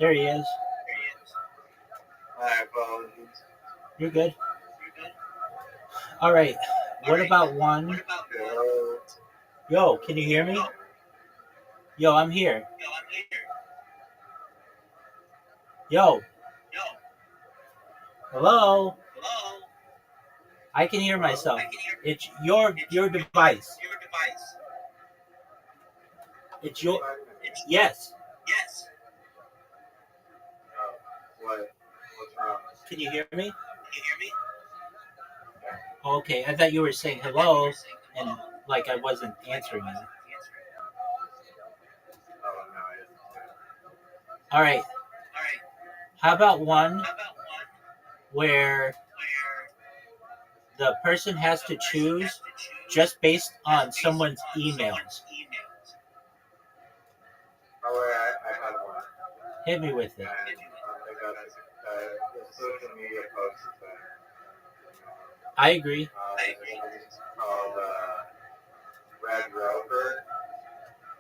There he is. My apologies. You're good. All right. What about one? Hello. Yo, can you hear me? Yo, I'm here. Yo, hello. I can hear myself. It's your device. It's your yes. What? What's wrong? Can you hear me? Okay, I thought you were saying hello, and like I wasn't answering you. Oh no, All right. How about one where the person has to choose just based on someone's emails? oh wait, I had one. Hit me with it. And I got the social media post is better. I agree. It's called Red Rover,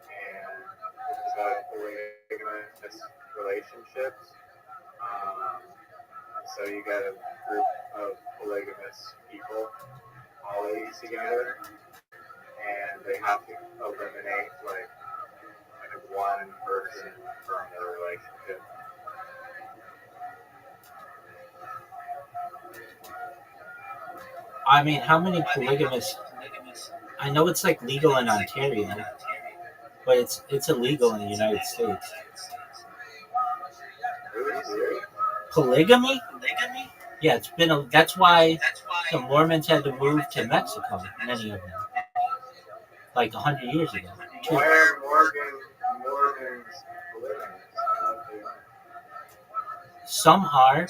and it's about polygamous relationships. Um, so you got a group of polygamous people all age together, and they have to eliminate like kind of one person from the relationship. I mean, how many polygamous? I know it's like legal in Ontario, but it's illegal in the United States. Really? Polygamy? Yeah, it's been a. That's why the Mormons had to move to Mexico. Many of them, like 100 years ago. Why are Mormons polygamous? I thought they weren't. Some are.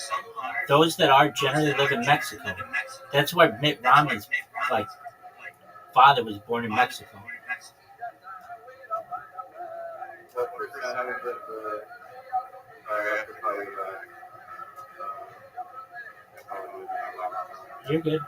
Those that are generally live in Mexico. That's why Mitt Romney's like father was born in Mexico. What percentage of the? Sorry, I have to call you back. You're good.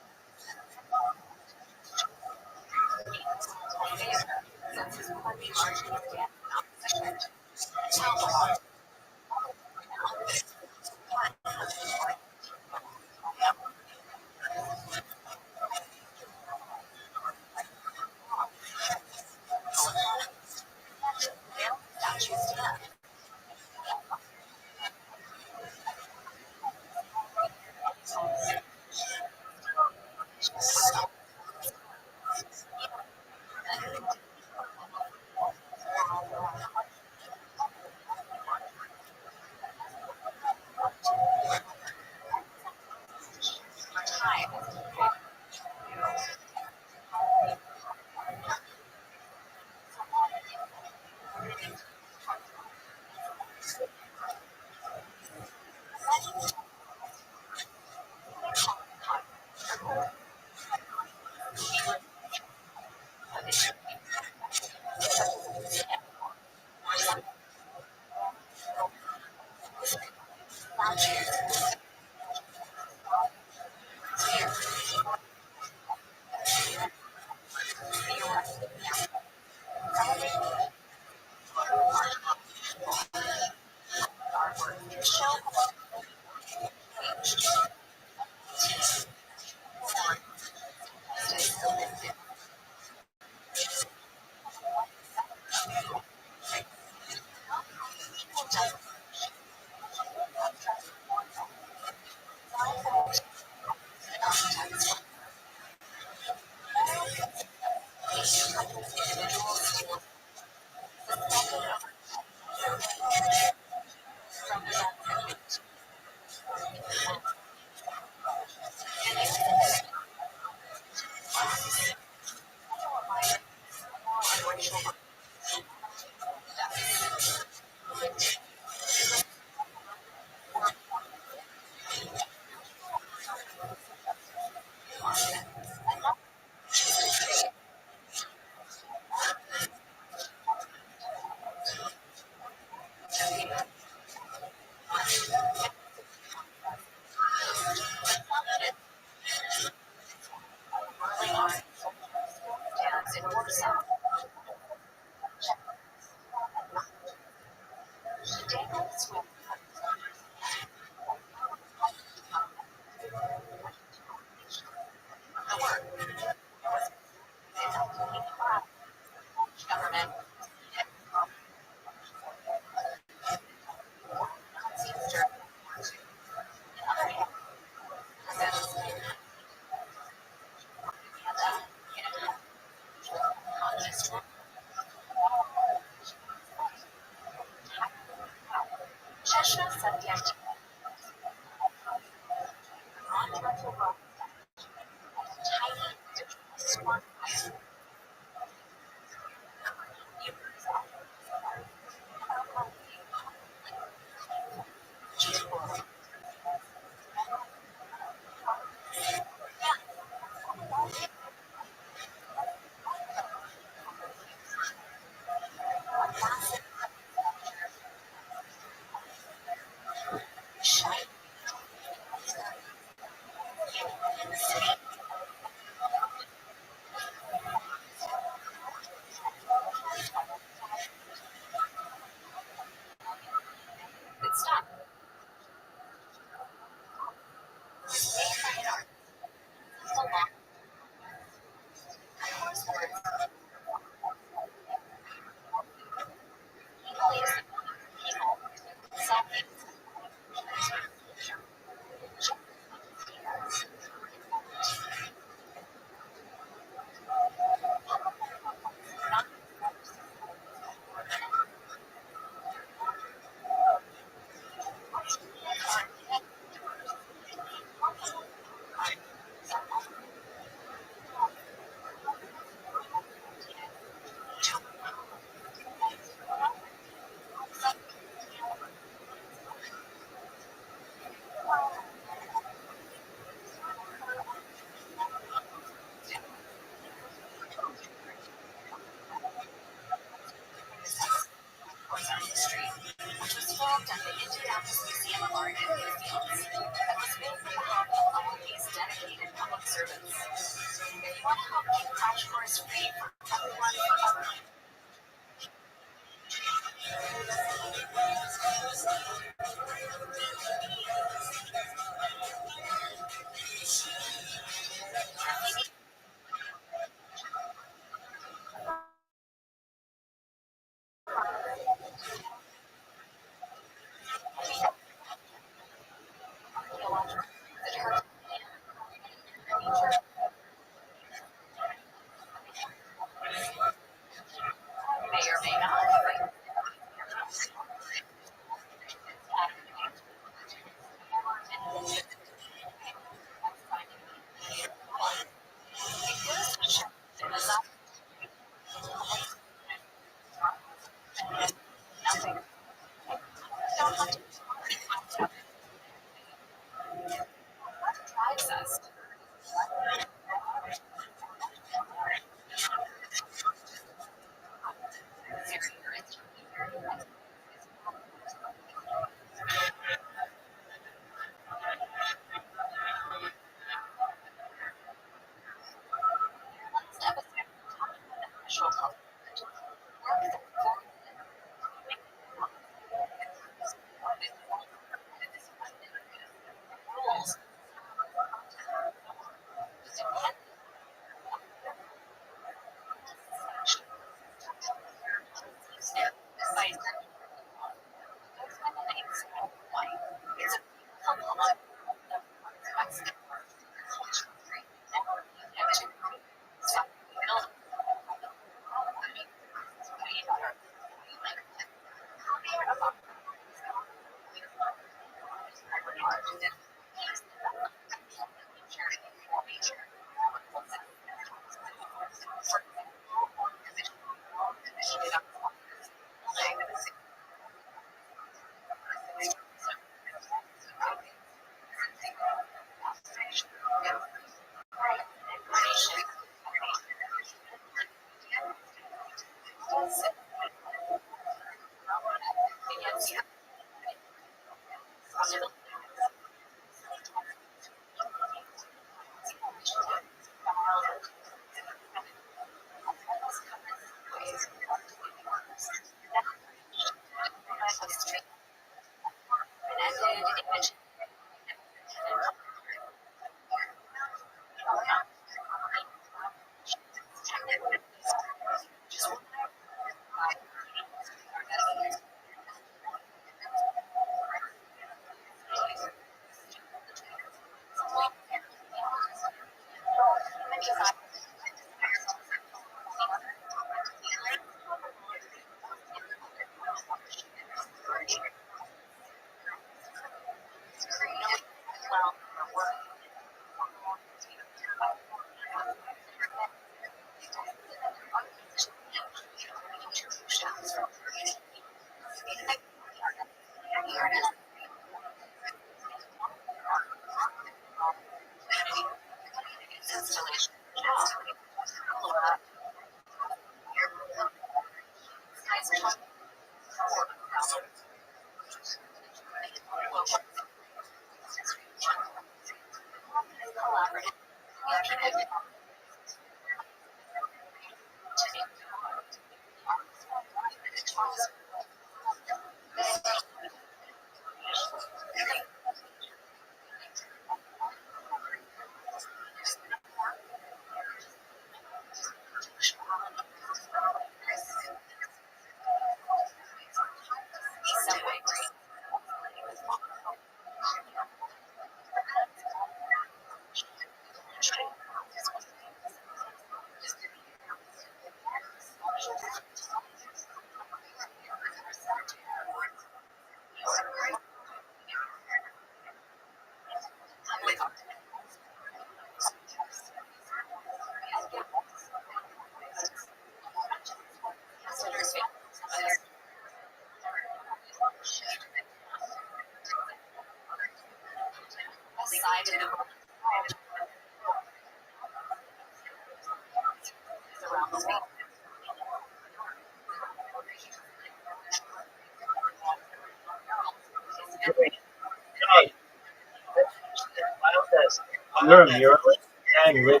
You're a muralist, and I'm living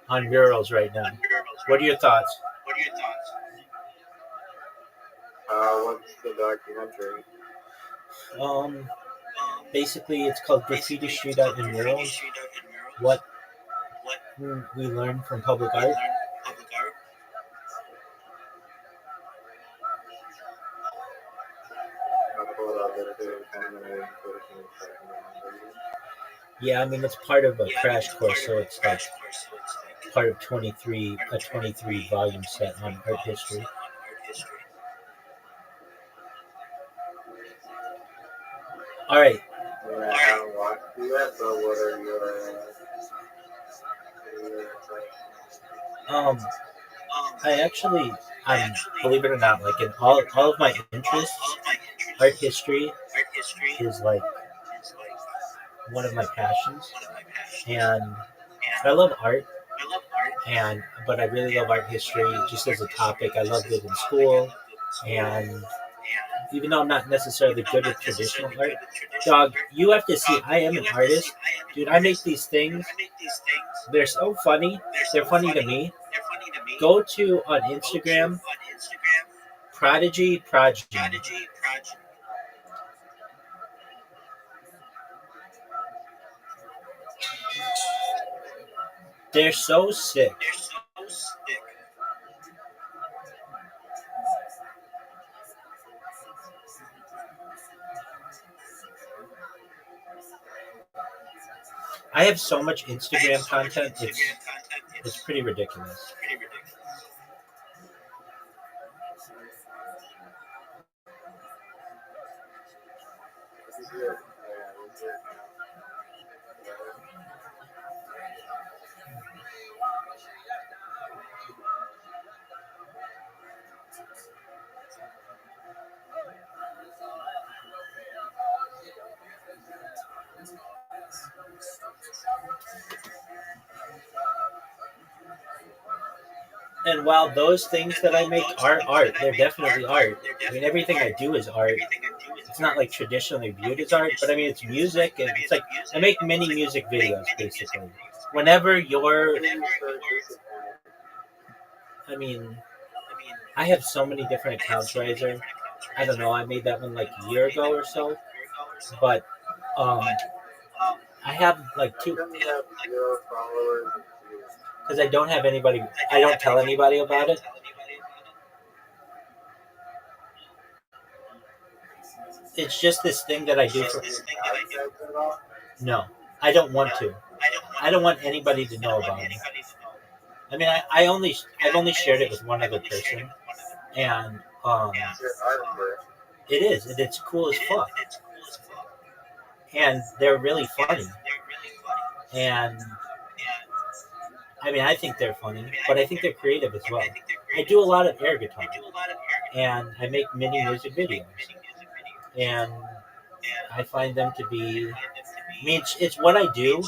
on murals right now. What are your thoughts? What's the documentary? Um, Basically, it's called Graffiti Street Art and Murals. What we learn from public art. I pulled out the two and then I put it in the second one. Yeah, I mean it's part of a crash course, so it's like part of 23 volume set on art history. All right. Yeah, I haven't watched it yet, but what are your Um, I'm believe it or not, like in all of my interests, art history is like one of my passions, and I love art, and but I really love art history just as a topic. I loved it in school, and even though I'm not necessarily good with traditional art, dog, you have to see. I am an artist, dude. I make these things. They're so funny. They're funny to me. Go to on Instagram, Prodigy. They're so sick. I have so much Instagram content. It's pretty ridiculous. And while those things that I make are art, they're definitely art. I mean, everything I do is art. It's not like traditionally viewed as art, but I mean, it's music, and it's like I make mini music videos basically. Whenever you're, I mean, I have so many different accounts, Riser. I don't know. I made that one like a year ago or so, but um, I have like two because I don't have anybody. I don't tell anybody about it. It's just this thing that I do for. No, I don't want to. I don't want anybody to know about it. I mean, I've only shared it with one other person, and it is, and it's cool as fuck, and they're really funny, and I mean, I think they're funny, but I think they're creative as well. I do a lot of air guitar, and I make mini music videos, and I find them to be. I mean, it's what I do.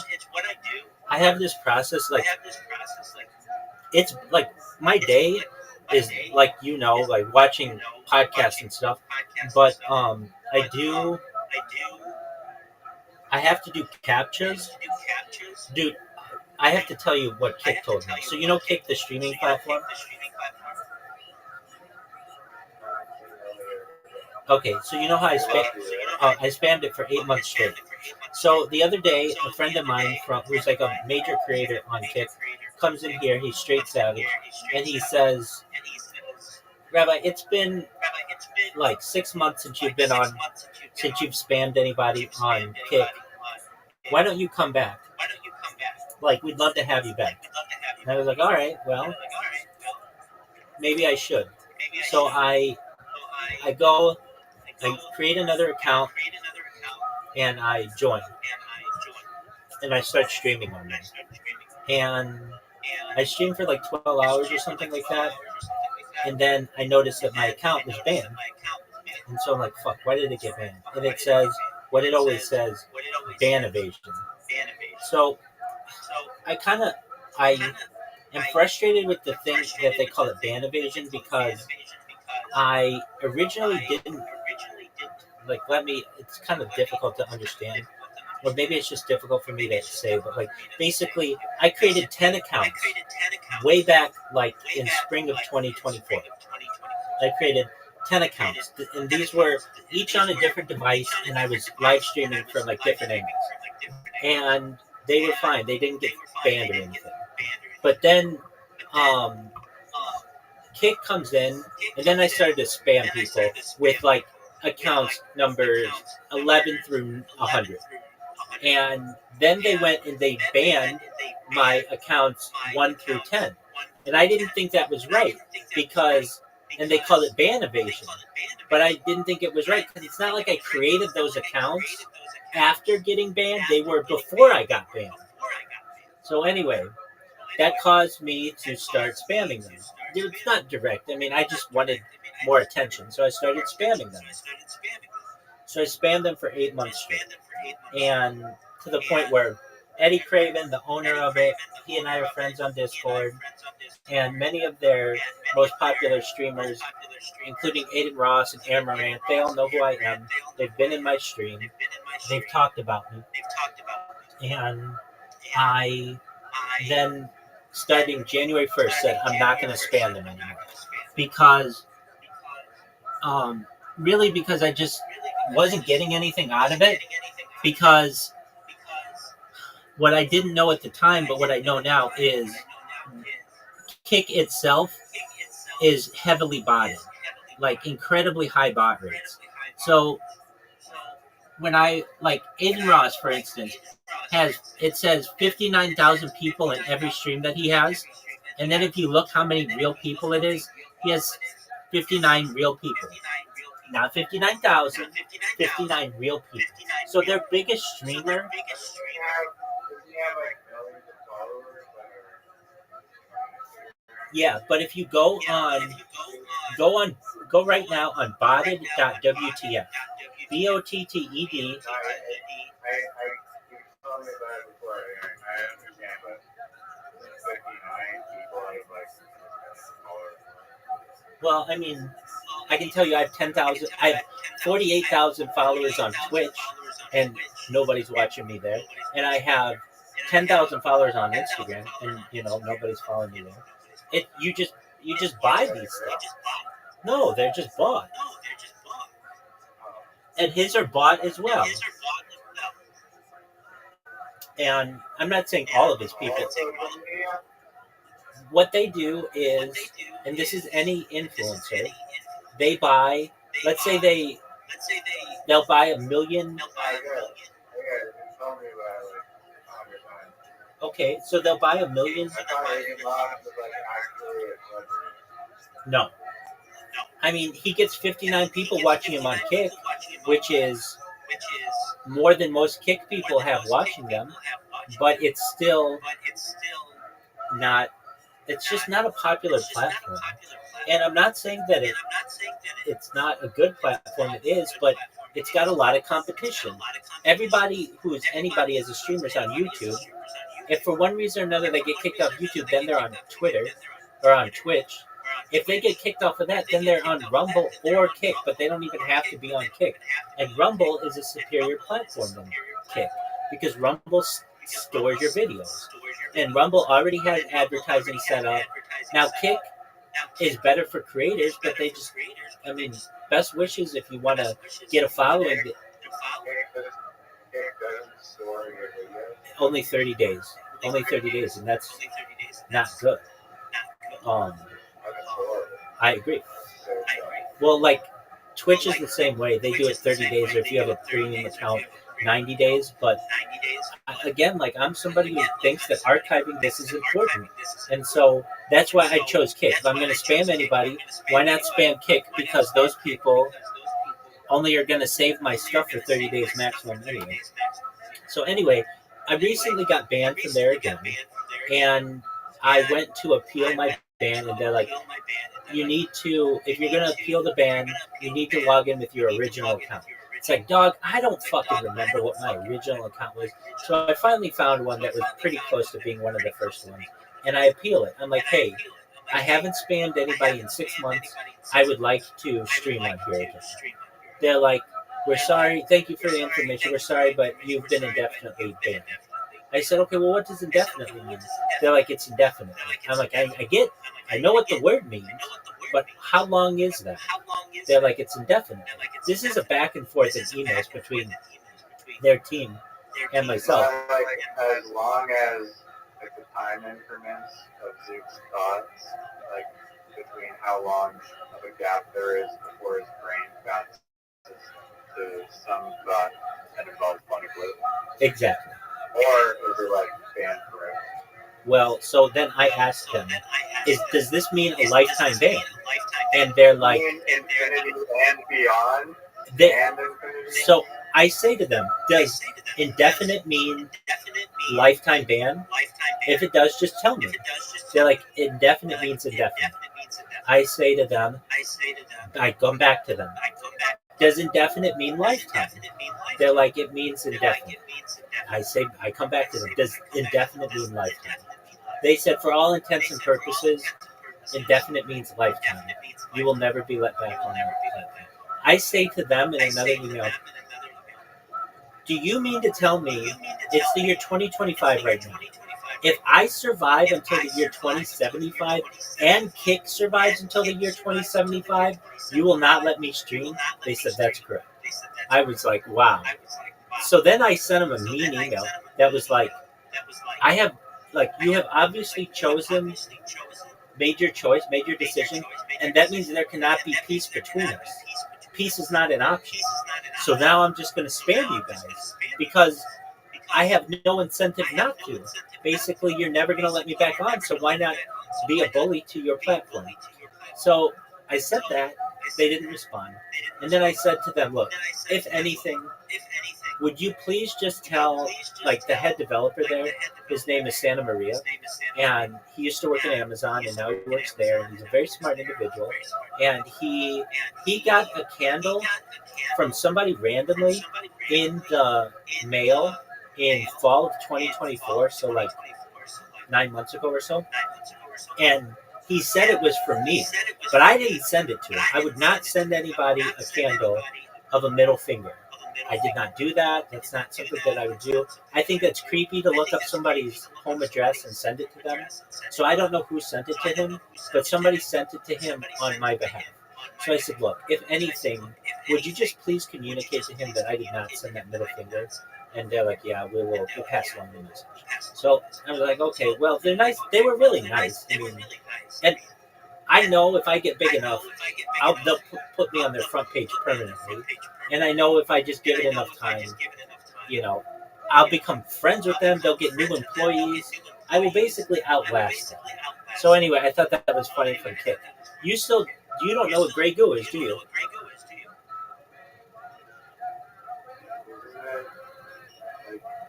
I have this process, like it's like my day is like like watching podcasts and stuff, but I have to do captchas, dude. I have to tell you what Kick told me. So Kick, the streaming platform. Okay, so you know how I spammed it for 8 months straight. So the other day, a friend of mine who's like a major creator on Kick comes in here. He's straight savage, and he says, "Rabbi, it's been like 6 months since you've spammed anybody on Kick. Why don't you come back? Like, we'd love to have you back." And I was like, "All right, well, maybe I should." So I go, I create another account, and I join, and I start streaming on there. And I streamed for like 12 hours or something like that, and then I noticed that my account was banned. And so I'm like, fuck, why did it get banned? And it says what it always says, ban evasion. So I am frustrated with the thing that they call it ban evasion because I originally didn't like. Let me. It's kind of difficult to understand, or maybe it's just difficult for me to say. But like, basically, I created 10 accounts way back, like in spring of 2024. I created 10 accounts, and these were each on a different device, and I was live streaming from like different angles, and they were fine. They didn't get banned or anything. But then, um, Kick comes in, and then I started to spam people with like accounts numbers 11 through 100. And then they went and they banned my accounts 1 through 10. And I didn't think that was right because, and they called it ban evasion. But I didn't think it was right because it's not like I created those accounts after getting banned. They were before I got banned. So anyway, that caused me to start spamming them. It's not direct. I mean, I just wanted more attention. So I started spamming them. So I spammed them for 8 months straight. And to the point where Eddie Craven, the owner of it, he and I are friends on Discord. And many of their most popular streamers, including Aiden Ross and Amaranth, they all know who I am. They've been in my stream. They've talked about me. And I then, starting January 1st, said I'm not going to spam them anymore. Because, really because I just wasn't getting anything out of it. Because what I didn't know at the time, but what I know now is Kick itself is heavily botted, like incredibly high bot rates. So when I, like Aiden Ross, for instance, it says 59,000 people in every stream that he has. And then if you look how many real people it is, he has 59 real people. Not 59,000, 59 real people. So their biggest streamer. Yeah, but if you go right now on botted.wtf. BOTTED. Well, I mean, I can tell you I have 10,000, I have 48,000 followers on Twitch, and nobody's watching me there. And I have 10,000 followers on Instagram, and nobody's following me there. You just buy these stuff. No, they're just bought. And his are bought as well. And I'm not saying all of his people. What they do is, and this is any influencer, they buy, let's say they'll buy 1 million. Okay, so they'll buy 1 million. No. I mean, he gets 59 people watching him on Kick, which is more than most Kick people have watching them, but it's still not, it's just not a popular platform. And I'm not saying that it's not a good platform, it is, but it's got a lot of competition. Everybody who is anybody as a streamer is on YouTube. If for one reason or another they get kicked off YouTube, then they're on Twitter or on Twitch. If they get kicked off of that, then they're on Rumble or Kick, but they don't even have to be on Kick. And Rumble is a superior platform than Kick because Rumble stores your videos. And Rumble already has advertising set up. Now, Kick is better for creators, but they just, I mean, best wishes if you want to get a following. Only 30 days. Only 30 days, and that's not good. I agree. Well, like, Twitch is the same way. They do it 30 days, or if you have a premium account, 90 days. But again, like, I'm somebody who thinks that archiving this is important. And so that's why I chose Kick. If I'm going to spam anybody, why not spam Kick? Because those people only are going to save my stuff for 30 days maximum anyway. So anyway, I recently got banned from there again. And I went to appeal my ban, and they're like, you need to, if you're going to appeal the ban, you need to log in with your original account. It's like, dog, I don't fucking remember what my original account was. So I finally found one that was pretty close to being one of the first ones. And I appeal it. I'm like, hey, I haven't spammed anybody in 6 months. I would like to stream on here again. They're like, we're sorry. Thank you for the information. We're sorry, but you've been indefinitely banned. I said, okay, well, what does indefinitely mean? They're like, it's indefinite. I'm like, I know what the word means, but how long is that? They're like, it's indefinite. This is a back and forth in emails between their team and myself. Like as long as like the time increments of Zeke's thoughts, like between how long of a gap there is before his brain bounces to some thought that involves funny blue. Exactly. Or is it like banned forever? Well, so then I asked them, does this mean a lifetime ban? And they're like, infinity and beyond. they, And infinity. so I say to them, does indefinite mean lifetime ban? If it does, just tell me. They're like, indefinite means indefinite. I say to them, I come back to them. Does indefinite mean lifetime? They're like, it means indefinite. I come back to them. Does indefinite mean lifetime? They said, for all intents and purposes, indefinite means lifetime. You will never be let back on our platform. I say to them in another email, do you mean to tell me it's the year 2025 right now? If I survive until the year 2075 and Kick survives until the year 2075, you will not let me stream? They said, that's correct. I was like, wow. So then I sent him a mean email that was like, you have obviously chosen, made your choice, made your decision, and that means there cannot be peace between us. Peace is not an option. So now I'm just going to spare you guys because I have no incentive not to. Basically, you're never going to let me back on, so why not be a bully to your platform? So I said that. They didn't respond. And then I said to them, look, if anything, would you please just tell, like, the head developer there, his name is Santa Maria, and he used to work at Amazon, and now he works there, and he's a very smart individual, and he got a candle from somebody randomly in the mail in fall of 2024, so like 9 months ago or so, and he said it was for me, but I didn't send it to him. I would not send anybody a candle of a middle finger. I did not do that. That's not something that I would do. I think that's creepy to look up somebody's home address and send it to them. So I don't know who sent it to him, but somebody sent it to him on my behalf. So I said, look, if anything, would you just please communicate to him that I did not send that middle finger? And they're like, yeah, we'll pass along the message. So I was like, okay, well, they're nice. They were really nice. I mean, and I know if I get big enough, they'll put me on their front page permanently. And I know if I just give it enough time, I'll become friends with them. They'll get new employees. I will basically outlast them. So anyway, I thought that was funny from Kit. You don't know what Grey Goo is, do you?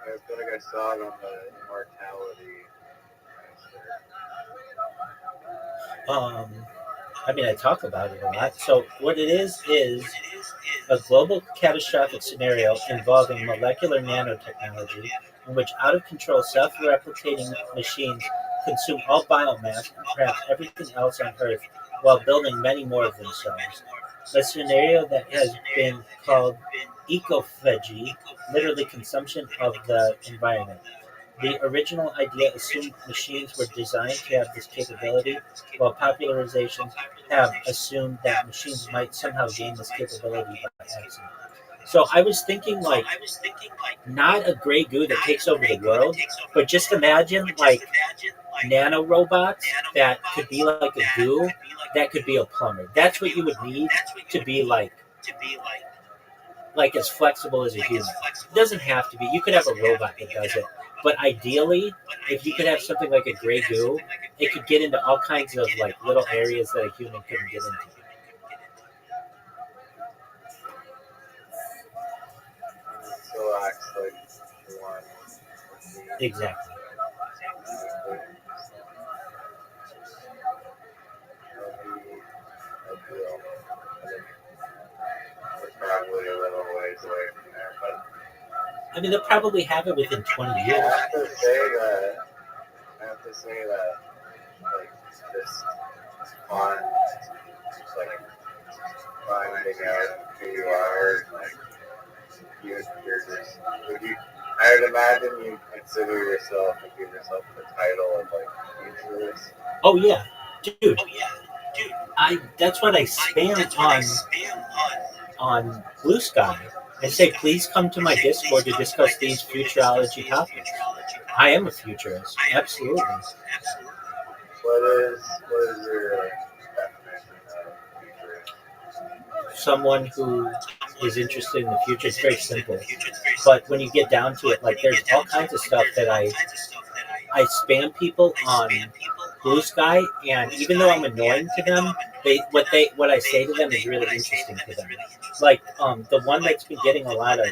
I feel like I saw it on the immortality. I talk about it a lot. So what it is a global catastrophic scenario involving molecular nanotechnology in which out-of-control self-replicating machines consume all biomass and perhaps everything else on Earth while building many more of themselves. A scenario that has been called ecophagy, literally consumption of the environment. The original idea assumed machines were designed to have this capability, while popularizations have assumed that machines might somehow gain this capability by accident. So I was thinking, like, not a gray goo that takes over the world, but just imagine, like, nano robots that could be like a goo, that could be a plumber. That's what you would need to be like as flexible as a human. It doesn't have to be. You could have a robot that does it. But ideally, if you could have something like a gray goo, it could get into all kinds of like little areas that a human couldn't get into. So acts like one. Exactly. Probably a little ways I mean, they'll probably have it within 20 I years. have to say that. I have to say that, like, this fun, like, finding out who you are, like, you're just. Would you? I would imagine you consider yourself and give yourself the title of like futurist. Oh yeah, dude. That's what I spam on Blue Sky. I say, please come to my Discord to discuss these futurology topics. I am a futurist, absolutely. What is your definition of futurist? Someone who is interested in the future. It's very simple. But when you get down to it, like there's all kinds of stuff that I spam people on Blue Sky, and even though I'm annoying to them, what I say to them is really interesting to them. Like the one that's been getting a lot of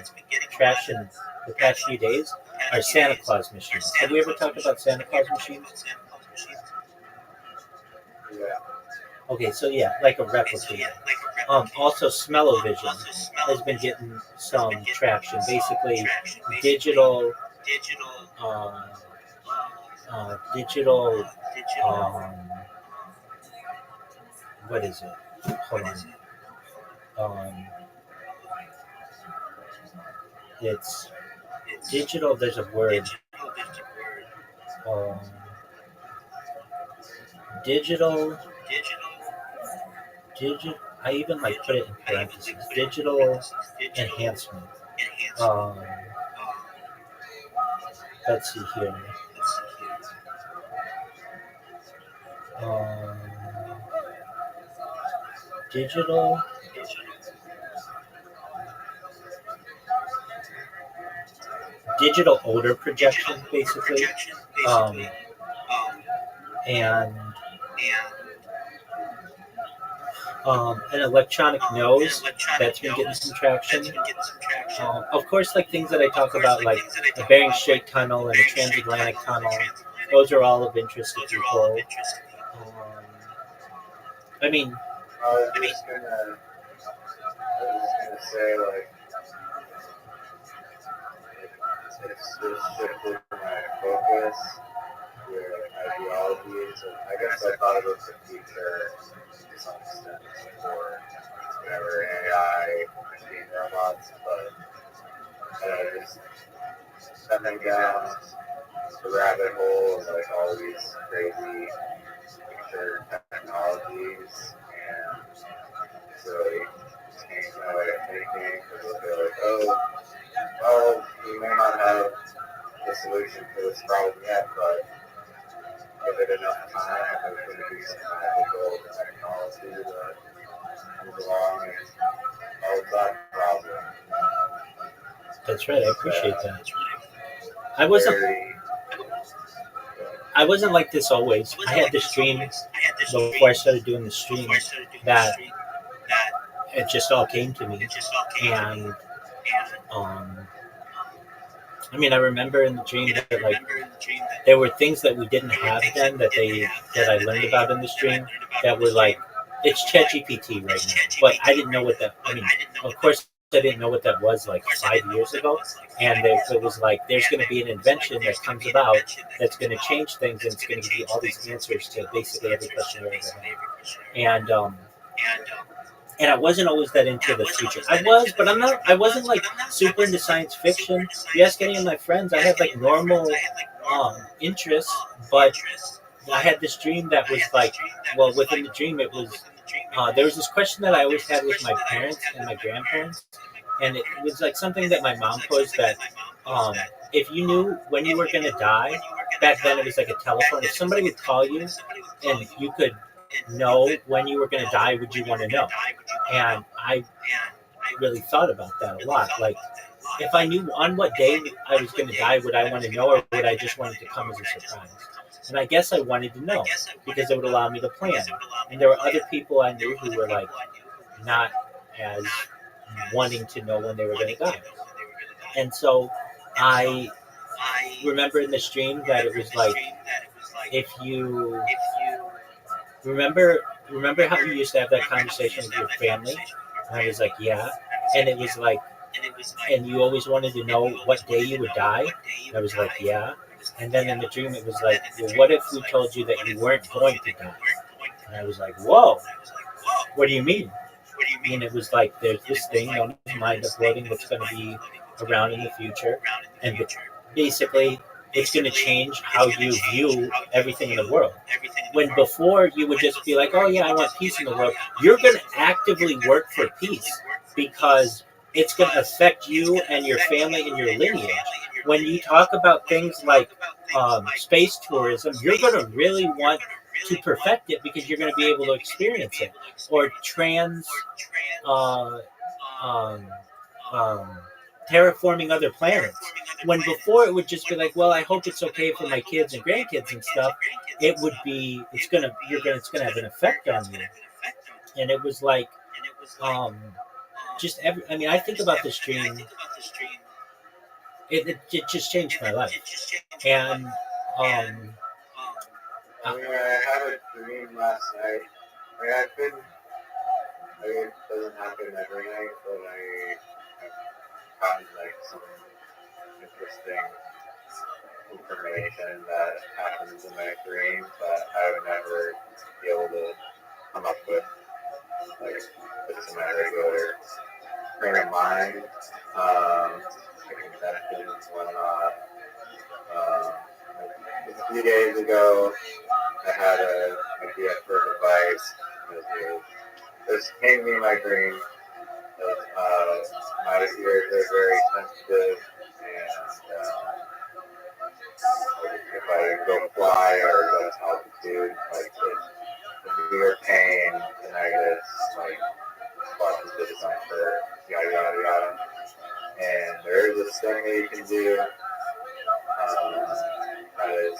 traction the past few days are Santa Claus machines. Have we ever talked about Santa Claus machines? Yeah. Okay, so yeah, like a replicator. Also, Smell-O-Vision has been getting some traction. Basically, digital, uh, digital. Um, what is it? Hold on. It's digital. There's a word. Um, digital. Digital. I even like put it in parentheses. Digital enhancement. Um, let's see here. Um, digital odor projection, basically, um, and an electronic nose that's been getting some traction. Of course, like things that I talk about, like the Bering Strait Tunnel and the Transatlantic Tunnel, those are all of interest to people. I mean, I was just gonna say like it's shifted my focus to ideologies, and I guess I thought about the future to some extent before whenever AI, machine robots, but just stepping down the rabbit hole of like all these crazy future technologies and it's really changed my way of thinking because it'll be like, oh, well, we may not have the solution for this problem yet, but give it enough time, there's going to be some magical technology that comes along and solves that problem. that's right. I appreciate that. I wasn't. I wasn't like this always. I had this dream before I started doing the stream that it just all came to me, and um, I mean, I remember in the dream that like there were things that we didn't have then that I learned about in this dream that were like it's ChatGPT right now, but I didn't know what that. I mean, of course. I didn't know what that was like 5 years ago, and it was like there's going to be an invention that comes about that's going to change things, and it's going to give you all these answers to basically every question you ever had. And I wasn't always that into the future. I was, but I'm not. I wasn't like super into science fiction. If you ask any of my friends, I had like normal interests, but I had this dream that was like, well, within the dream, it was. There was this question that I always had with my parents and my grandparents, and it was like something that my mom posed that if you knew when you were going to die, back then it was like a telephone. If somebody would call you and you could know when you were going to die, would you want to know? And I really thought about that a lot. Like, if I knew on what day I was going to die, would I want to know, or would I just want it to come as a surprise? And I guess I wanted to know because it would allow me to plan. And there were other people I knew who were like not as wanting to know when they were going to die. And so I remember in this dream that it was like if you remember how you used to have that conversation with your family, and I was like, yeah, and it was like and you always wanted to know what day you would die. And I was like, yeah. And then in the dream, it was like, well, what if we told you that you weren't going to die? And I was like, whoa, what do you mean? And it was like, there's this thing known as mind uploading that's going to be around in the future. And basically, it's going to change how you view everything in the world. When before you would just be like, oh, yeah, I want peace in the world, you're going to actively work for peace because it's going to affect you and your family and your lineage. When you talk about things like space tourism, you're going to really want to perfect it because you're going to be able to experience it. Or uh, um, um, terraforming other planets. When before it would just be like, well, I hope it's okay for my kids and grandkids and stuff. It would be, it's gonna have an effect on you. And it was like, just every. I mean, I think about this dream. It just changed my life. And I mean, I had a dream last night. I mean, it doesn't happen every night, but I've found like some interesting information that happens in my dreams that I would never be able to come up with, like, just in my regular frame of mind. Like intentions and whatnot. A few days ago, I had an idea for a device. This came to me in my dream. My ears are very sensitive, and if I go fly or go to altitude, like the severe pain, tinnitus, like lots of discomfort, yada yada yada. And there is this thing that you can do that is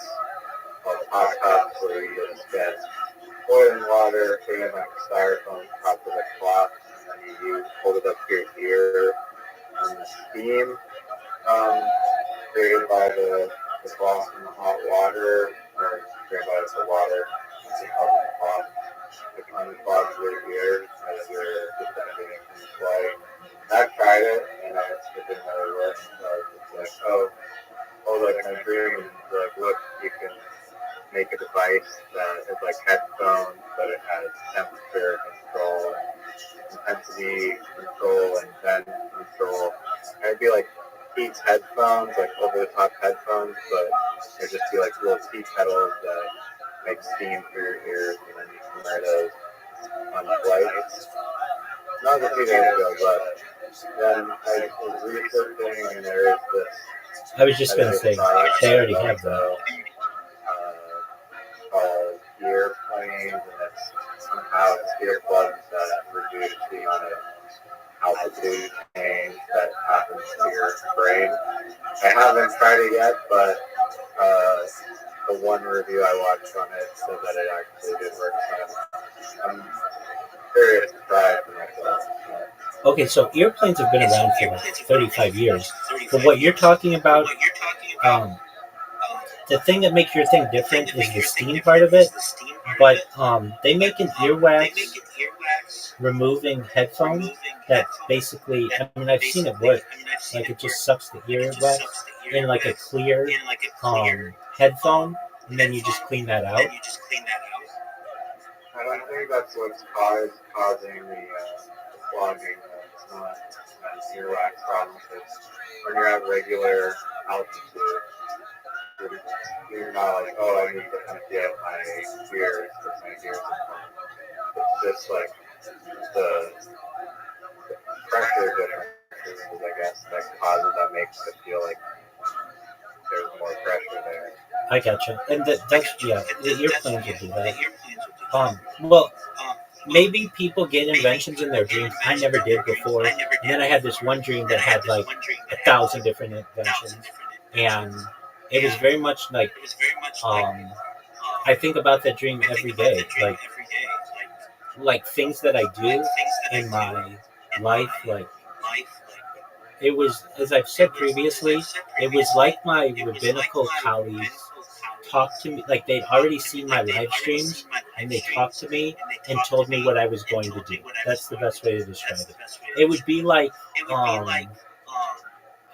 called hot cups, where you just get boiling water, put it in like a styrofoam top of a cloth, and you hold it up to your ear, and the steam created by the cloth and the hot water, or created by the water, it's held in the cloth. It unclogs your ears as you're descending from the flight. I've tried it, and it didn't really work. So it's like, like in a dream, and like, look, you can make a device that is like headphones, but it has temperature control, intensity control, and vent control. And it'd be like Beats headphones, like over-the-top headphones, but it'd just be like little tea kettles that make steam for your ears, and then you can wear those on flights. Not a few days ago, but then I was researching, and there is this. I was just going to say, they already have that. Called earplanes, and it's earplugs that reduce the amount of altitude change that happens to your brain. I haven't tried it yet, but the one review I watched on it said that it actually did work. So I'm curious to try it for myself. Okay, so airplanes have been around for like 35 years. But what you're talking about, the thing that makes your thing different is the steam part of it. But they make an earwax removing headphone that basically, I mean, I've seen it work. Like it just sucks the earwax in like a clear headphone, and then you just clean that out. I don't think that's what's causing the clogging. It's not an earwax problem. It's when you're at regular altitude, you're not like, oh, I need to empty out my ears because my ears are fine. It's just like the pressure differences, I guess, that makes it feel like there's more pressure there. I gotcha. And that's, yeah, the earplanes will do that. Well, maybe people get inventions in their dreams. I never did before. And then I had this one dream that had like 1,000 different inventions. And it was very much like, I think about that dream every day. Like things that I do in my life, like, it was, as I've said previously, it was like my rabbinical colleagues talked to me, like they'd already seen my live streams, and they talked to me and told me what I was going to do. That's the best way to describe it. It would be like, um,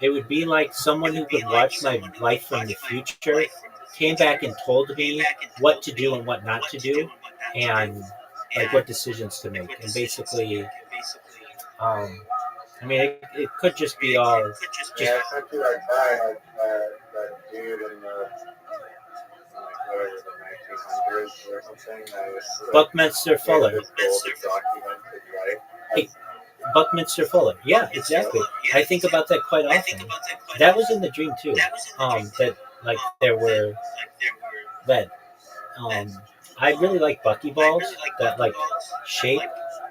it would be like someone who could watch my life from the future came back and told me what to do and what not to do, and like what decisions to make. And basically, um, I mean, it could just be all just Yeah, essentially like that dude in the whatever the 1900s or something that was Buckminster Fuller. this goal to document his life. Hey, Buckminster Fuller. Yeah, exactly. I think about that quite often. That was in the dream too. That like there were that I really like buckyballs, that like shape,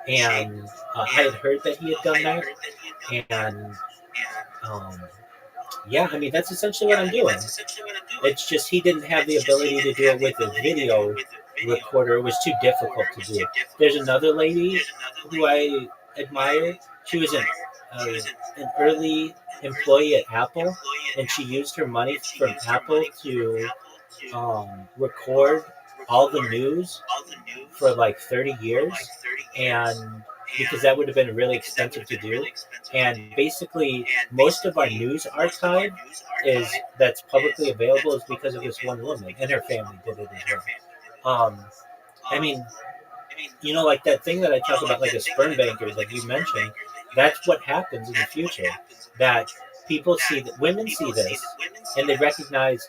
and I had heard that he had done that, and um, yeah, I mean that's essentially what I'm doing. It's just he didn't have the ability to do it with a video recorder. It was too difficult to do. There's another lady who I admire. She was an early employee at Apple, and she used her money from Apple to record all the news for like 30 years, and because that would have been really expensive to do. And basically, most of our news archive is that's publicly available is because of this one woman, and her family did it as well. I mean, like that thing that I talk about, like a sperm banker that you mentioned, that's what happens in the future. That people see that women see this, and they recognize.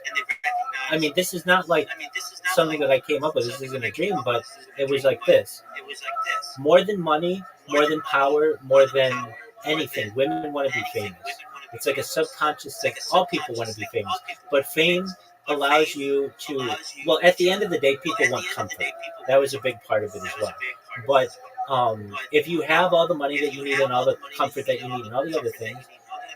I mean, this is not like something that I came up with. This isn't a dream, but it was like this. More than money, more than power, more than anything, women want to be famous. It's like a subconscious thing. All people want to be famous, but fame allows you to. Well, at the end of the day, people want comfort. That was a big part of it as well. But if you have all the money that you need and all the comfort that you need and all the other things,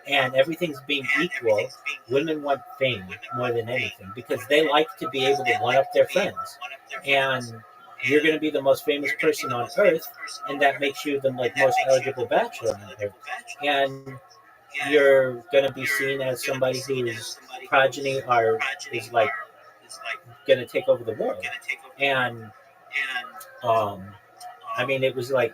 and everything's being equal, women want fame more than anything because they like to be able to one up their friends. And you're going to be the most famous person on earth, and that makes you the like most eligible bachelor on earth. And you're going to be seen as somebody whose progeny is like going to take over the world. And um, I mean, it was like,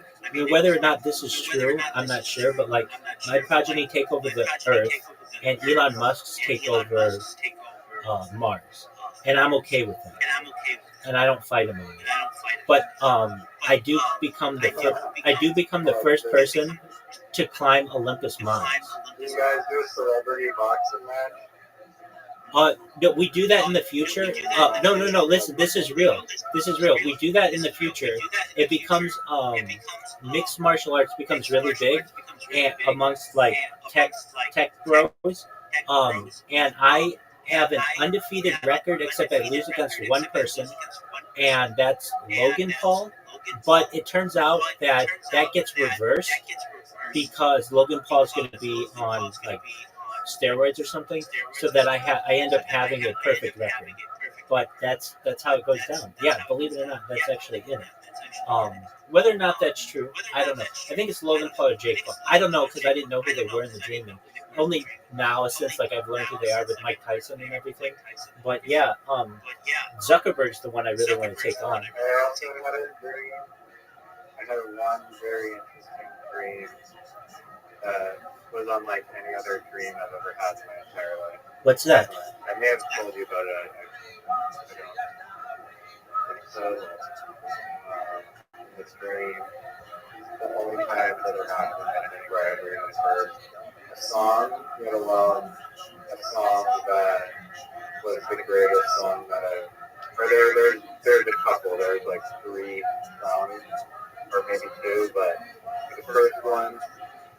whether or not this is true, I'm not sure, but like my progeny take over the Earth, and Elon Musk's take over Mars, and I'm okay with that, and I don't fight him on it. But I do become the first person to climb Olympus Mons. You guys do a celebrity boxing match? No, we do that in the future. No. Listen, this is real. We do that in the future. It becomes mixed martial arts becomes really big, and amongst like tech bros. And I have an undefeated record, except I lose against one person, and that's Logan Paul. But it turns out that gets reversed because Logan Paul is going to be on like steroids or something, so that I end up having a perfect record. But that's how it goes down. Yeah, believe it or not, that's actually in it. Whether or not that's true, I don't know. I think it's Logan Paul or Jake Paul. I don't know because I didn't know who they were in the dream. And only now, since like I've learned who they are with Mike Tyson and everything. But yeah, Zuckerberg's the one I really want to take on. I also had a dream. I had one very interesting dream that was unlike any other dream I've ever had in my entire life. What's that? I may have told you about it. I don't think so. This dream, the only time that it happened where I really heard a song, let alone a song that was the greatest song that there's a couple, there's like 3 songs, or maybe 2, but the first one,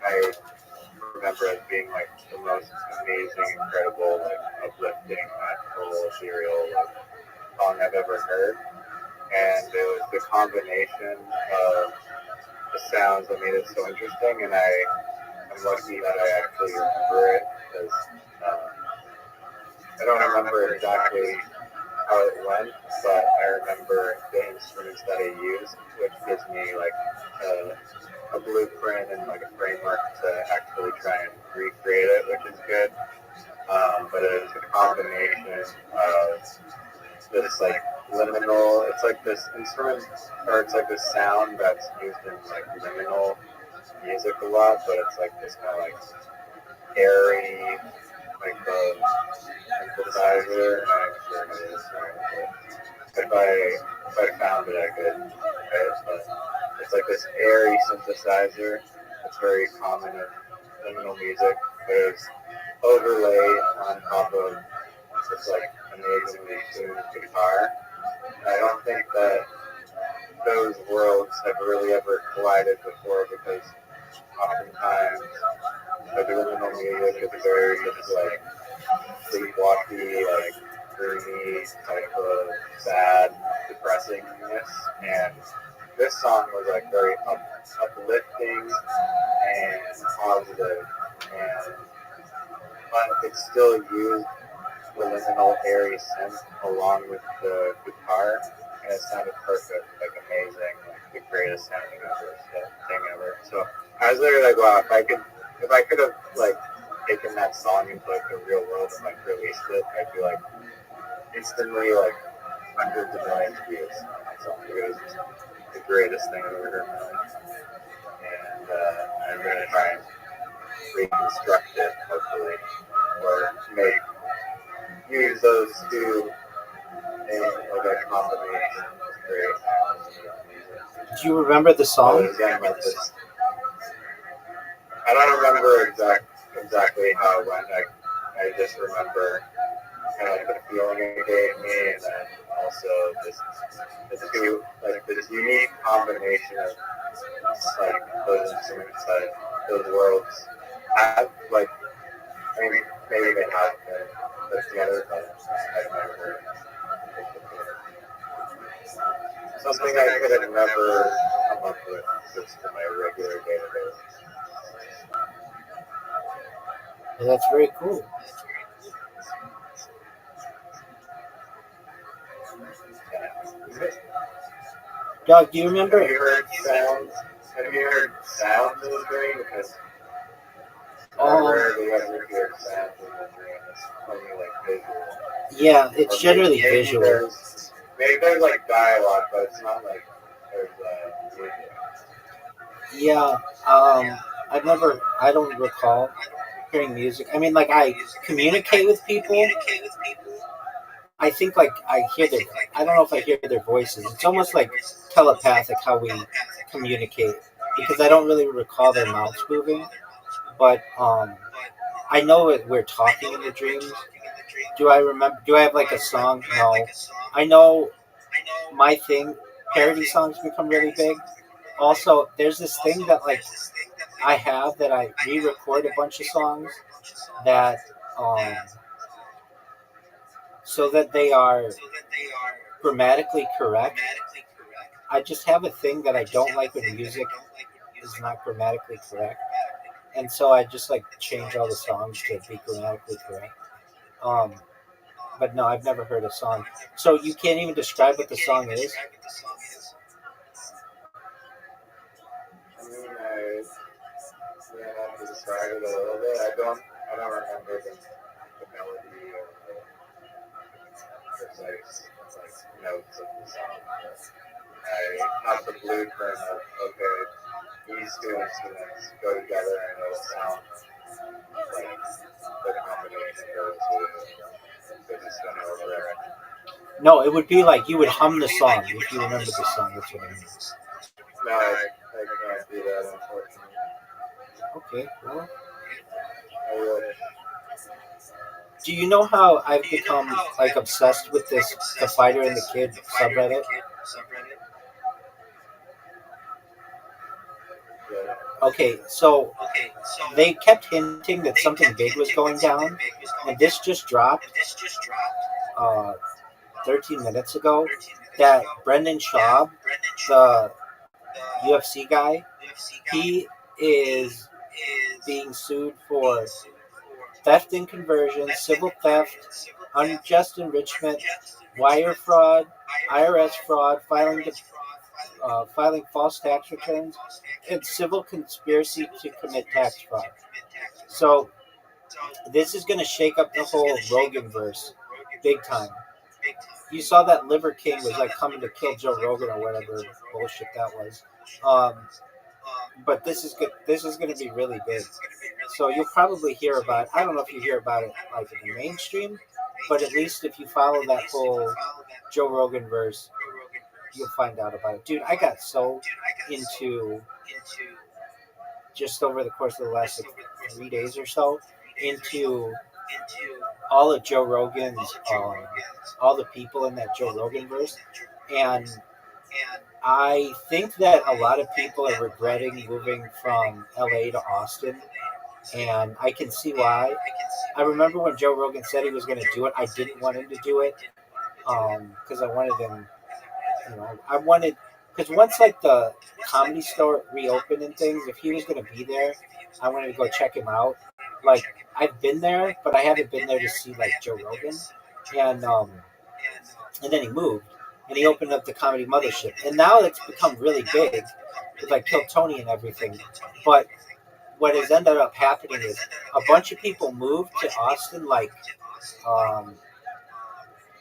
I remember as being like the most amazing, incredible, like uplifting, magical, ethereal song I've ever heard. And it was the combination of the sounds that made it so interesting, and I'm lucky that I actually remember it, because I don't remember exactly how it went, but I remember the instruments that I used, which gives me like a blueprint and like a framework to actually try and recreate it, which is good. But it was a combination of this like liminal. It's like this instrument, or it's like this sound that's used in like liminal music a lot, but it's like this kind of like airy, like the synthesizer. I'm not sure what it is, right? But if I found it, I could. Okay, but it's like this airy synthesizer. It's very common in liminal music, but it's overlaid on top of this like amazingly tuned guitar. And I don't think that those worlds have really ever collided before because oftentimes like liminal music is very just like sleepwalky, like dreamy type of sad, depressingness, and this song was like very uplifting and positive, and but it still used the liminal airy synth along with the guitar, and it sounded perfect, like amazing, like the greatest sounding thing ever. So I was literally like, wow, if I could have like taken that song into like the real world and like released it, I'd be like instantly like hundreds of millions of views on that song. It was the greatest thing I've ever heard in my life, and I'm gonna try and reconstruct it, hopefully, or use those two in like a combination to create music. Do you remember the song? Again, like this, I don't remember exactly how it went. I just remember kind of like the feeling it gave me, and then also this unique combination of like those instruments that those worlds have. Like maybe they have been put together, but I've never heard it before. Something I could have never come up with just in my regular day-to-day. Well, that's very cool. Doug, do you remember? Have you heard sounds? Have you heard sounds in the dream? Because I rarely ever hear sounds in the dream. It's only like visual. Yeah, it's generally visual. Maybe there's like dialogue, but it's not like there's music. Yeah, I don't recall hearing music. I mean, like I communicate with people. I think like I don't know if I hear their voices. It's almost like telepathic how we communicate because I don't really recall their mouths moving. But I know we're talking in the dreams. Do I remember? Do I have like a song? No. I know my thing. Parody songs become really big. Also, there's this thing that like I have that I re-record a bunch of songs that um, so that they are grammatically correct. I just have a thing that I don't like when music is not grammatically correct, and so I just like change all the songs to be grammatically correct. Um, but no, I've never heard a song. So you can't even describe what the song is. I mean, have to describe it a little bit. I don't remember the melody or the precise like notes of the song. I have the blueprint of okay, these two instruments go together and it'll sound like the combination goes to just going over there. No, it would be like you would hum the song if you remember the song. That's what I mean. No, I can't do that unfortunately. Okay, well. I wish. Do you know how I've become like obsessed with this The Fighter and the Kid subreddit? Yeah. Okay, so they kept hinting that something big was going down, and this just dropped uh, 13 minutes ago. That Brendan Schaub, the UFC guy, he is being sued for theft and conversion, civil theft, unjust enrichment, wire fraud, IRS fraud, filing false tax returns, and civil conspiracy to commit tax fraud. So this is going to shake up the whole Rogan verse big time. You saw that Liver King was like coming to kill Joe Rogan or whatever bullshit that was. Um, but this is good. This is going to be really big. So you'll probably hear about it. I don't know if you hear about it like in the mainstream, but at least if you follow that whole Joe Rogan verse, you'll find out about it. Dude, I got so into just over the course of the last like 3 days or so into all of Joe Rogan's, all the people in that Joe Rogan verse, and I think that a lot of people are regretting moving from LA to Austin, and I can see why. I remember when Joe Rogan said he was going to do it, I didn't want him to do it because I wanted him, I wanted, because once like the comedy store reopened and things, if he was going to be there, I wanted to go check him out. Like, I've been there, but I haven't been there to see like Joe Rogan, and then he moved and he opened up the Comedy Mothership, and now it's become really big with like Kill Tony and everything. But what has ended up happening is a bunch of people moved to Austin, like um,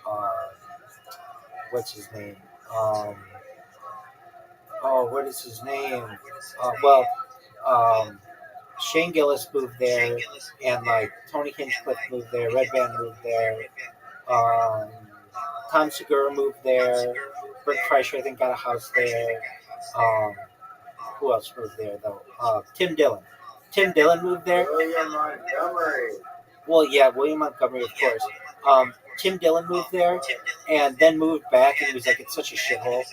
uh, what's his name? Um, what is his name? Um, Shane Gillis moved there, and like Tony Hinchcliffe moved there, Red Band moved there, um, Tom Segura moved there, Rick Kreischer I think got a house there. Um, who else moved there though? Tim Dillon. Tim Dillon moved there. William Montgomery. Well, yeah, William Montgomery, of course. Tim Dillon moved there, and then moved back, and he was like, "It's such a shithole.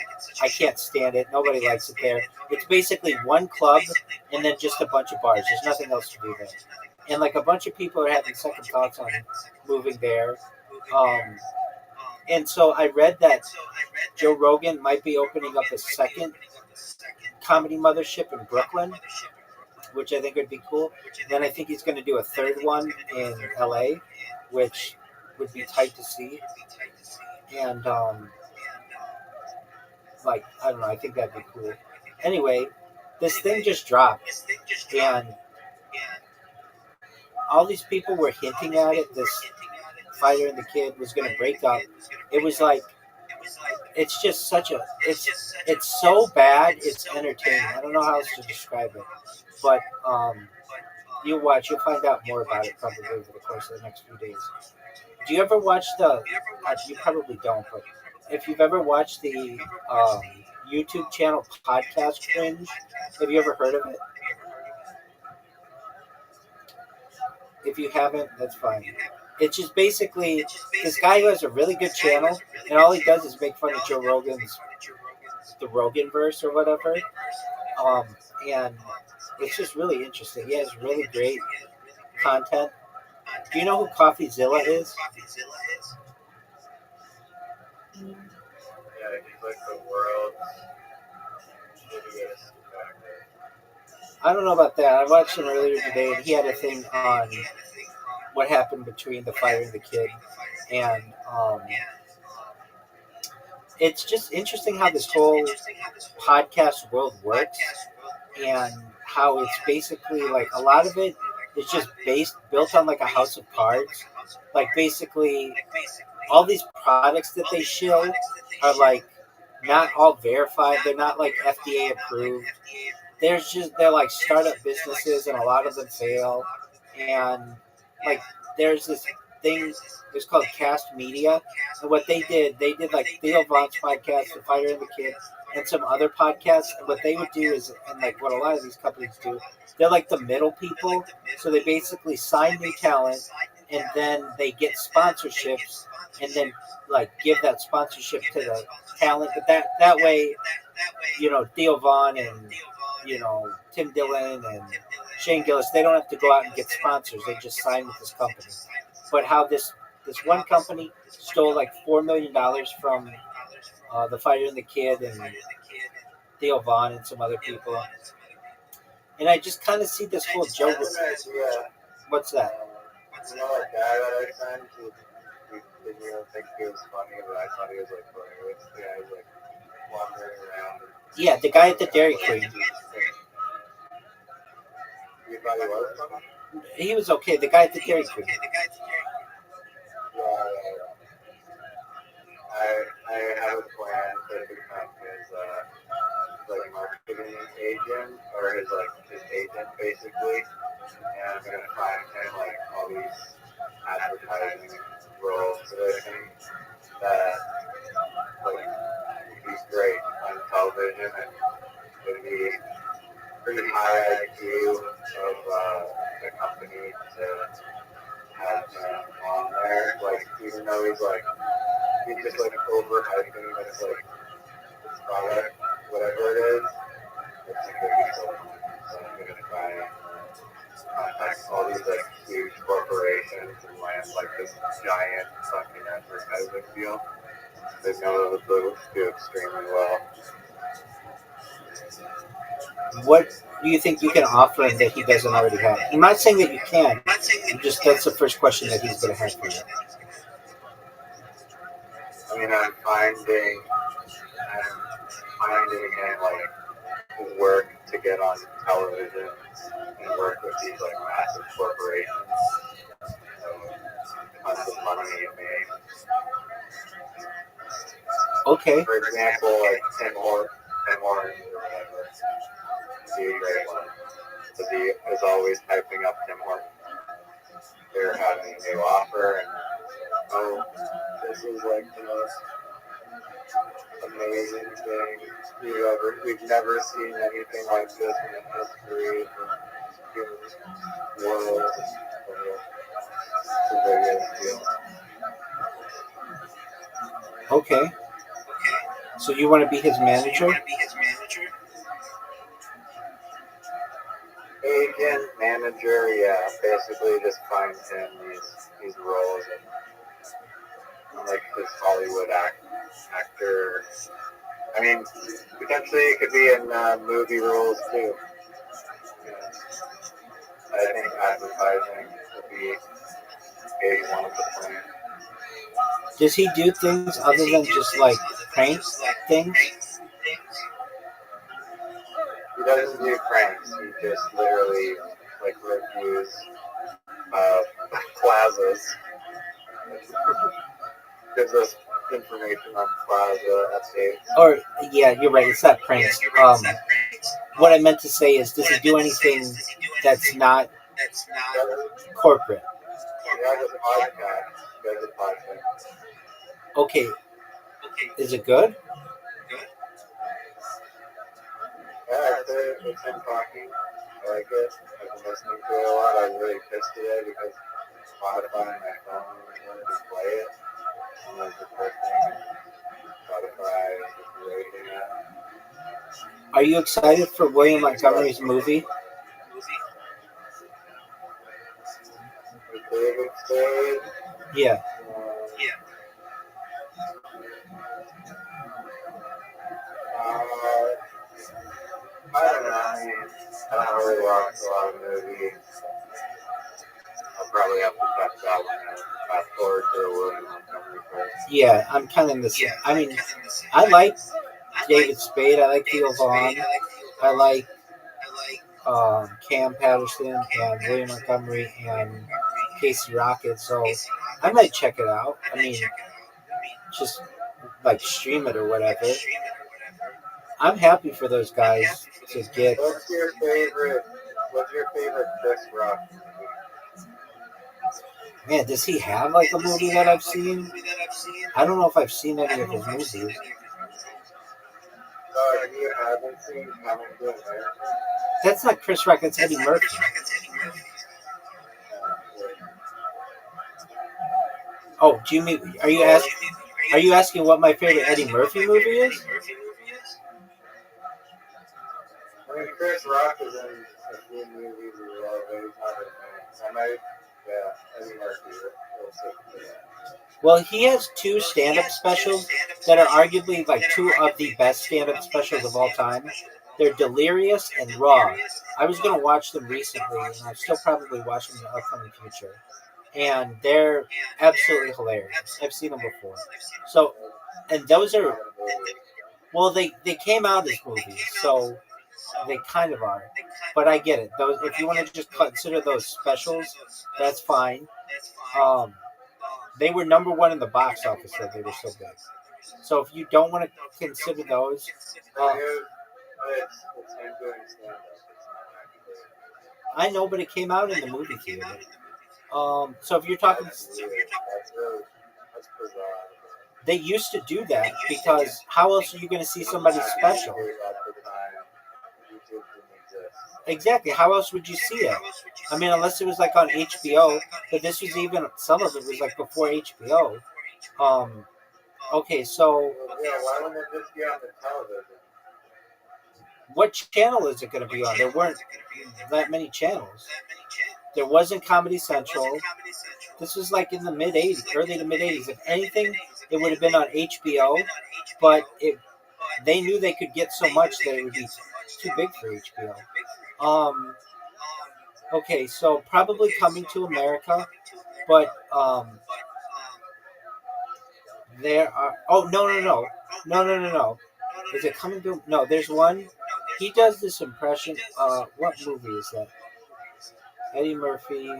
I can't stand it. Nobody likes it there. It's basically one club, and then just a bunch of bars. There's nothing else to do there." And like a bunch of people are having second thoughts on moving there. Um, and so I read that Joe Rogan might be opening up a second comedy mothership in Brooklyn, which I think would be cool. Then I think he's going to do a third one in LA, which would be tight to see. And like I don't know, I think that'd be cool. Anyway, this thing just dropped, and all these people were hinting at it. This fighter and the kid was going to break up. It was like it's just such a it's so bad. It's entertaining. I don't know how else to describe it, but you watch, you'll find out more about it probably over the course of the next few days. Do you ever watch the? You probably don't, but if you've ever watched the YouTube channel Podcast Cringe, have you ever heard of it? If you haven't, that's fine. It's just basically this guy who has a really good channel, and all he does is make fun of Joe Rogan's the Rogan verse or whatever. Um, and it's just really interesting. He has really great content. Do you know who CoffeeZilla is? Yeah, he's like the world's shittiest actor. I don't know about that. I watched him earlier today, and he had a thing on what happened between the fighter and the kid, and it's just interesting how this whole podcast world works, and how it's basically like a lot of it is just built on like a house of cards. Like basically, all these products that they shill are like not all verified. They're not like FDA approved. They're like startup businesses, and a lot of them fail. And like there's this thing, it's called Cast Media, and what they did like Theo Von's podcast, The Fighter and the Kid, and some other podcasts. And what they would do is, and like what a lot of these companies do, they're like the middle people. So they basically sign new talent, and then they get sponsorships, and then like give that sponsorship to the talent. But that way, Theo Von and Tim Dillon and Shane Gillis, they don't have to go out and get sponsors. They just sign with this company. But how this one company stole like $4 million from the fighter and the kid and Theo Von and some other people. And I just kind of see this whole joke. What's that? You know that guy that I sent? He didn't think he was funny, but I thought he was like funny. This guy was like wandering around. Yeah, the guy at the Dairy Queen. You thought he was funny? He was okay. The guy at the Dairy Queen. Yeah. basically, and I'm gonna find him like all these advertising roles that I think that like would be great on television, and would be pretty high IQ of the company to have him on there. Like even though he's just like overhyping this like this product, whatever it is. I think it'd be so fun. So I'm gonna try and contact all these like huge corporations and land like this giant fucking advertising deal. They know that they'll do extremely well. What do you think you can offer him that he doesn't already have? I'm not saying that you can. That's the first question that he's going to have for you. I mean, I'm finding him like work to get on television and work with these like massive corporations. So tons of money made. Okay. For example, like Tim Hortons or whatever. Be a great one. So he is always hyping up Tim Hortons. They're having a new offer, and oh, this is like the most amazing thing we've never seen anything like this in the history of the human world. It's a very good deal. Okay. So you want to be his manager? Agent, manager, yeah, basically just find him these roles and like this Hollywood actor. I mean, potentially it could be in movie roles too. Yeah. I think advertising would be one of the plans. Does he do things other than just like prank things? He doesn't do pranks. He just literally like reviews plazas. Gives us information on plaza updates. Or yeah, you're right. It's not pranks. What I meant to say is, does he do anything that's not corporate? He has a podcast. He has a podcast. Okay. Is it good? Yeah, it's him talking. I like it. I've been listening to it a lot. I was really pissed today because Spotify and my phone wanted to play it. And then the first thing, Spotify is just rating it. Are you excited for William Montgomery's movie? The David Spade. Yeah. I don't know. I mean, I don't really watch a lot of movies. I'll probably have to check that one out. Fast forward to William Montgomery first. Yeah, I'm kind of in the same. I mean, I like David Spade. I like Theo Vaughn. I like Cam Patterson and William Montgomery and Casey Rocket. So I might check it out. I mean, just like stream it or whatever. I'm happy for those guys to get. What's your favorite Chris Rock movie? Man, does he have like a movie that I've seen? I don't know if I've seen any of his movies. You haven't seen Coming to America? That's not Chris Rock. That's Eddie Murphy. Oh, do you mean? Are you asking what my favorite Eddie Murphy movie is? I mean, Chris Rock is in a few movies as well, but he's not in many. Eddie Murphy will stick to that. Well, he has two stand-up specials that are arguably like two of the best stand-up specials of all time. They're Delirious and Raw. I was going to watch them recently, and I'll still probably watch them in the upcoming future. And they're absolutely hilarious. I've seen them before. So, and those are, well, they came out as movies, so they kind of are. But I get it. Those, if you want to just consider those specials, that's fine. They were number one in the box office, so they were so big. So if you don't want to consider those, It's him doing stand-up. It's not actually. I know, but it came out in the movie theater. So if you're talking, That's weird. That's bizarre. they used to do that because how else are you going to see somebody special? At the time, YouTube didn't exist. Exactly. How else would you see it? I mean, unless it was like on HBO, but this was even some of it was like before HBO. Um, okay, so Well, yeah, why wouldn't it just be on the television? what channel is it going to be on? There weren't that many channels. There wasn't Comedy Central. This was like in the mid '80s, early to mid '80s. If anything, it would have been on HBO, but they knew they could get so much that it would be too big for HBO. Okay, so probably Coming to America, but there are. Oh no! Is it Coming to? No, there's one. He does this impression. What movie is that? Eddie Murphy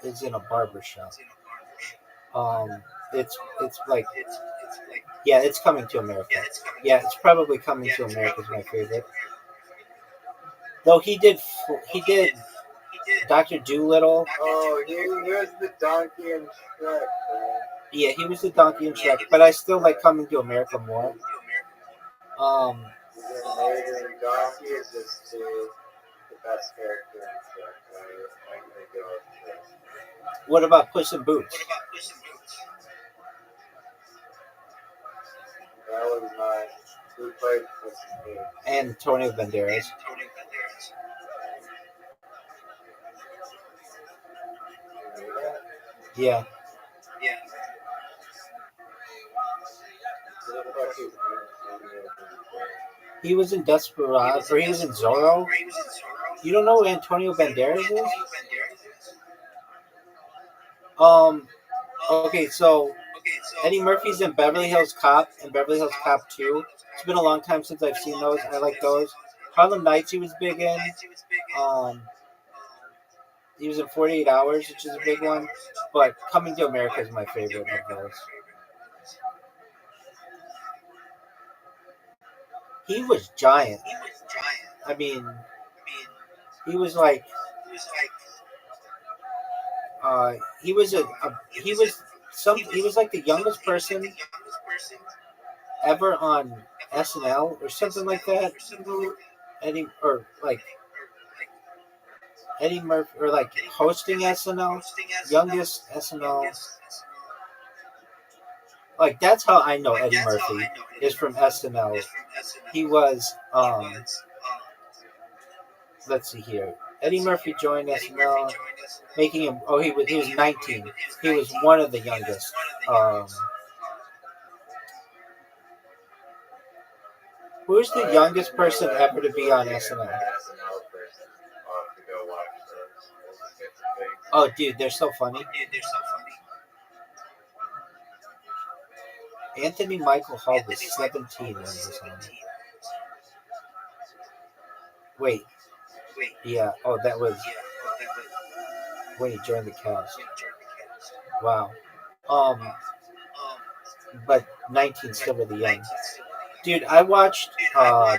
is in a barber shop. It's like, yeah, it's Coming to America. Yeah, it's probably Coming to America is my favorite. Though he did Doctor Doolittle. Oh, here's the donkey and Shrek, man. Yeah, he was the donkey in Shrek, but I still like Coming to America more. He's in Later, and Donkey is just the best character in Shrek. I'm gonna go with this. What about Puss in Boots? That was my who played Puss in Boots. And Antonio Banderas. Yeah, Who the fuck is Antonio Banderas? he was in Desperado, or he was in Zorro. You don't know who Antonio Banderas is? Okay, so Eddie Murphy's in Beverly Hills Cop and Beverly Hills Cop 2. It's been a long time since I've seen those. I like those. Harlem Nights he was big in. Um, he was in 48 Hours, which is a big one. But Coming to America is my favorite of those. He was giant. I mean, he was like, he was he was like the youngest person ever on SNL or something like that. Eddie Murphy, or like hosting SNL, youngest SNL. Like that's how I know Eddie Murphy is from SNL. He was let's see here. Eddie Murphy joined SNL, making him. Oh, he was 19. He was one of the youngest. Who's the youngest person ever to be on SNL? Oh, dude, they're so funny. Anthony Michael Hall was 17 when he was on. Wait, yeah. Oh, that was when he joined the cast. Wow. But 19 still really young. Dude, I watched a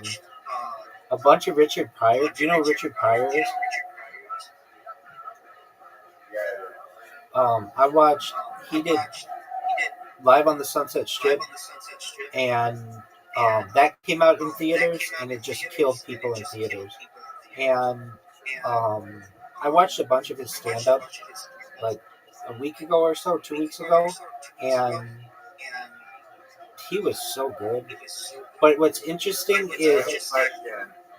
bunch of Richard Pryor. Do you know who Richard Pryor is? I watched. He did Live on the Sunset Strip, and that came out in theaters, and it just killed people in theaters. And I watched a bunch of his stand-up, like a week ago or so, 2 weeks ago, and he was so good. But what's interesting is,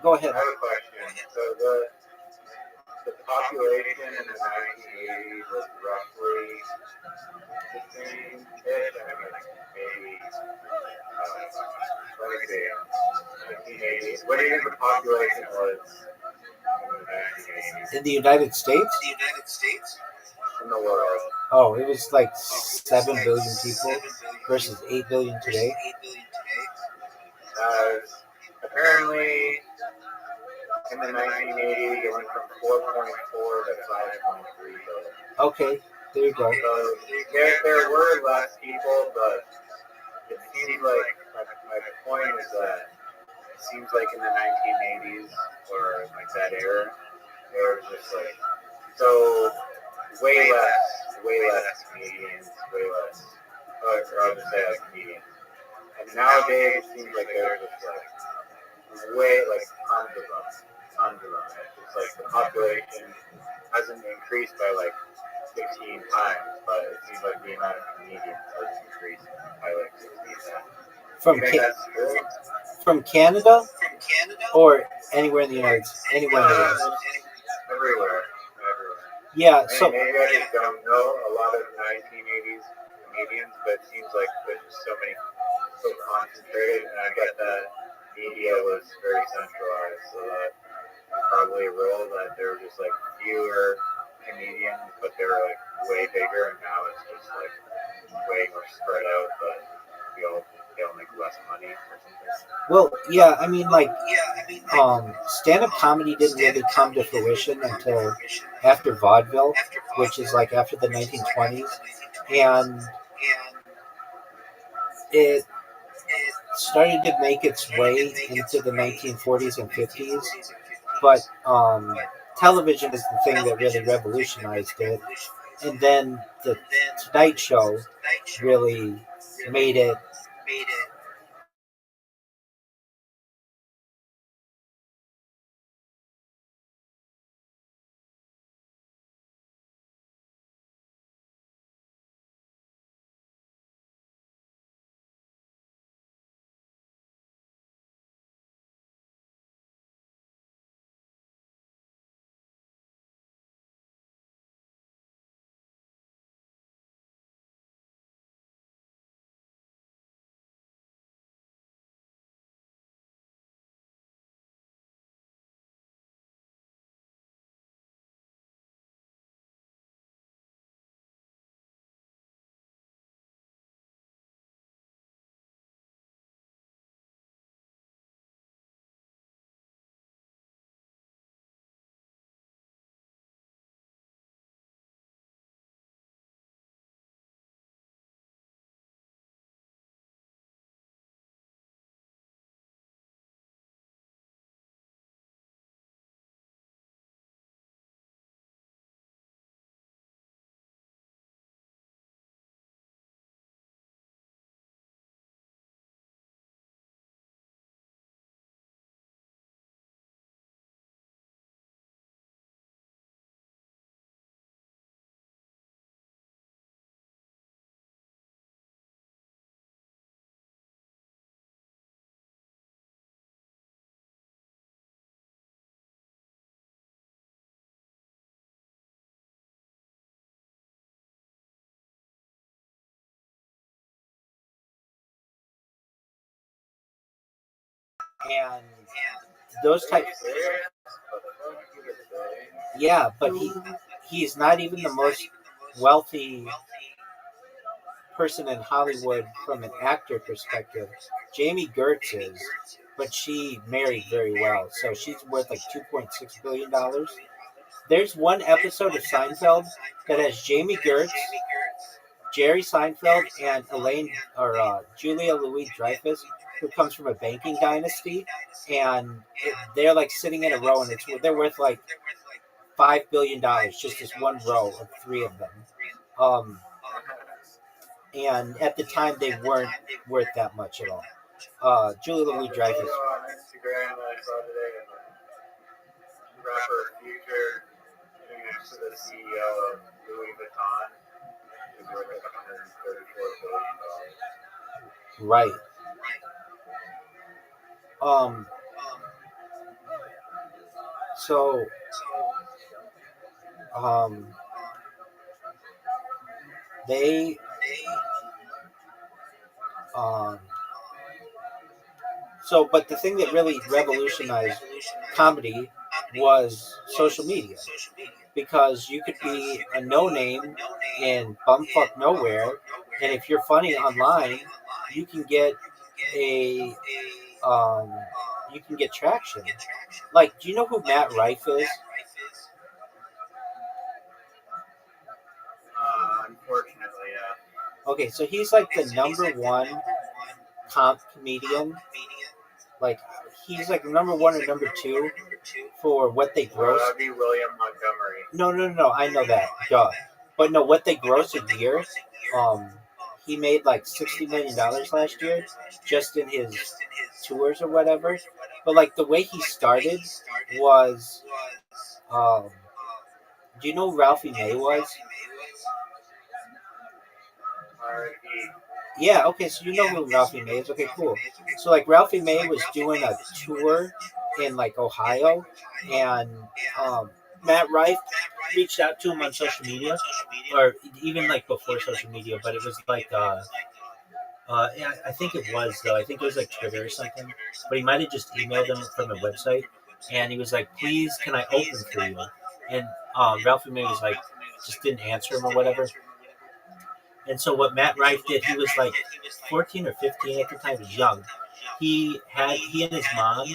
go ahead. I have a question. So the population in the 1980s was roughly the same ish. I mean, maybe, let me see, 1980s. What do you think the population was in the 1980s? In the United States? In the world. Oh, it was like 7 billion people versus 8 billion today. Apparently, in the 1980s, it went from 4.4 to 5.3 billion. Okay, there you go. So there were less people, but it seems like my point is that it seems like in the 1980s or like that era, they were just like so way less comedians, way less, or I'll just say like comedians. And nowadays it seems like there's just like way like tons of them. It's just like the population hasn't increased by like 16 times, but it seems like the amount of comedians has increased by like 16 times. From Do you think that's true? from Canada or anywhere in the United States, anywhere in the world. Everywhere. Yeah. So Maybe I just don't know a lot of 1980s comedians, but it seems like there's just so many, so concentrated, and I get that media was very centralized, so that probably a role that there were just like fewer comedians, but they were like way bigger, and now it's just like way more spread out, but they'll make less money or something. well, yeah. I mean, like, stand-up comedy didn't really come to fruition until after vaudeville, which is like after the 1920s, and it started to make its way into the 1940s and 50s. But television is the thing that really revolutionized it, and then the Tonight Show really made it. And those types. Yeah, but he's not even the most wealthy person in Hollywood from an actor perspective. Jamie Gertz is, but she married very well, so she's worth like $2.6 billion. There's one episode of Seinfeld that has Jamie Gertz, Jerry Seinfeld, and Elaine or Julia Louis Dreyfus, who comes from a banking dynasty, and they're like sitting in a row, and they're worth like $5 billion, just this one row of three of them. Um, and at the time, they weren't worth that much at all. Julia Louis Dreyfus. On Instagram that I saw today, rapper Future sitting next to the CEO of Louis Vuitton is worth like $134 billion. Right. So, they, but the thing that really revolutionized comedy was social media, because you could be a no-name in bumfuck nowhere, and if you're funny online, you can get a you can get traction. Like, do you know who Matt Rife is? Unfortunately, yeah. Okay, so he's like the number one comp comedian. Like, he's like number one or number two for what they gross. That'd be William Montgomery. No. I know that, duh. But no, what they gross a year. He made like $60 million last year, just in his tours or whatever. But like the way he started was, um, do you know who Ralphie May was? R.E. Yeah, okay, so you know who Ralphie May is. Okay, cool. So like Ralphie May was doing a tour in like Ohio, and Matt Rife reached out to him on social media, or even like before social media, but it was like yeah, I think it was though. I think it was like Twitter or something, but he might have just emailed him from a website, and he was like, "Please, can I open for you?" And Ralphie May was like, just didn't answer him or whatever. And so what Matt Rife did, he was like 14 or 15 at the time, he was young. He and his mom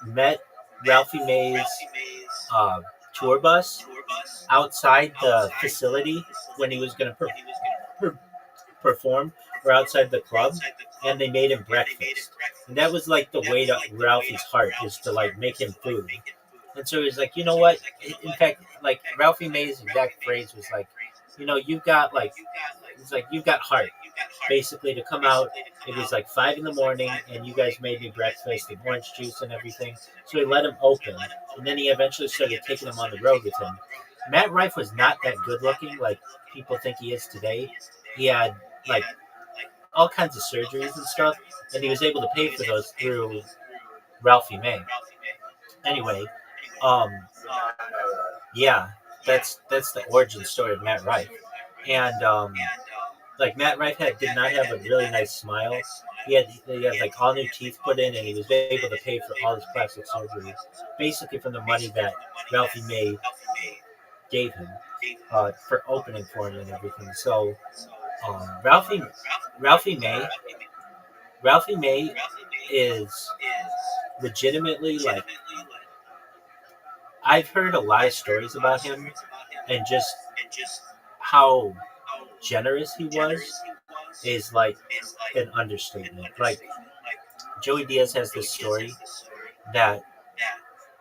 met Ralphie May's uh, tour bus outside the facility when he was going to perform, or outside the club, and they made him breakfast. And that was like the way to Ralphie's heart, is to like make him food. And so he was like, you know what? In fact, like Ralphie May's exact phrase was like, you've got like, it's like you've got heart, basically, to come out. It was like 5 in the morning, and you guys made me breakfast and orange juice and everything. So he let him open, and then he eventually started taking him on the road with him. Matt Rife was not that good looking, like people think he is today. He had like all kinds of surgeries and stuff, and he was able to pay for those through Ralphie May. Anyway, yeah, that's the origin story of Matt Rife. And like Matt Rife did not have a really nice smile. He had like all new teeth put in, and he was able to pay for all his plastic surgeries, basically from the money that Ralphie May gave him for opening for him and everything. So Ralphie May is legitimately like, I've heard a lot of stories about him, and just how generous he was is like an understatement. Like Joey Diaz has this story that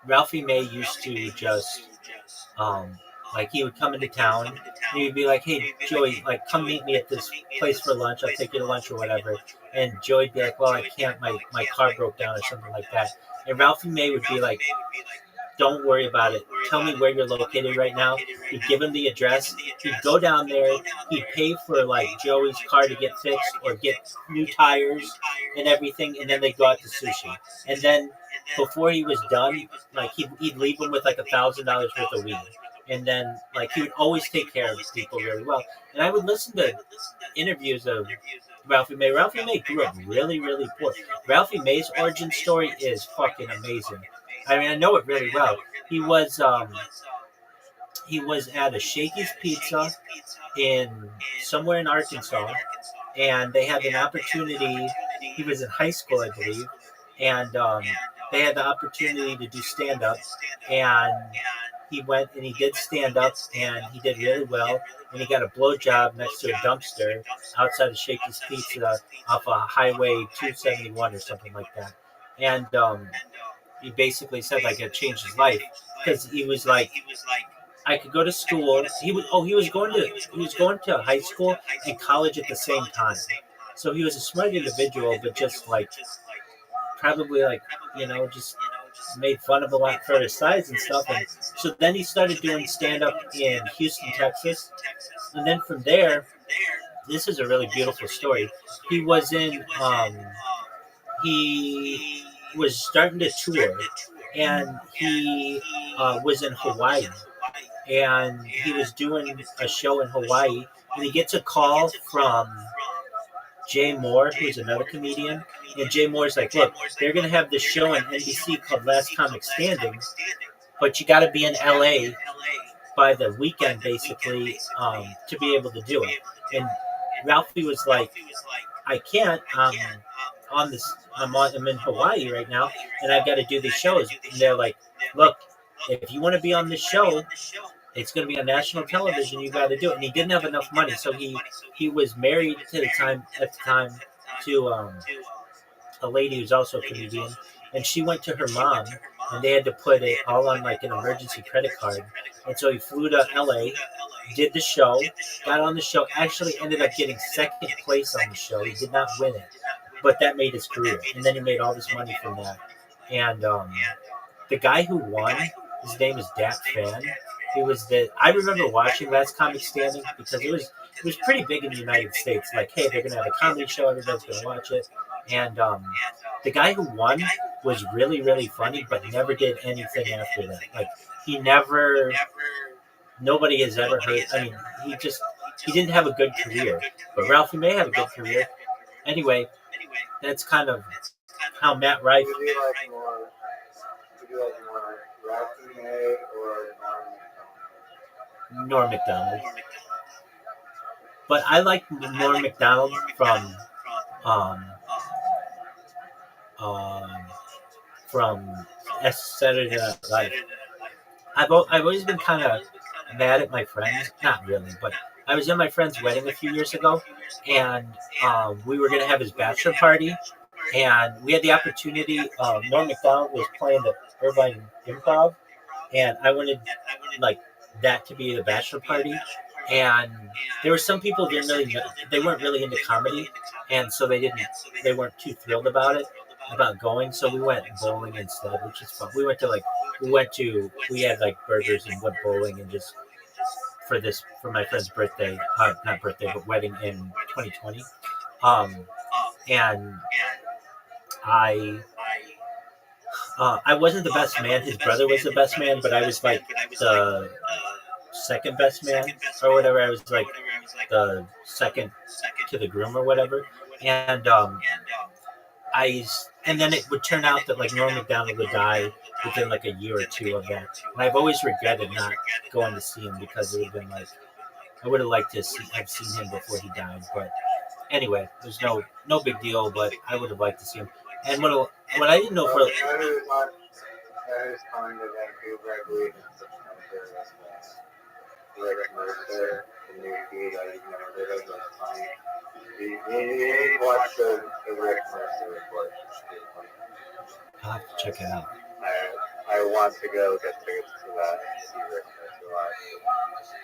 Ralphie May used to just like he would come into town and he'd be like, "Hey Joey, like come meet me at this place for lunch. I'll take you to lunch or whatever." And Joey'd be like, "Well, I can't. My car broke down or something like that." And Ralphie May would be like, "Don't worry about it. Tell me where you're located right now." He'd give him the address. He'd go down there. He'd pay for like Joey's car to get fixed or get new tires and everything, and then they'd go out to sushi. And then before he was done, like he'd leave him with like $1,000 worth of weed. And then like he would always take care of people really well. And I would listen to interviews of Ralphie May. Ralphie May grew up really, really poor. Ralphie May's origin story is fucking amazing. I mean, I know it really well. He was at a Shakey's Pizza in somewhere in Arkansas, and they had an opportunity. He was in high school, I believe, and they had the opportunity to do stand up, and he went and he did stand up, and he did really well, and he got a blowjob next to a dumpster outside of Shakey's Pizza off of Highway 271 or something like that, and he basically said like it changed his life, because he was like, I could go to school. He was going to high school and college at the same time. So he was a smart individual, but just like probably like just made fun of a lot for his size and stuff. And so then he started doing stand up in Houston, Texas, and then from there, this is a really beautiful story. He was starting to tour, and he was in Hawaii, and he was doing a show in Hawaii, and he gets a call from Jay Moore, who's another comedian, and Jay Moore's like, "Look, they're going to have this show on NBC called Last Comic Standing, but you got to be in LA by the weekend, basically, to be able to do it." And Ralphie was like, "I can't. I'm in Hawaii right now, and I've got to do these shows." And they're like, "Look, if you want to be on this show, it's going to be on national television. You got to do it." And he didn't have enough money, so he was married at the time to a lady who's also a comedian, and she went to her mom and they had to put it all on like an emergency credit card. And so he flew to LA, did the show, got on the show, actually ended up getting second place on the show. He did not win it, but that made his career. And then he made all this money from that. And the guy who won, his name is Dat Fan. He was the. I remember watching Last Comic Standing because it was pretty big in the United States. Like, hey, they're gonna have a comedy show, everybody's gonna watch it. And the guy who won was really, really funny, but never did anything after that. Like, he never. Nobody has ever heard. I mean, he didn't have a good career. But Ralphie may have a good career. Anyway, that's kind of how Matt Rife. Would you like more Ralphie May or Norm Macdonald. But I like Norm Macdonald um, um, from Saturday Night Live. I've always been kind of mad at my friends. Not really, but I was in my friend's wedding a few years ago, and we were going to have his bachelor party, and we had the opportunity. Norm Macdonald was playing the Irvine Improv, and I wanted like that to be the bachelor party. And there were some people didn't really they weren't really into comedy, and so they weren't too thrilled about going. So we went bowling instead, which is fun. We had like burgers and went bowling and just for my friend's birthday, not birthday but wedding in 2020. And I I wasn't the best man. His brother was the best man, but I was like the second best man or whatever. I was like the second to the groom or whatever. And I and then it would turn out that like Norm Macdonald would die within like a year or two of that. And I've always regretted not going to see him because it would have been like I would have liked to have seen him before he died. But anyway, there's no big deal. But I would have liked to see him. And what I didn't know for is coming to Vancouver, I believe, in September. Rick Mercer, the new feed, I remember it was funny. You need to watch the Rick Mercer report. I'll have to check it out. I want to go get tickets to that and see Rick Mercer live.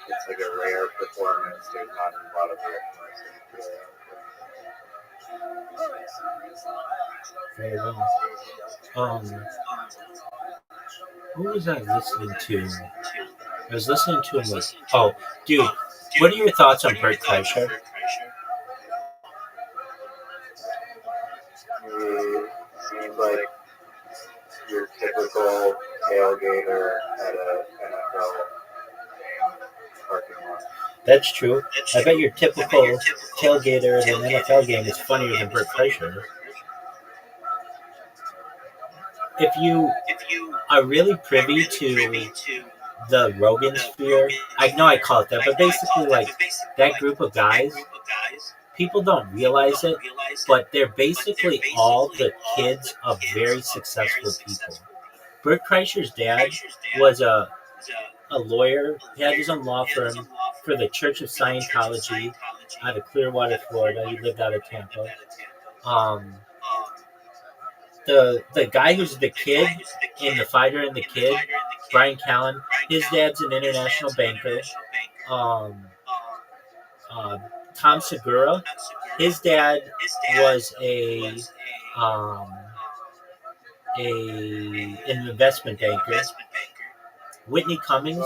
It's like a rare performance. There's not a lot of Rick Mercer. Very well. Who was I listening to? I was listening to him with. Oh, dude, what are your thoughts on Bert Kreischer? He seems like your typical tailgater at a NFL parking lot. That's true. I bet your typical tailgater at an NFL game is funnier than Bert Kreischer. If you are really privy to the Rogan sphere, I know I call it that, but basically like that group of guys, people don't realize it, but they're basically all the kids of very successful people. Bert Kreischer's dad was a lawyer. He had his own law firm for the Church of Scientology out of Clearwater, Florida. He lived out of Tampa. The guy who's the kid in The Fighter and the Kid, Brian Callen, his dad's an international banker. Tom Segura, his dad was an investment banker. Whitney Cummings.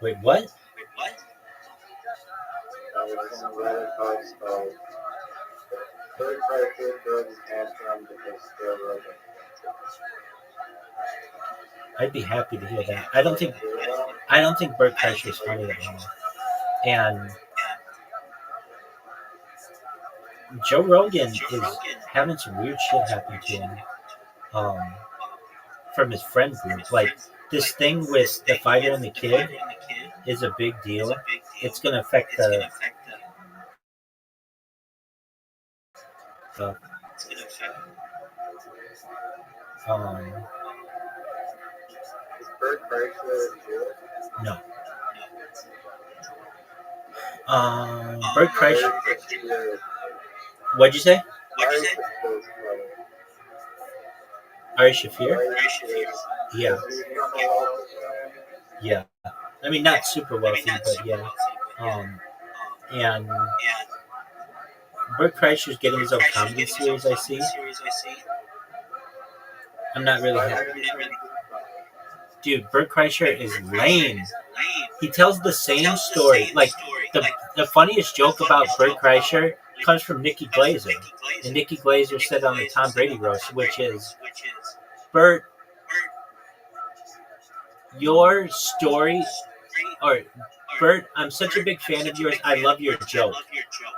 Wait, what? I'd be happy to hear that. I don't think Bert Kreischer is funny at all. And Joe Rogan is having some weird shit happen to him from his friend group. Like this thing with The Fighter and the Kid is a big deal. It's going to affect the no. Bert Kreischer. What'd you say? Ari Shaffir's brother. Ari Shafir? Ari Shaffir. Yeah, Is he from a wealthy family? yeah. I mean, not super wealthy, but yeah. And Bert Kreischer's getting his own comedy series. I see. I'm not really Why happy. did he think he's funny? Dude, Bert Kreischer is lame. He tells the same story. Like the funniest joke about Bert Kreischer comes from Nikki Glazer, and Nikki Glazer said on the Tom Brady roast, which is, Bert, your story, or Bert, I'm such a big fan of yours. I love your joke.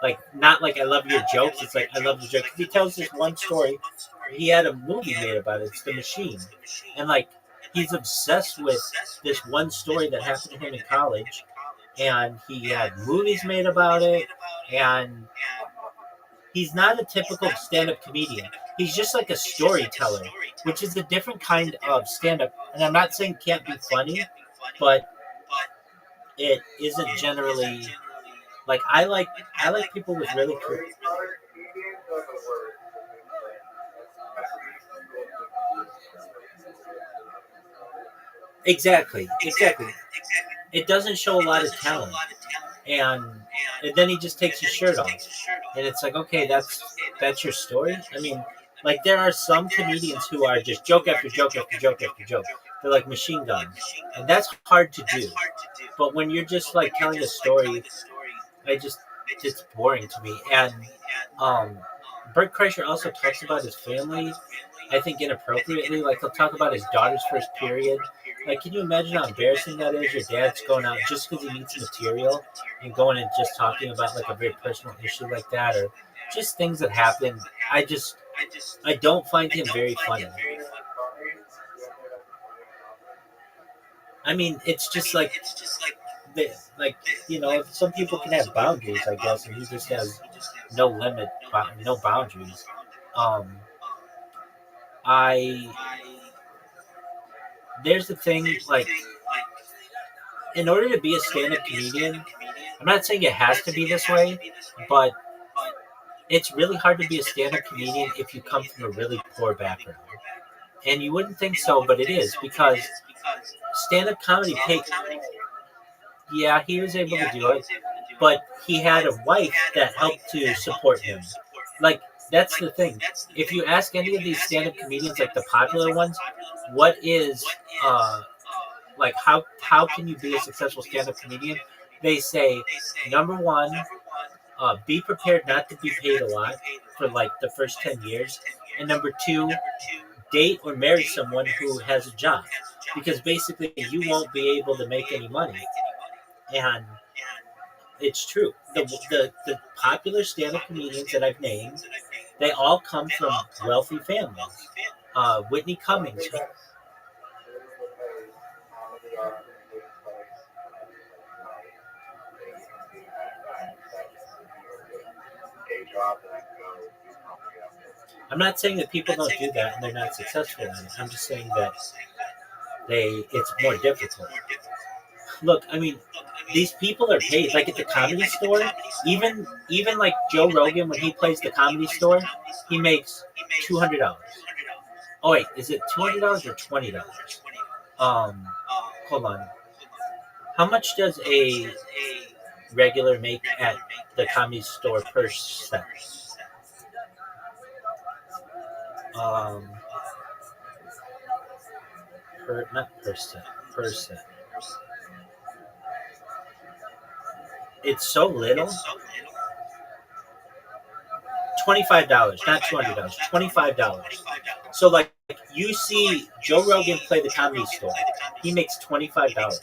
Like, not like I love your jokes. It's like I love your joke. He tells this one story. He had a movie made about it. It's The Machine, and like he's obsessed with this one story that happened to him in college, and he had movies made about it, and he's not a typical stand-up comedian. He's just like a storyteller, which is a different kind of stand-up. And I'm not saying it can't be funny, but it isn't generally like I like people with really cool. Very smart comedians are the worst. Exactly. It doesn't show a lot of talent, and then he just takes his shirt off, and it's like, okay, that's your story. I mean, like there are some comedians who are just joke after joke after joke after joke. They're like machine guns, and that's hard to do. But when you're just like telling a story, it's boring to me. And um, Bert Kreischer also talks about his family, I think inappropriately. Like he'll talk about his daughter's first period. Like, can you imagine how embarrassing that is? Your dad's going out just because he needs material and going and just talking about like a very personal issue like that, or just things that happen. I don't find him very funny. I mean, it's just like like some people can have boundaries, I guess, and he just has no limit, no boundaries. Um, I There's the thing, like, in order to be a stand-up comedian, I'm not saying it has to be this way, but it's really hard to be a stand-up comedian if you come from a really poor background. And you wouldn't think so, but it is, because stand-up comedy pay. Yeah, he was able to do it, but he had a wife that helped to support him. Like, that's the thing. If you ask any of these stand-up comedians, like the popular ones, what is like how can you be a successful stand-up comedian? They say, number one, be prepared not to be paid a lot for like the first 10 years, and number two, date or marry someone who has a job, because basically you won't be able to make any money. And it's true. The popular stand-up comedians that I've named, they all come from wealthy families. Whitney Cummings. I'm not saying that people don't do that and they're not successful in it. I'm just saying that it's more difficult. Look, I mean, these people are paid. Like at the Comedy Store, even like Joe Rogan, when he plays the Comedy Store, he makes $200. Oh wait, is it $200 or $20? Um, Hold on. How much does a regular make at the Comedy Store per set? Um, not per set, per set. It's so little. $25, not $200. $25. So like you see Joe Rogan play the Comedy Store, he makes $25.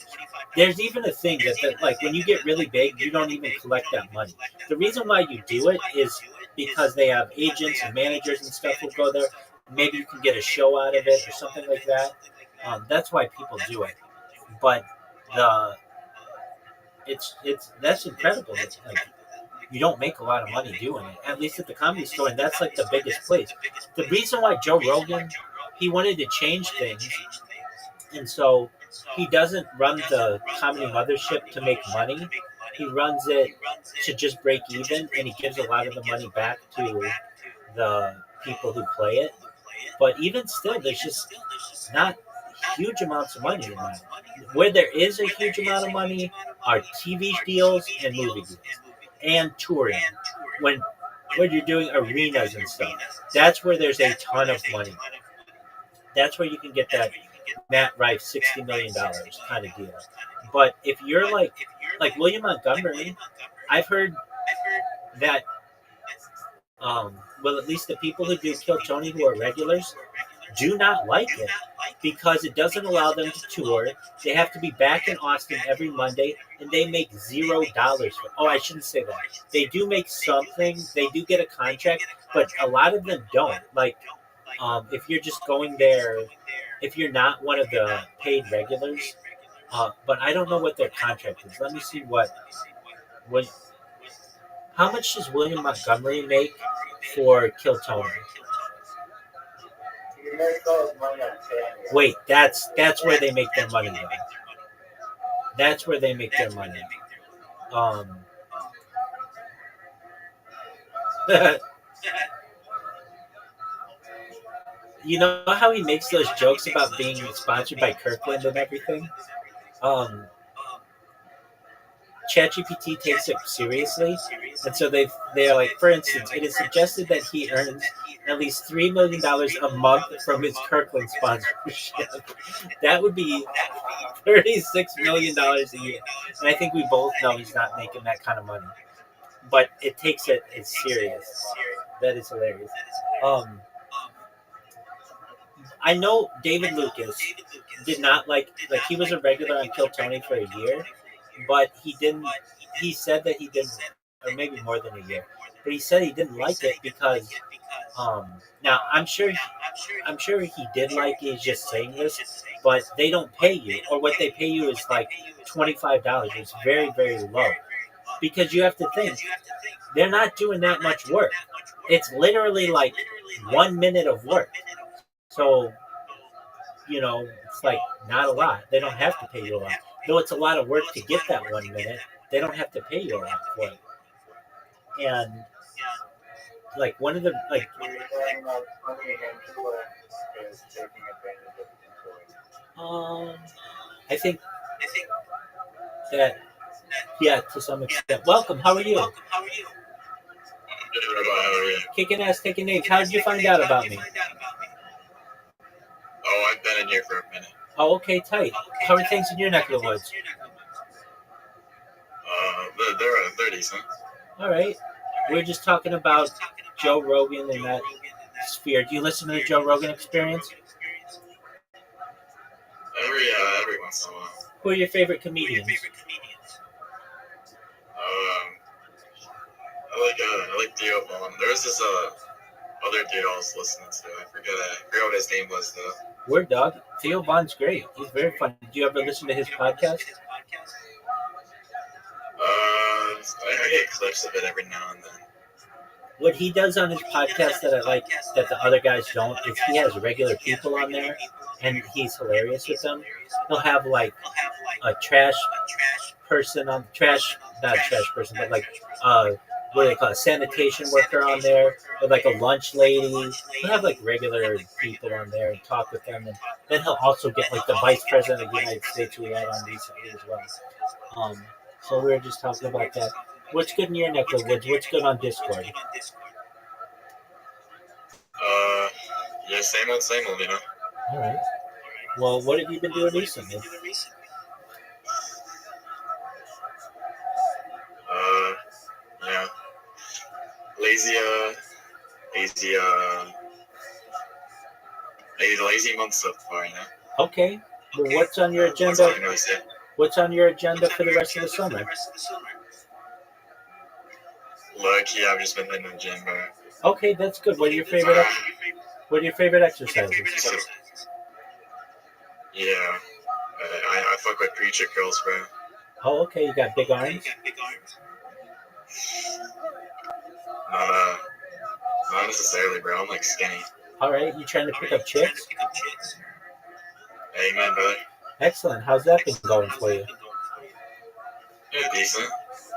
There's even a thing that like when you get really big, you don't even collect that money. The reason why you do it is because they have agents and managers and stuff who go there. Maybe you can get a show out of it or something like that. That's why people do it. But the it's that's incredible. It's like you don't make a lot of money doing it, at least at the Comedy Store, and that's like the biggest place. The reason why Joe Rogan, he wanted to change things, and so he doesn't run the Comedy Mothership to make money. He runs it to just break even, and he gives a lot of the money back to the people who play it. But even still, there's just not huge amounts of money in that. Where there is a huge amount of money are TV deals and movie deals and touring. When you're doing arenas and stuff, that's where there's a ton of money. That's where you can get that Matt Rife $60 million kind of deal. But if you're like William Montgomery, I've heard that well, at least the people who do Kill Tony who are regulars do not like it because it doesn't allow them to tour. They have to be back in Austin every Monday, and they make $0 for. Oh, I shouldn't say that. They do make something. They do get a contract, but a lot of them don't. Like, if you're just going there, if you're not one of the paid regulars, but I don't know what their contract is. Let me see what. How much does William Montgomery make for Kill Tony? You make all his money on Cameo. Wait, that's where they make their money. Though. That's where they make their money. You know how he makes those jokes about being sponsored by Kirkland and everything? ChatGPT takes it seriously, and so they are like, for instance, it is suggested that he earns at least $3 million a month from his Kirkland sponsorship. That would be $36 million a year, and I think we both know he's not making that kind of money. But it takes it as serious. That is hilarious. I know David Lucas did not like he was a regular on Kill Tony for a year, but he didn't. He said that he didn't, or maybe more than a year. But he said he didn't like it because. Now I'm sure he did like it. He's just saying this, but they don't pay you, or what they pay you is like $25. It's very, very low because you have to think they're not doing that much work. It's literally like 1 minute of work. So, it's like not a lot. They don't have to pay you a lot. Though it's a lot of work to get that 1 minute, they don't have to pay you a lot for it. And like one of the like You're saying that Tony Angela is taking advantage of people. I think that to some extent. Welcome, how are you? Good, how are you? Kicking ass, taking names. How did you find out about me? Oh, I've been in here for a minute. Oh, okay, tight. How are things in your neck of the woods? They're decent. All right. We were just talking about Joe Rogan and that sphere. Do you listen to the Joe Rogan Experience? Every once in a while. Who are your favorite comedians? I like Theo Vaughn. There was this other dude I was listening to. I forget what his name was though. Word dog. Theo Vaughn's great. He's very funny. Did you ever listen to his podcast? I get clips of it every now and then. What he does on his podcast that I like that the other guys don't is he has regular people on there and he's hilarious with them. He'll have like a trash person on not a trash person, but like what do they call it, sanitation worker on there, or like a lunch lady. He'll have like regular people on there and talk with them, and then he'll also get like the vice president of the United States who we had on recently as well. So we were just talking about that. What's good in your neck of the woods? What's good on Discord? Yeah, same old, you know. All right. Well, what have you been doing recently? Yeah. Lazy month so far, you know. Okay. Well, what's on your agenda? What's on your agenda for the rest of the summer? Look, yeah, I've just been in the gym, but Okay, that's good. What are your favorite exercises? Yeah, I fuck with preacher curls, bro. Oh, okay. You got big arms. Not necessarily, bro. I'm like skinny. All right. You trying to pick up chicks? Amen, brother. Excellent. How's that been going for you? Yeah, decent.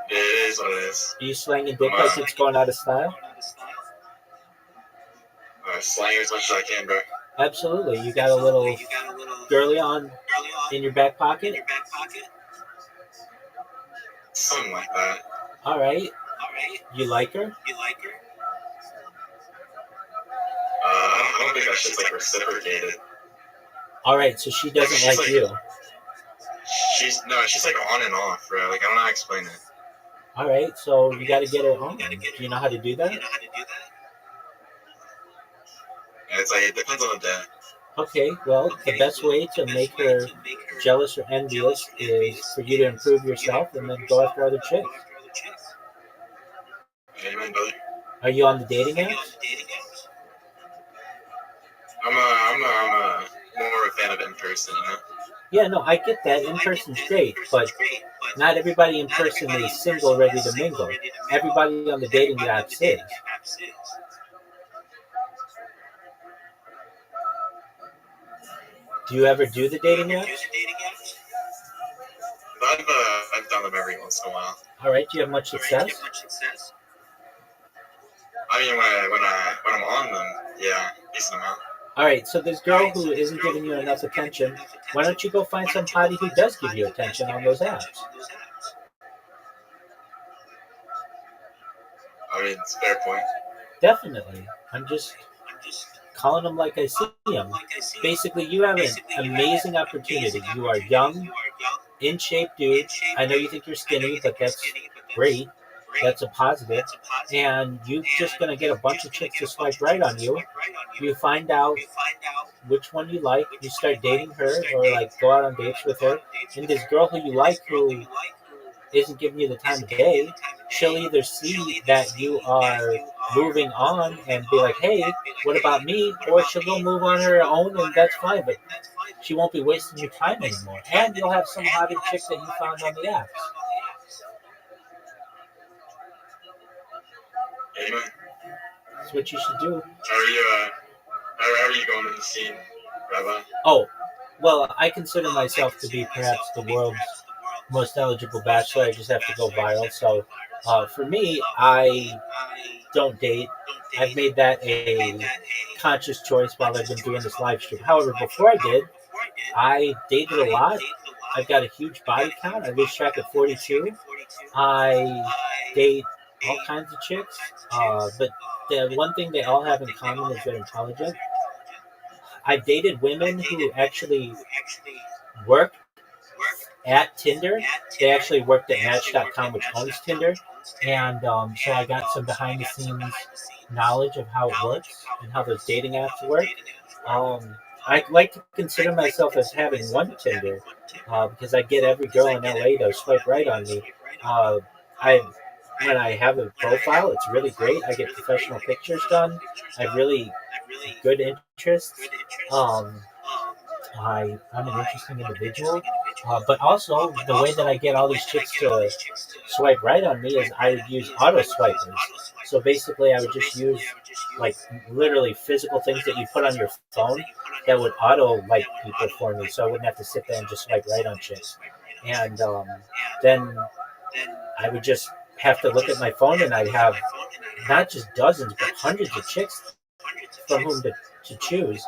It is what it is. Are you slanging dick like it's going out of style? Slang as much as I can, bro. Absolutely. You got a little girly on in your back pocket? Something like that. All right. You like her? I don't think that shit's like reciprocated. All right, so she doesn't like you. She's like on and off, bro. Like I don't know how to explain it. All right, so you got to get her on. Do you know how to do that? Yeah, it's like it depends on the day. Okay, well, the best way to make her jealous or envious is for you to improve yourself and then go after other chicks. Amen, brother. Are you on the dating apps? I'm a more a fan of in person, you know. Yeah, no, I get that. In person's great, but not everybody in person is single, ready to mingle. Everybody on the dating apps is. Do you ever do the dating apps? I've done them every once in a while. All right, do you have much success? I mean, when I'm on them, yeah, decent amount. All right, so this girl who isn't giving you enough attention, why don't you go find some hottie who does give you attention on those apps? I mean, it's a fair point. Definitely. I'm just calling them like I see them. Basically, you have an amazing opportunity. You are young, in shape dude. I know you think you're skinny, but that's great. That's a positive. And you're just going to get a bunch of chicks to swipe right on you. You find out which one you like. You start dating her or like go out on dates with her. And this girl who you like who isn't giving you the time of day, she'll either see that you are moving on and be like, hey, what about me? Or she'll go move on her own and that's fine. But she won't be wasting your time anymore. And you'll have some hotter chick that you found on the apps. Amen. That's what you should do. How are you going in the scene, Rabbi? Oh, well, I consider myself to be perhaps the world's most eligible bachelor. I just have to go viral. So for me, I don't date. I've made that a conscious choice while I've been doing this live stream. However, before I did, I dated a lot. I've got a huge body count. I lose track at 42. I date all kinds of chicks. But the one thing they all have in common is they're intelligent. I've dated women who actually worked at Tinder. They actually worked at Match.com, which owns Tinder. And so I got some behind the scenes knowledge of how it works and how those dating apps work. I like to consider myself as having one Tinder because I get every girl in LA to swipe right on me. When I have a profile, it's really great. I get professional pictures done. I have really good interests. I'm an interesting individual. But also, the way that I get all these chicks to swipe right on me is I would use auto swipers. So basically, I would just use like literally physical things that you put on your phone that would auto like people for me, so I wouldn't have to sit there and just swipe right on chicks. And then I would just have to look at my phone, and I'd have not just dozens, but hundreds of chicks from whom to choose.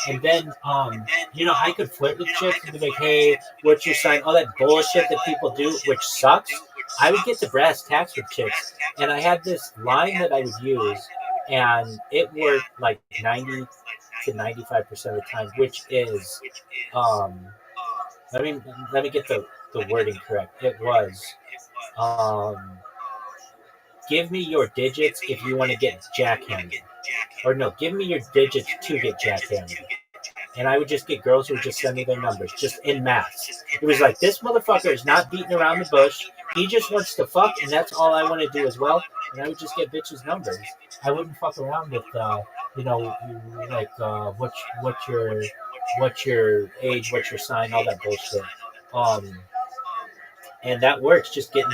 And then, I could flirt with chicks and be like, hey, what's your sign? All that bullshit that people do, which sucks. I would get to brass tacks with chicks. And I had this line that I would use, and it worked like 90 to 95% of the time, which is, let me get the wording correct. It was, give me your digits if you want to get jackhammered. Or no, give me your digits to get jackhammered. And I would just get girls who would just send me their numbers, just in mass. It was like, this motherfucker is not beating around the bush. He just wants to fuck, and that's all I want to do as well. And I would just get bitches' numbers. I wouldn't fuck around with, what's your age, what's your sign, all that bullshit. And that works, just getting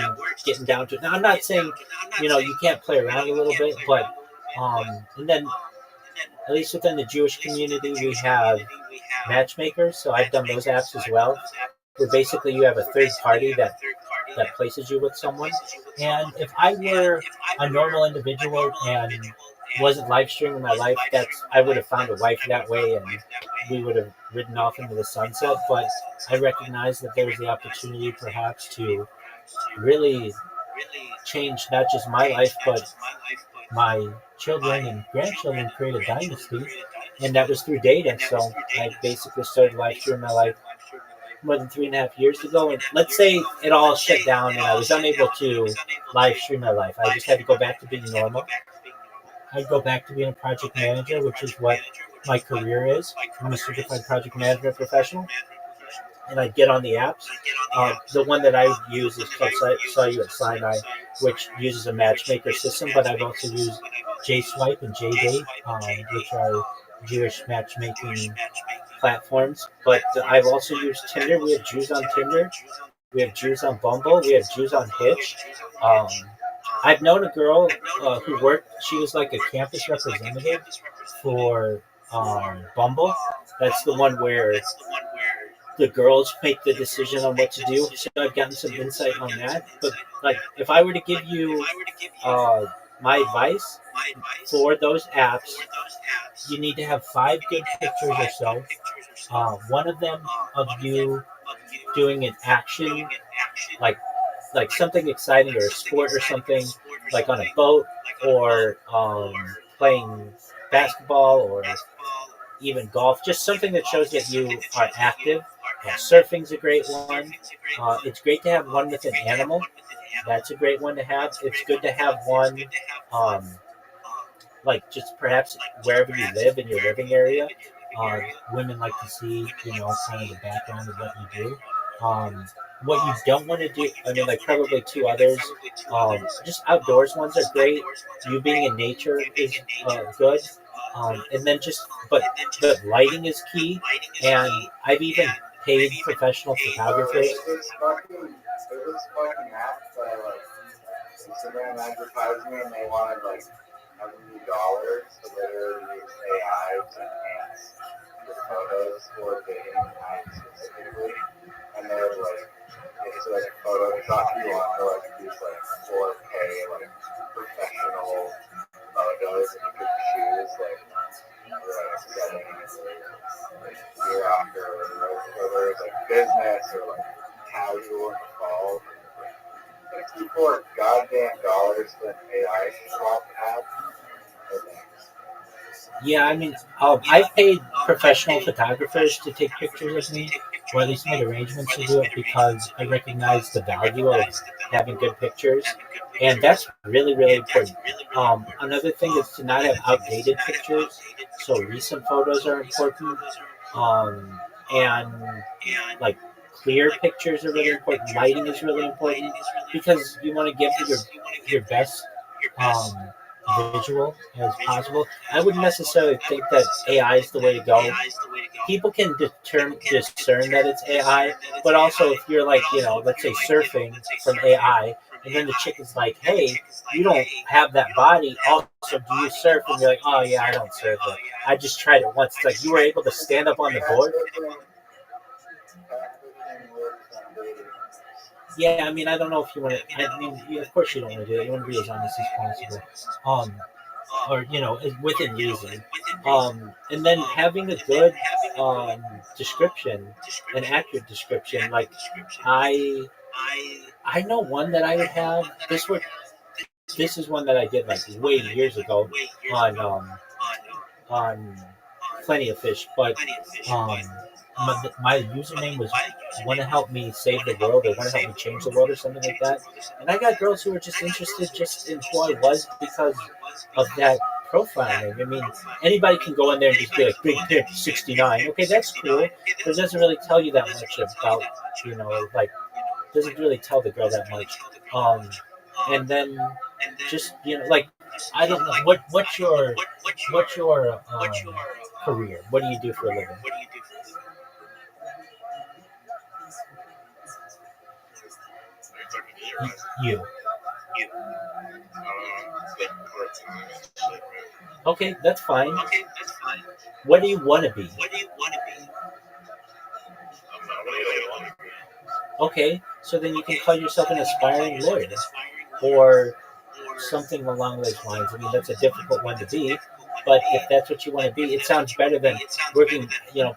down to it. Now, I'm not saying, you can't play around a little bit, but, and then, at least within the Jewish community, we have matchmakers, so I've done those apps as well, where basically you have a third party that that places you with someone. And if I were a normal individual and wasn't live streaming my life, that's I would have found a wife that way, and we would have ridden off into the sunset. But I recognize that there's the opportunity, perhaps, to really change not just my life, but my children and grandchildren, create a dynasty, and that was through dating. So I basically started live streaming my life more than 3.5 years ago. And let's say it all shut down and I was unable to live stream my life. I just had to go back to being normal. I'd go back to being a project manager, which is what my career is. I'm a certified project management professional, and I'd get on the apps. The one that I use is called Saw You at Sinai, which uses a matchmaker system, but I've also used JSwipe and JDate, which are Jewish matchmaking platforms. But I've also used Tinder. We have Jews on Tinder. We have Jews on Bumble. We have Jews on Hitch. Um, I've known a girl who worked. She was like a campus representative for Bumble. That's the one where the girls make the decision on what to do. So I've gotten some insight on that. But like, if I were to give you uh, my advice for those apps, you need to have 5 good pictures or so. One of them of you doing an action, like something exciting or a sport or something, like on a boat or playing basketball or even golf. Just something that shows that you are active. Surfing's a great one. It's great to have one with an animal. That's a great one to have. It's good to have one, um, like just perhaps wherever you live in your living area. Women like to see, kind of the background of what you do. What you don't want to do, I mean, like probably 2 others. Just outdoors ones are great. You being in nature is good. And then but lighting is key. And I've even paid professional photographers. There's this fucking app that like Instagram advertised me and they wanted like $70 to literally use AI to enhance the photos for dating night specifically. And they're like, it's like Photoshop you onto like these like 4K like professional photos and you could choose like settings like year after whether it's like business or like casual in the fall. 64 goddamn dollars to an AI swap app. Yeah, I mean, I've paid professional photographers to take pictures of me, or at least made arrangements to do it because I recognize the value of having good pictures, and that's really, really important. Another thing is to not have outdated pictures, so recent photos are important, and like clear pictures are really important. Lighting is really important because you want to give your best um, visual as possible. I wouldn't necessarily think that AI is the way to go. People can discern that it's AI, but also if you're like, let's say surfing from AI, and then the chick is like, hey, you don't have that body. Also, do you surf? And you're like, oh yeah, I don't surf. I just tried it once. It's like you were able to stand up on the board. Yeah, I mean, I don't know if you want to. I mean, of course you don't want to do it. You want to be as honest as possible, or within reason. And then having a good description, an accurate description. Like I, I know one that I would have. This is one that I did like way years ago on Plenty of Fish, but um, my username was "Want to help me save the world" or "Want to help me change the world" or something like that. And I got girls who were just interested just in who I was because of that profiling. I mean, anybody can go in there and just be like "Big Pimp 69." Okay, that's cool, but it doesn't really tell you that much about like doesn't really tell the girl that much. And then just like I don't know what's your career? What do you do for a living? You. Like part-time and shit, right? Okay, that's fine. What do you want to be? I'm not really like long. Okay, so then you can call yourself an aspiring lawyer or something along those lines. I mean, that's a difficult one to be, but if that's what you want to be, it sounds better than working,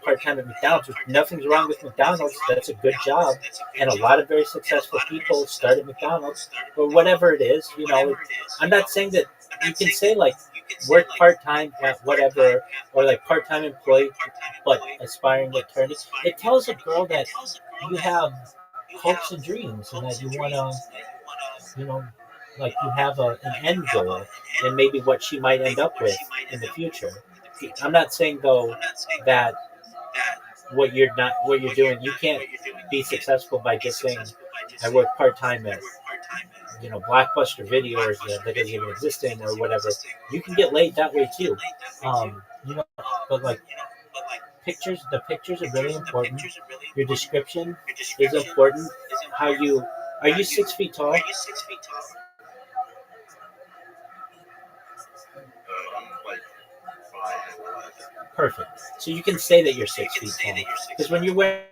part time at McDonald's. Nothing's wrong with McDonald's. That's a good job, and a lot of very successful people start at McDonald's or whatever it is. I'm not saying that you can say like work part time at whatever or like part time employee, but aspiring attorney. It tells a girl that you have hopes and dreams and that you want to, you know, like you have an end goal and maybe what she might end up with in the future. I'm not saying though that what you're doing, you can't be successful by just saying I work part time at Blockbuster Video or that doesn't even exist in or whatever. You can get laid that way too. Um, you know, but like the pictures are really important. Your description is important. How you are you 6 feet tall? Like 5'11". Perfect. So you can say that you're 6 feet tall because when you're wearing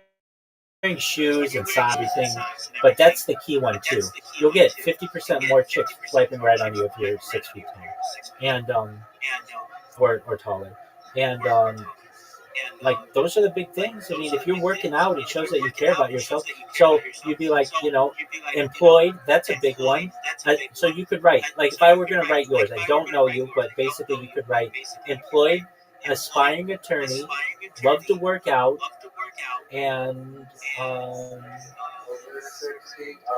shoes and socks and everything, but that's the key one too. You'll get 50% more chicks swiping right on you if you're 6 feet tall, and or taller, and like those are the big things. I mean, if you're working out, it shows that you care about yourself. So you'd be like, employed. That's a big one. So you could write like if I were going to write yours, I don't know you, but basically you could write employed, aspiring attorney, love to work out, and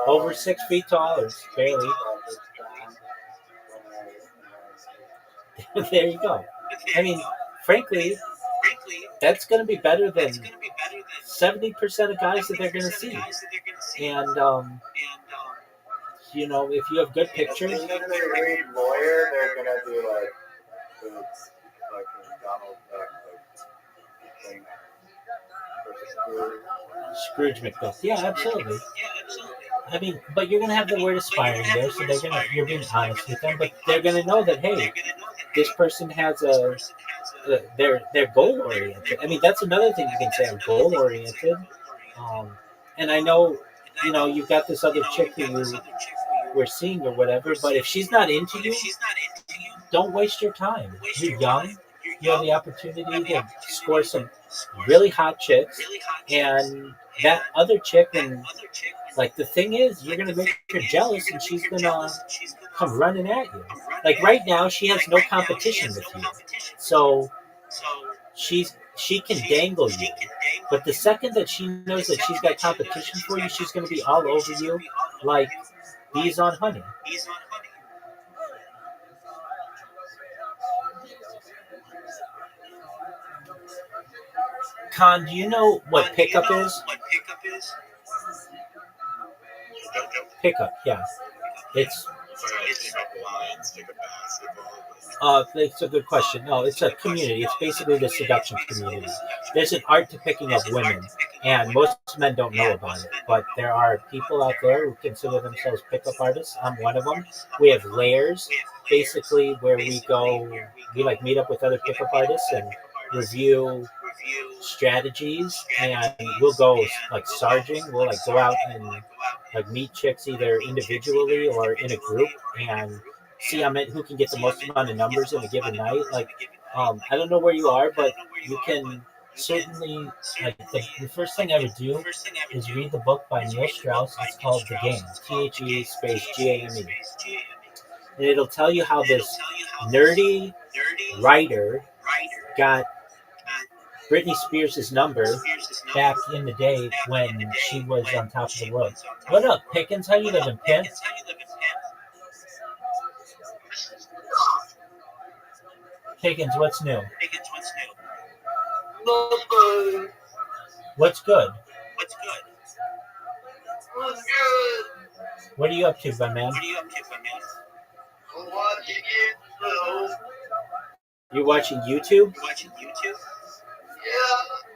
over 6 feet tall or barely. There you go. I mean, frankly, that's going to be better than 70% of guys that they're going to see. And if you have good pictures, If they read lawyer, they're gonna be like Donald Duck, like Scrooge McDuck. Yeah, absolutely. I mean, but you're gonna have the word aspiring there, so you're being honest with them, but they're gonna know that hey, this person has they're goal oriented. I mean, that's another thing you can say. I'm goal oriented, and I know, you've got this other chick who you were seeing or whatever, but if she's not into you, don't waste your time. You're young. You have the opportunity to score some really hot chicks, and that other chick, and like the thing is, you're gonna make her jealous, and she's gonna come running at you. Like right now, she has no competition with you, so she can dangle you. But the second that she knows that she's got competition for you, she's gonna be all over you, like bees on honey. Con, do you know what pickup is? Pickup, yeah. It's it's a good question. No, it's a community. It's basically the seduction community. There's an art to picking up women, and most men don't know about it. But there are people out there who consider themselves pickup artists. I'm one of them. We have layers, basically, where we like meet up with other pickup artists and review strategies, and we'll go like sarging. We'll like go out and like meet chicks either individually or in a group and see who can get the most amount of numbers in a given night. Like, I don't know where you are, but you can certainly like the first thing I would do is read the book by Neil Strauss. It's called The Game. THE space GAME, and it'll tell you how this nerdy writer got Britney Spears' number back in the day when she was on top of the world. What up, Pickens? How you living, Pin? Pickens, what's new? What's good? What are you up to, my man? You're watching YouTube?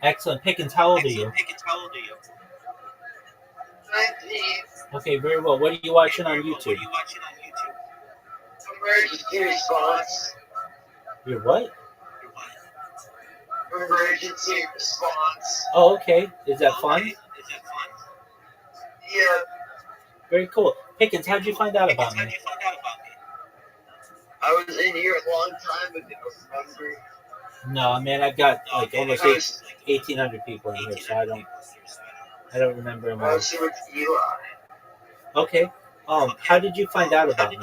Excellent. Pickens, how old are you? 19. Okay, very well. What are you watching on YouTube? Emergency response. You're what? Emergency response. Oh, okay. Is that fun? Very cool. Pickens, how'd you find out about me? I was in here a long time ago. Remember? No, man, I've got like almost I was, 1,800 people in here, so I don't remember them I all. was here with Eli. Okay. How did you find out about me?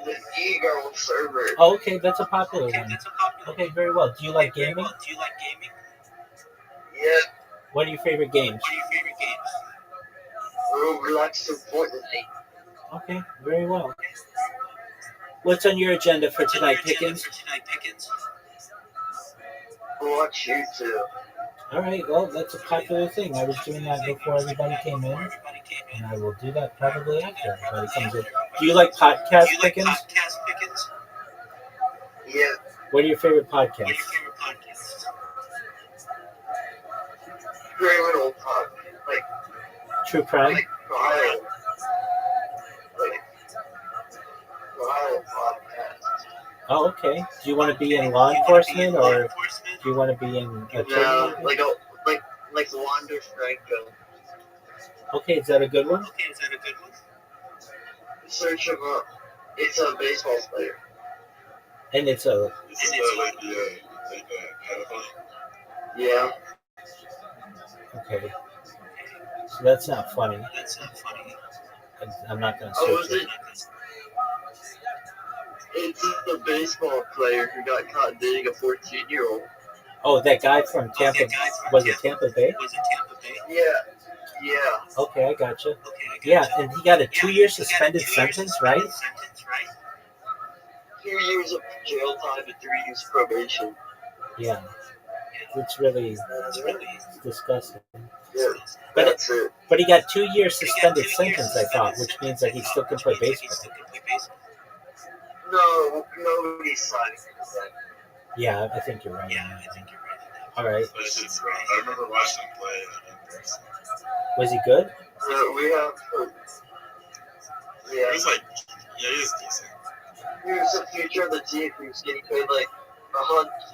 The Eagle server. Oh, okay, that's a popular one. Okay, very well. Do you like gaming? Yeah, What are your favorite games? Roblox importantly. Okay, very well. What's on your agenda for tonight, Pickens? Watch YouTube. All right, well, that's a popular thing. I was doing that before everybody came in, and I will do that probably after everybody comes in. Do you like podcasts, Pickens? Yeah, What are your favorite podcasts? criminal talk. Like, True crime? trial. Like, trial podcast. Oh, okay. Do you want to be in law enforcement, or do you want to be in a No, trade? like Wander Franco. Okay, is that a good one? Search him up. It's a baseball player. And it's a Isn't that like the pedophile? Yeah. okay. So that's not funny. I'm not gonna Oh, search it. It's a baseball player who got caught dating a 14-year-old. Oh, that guy from Tampa. Was it Tampa Bay? Yeah. Yeah. Okay, I gotcha. Yeah, and he got a 2-year suspended sentence, right? 2 years of jail time and 3 years probation. Yeah, it's really disgusting. Yeah. But That's it. But he got 2-year suspended sentence, I thought, which means that he still can play baseball. No, nobody signed for that. Yeah, I think you're right. All right. I remember watching him play in person. Was he good? We have. He Yeah. was like, yeah, he was decent. He was the future of the team. He was getting paid like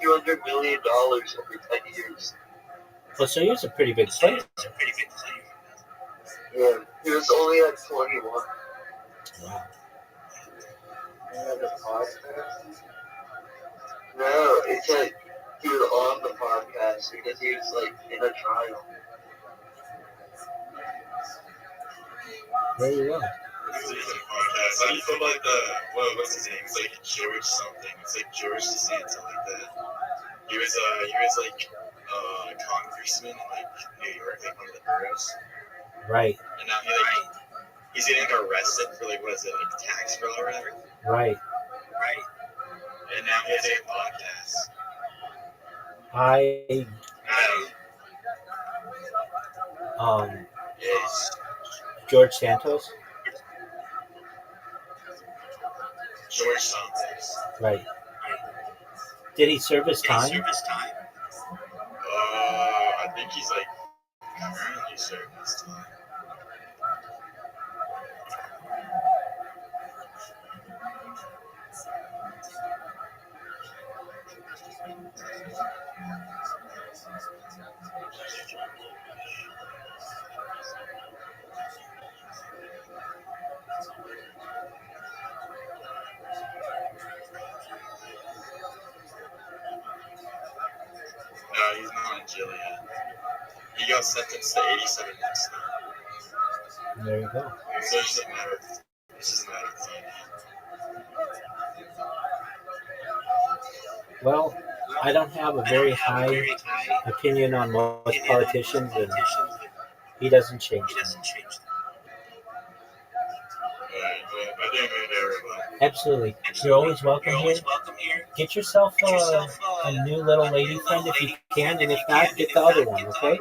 $200 million over 10 years. Well, so he was a pretty big player. Yeah. He was only at 21. Wow. And the podcast. No, it's like he was on the podcast because he was like in a trial. Very well. He was in a podcast. How do you feel about what's his name? It's like George something. It's like George DeSantis, like that. He was like a congressman in like New York, like one of the boroughs. Right. And now he's getting like arrested for like what is it, like tax fraud or whatever. Right. And now he has a podcast. I Yes. George Santos. George Santos. Right. Did he serve his time? I think he's like currently serving his time. No, he's not in jail yet. He got sentenced to 87 months now. There you go. So it's just a matter of time. Well, I don't have a very high opinion on most politicians, and he doesn't change them. Alright, well, I think we get everybody. Absolutely. You're always welcome here. Get yourself a new little lady friend if you can, and if not, get the other one, okay?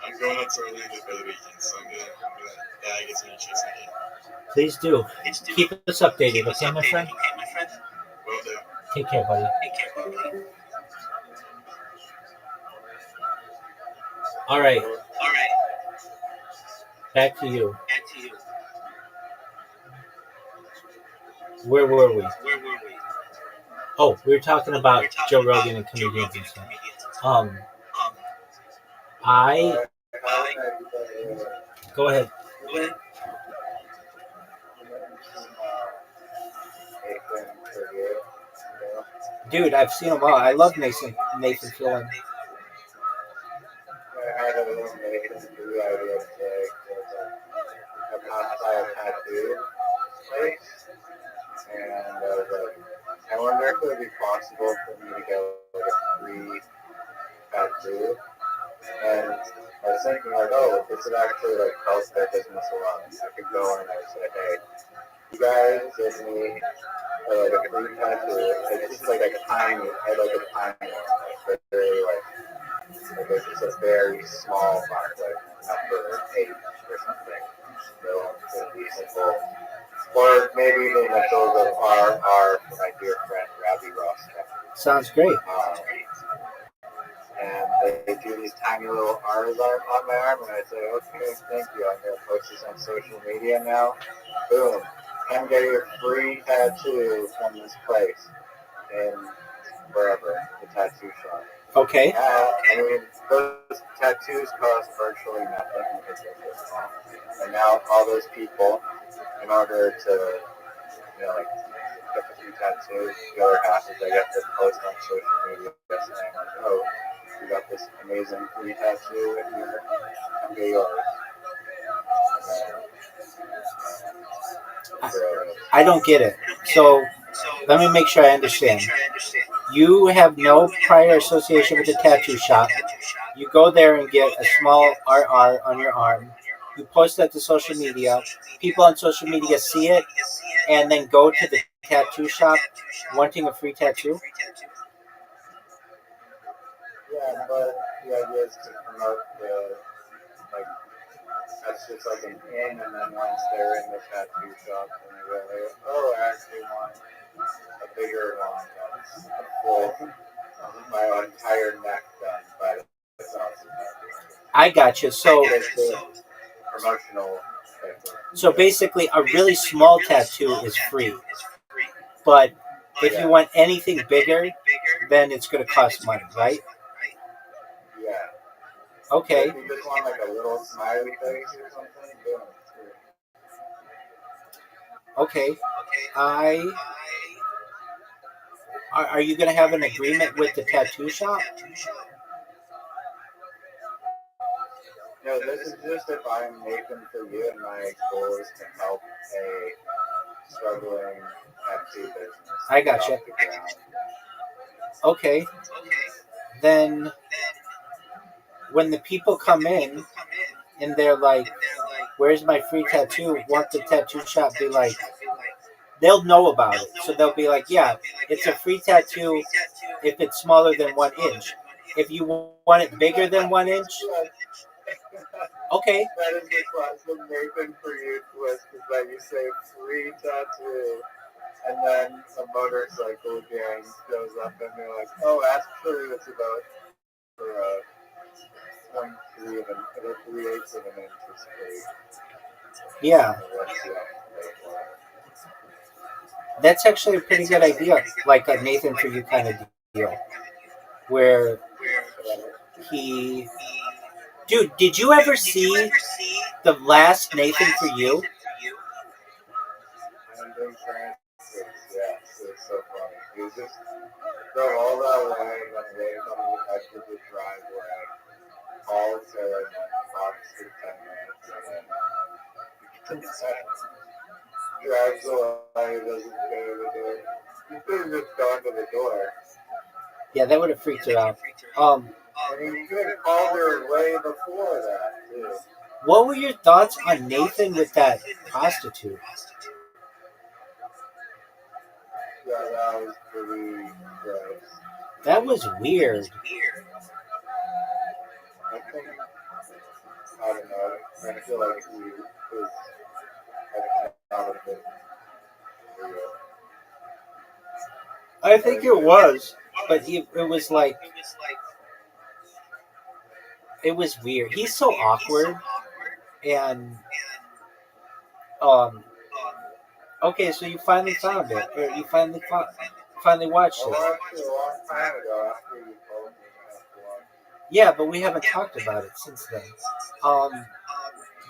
I'm going up to Orlando for the weekend, so I'm gonna get some chicks again. Please do. Keep us updated, okay, my friend? Will do. Take care, buddy. All right. Back to you. Where were we? Oh, we were talking about Joe Rogan and comedians and stuff. I Go ahead. Nathan for you. Dude, I've seen them all. I love Nathan Fillion. I had a little Nathan for you idea today. I passed by a tattoo place, and I was like, I wonder if it would be possible for me to get like a free tattoo. And I was thinking like, oh, this would actually like help their business a lot. I could go in and I would say, hey, you guys give me like a free tattoo. It's just like a tiny, I had like a tiny one, like very like it's just a very small mark, like number 8 or something. So it's gonna be simple. Or maybe the initials of R for my dear friend Rabbi Rothschild. Sounds great. And they do these tiny little R's on my arm, and I say, okay, thank you. I'm going to post this on social media now. Boom. Come get your free tattoo from this place in wherever, the tattoo shop. Okay. I mean, those tattoos cost virtually nothing because they're so small. And now all those people, in order to, like, get the free tattoo, the other half is I get to post on social media saying, like, oh, you got this amazing free tattoo in here. Come get yours. I don't get it. So let me make sure I understand. You have no prior association with the tattoo shop. You go there and get a small RR on your arm. You post that to social media. People on social media see it and then go to the tattoo shop wanting a free tattoo. Yeah, but the idea is to promote the, like, that's just like an in, and then once they're in the tattoo shop, then they go, like, oh, I actually want a bigger one that's a full, my entire neck done by the sauce. I got you. So promotional. So basically, a really small tattoo is free. But if you want anything bigger, then it's going to cost money, right? Yeah. Okay. If you just want like a little smiley face or something, boom, it's free. Okay. Are you going to have an agreement with the tattoo shop? No, this is just if I'm Nathan for you, and my goal is to help a struggling tattoo business. I gotcha. Okay. Then when the people come in and they're like, where's my free tattoo? Won't the tattoo shop be like, they'll know about it. So they'll be like, yeah, it's a free tattoo if it's smaller than 1 inch. If you want it bigger than 1 inch, okay. That is the classic Nathan for you twist, is that you say free tattoo, and then a motorcycle gang shows up and they're like, oh, actually it's about for 0.3 of an, or 3/8 of an inch is free. Yeah. That's actually a pretty good idea, like a Nathan for you kind of deal, where he. Dude, did you ever see the last Nathan for you? Yeah, it's so funny. He was just drove all that way, and then waited on the edge of the driveway, called to like talks for 10 minutes, and then drives away, doesn't go to the door. He could have just gone to the door. Yeah, that would have freaked her out. And he could have called her way before that, too. What were your thoughts on Nathan with that prostitute? Yeah, that was pretty gross. That was weird. I think, I don't know, I feel like he was not a bit real. I think it was, but it was like, it was weird. He's so awkward, and okay, so you finally found it, or you finally watched it. I watched it a long time ago after you told me. Yeah, but we haven't talked about it since then. Um,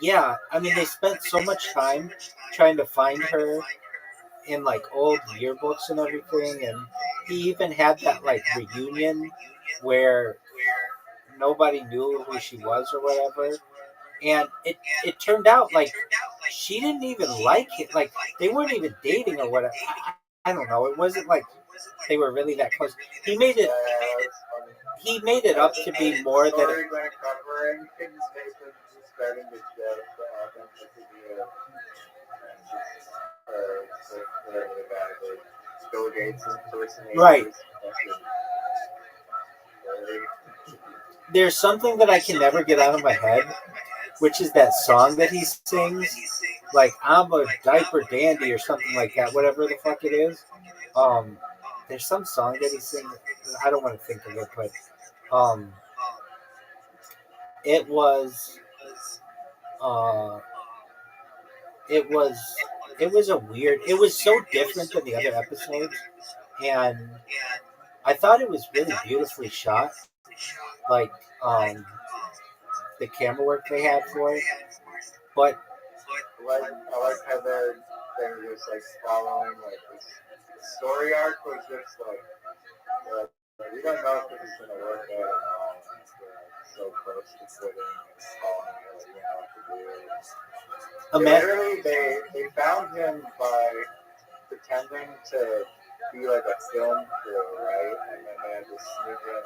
yeah, I mean, they spent so much time trying to find her in like old yearbooks and everything, and he even had that like reunion where nobody knew who she was or whatever. And it turned out like she didn't even like it. Like they weren't even dating or whatever. I don't know. It wasn't like they were really that close. He made it. That's funny. He made it up to be more than. Story when covering things Nathan starting to judge the authenticity of whatever the guy did. Bill Gates impersonators. Right. Very- There's something that I can never get out of my head, which is that song that he sings, like "I'm a diaper dandy" or something like that. Whatever the fuck it is. Um, there's some song that he sings. I don't want to think of it, but um, it was uh, it was it was a weird. It was so different than the other episodes, and I thought it was really beautifully shot. Like the camera work they had for it, but I like how they're just like following like this the story arc was just like we don't know if this is gonna work out at all. They're so close to quitting and calling it like, you know what to do. Literally, they found him by pretending to be like a film crew, right? And then they had to sneak in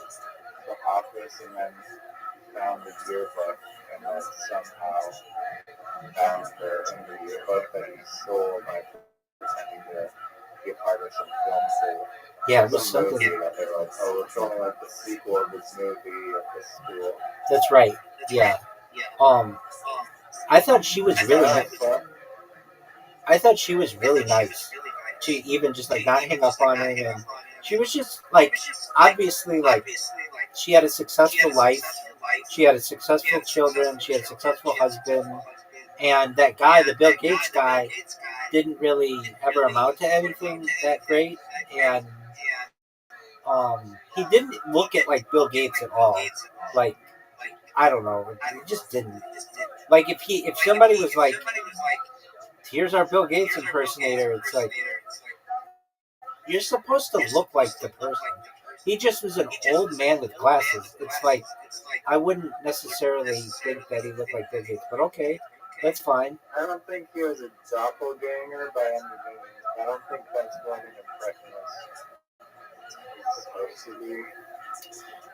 the office and then found the yearbook and then somehow found her in the yearbook that he stole by pretending to be a part of some film crew. yeah, it was Some something. movie that they're like, oh, we're filming like the sequel of this movie at this school. That's right. Yeah. Um, I thought she was really. I thought she was really nice. She even just like not hang up on him, and she was just like obviously like she had a successful life. She had a successful children. She had a successful husband, and that guy, the Bill Gates guy, didn't really ever amount to anything that great, and he didn't look at like Bill Gates at all. Like I don't know, he just didn't. Like if somebody was like, "Here's our Bill Gates impersonator," it's like you're supposed to look like the person. He just was an old man with glasses. It's like I wouldn't necessarily think that he looked like Bill Gates, but okay, that's fine. I don't think he was a doppelganger by any means. I don't think that's what an impressionist is supposed to be.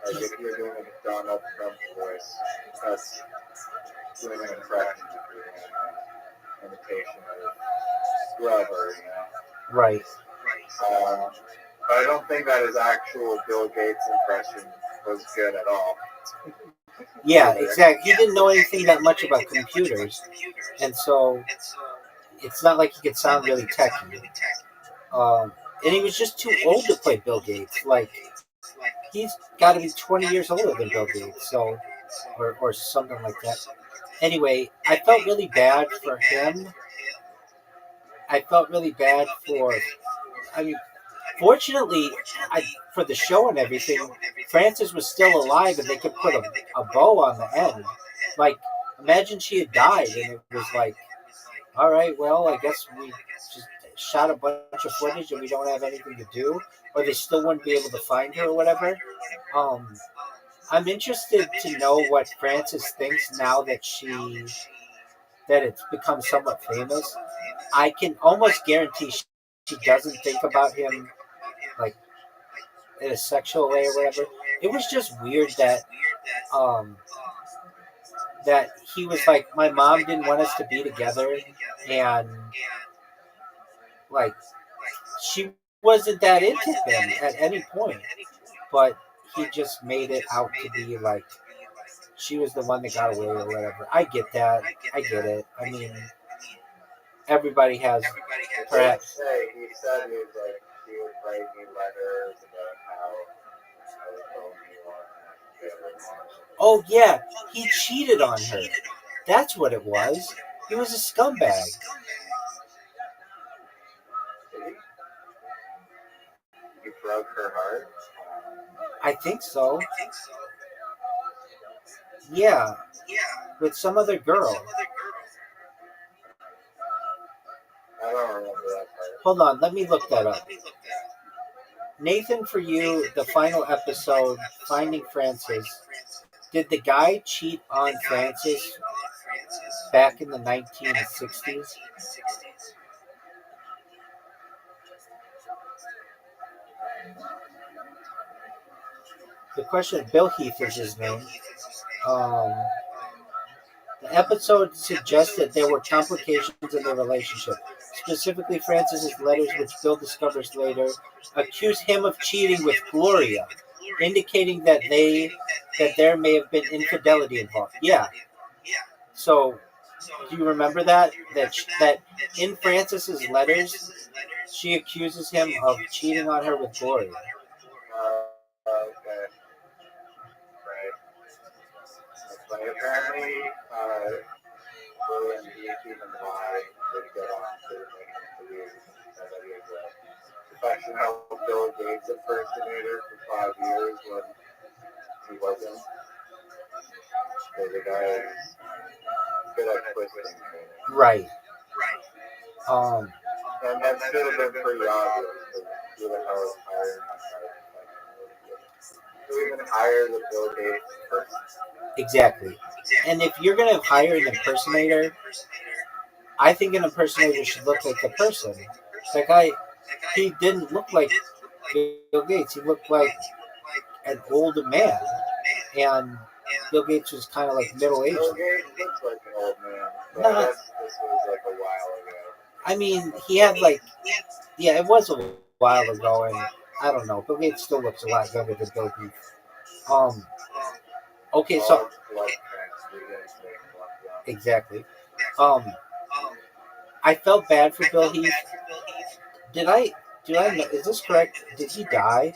Like if you're doing a Donald Trump voice, that's doing an impression if you're doing an imitation of whoever, you know. Right. But I don't think that his actual Bill Gates impression was good at all. Yeah, exactly. He didn't know anything that much about computers, and so it's not like he could sound really techy. And he was just too old to play Bill Gates. Like he's got to be 20 years older than Bill Gates, so or something like that. Anyway, I felt really bad for him. I felt really bad for. I mean, fortunately, for the show and everything, Frances was still alive, and they could put a bow on the end. Like, imagine she had died, and it was like, all right, well, I guess we just shot a bunch of footage, and we don't have anything to do, or they still wouldn't be able to find her or whatever. Um, I'm interested to know what Frances thinks now that it's become somewhat famous. I can almost guarantee she doesn't think about him like in a sexual way or whatever. It was just weird um that he was like, my mom didn't want us to be together, and like she wasn't that into him at any point, but he just made it out to be like she was the one that got away or whatever. I get that. I get it. I mean, everybody has perhaps. He said he would write me letters about how lonely you are. Oh yeah, he cheated on her. That's what it was. He was a scumbag. He broke her heart. I think so. Yeah, with some other girl. I don't remember that part. Hold on, let me look that up. Nathan For You, the final episode, Finding Francis. Did the guy cheat on Francis back in the 1960s? The question, Bill Heath is his name. The episode suggested there were complications in their relationship. Specifically, Francis's letters, which Bill discovers later, accuse him of cheating with Gloria, indicating that there may have been infidelity involved. Yeah. So, do you remember that? That in Francis's letters, she accuses him of cheating on her with Gloria. Okay. Right. That's funny. Apparently, William and Heath even lied to get on to make him believe that he was a professional Bill Gates impersonator for 5 years when he wasn't. So the guy is good at twisting things. Right. And that should have been pretty obvious because who the hell is hiring on that? Who even hired the Bill Gates person? Exactly. And if you're going to hire an impersonator, I think an impersonator should look like the person. That guy, he didn't look like Bill Gates. He looked like an old man. And Bill Gates was kind of like middle-aged. Bill Gates looks like an old man. But No. I guess this was like a while ago. I mean, he had it was a while ago, and I don't know. Bill Gates still looks a lot younger than Bill Gates. Okay, so exactly. I felt bad for Bill Heath. Do I know? Is this correct? Did he die?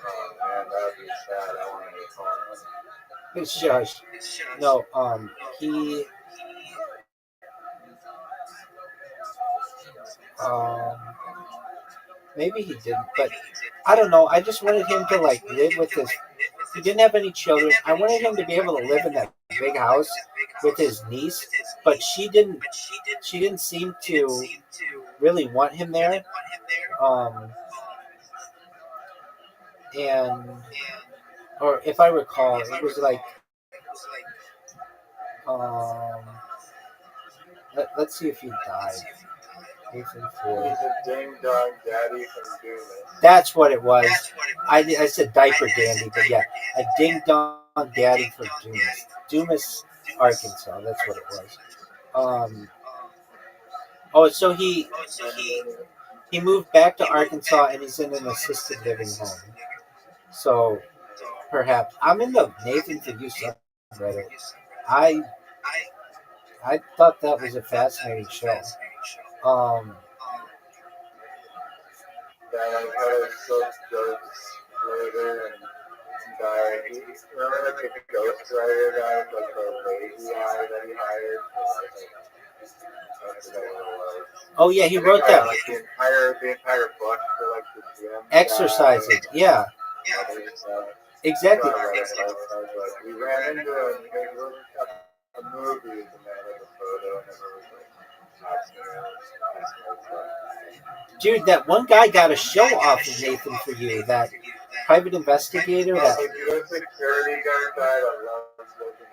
Oh man, that would be sad. I wanted to call him. It's Josh. No, he. Maybe he didn't, but I don't know. I just wanted him to live with his. He didn't have any children. I wanted him to be able to live in that big house with his niece, but she didn't. She didn't seem to really want him there. And or if I recall, it was let's see if he died. Nathan Ford. He's a ding dong daddy from Dumas. That's what it was. I said diaper dandy, but yeah, a ding dong daddy from Dumas, Arkansas. That's what it was. So he moved back to Arkansas and he's in an assisted living home. So perhaps I'm in the Nathan For You subreddit. I thought that was a fascinating show. Yeah, like how they still jokes later and guy. Remember like the ghostwriter guy with like the lazy eye that he hired? I forget what it was. Oh yeah, he wrote that. Like the entire book for like the gym. Exercising, yeah. Exactly. We ran into him and we were at a movie and they had like a photo and everyone was like, dude, that one guy got a show off of Nathan For You. That private investigator. That security guard that loves looking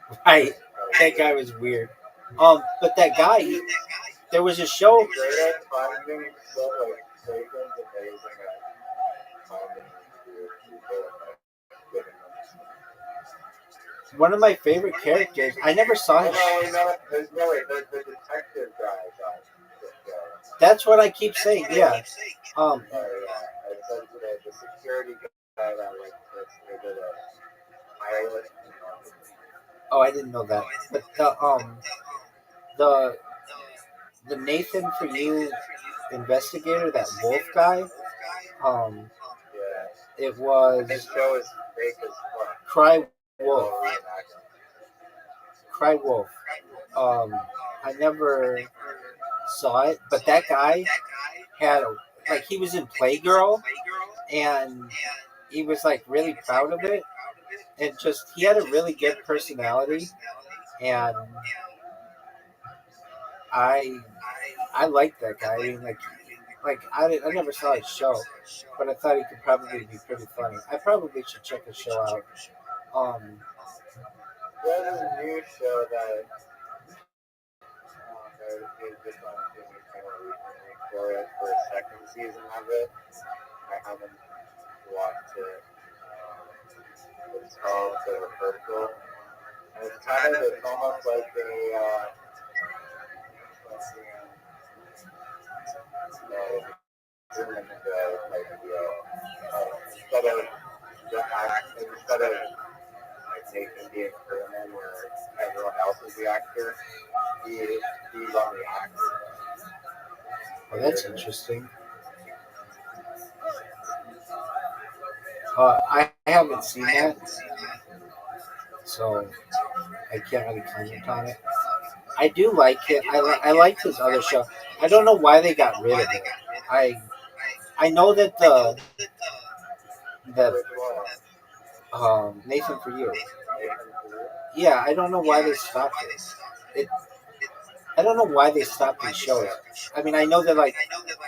at. Right. That guy was weird. But that guy, there was a show. One of my favorite characters. I never saw him. No, the detective guy. That's what I keep saying. Yeah. The security guy that did a pilot. Oh, I didn't know that. But the Nathan For You investigator, that Wolf guy. It was. His show is fake as fuck. Cry Wolf. I never saw it, but that guy had he was in Playgirl, and he was like really proud of it, and just he had a really good personality, and I I liked that guy. I mean, I never saw his show, but I thought he could probably be pretty funny. I probably should check his show out. Um, There's a new show that is just on Jimmy Kimmel recently for a second season of it. I haven't watched it. It's called The Rehearsal. And it's almost like instead of like Nathan being Kerman where everyone else is the actor, he's on the actor. well, that's interesting. I haven't seen that, so I can't really comment on it. I do like it. I liked his other show. I don't know why they got rid of it. I I know that the Nathan for you. Yeah, I don't know why they stopped it. It I don't know why they stopped these shows. I mean, I know that like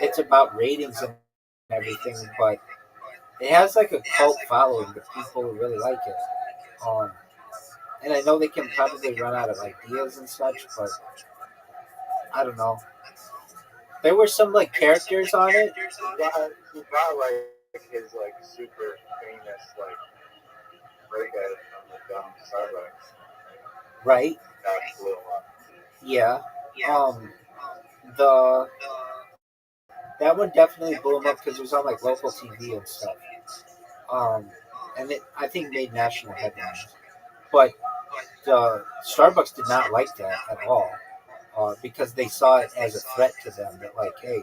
it's about ratings and everything, but it has like a cult following of people who really like it. Um, and I know they can probably run out of ideas and such, but I don't know. There were some like characters on it, He got like his like super famous like breakout from the dumb Starbucks. right? That blew up. Yeah. Um, the that one definitely blew him up because it was on like local TV and stuff. Um, and it I think made national headlines. But Starbucks did not like that at all because they saw it as a threat to them. That like, hey,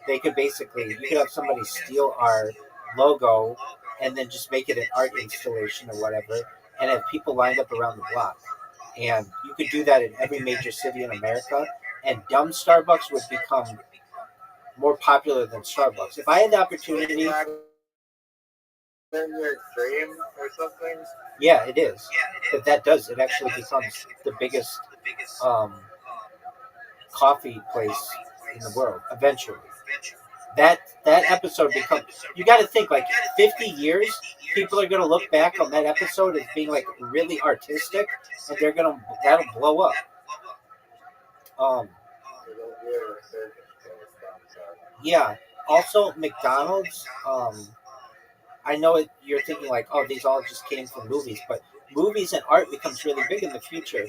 they could basically you could have somebody steal our logo and then just make it an art installation or whatever, and have people lined up around the block. And you could do that in every major city in America, and dumb Starbucks would become more popular than Starbucks. If I had the opportunity, In your dream or something? yeah, it is. That does. It actually becomes the biggest um, coffee place in the world eventually. That episode becomes. You got to think like 50 years, people are gonna look back on that episode as being like really artistic, and that'll blow up. Um, So they'll do a resurgence of thumbs up. yeah. Also, McDonald's. I know you're thinking like, oh, these all just came from movies, but movies and art becomes really big in the future.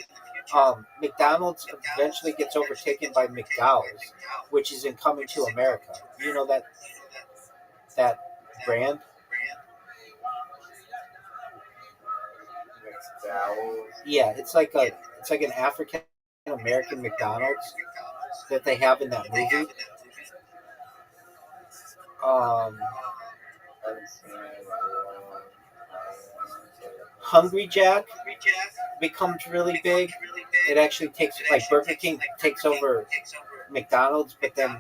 McDonald's eventually gets overtaken by McDowell's, which is in Coming to America. You know that brand? McDowell's. Yeah, it's like an African American McDonald's that they have in that movie. Um, Haven't seen it in a long time. Hungry Jack becomes really big. It actually takes like Burger King takes over McDonald's, but then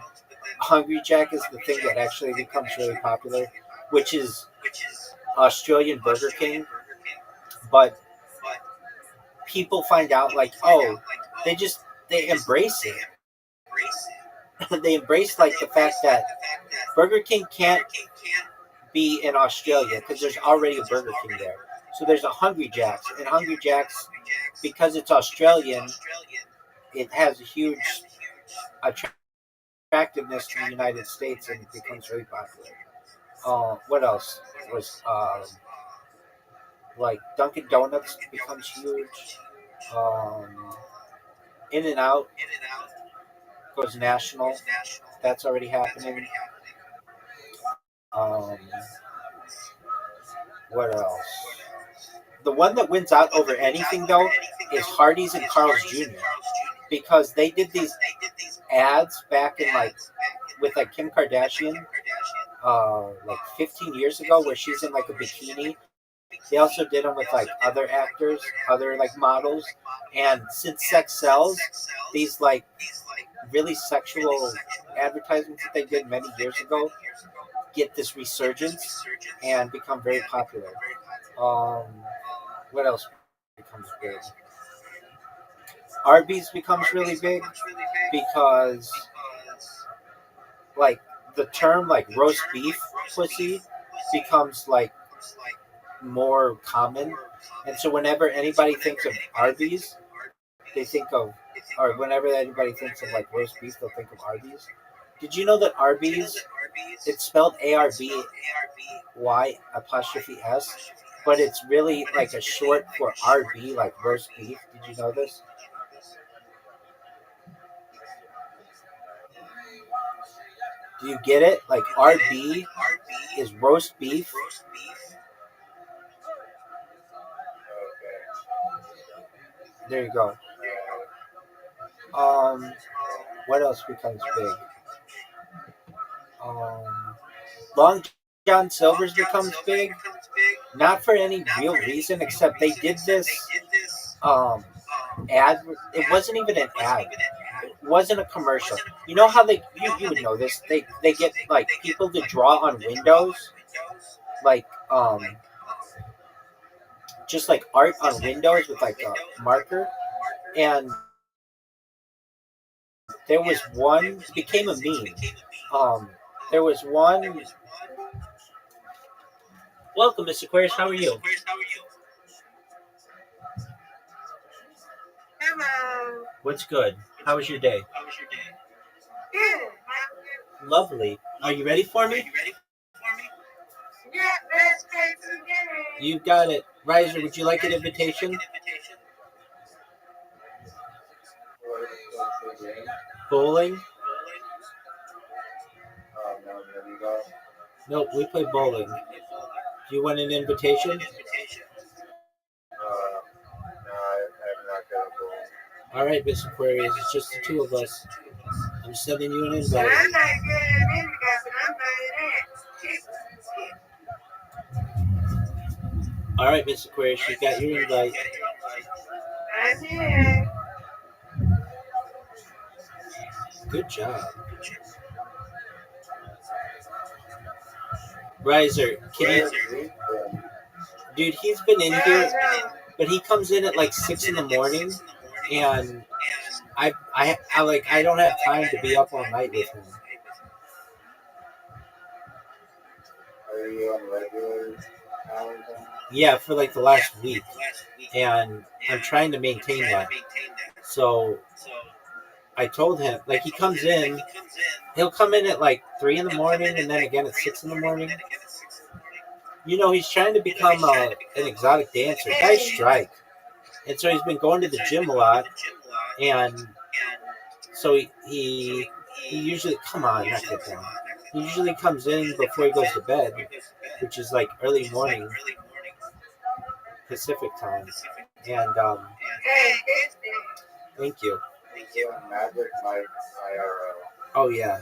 Hungry Jack is the thing that actually becomes really popular, which is Australian Burger King. But people find out like, oh, they embrace it. They embrace like the fact that Burger King can't be in Australia because there's already a Burger King there. So there's a Hungry Jack's, and Hungry Jack's, because it's Australian, it has a huge attractiveness to the United States, and it becomes very popular. What else was like Dunkin' Donuts becomes huge. In and Out goes national. That's already happening. Um, what else? The one that wins out over anything though is Hardee's and Carl's Jr. because they did these ads back in like with like Kim Kardashian, like 15 years ago, where she's in like a bikini. They also did them with like other actors, other like models, and since sex sells, these like really sexual advertisements that they did many years ago get this resurgence and become very popular. Um, what else becomes big? Arby's becomes really big because like the term like roast beef pussy becomes like more common, and so whenever anybody thinks of Arby's, they think of, or whenever anybody thinks of like roast beef, they'll think of Arby's. Did you know that Arby's, it's spelled ARBY apostrophe S, but it's really like a short for RB, like roast beef? Did you know this? Do you get it? Like RB is roast beef. There you go. What else becomes big? Long John Silver's becomes big, not for any real reason except they did this ad. It wasn't even an ad. It wasn't a commercial. You know how you would know this. They get like people to draw on windows, like just like art on windows with like a marker, and there was one, it became a meme. There was one. Welcome, Mr. Aquarius. How are you? Hello. What's good? How was your day? Good. Lovely. Are you ready for me? Yeah, let's play some games. You got it. Riser, would you like an invitation? What's the game? Bowling? No, there you go. Nope, we play bowling. Do you want an invitation? No, I'm not gonna go. All right, Miss Aquarius. It's just the two of us. I'm sending you an I'm invite. not good at any guys, but I'm better at. All right, Miss Aquarius, you got your invite. I'm here. Good job. Riser, can you, dude, he's been in here, but he comes in at like 6 in the morning, and I don't have time to be up all night with him. Are you on regular hours? Yeah, for like the last week, and I'm trying to maintain that. So I told him, like, he comes in, he'll come in at like 3 in the morning, and then again at 6 in the morning. You know, he's trying to become an exotic dancer. Guys strike. And so he's been going to the gym a lot, and so he usually, come on, not get down. He usually comes in before he goes to bed, which is like early morning Pacific time. And thank you. Magic Mike IRL. Oh yeah,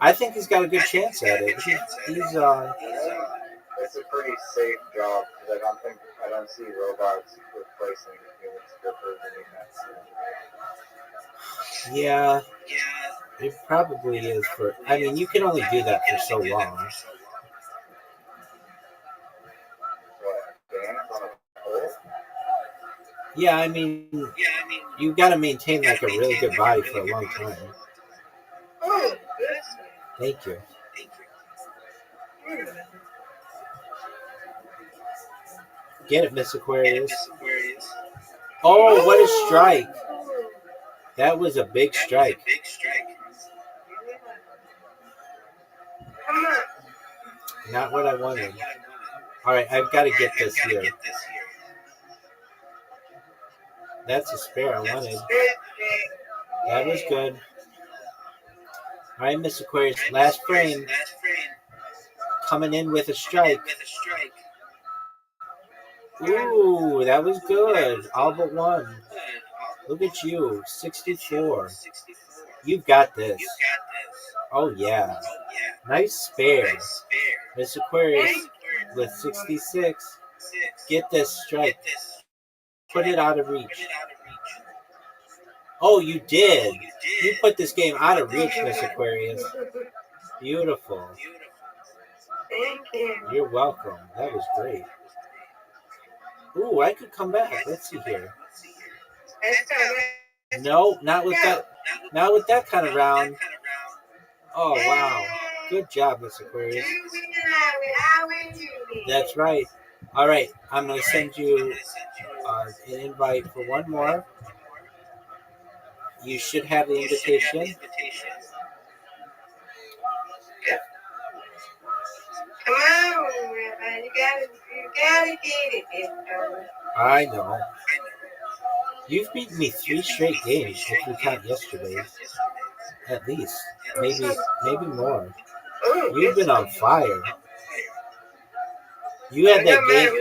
I think he's got a good chance at it. He's It's a pretty safe job because I don't see robots replacing human strippers anytime soon. yeah, it probably is for. I mean, you can only do that for so long. What, dance on a pole? Yeah, I mean, you got to maintain like a really good body for a long time. Oh, Thank you. Get it, Miss Aquarius. Oh, what a strike! That was a big strike. come on. Not what I wanted. All right, I've got to get this here. That's a spare I wanted. That was good. All right, Miss Aquarius, last frame. Coming in with a strike. Ooh, that was good. All but one. Look at you, 64. You've got this. Oh, yeah. Nice spare. Miss Aquarius with 66. Get this strike. Put it out of reach. Oh, you did. You put this game out of reach, Miss Aquarius. Beautiful. Thank you. You're welcome. That was great. Ooh, I could come back. Let's see here. Let's go. No, not with that. Not with that kind of round. Oh wow. Good job, Miss Aquarius. You win, I win, you win. That's right. All right, I'm gonna send you an invite for one more. You should have the invitation. Come on, Rabbi. You gotta get it this time. I know. You've beaten me 3 straight games if you count yesterday's. At least. Maybe more. Ooh, You've been on fire. You had that game.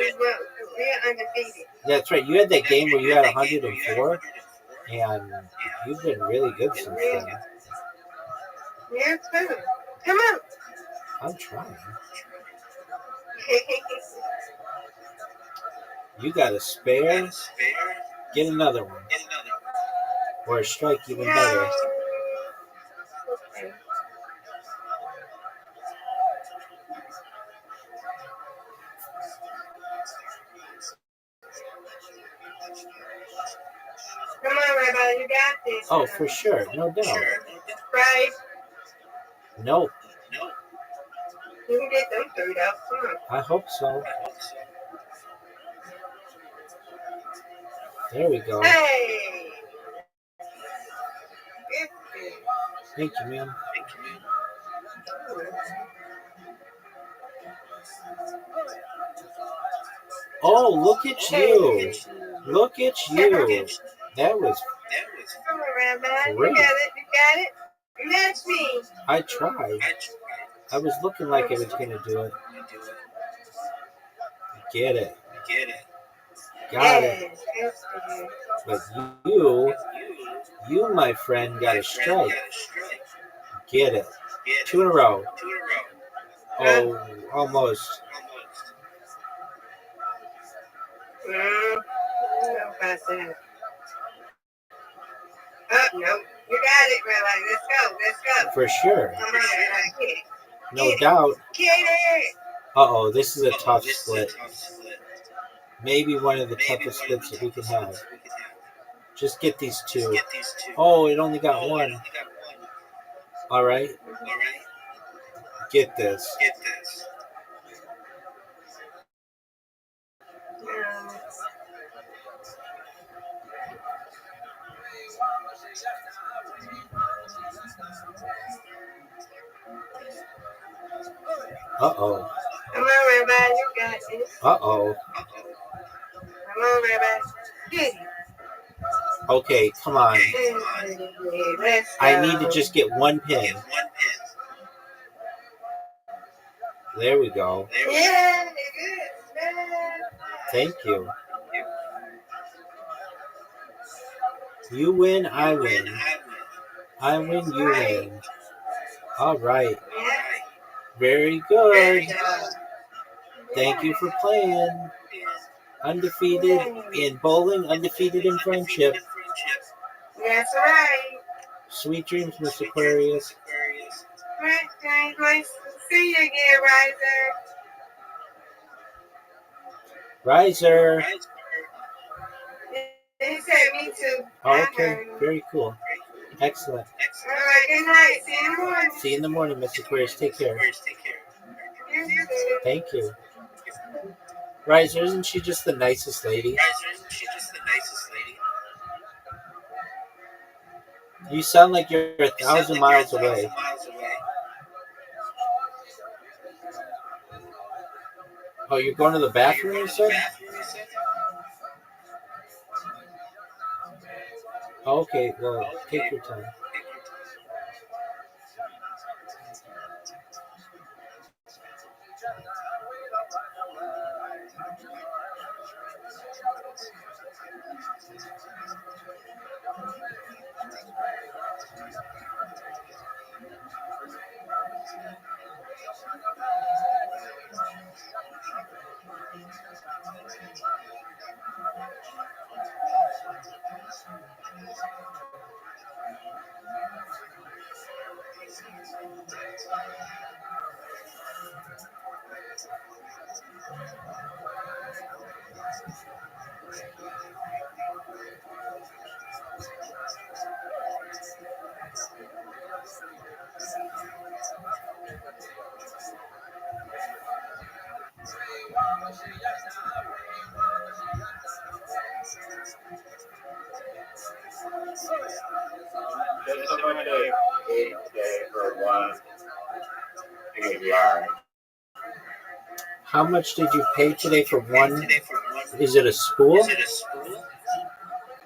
We're undefeated. That's right. You had that game where you had 104, and you've been really good since then. Yeah, too. Come on. I'm trying. You got a spare? Get another one. Or a strike even better. Okay. Come on, Rabbi, you got this. Oh, for sure. No doubt. Right? Nope. You can get them through though. Come on. I hope so. There we go. Hey! Thank you, ma'am. Oh, look at you. Look at you. That was Come on, Rabbi. great. You got it. You got it. Match me. I tried. I was looking like I was going to do it. Get it. Got it. Yes, yes. But you, my friend, got a strike. Get it. 2 in a row. Oh, almost. I don't know about that. Oh, no. You got it, Rabbi. Let's go. Let's go. For sure. Come on, Rabbi. Get it. No doubt. Get it. Uh-oh, this is a tough split. Maybe one of the toughest splits that we can have. Just get these 2. Oh, it only got 1. All right. Get this. Uh-oh. Come on, Rabbi. You got this. Uh-oh. Come on, Rabbi. Get it. Okay, come on. Let's go. I need to just get 1 pin. There we go. Yeah, good. Thank you. You win, I win. I win, you win. All right. Yeah. Very good. Thank you for playing. Undefeated in bowling, undefeated in friendship. That's right. Sweet dreams, Miss Aquarius. Right, nice to see you again, Riser. Riser. He said me too. Okay, very cool. Excellent. All right, good night. See you in the morning. See you in the morning, Miss Aquarius. Take care. You too. Thank you. Riser, isn't she just the nicest lady? You sound like you're 1,000 miles away. Oh, you're going to the bathroom, you said? Okay, well, take your time. Just how much I paid today for one thing of yarn. How much did you pay today for one? Is it a spool?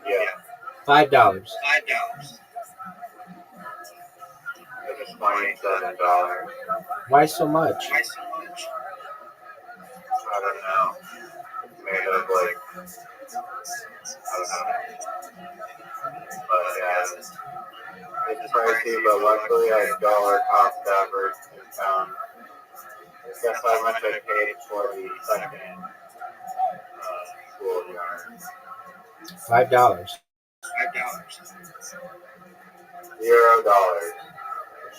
Yeah, $5. it's $27. Why so much? I don't know. It's made of like, I don't know. But yeah, it's pricey, but luckily I dollar cost average and found. Guess how much I paid for the second spool of yarn. $5. $0.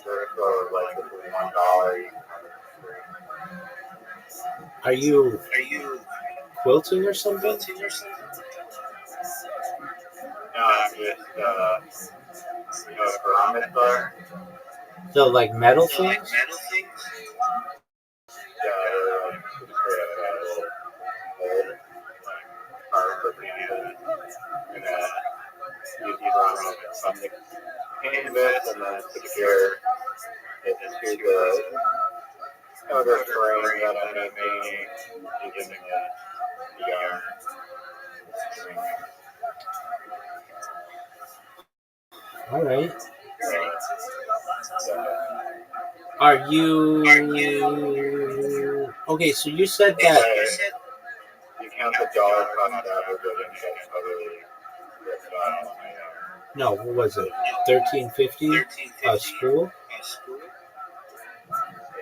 Sure, for like between $1, you can have it free. Are you quilting or something? No, I'm just ceramic bar. The like metal things? Yeah, they're like just straight up got a little hole, like carved for paint, and use ceramic from the canvas and then secure it to the outer frame that I'm making using the yarn. All right. So, Are you okay? So you said that. you count the dollar cost average, I think that's probably ripped off on my yarn. No, what was it? $13.50 a spool.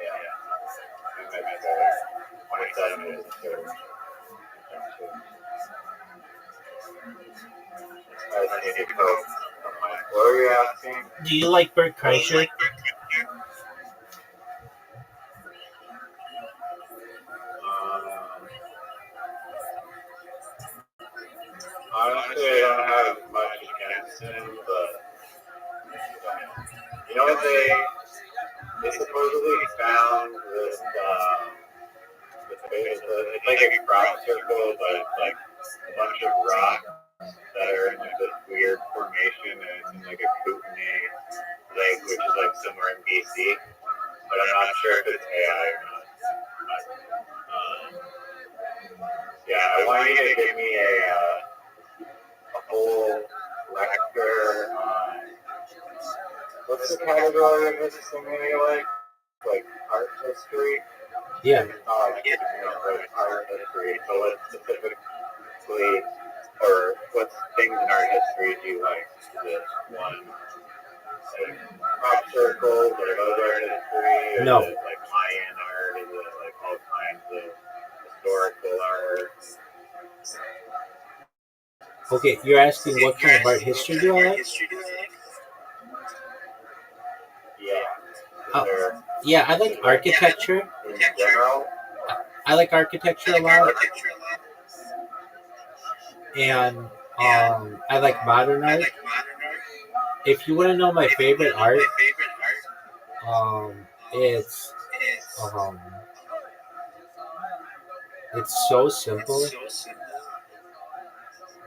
Yeah, and maybe the 27 is the I think it goes. What were you asking? Do you like Bert Kreischer? Honestly, I don't have much against him, but you know what they supposedly found this it's like a crop circle, but it's like a bunch of rocks that are in like this weird formation, and it's in like a Kootenai lake, which is like somewhere in BC, but I'm not sure if it's AI or not. Yeah, I want you to give me a whole lecture on what's the category of this thing anyway? Like art history? Yeah. It's not like, like art history. So what specifically, or what things in art history do you like? Is it one, like crop circles, or those art history? No. Is it like Mayan art? Is it like all kinds of historical art? Okay, you're asking what kind of art history do I like? Yeah. Oh, yeah, I like architecture. In general? I like architecture a lot, and I like modern art. If you want to know my favorite art, it's so simple.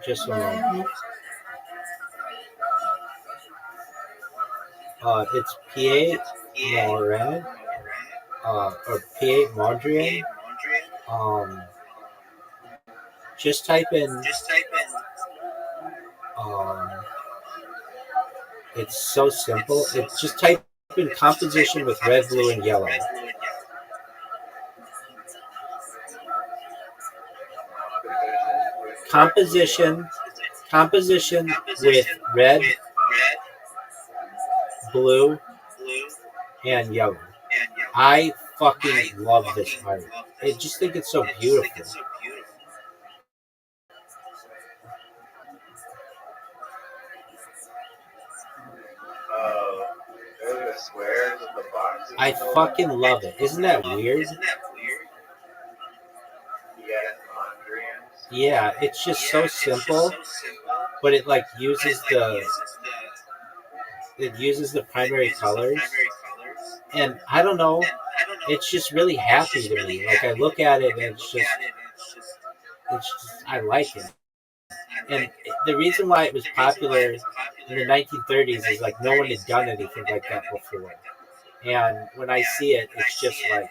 Just a moment. It's P.A. Morin, or P.A. Mondrian. Just type in. It's so simple. It's just type in composition with red, blue, and yellow. Composition with red, blue, and yellow. I fucking love this art. I just think it's so beautiful. There's the squares with the boxes. I fucking love it. Isn't that weird? Yeah, it's just so simple, but it like uses the primary colors, and I don't know, it's just really happy to me. Like I look at it and it's just It's just, I like it. And the reason why it was popular in the 1930s is like no one had done anything like that before. And when I see it, it's just like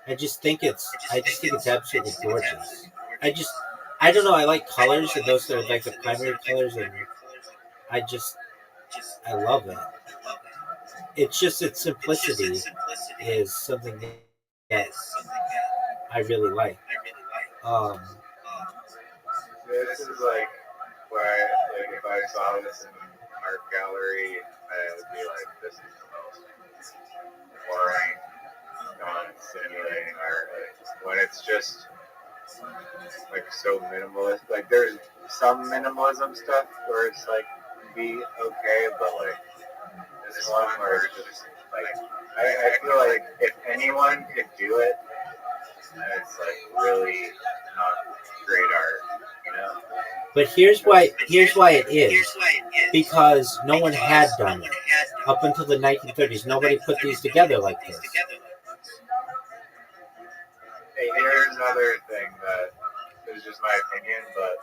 I just think it's absolutely gorgeous. I just I don't know. I like colors, and those are like the primary colors, and I just I love it. It's just its simplicity is something that I really like. Um, This is like where, like, if I saw this in an art gallery, I would be like, this is the most boring, non-stimulating art. Like, when it's just like so minimalist. Like, there's some minimalism stuff where it's like be okay, but like this one where it's just like I feel like if anyone could do it, it's like really not great art, you know? but here's why it is because no one had done it up until the 1930s. Nobody put these together like this. Hey, here's another thing that is just my opinion, but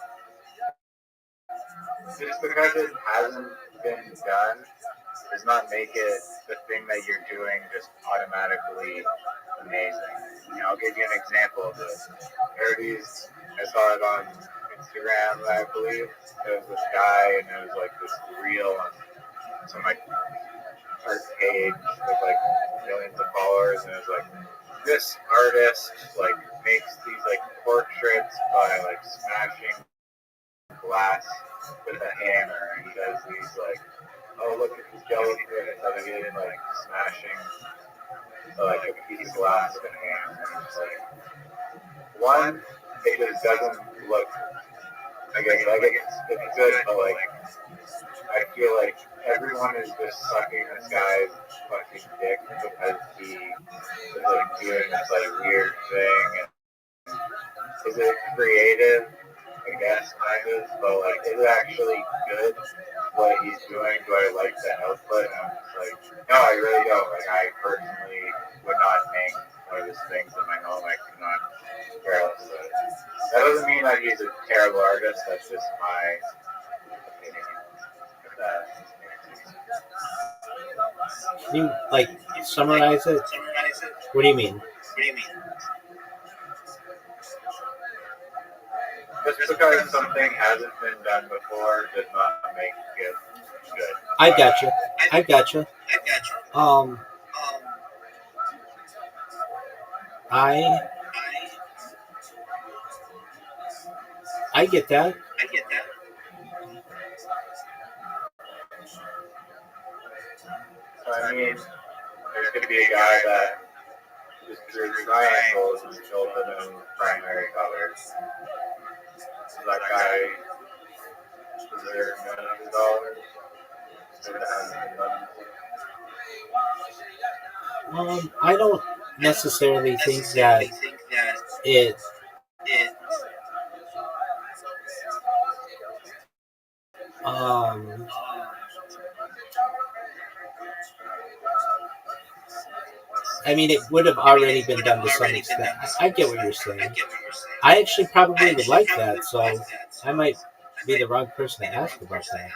just because it hasn't been done does not make it the thing that you're doing just automatically amazing. You know, I'll give you an example of this. There are these, I saw it on Instagram, I believe. There was this guy, and it was like this reel on some like art page with like millions of followers, and it was like this artist like makes these like portraits by like smashing glass with a hammer, and he does these like, oh look at this jellyfish that he did like smashing like a piece of glass with a hammer. And it's like one, it just doesn't look like it's good, but like I feel like everyone is just sucking this guy's fucking dick because he is like doing this like weird thing. And is it creative? I guess kind of, but like is it actually good what he's doing? Do I like the output? And I'm just like, no, I really don't. Like I personally would not make one of his things in my home. I could not care less about it. That doesn't mean that he's a terrible artist. That's just my opinion. If that Can you like summarize it? What do you mean? just because something hasn't been done before does not make it good. I gotcha. I gotcha. Um, I I get that. So I mean, there's going to be a guy that just drew triangles and filled them in primary colors. So that guy deserves millions of dollars. So that hasn't been done. I don't necessarily think that it. Um, I mean, it would have already been done to some extent. I get what you're saying. I actually probably would like that, so I might be the wrong person to ask about that.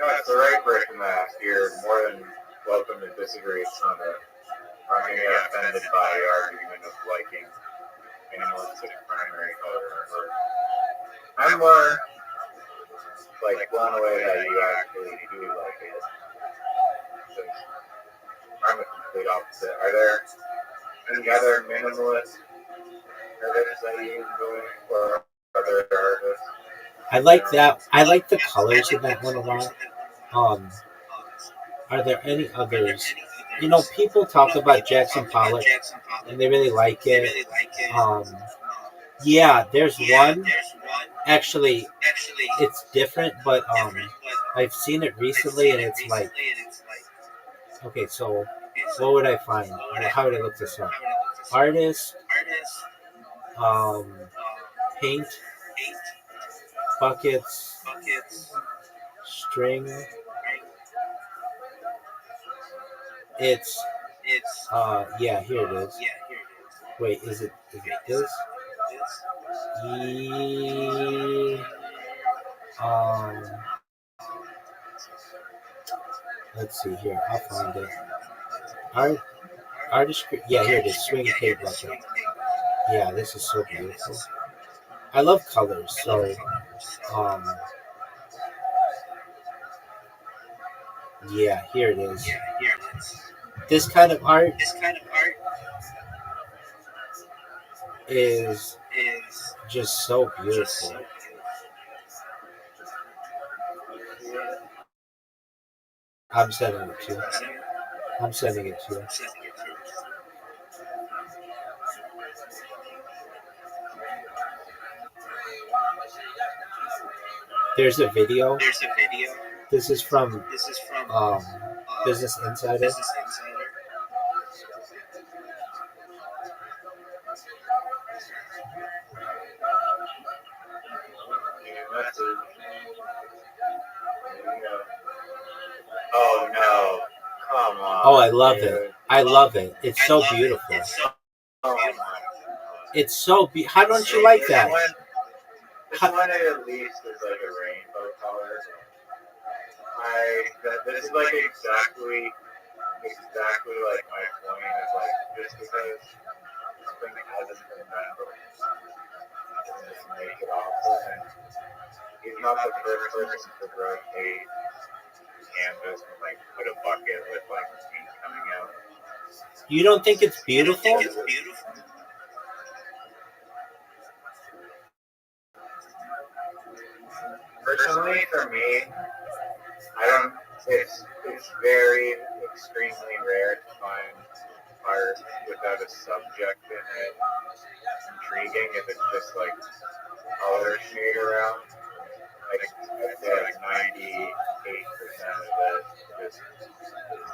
No, it's the right person to ask. You're more than welcome to disagree. It's not a, I'm going to get offended by the argument of liking minimalistic primary color. I'm more like blown away that you actually do like it. I'm the complete opposite. Are there any other minimalist artists that you enjoy, or other artists? I like that. I like the colors in that one a lot. Um, are there any others? You know, people talk about Jackson Pollock, and they really like it. Um, yeah, there's one. Actually, it's different, but I've seen it recently, and it's like, okay, so what would I find? How would I look this up? Artist, um, paint, buckets, string. It's yeah, here it is. Wait, is it this? E, um, let's see here. I'll find it. Art, artistry. Yeah, here it is. Swing tape bucket. Yeah, this is so beautiful. I love colors, so um, yeah, here it is. This kind of art is just so beautiful. I'm sending it to you. I'm sending it to you. There's a video. This is from um, Business Insider. Oh no! Come on. Oh, I love dude. it. I love it. It's so beautiful. Oh my. It's so How don't you like that? This one at least is like a rainbow color. This is like exactly like my point is like just because something hasn't been done doesn't just make it awful. And he's not the first person to rotate canvas and like put a bucket with like paint coming out. You don't think it's beautiful? Personally, for me, I don't. It's very extremely rare to find art without a subject in it intriguing. If it's just like colors made around, like I'd say like 98% of it is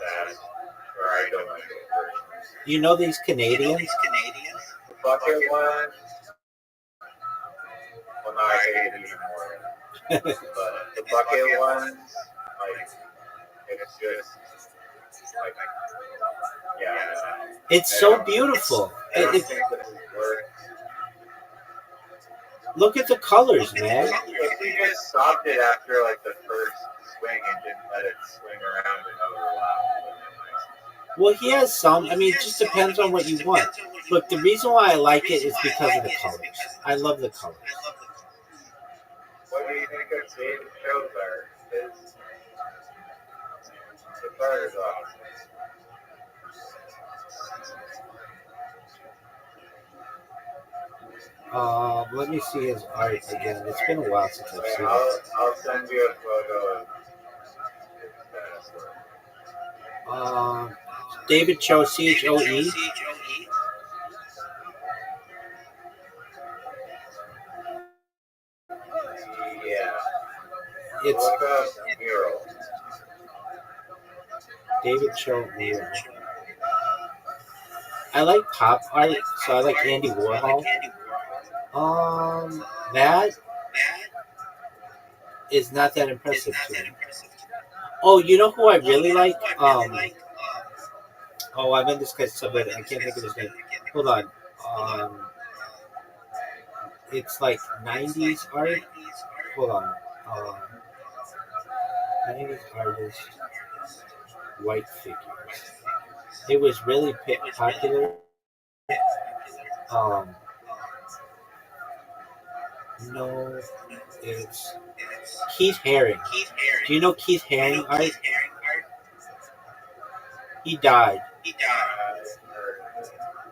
that, or I don't like it personally. You know these Canadians? The bucket one, well, no, I hate it even more. But the bucket ones, like, it's just, like, yeah. It's so beautiful. I don't think this is worth. Look at the colors, man. If he just stopped it after, like, the first swing and didn't let it swing around and overlap, it would have been nice. Well, he has some. I mean, it just depends on what you want. Look, the reason why I like it is because of the colors. I love the colors. What do you think of David Cho's art? The art is awesome. Let me see his art again. It's been a while since I've seen it. I'll send you a photo of his David Cho, CHOE. Yeah. It's Look up mural. David Cho mural. I like pop art, so I like Andy Warhol. That is not that impressive to me. Oh, you know who I really like? Oh, I'm in this guy's subreddit. I can't think of his name. Hold on. It's like 90s art. Hold on. 90s artist, white figures. It was really popular. No, it's Keith Haring. Do you know Keith Haring art? He died.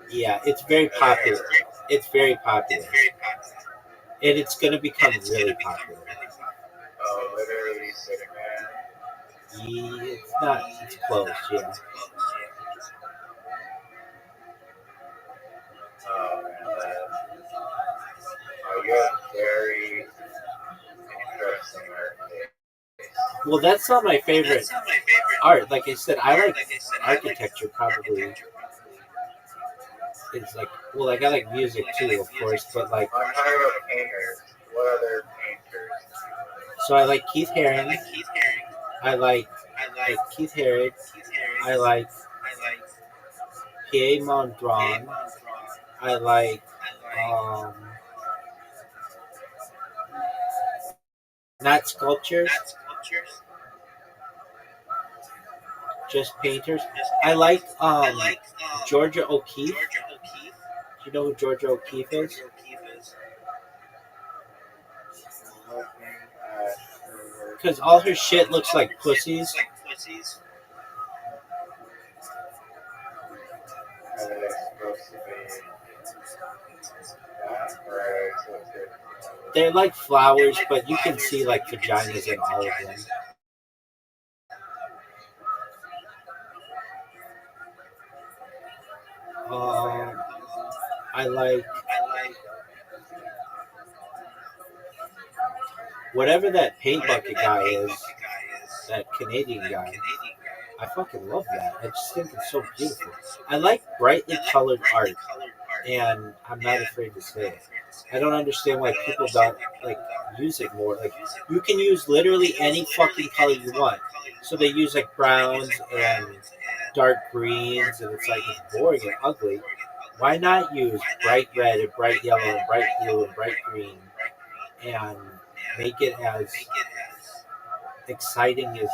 Yeah, it's very popular. It's very popular. And it's going to become really popular. Oh, literally sitting there. Yeah, it's not. It's closed, yeah. Oh, man. Oh, you have very interesting art. Well, that's not my favorite art. Like I said, I like architecture probably. It's like, well, like I like music too, of course, but like. I'm talking about painters. What other painters? So I like Keith Haring. I like Keith Haring. I like Pierre Mondrian. I like um, not sculptures, just painters. I like Georgia O'Keeffe. Do you know who Georgia O'Keeffe is? Looking at her work. Because all her shit looks like pussies. Are they supposed to be that? Or are they supposed to They're like flowers, but you can see like vaginas in all of them. Um, I like whatever that paint bucket guy is, that Canadian guy. I fucking love that. I just think it's so beautiful. I like brightly colored art, and I'm not afraid to say it. I don't understand why people don't like use it more. Like you can use literally any fucking color you want. So they use like browns and dark greens, and it's like it's boring and ugly. Why not use bright red and bright yellow and bright blue and bright green and make it as exciting as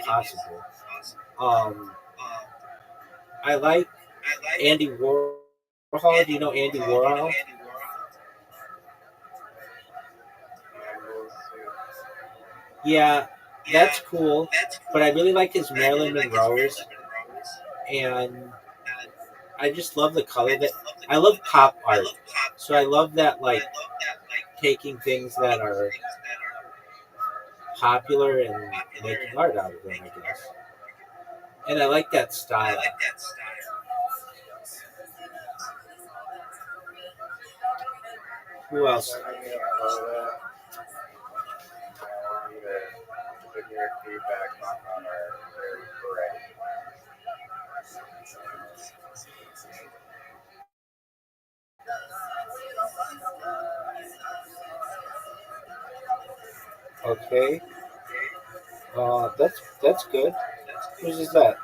possible? Um, I like Andy Warhol. Do you know Andy Warhol? handles Yeah, that's cool. But I really like his Marilyn Monroe's, and I just love the color that I love pop art. So I love that like taking things that are popular and making art out of them, I guess. And I like that style. Who else? sending me a photo. I want you to give your feedback on our very bright. Okay. That's good. Whose is that?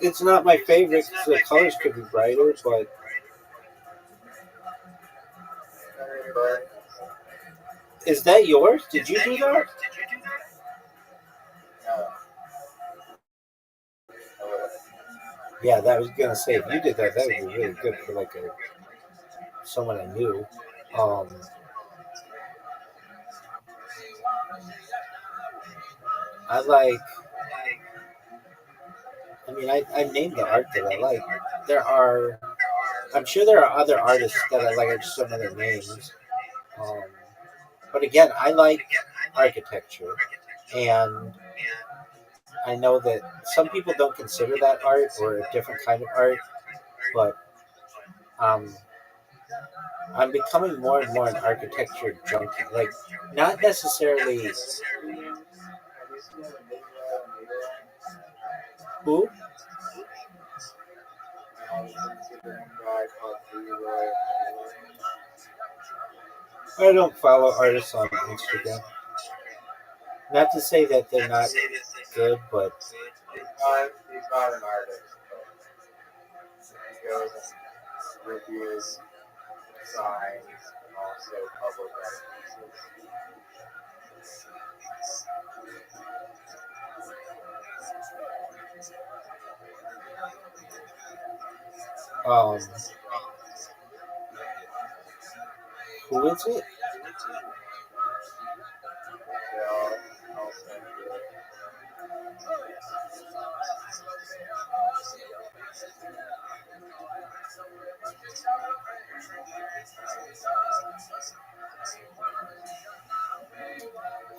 It's not my favorite because the colors could be brighter, but Very bright. is that yours? Did you do that? No. Yeah, that was gonna say if you did that, that would be really good for like a someone I knew. Um, I like. I mean, I named the art that I like. There are. I'm sure there are other artists that I like. I just don't know their names. Um, but again, I like architecture, and I know that some people don't consider that art or a different kind of art, but um, I'm becoming more and more an architecture junkie. Like, not necessarily Have you seen the video who. Instagram guy called Leroy? I don't follow artists on Instagram. Not to say that they're not good, but He's not an artist, but he goes and reviews signs and also public art pieces. um, who is it? I'll send you it.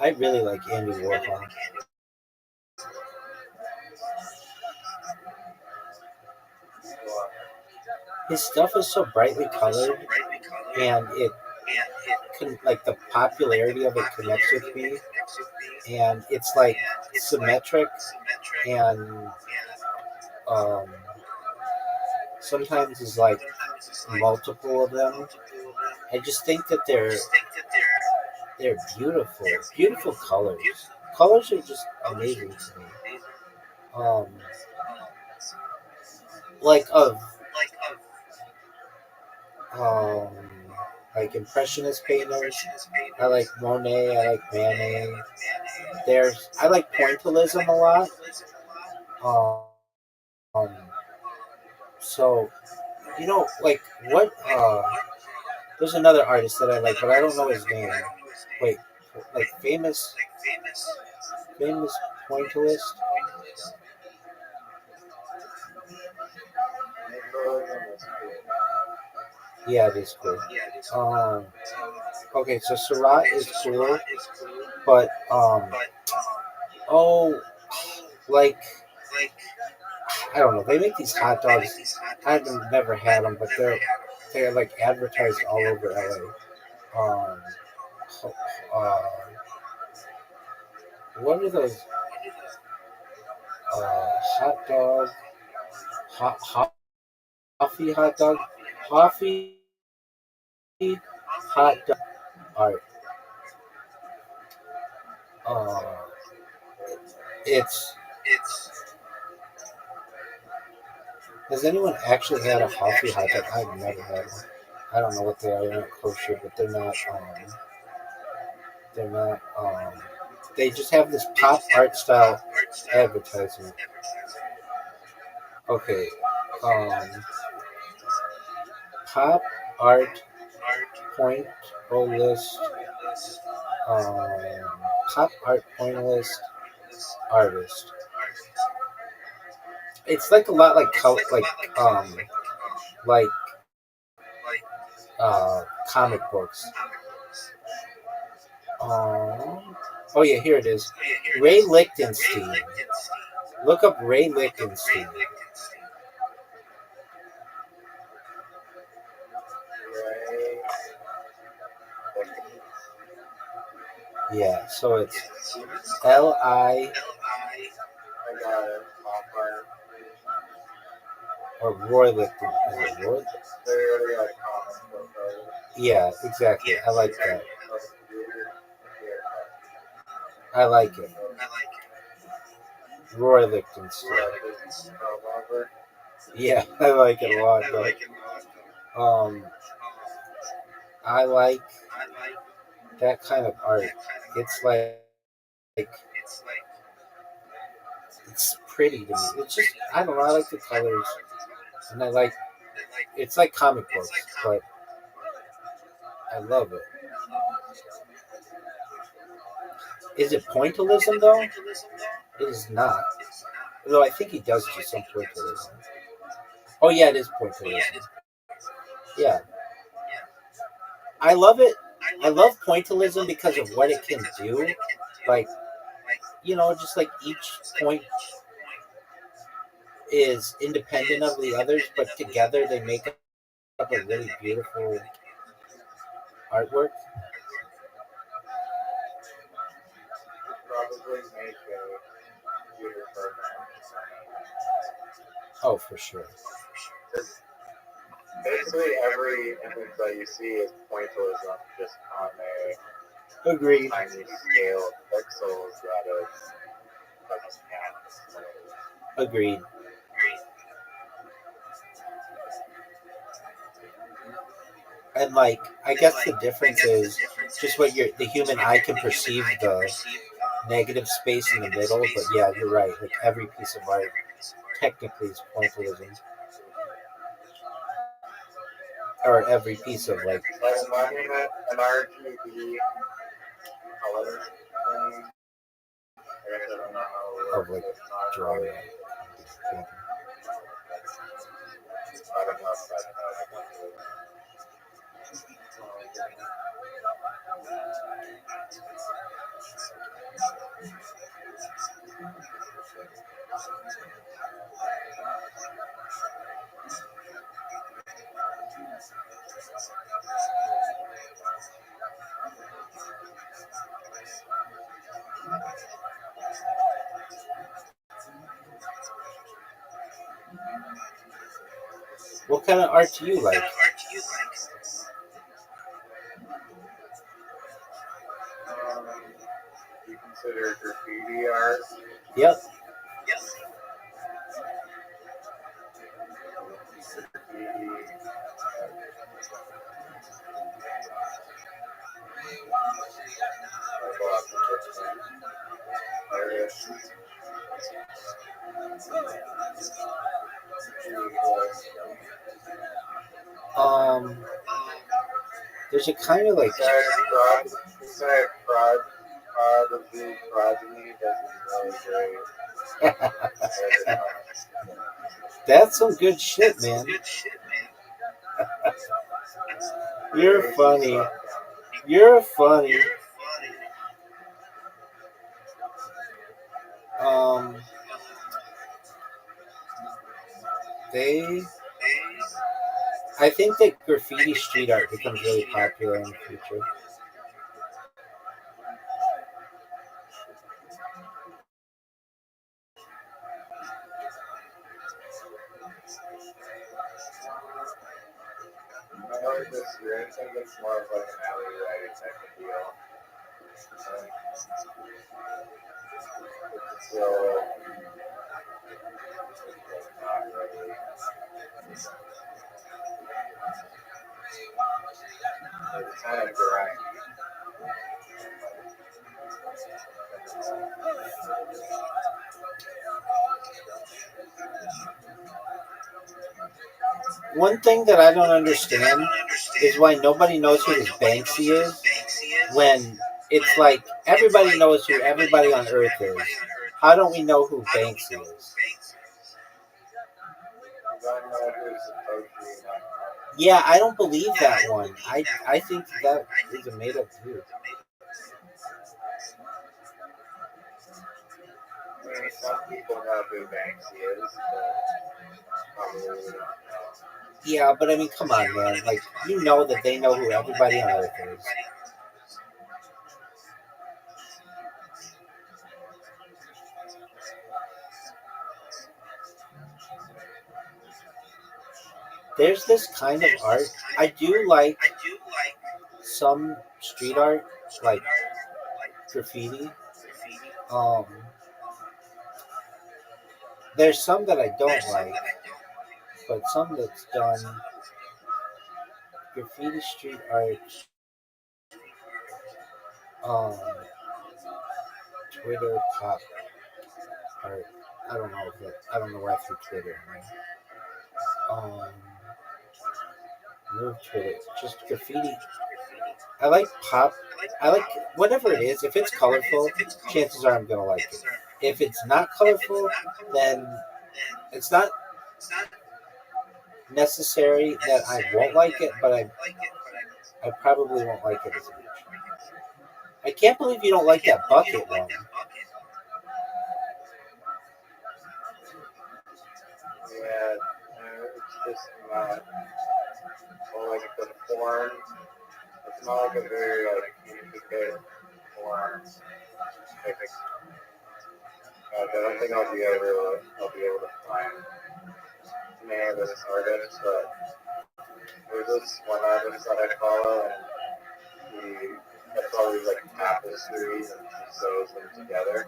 I really like Andy Warhol. His stuff is so brightly colored, and it like the popularity of it connects with me, and it's like symmetric and um, sometimes is like multiple of them. I just think that they're They're beautiful, beautiful colors. Colors are just amazing to me. Um, like of um, like impressionist painters. I like Monet. I like Manet. I like pointillism a lot. So you know, like what? There's another artist that I like, but I don't know his name. Wait, like famous pointillist. Naturalism is cool. Yeah, it is cool. Um, okay, so Surat is cool, but oh, like I don't know. They make these hot dogs. I've never had them, but they're like advertised all over LA. Uh, what are those hot dog, coffee hot dog, coffee hot dog art? Uh, it's Has anyone actually had a coffee hot dog? I've never had one. I don't know what they are. They're not kosher, but they're not. They're not. They just have this pop art style advertisement. Okay. Um, pop art point list. Um, pop art point list artist. It's like a lot like like comic books. Oh yeah, here it is. Ray Lichtenstein. Look up Ray Lichtenstein. Right? Like, Yeah, so it's Li I got it. Pop art. or Roy Lichtenstein. Is it Roy? They're like comic book artists. Yeah, exactly. I like that. Like weird I like it. Roy Lichtenstein. haircuts. Robert. Yeah, I like it a lot. Um, I like that kind of art. It's it's pretty to me. It's just I don't know. I like the colors, and I like it's like comic books, but I love it. Is it pointillism though? It is not. Though I think he does do some pointillism. Oh yeah, it is pointillism. Yeah, I love it. I love pointillism because of what it can do. Like just like each point is independent of the others, but together they make up a really beautiful artwork. Probably make a computer program. Oh, for sure. Basically, every image that you see is pointillism, just on a Agreed. tiny scale of pixels that is like a canvas. Agreed. And like, I guess the difference is just what the human eye can perceive the negative space in the middle. But yeah, you're right. Like every piece of art technically is pointillism, or every piece of like. Like an RGB color thing. I guess I don't know how it Of works. like It's not drawing. really, I don't know if that's What kind of art do you like? consider graffiti art. Yep. Graffiti. Like lots of different artists. There's a kind of like Besides prodigy doesn't really great. that's some good shit, man. You're funny. You're funny. They. I think that graffiti street art becomes really popular in the future. I like this year. I think it's more of like an alleyway type of deal. So, not really. It's kind of grimy. One thing that I don't understand is why nobody knows who this Banksy is when it's like everybody knows who everybody on Earth is. How don't we know who Banksy is? Yeah, I don't believe that one. I think that is a made up dude. I mean, some people know who Banksy is, but probably don't know. Yeah, but I mean, come on, man. Like, you know that they know who everybody on Earth is. There's this kind of art. I do like some street art, like graffiti. There's some that I don't like, but some that's done graffiti street art. Um, Twitter pop art. I don't know if it, I don't know where through Twitter. Move Twitter. Just graffiti. I like pop. I like whatever it is. If it's colorful, chances are I'm gonna like it. If it's not colorful, then it's not necessary that I won't like it, but I probably won't like it as much. I can't believe you don't like that bucket one. Yeah, it's just not, well, like the form, it's not like a very, like, intricate form. Like, I don't think I'll be able to find the name of this artist, but there's this one artist that I follow, and he has all these, like, tapestries, and he sews them together,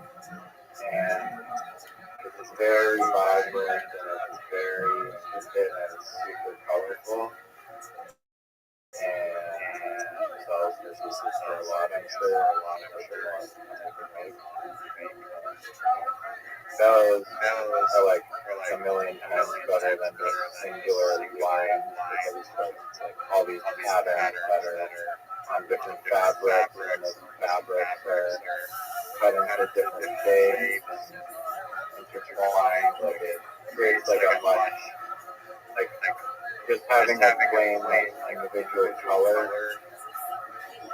and it's very vibrant, and it's very intricate, and it's super colorful. And sells businesses for a lot of those are like a million times better than the singular line because it's like all these patterns that are on different fabrics, and those fabrics are cut into different shapes, intertwined, like it creates like a much like just having a plain like individual color,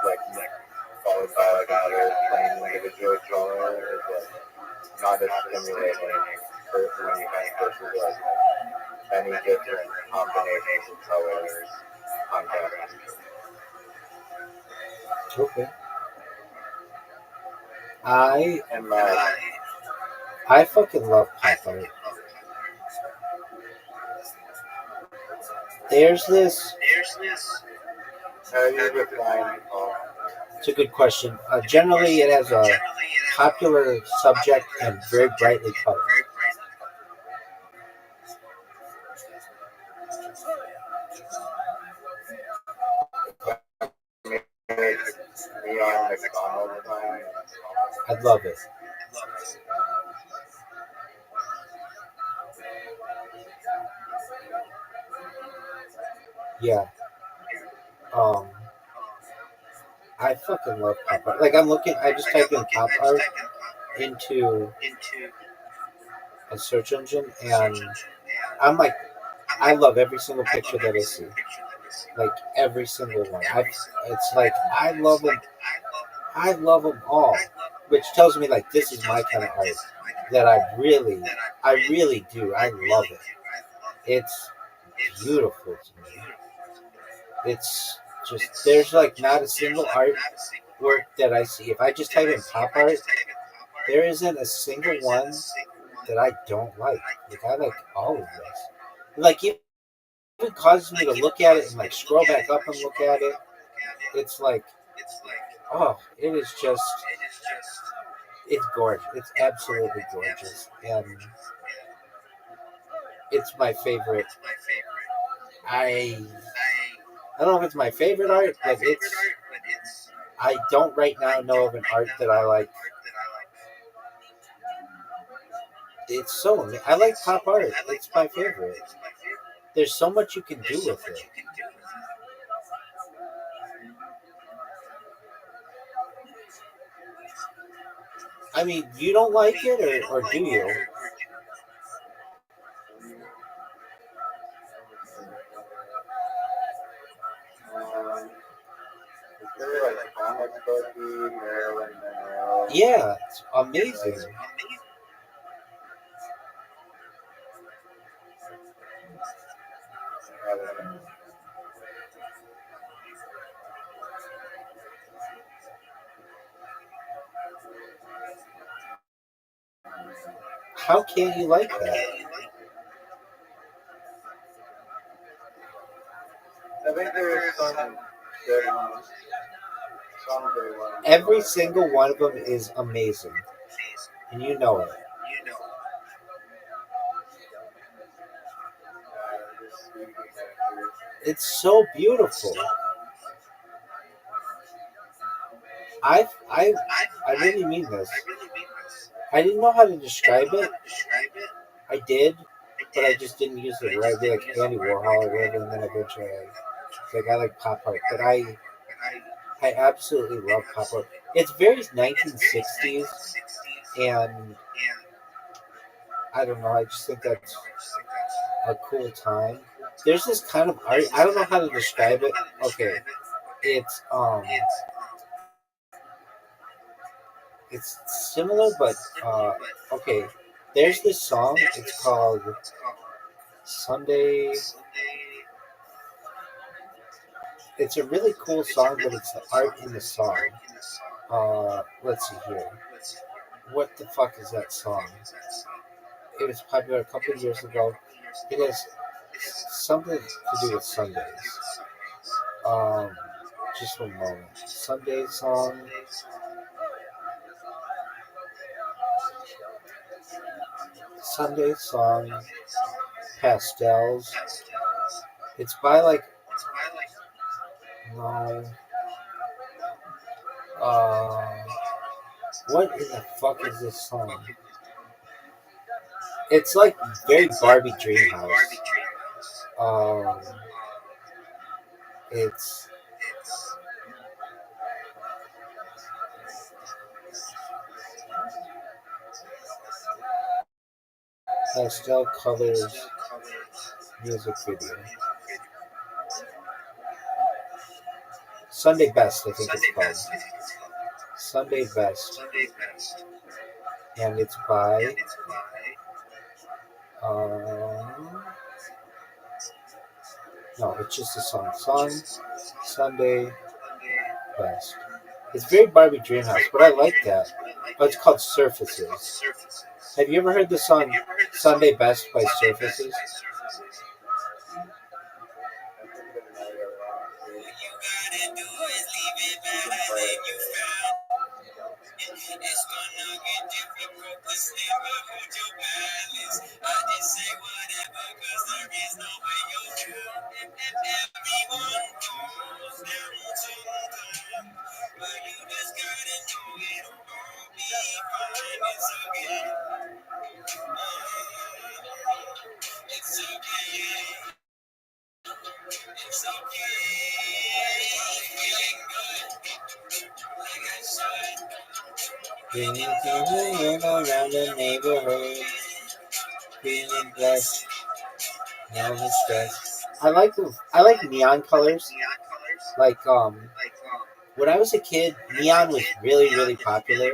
like followed by like another plain individual color, is like not as stimulating for when you have versus like many different combinations of colors on canvas. Okay. And I fucking love pop art. There's this. how do you define It's a good question. Generally, it has a popular subject and very brightly colored. Neon McDonald's sign. I love it. Yeah. Um, I fucking love pop art. Like I'm looking, I just typed in pop art into a search engine, and I'm like, I love every single picture that I see. Like every single one. It's like I love them all, which tells me like this is my kind of art that I really do. I love it. It's beautiful to me. It's just there's like not a single art work that I see. If I just type in pop art, there isn't a single one that I don't like. Like I like all of this. Like it causes me to look at it and like scroll back up and look at it. It's like oh, it is just it's gorgeous. It's absolutely gorgeous, and it's my favorite. I I don't know if it's my favorite art, but it's. I don't right now know of an art that I like. It's so. I like pop art. It's my favorite. There's so much you can do with it. I mean, you don't like it, or do you? It's very like comic booky, Marilyn Monroe. Yeah, it's amazing. How can you like that? I think there's some good ones. Some good ones. Every single one of them is amazing, and you know it. It's so beautiful. I I really mean this. I didn't know how to describe it. I did, but I just didn't use the right. Be like Andy Warhol or whatever, and then eventually, it's like I like pop art, but I absolutely love pop art. It's very 1960s, and I don't know. I just think that's a cool time. There's this kind of art. I don't know how to describe it. Okay, it's it's similar, but okay. There's this song. It's called Sunday. It's a really cool song, but it's the art in the song. Let's see here. What the fuck is that song? It was popular a couple of years ago. It has something to do with Sundays. Um, just one moment. Sunday song. Sunday song. Pastels. It's by like no. Uh, what in the fuck is this song? It's like very Barbie Dreamhouse. Um, it's pastel colors music video. Sunday Best, I think it's called. Sunday Best, and it's by um, no, it's just a song. Song Sunday Best. It's very Barbie Dreamhouse, but I like that. Oh, it's called Surfaces. Have you ever heard the song Sunday Best by Surfaces? It's gonna get difficult, cause never hold your balance. I just say whatever, cause there is no way you're good. Everyone goes down sometime, but you just gotta know it'll all be fine. It's okay. It's okay. It's okay. Feeling good, like I should. Feeling around the neighborhood, feeling blessed, no stress. I like neon colors. Like when I was a kid, neon was really popular.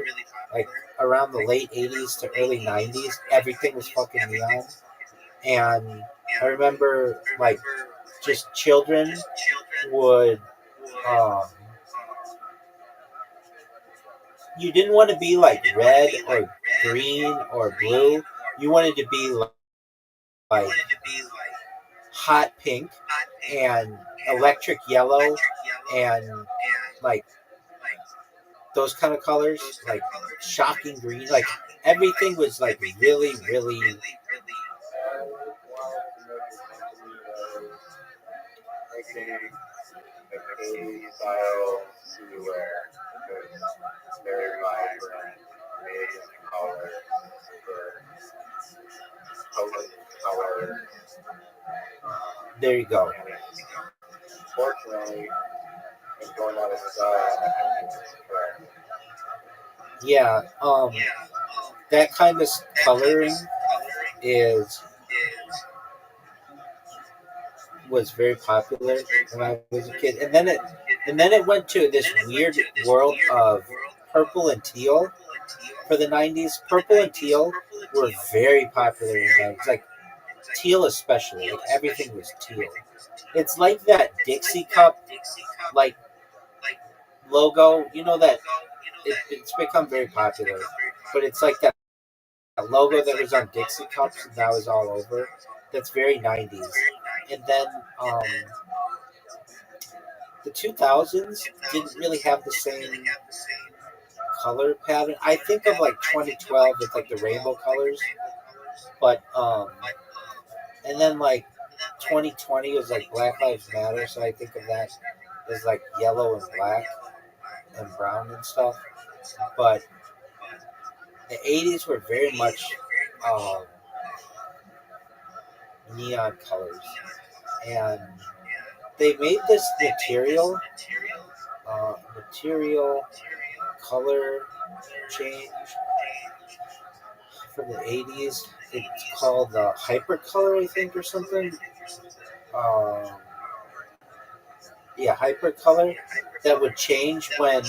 Like around the late '80s to early '90s, everything was fucking neon. And I remember like just children would um, you didn't want to be like red or green or blue. You wanted to be like hot pink and electric yellow and like those kind of colors, like shocking green. Like everything was like really. I would want to know if your company was making the K style silhouette because it's very vibrant, amazing colors, super potent colors. There you go. And it's fortunately it's going out of style. I think it's correct. Yeah, that kind of coloring is was very popular when I was a kid, and then it went to this weird world of purple and teal for the '90s. Purple and teal were very popular in the '90s, like teal especially. Like everything was teal. It's like that Dixie cup like logo. You know that it's become very popular, but it's like that logo that was on Dixie cups and that was all over. That's very '90s. And then um, the 2000s didn't really have the same color pattern. I think of like 2012 with like the rainbow colors, but and then like 2020 was like Black Lives Matter, so I think of that as like yellow and black and brown and stuff. But the 80s were very much um, neon colors, and they made this material color change from the '80s. It's called hypercolor, I think, or something. Um, yeah, hypercolor that would change when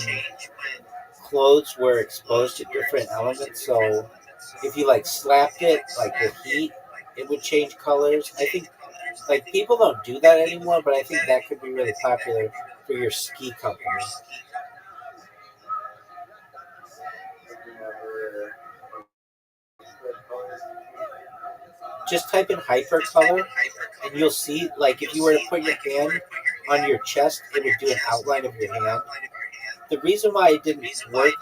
clothes were exposed to different elements. So if you like slapped it like with heat, it would change colors. I think like people don't do that anymore, but I think that could be really popular for your ski company. Have you ever the colors? Just type in hypercolor and you'll see like if you were to put your hand on your chest, it would do an outline of your hand. The reason why it didn't work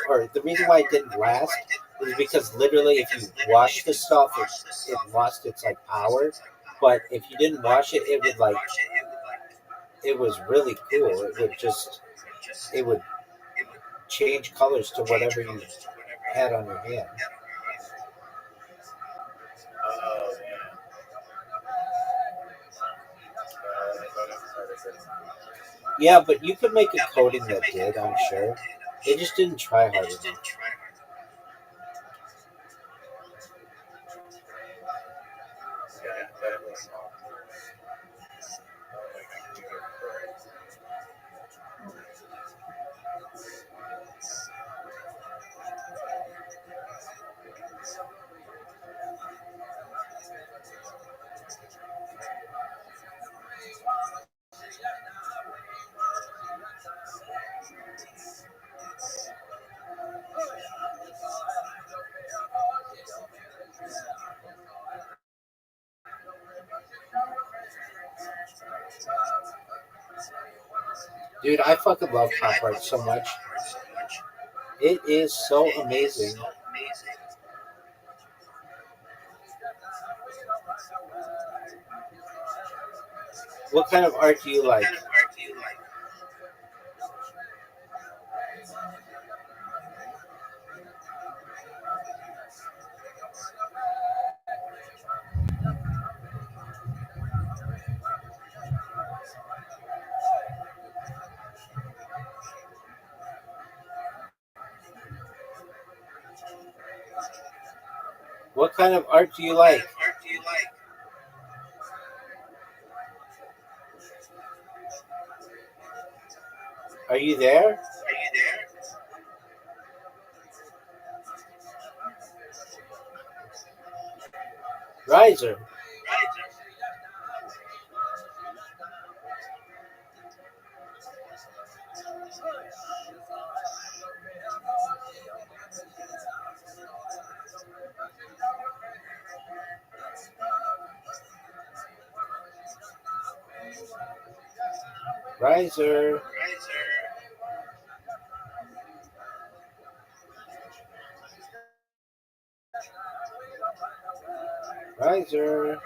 or the reason why it didn't last is because literally if you wash the stuff, it lost its like power. But if you didn't wash it, it would like it was really cool. It would change colors to whatever you had on your hand. Oh man, that's good. Yeah, but you could make a coating that did, I'm sure. They just didn't try hard enough. Yeah, definitely small. Like I can do it for Dude, I fucking love pop art so much. It is so amazing. What kind of art do you like? What kind of art do you like? Are you there? Riser. Riser. Riser.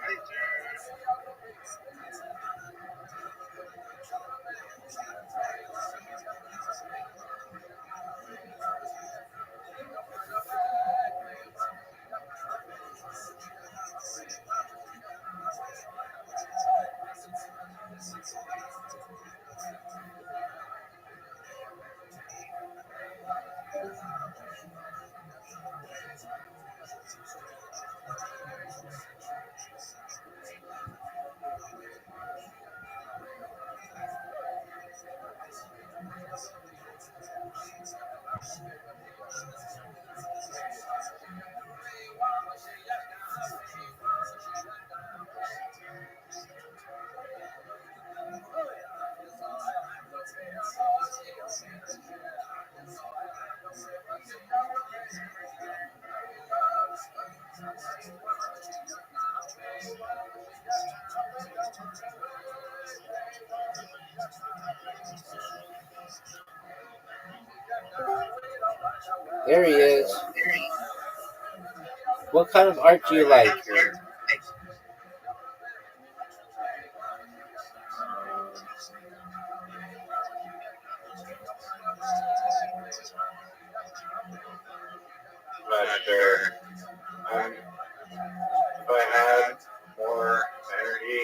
There he is. What kind of art do you like? Not sure. If I had more energy,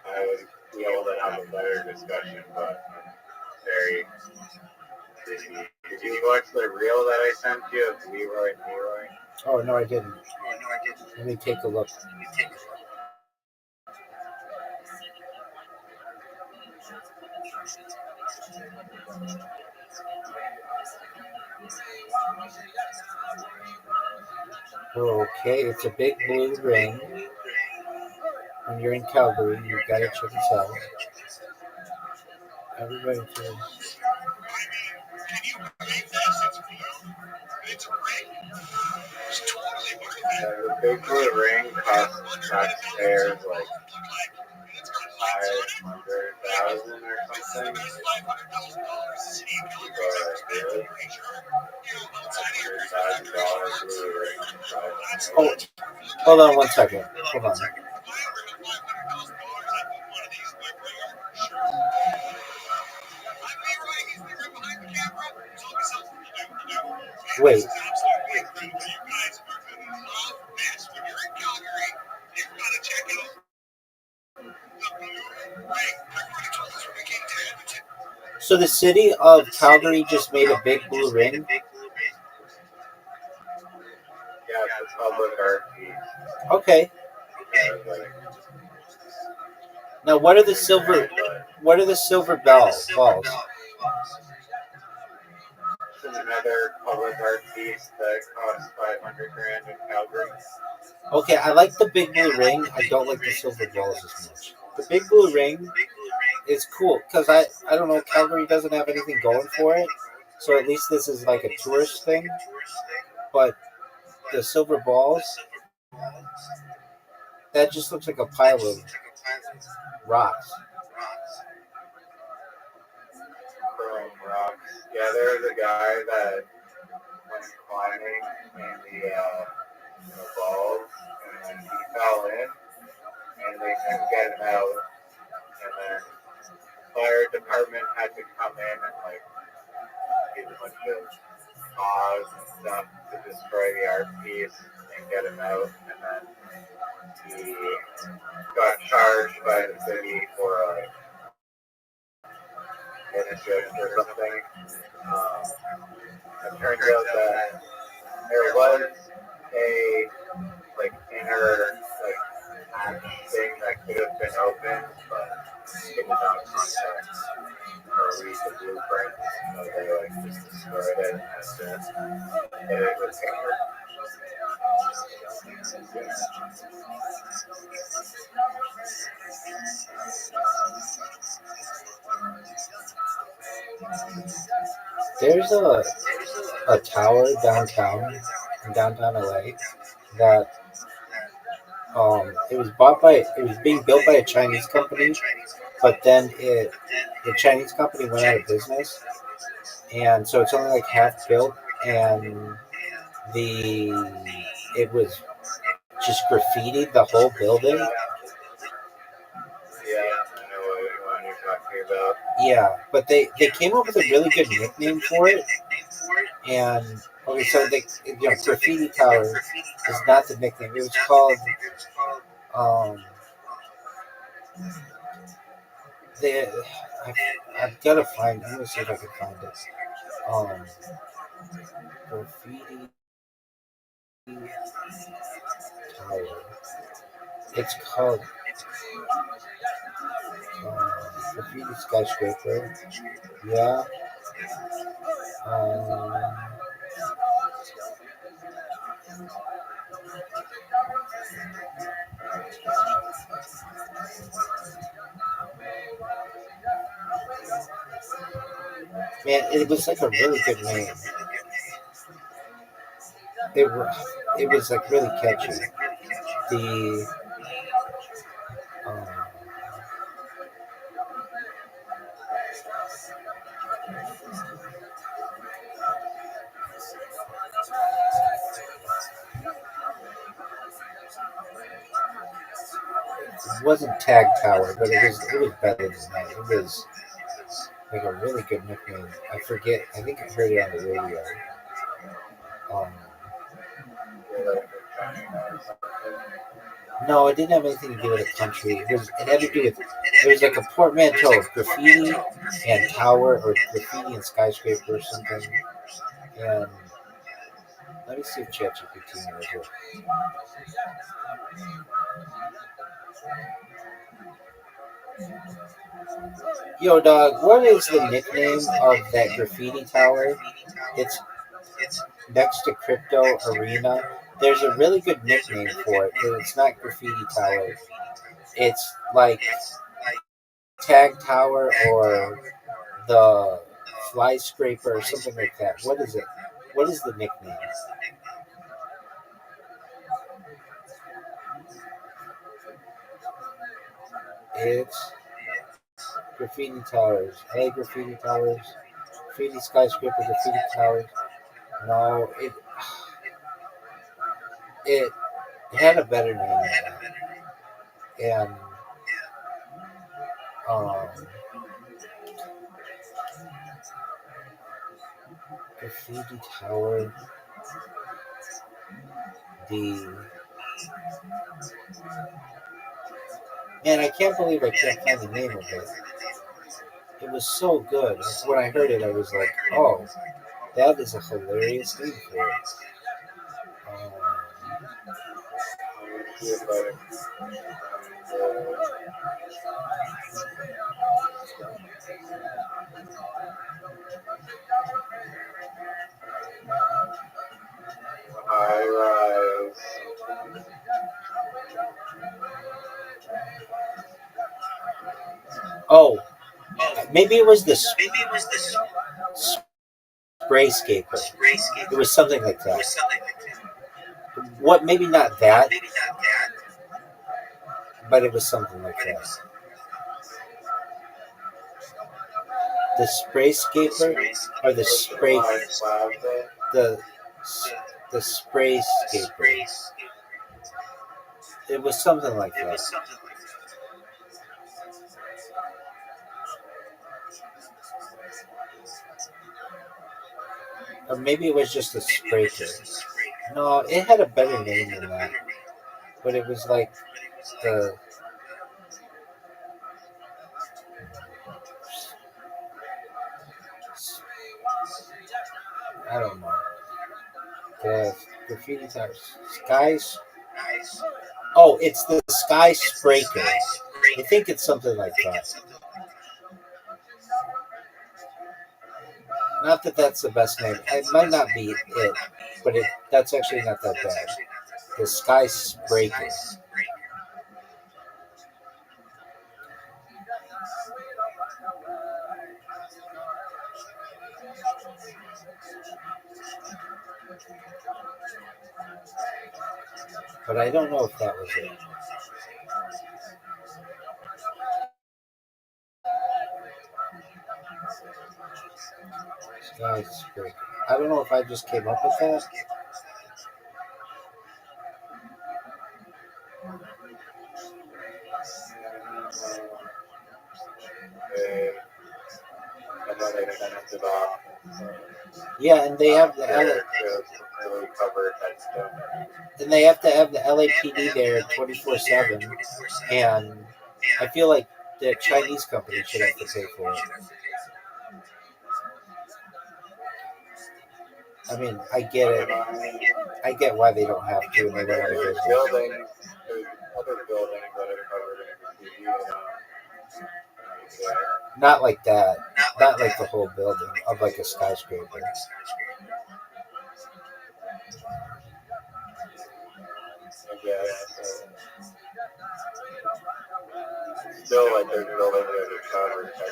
I would be able to have a better discussion, but I'm very busy. Did you watch the reel that I sent you of Leroy and Leroy? Oh, no, I didn't. Let me take a look. Okay, it's a big blue ring. When you're in Calgary, you gotta check this out. Everybody too. The big blue ring costs taxpayers like 500,000 or something. But really, $500,000 blue ring. Oh, hold on one second. Hold on. Wait. So the city of Calgary just made a big blue ring? Yeah, it's a public art piece. Okay. Now what are the silver balls? It's another public art piece that costs $500,000 in Calgary. Okay, I like the big blue ring. I don't like the silver balls as much. The big blue ring is cool because I don't know, Calgary doesn't have anything going for it. So at least this is like a tourist thing. But the silver balls, that just looks like a pile of rocks. Chrome rocks. Yeah, there was a guy that went climbing in the balls, and then he fell in, and they couldn't get him out, and then fire department had to come in and like use a bunch of saws and stuff to destroy the art piece and get him out, and then he got charged by the city for innocence or something. It turns out that there was a like inner like hatch thing that could have been opened, but it did not contact or read the blueprint, so they like just destroyed it and hit it with paper. There's a tower downtown in downtown LA that it was being built by a Chinese company, but then the Chinese company went out of business, and so it's only like half built, and the it was just graffitied the whole building. Yeah, I know what one you're talking about. Yeah, but they came up with a really good nickname for it, and okay, so graffiti tower is not the nickname. It was called um they I've got to find. I'm gonna see if I can find it. Um, graffiti tower. It's called graffiti skyscraper. Yeah. Um, Man, it was like a really good name. It it was like really catchy. The um, it wasn't Tag Tower, but it was better than that. It was like a really good nickname. I forget. I think I heard it on the radio. Um, no, it didn't have anything to do with a country. It had to do with it was like a portmanteau of graffiti and tower or graffiti and skyscraper or something. And let me see if ChatGPT knows it. Yo, dog, what is the nickname of that graffiti tower? It's next to Crypto Arena. There's a really good nickname for it, but it's not graffiti tower. It's like Tag Tower or the Fly Scraper or something like that. What is it? What is the nickname? It's Graffiti Towers. Hey, Graffiti Towers. Graffiti Skyscraper, Graffiti Towers. No, it had a better name than that. And um, Graffiti Tower, the man, I can't believe I can't find the name of it. It was so good. When I heard it, I was like, "Oh, that is a hilarious name for it." Um, See if I can high rise. oh, maybe it was the spray scaper. It was something like that. What? Maybe not that, but it was something like that. The sprayscaper or the spray Plaza. the the sprayscaper. It was something like that. Or maybe it was just a sprayer. No, it had a better name than that. But it was like the I don't know. The graffiti tires. Skies. Oh, it's the Sky Spraker. I think it's something like that. Not that that's the best name. It might not be it, but that's actually not that bad. The Sky Spraker. But I don't know if that was it. Sky Spraker. I don't know if I just came up with that. And then they finished it off. Yeah, and they have the There shows completely covered headstone. and they have to have the LAPD there 24/7, and I feel like the Chinese company should have to pay for it. I mean, I get it. I get why they don't have to, and they run out of There's business. buildings, there's other buildings that are covered in graffiti, yeah. Not like that. Not like the whole building of like a skyscraper. I guess. Still, like, there's buildings that are covered to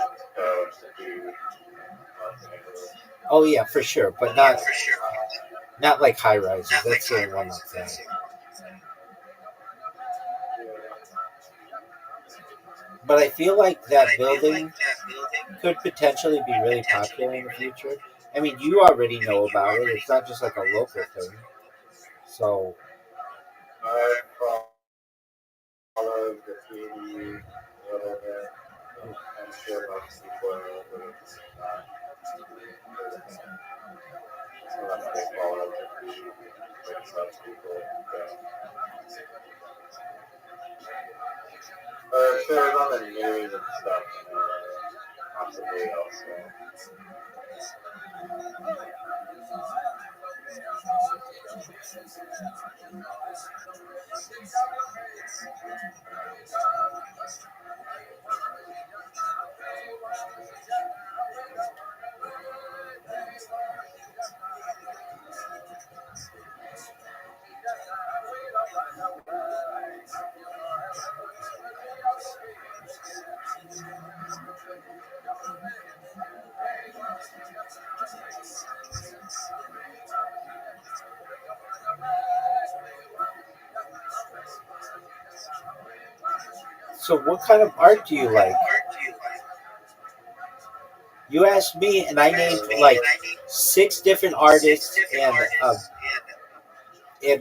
do Los Angeles. Oh yeah, for sure, but not like high rises. That's the only one like that. But I feel like that building could potentially be really popular in the future. I mean, you already know about it. It's not just like a local thing. So I follow graffiti a little bit. I'm sure most people are, but it's not. Unless they follow graffiti, which most people don't. Or it shows on the news and stuff, possibly also. so what kind of art do you like? You asked me, and I named like 6 different artists and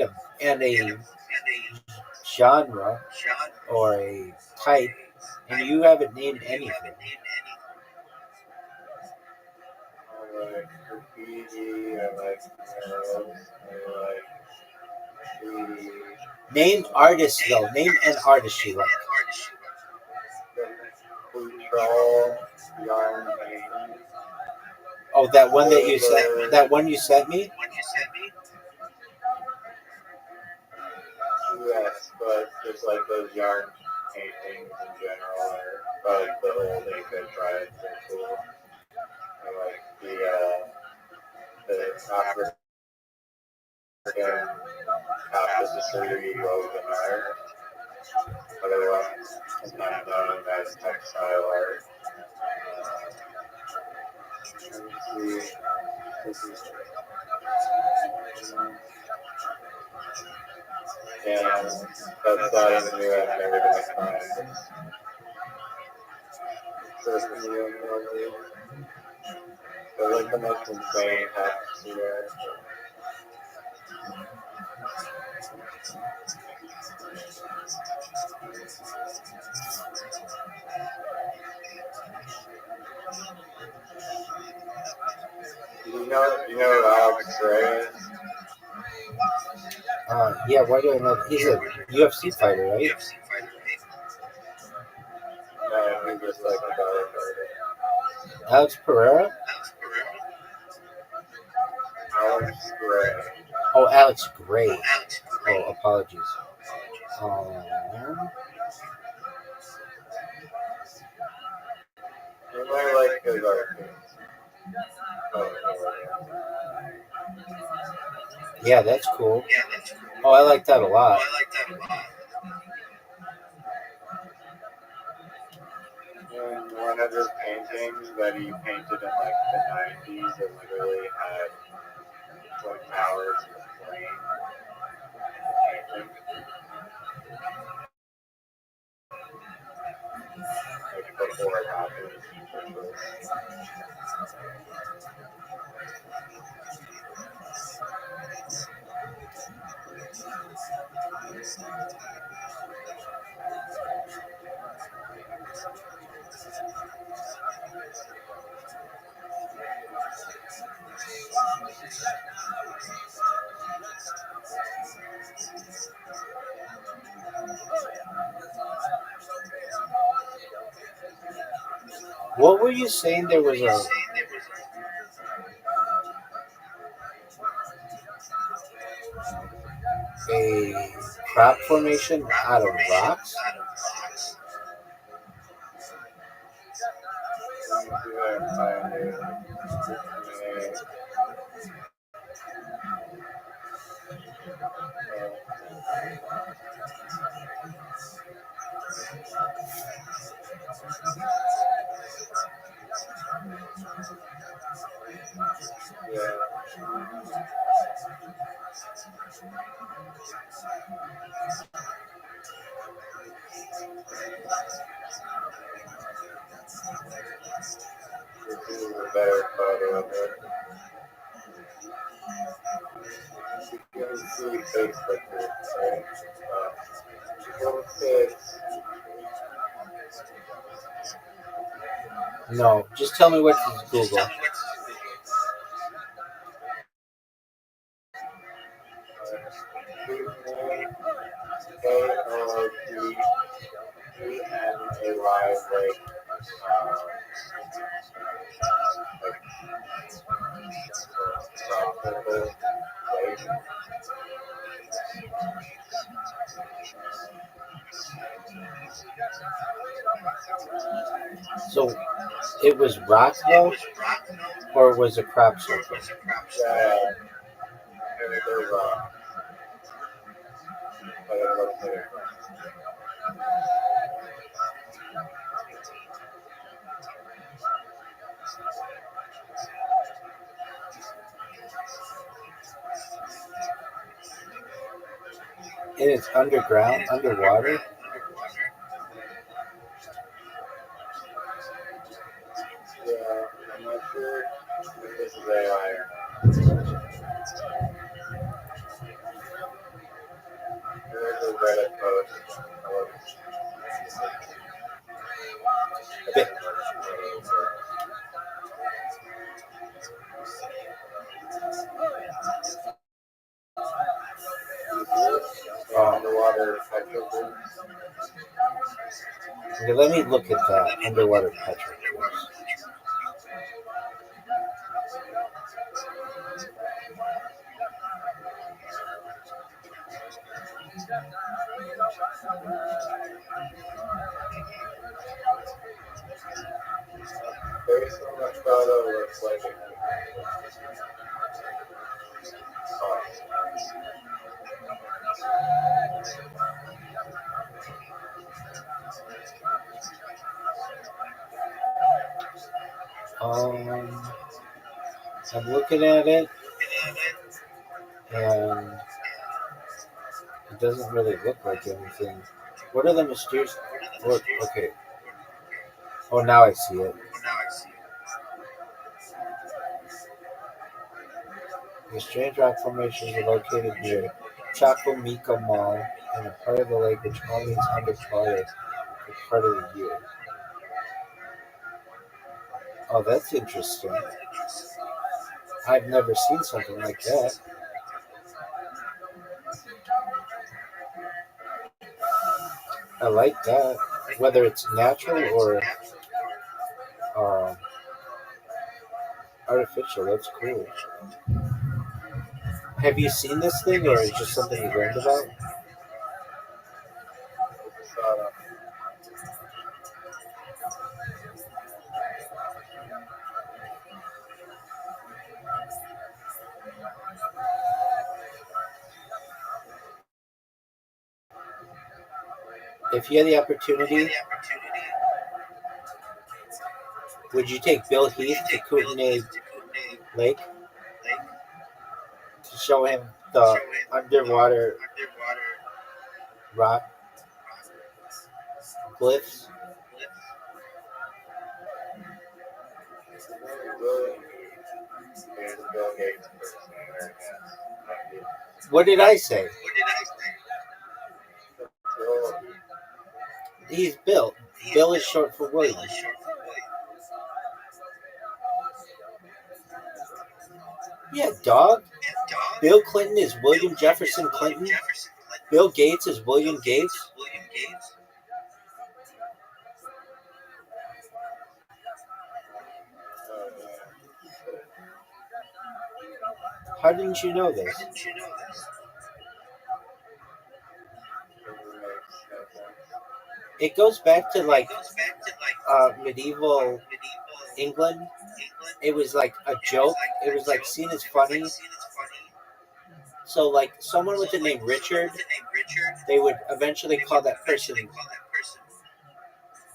a, and a genre or a type, and you haven't named anything. I like graffiti, I like murals, I like graffiti. Name artists though. Name an artist you like. Control, yarn painting. Oh, that one that you sent. That one you sent me. Yes, but just like those yarn paintings in general, or like the whole naked triads are cool. I like the African tapestry woven art, otherwise sometimes known as textile art. Let's see. Yeah, that's not even new. I've never been a client. They're like the most insane hacks you guys. You know who Alex Gray is? Yeah, why do I know? He's a UFC fighter, right? No, he's just like a dollar fighter. Alex Pereira? Alex Gray. Oh, Alex Gray. Oh, apologies. You might like his art. Yeah, that's cool. Oh, I like that a lot. And one of his paintings that he painted in like the 90s, it literally had like hours of flame painting. Like before it happened. What were you saying? There was a crop formation out of rocks? This is a better photo of it. You can see Facebook groups, right? Little kids. No, just tell me what to Google. So it was rock though, or was it crop circle? Yeah, they're wrong. But it looks like And it's underground, underwater. yeah, I'm not sure if this is AI. There's a Reddit post. Underwater petrol. Okay, let me look at that underwater petrol. Based on the photo, looks like it. I'm looking at it, and it doesn't really look like anything. What are the mysterious? Look, okay. Oh, now I see it. The strange rock formations are located near Chaco Mall in a part of the lake which only is underwater for part of the year. Oh, that's interesting. I've never seen something like that. I like that. Whether it's natural or um, artificial, that's cool. Have you seen this thing, or is it just something you learned about? So, If you had the opportunity, would you take Bill Heath to Kootenai Lake to show him the underwater rock glyphs? really, here's Bill Gates impersonator again. What did I say? Bill, He's Bill. Bill is short for William. Yeah, dog. Bill Clinton is William Jefferson Clinton. Bill Gates is William Gates. How didn't you know this? doesn't make no sense. It goes back to like medieval England. It was like a joke. It was like seen as funny. So like someone with the name Richard, they would eventually call that person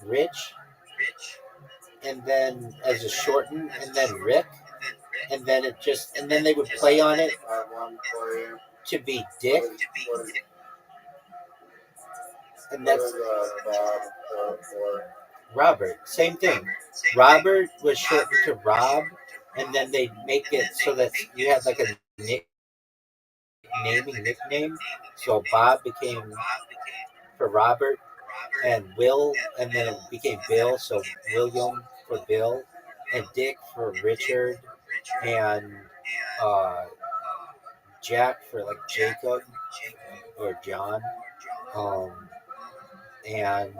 Rich, and then as a shorten, and then Rick, and then it just, and then they would play on it I have one for you. to be Dick, and What that's is Bob short for? Robert. Same thing. Robert was shortened to Rob, and then they make it so that you had like a nickname. So Bob became for Robert, and Will, and then it became Bill. So William for Bill, and Dick for Richard, and uh, Jack for like Jacob or John, and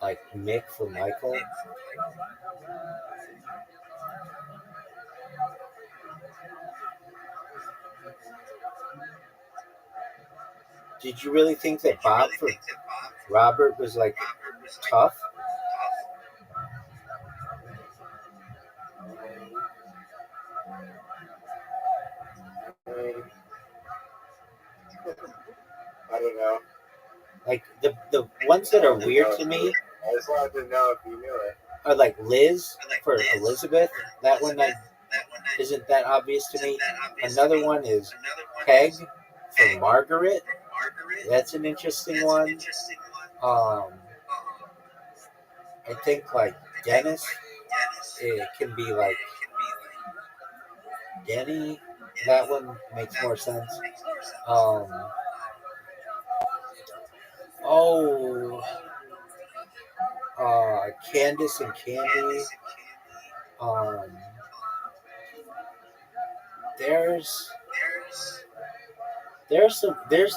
like Mick for Michael. Did you really think that Bob for Robert was like tough? I don't know. Like the ones that are weird to me I just wanted to know if you knew it. are like Liz for Elizabeth. That one isn't that obvious to me. Another one is Peg for Margaret. That's an interesting one. I think like Dennis. It can be like Denny. That one makes more sense. Oh, Candace and Candy. Um, there's there's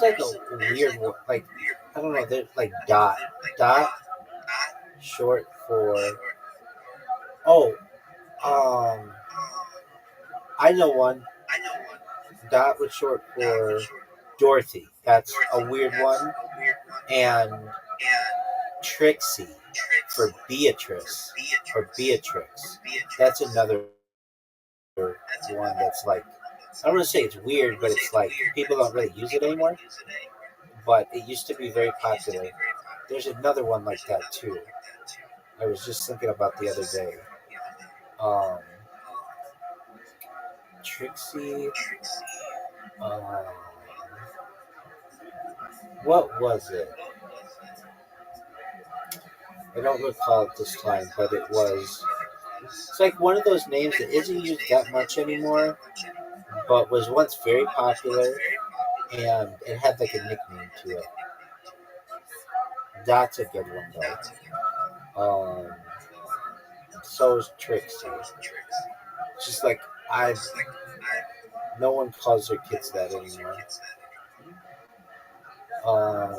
like a weird one, like I don't know, there's like Dot short for oh I know one. Dot was short for Dorothy. That's a weird one. And Trixie for Beatrice or Beatrix. That's another one that's like I don't want to say it's weird, but it's like people don't really use it anymore. But it used to be very popular. There's another one like that too. I was just thinking about the other day. Um, Trixie. Um, what was it? I don't recall at this time, but it was It's like one of those names that isn't used that much anymore, but was once very popular, and it had like a nickname to it. That's a good one though. So is Trixie. It's just like I, no one calls their kids that anymore. Um,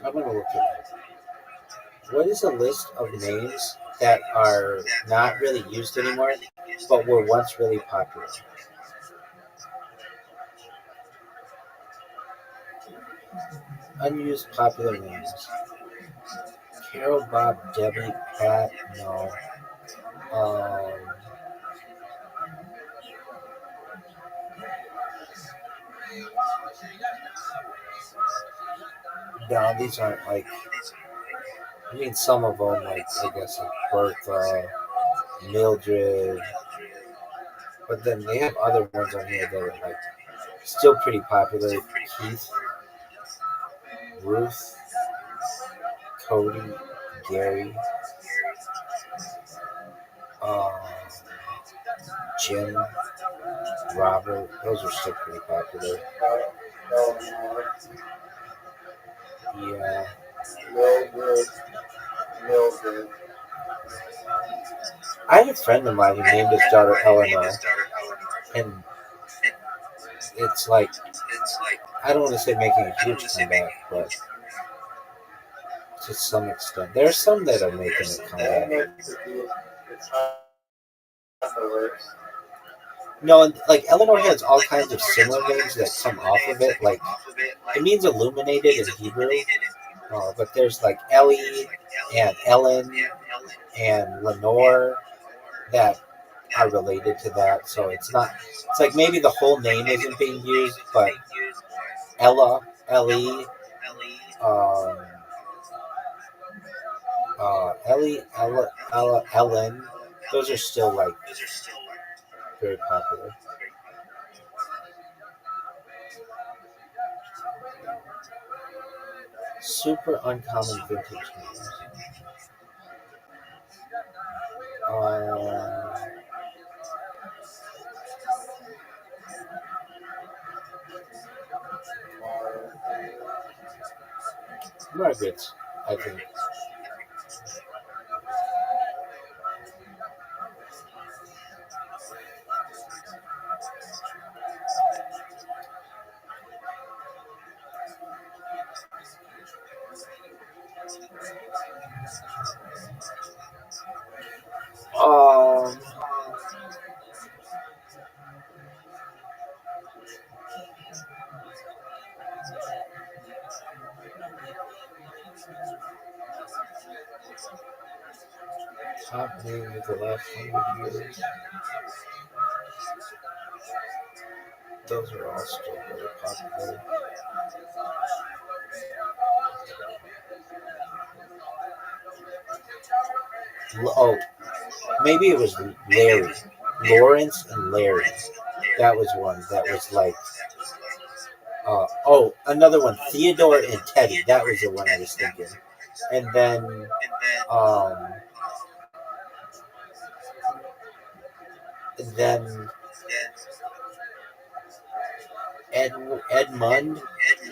I'm gonna look at it. What is a list of names that are not really used anymore, but were once really popular? Unused popular names. Carol, Bob, Debbie, Pat, no. Um, no, these aren't like. I mean, some of them, like I guess, like Bertha, Mildred, but then they have other ones on here that are like still pretty popular. Keith, Ruth, Cody, Gary, um, Jim, Robert. Those are still pretty popular. Eleanor, Yeah, Mildred, Mildred. I had a friend of mine who named his daughter Eleanor, and it's like I don't want to say making a huge comeback, but to some extent, there's some that are making a That comeback. makes it's not the worst. No, and like Eleanor has all kinds of similar names that come off of it. Like it means illuminated in Hebrew, but there's like Ellie and Ellen and Lenore that are related to that. So it's not. It's like maybe the whole name isn't being used, but Ella, Ellie, um, Ella, Ellen. Those are still like very popular. Super uncommon vintage names. Um, Margaret, I think. Um, Top name of the last 100 years. Those are all still very popular. Oh, maybe it was Larry. Lawrence and Larry. That was one that was like. Oh, another one. Theodore and Teddy. That was the one I was thinking. And then, um, then Ed, Edmund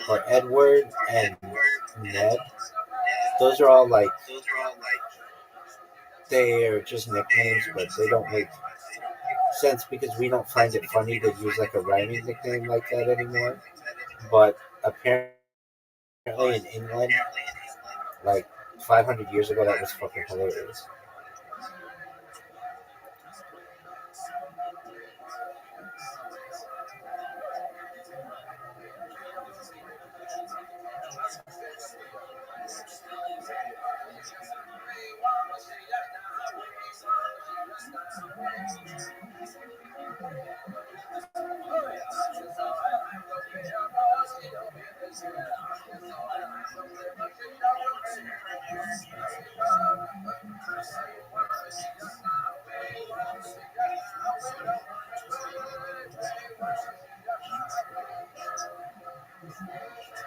or Edward and Ned. Those are all like they're just nicknames, but they don't make sense because we don't find it funny to use like a rhyming nickname like that anymore. But apparently in England, like 500 years ago, that was fucking hilarious.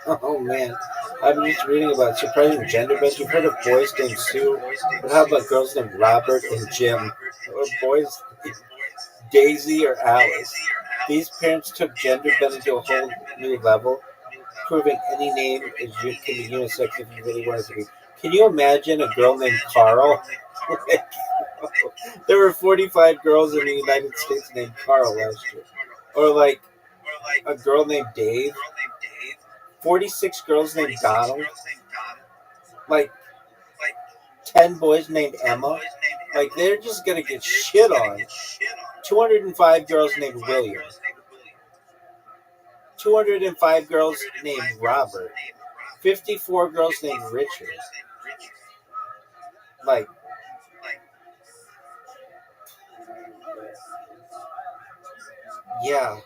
Oh man, I'm just reading about surprising gender bends. You've heard of boys named Sue, but how about girls named Robert and Jim, or boys named Daisy or Alice? These parents took gender bending to a whole new level, proving any name can be unisex if you really want it to be. Can you imagine a girl named Carl? Like, there were 45 girls in the United States named Carl last year. Or like a girl named Dave. 46 girls named Donald. Like 10 boys named Emma. Like they're just gonna get shit on. 205 girls named William. 205 girls named Robert. 54 girls named Richard. Like, yeah.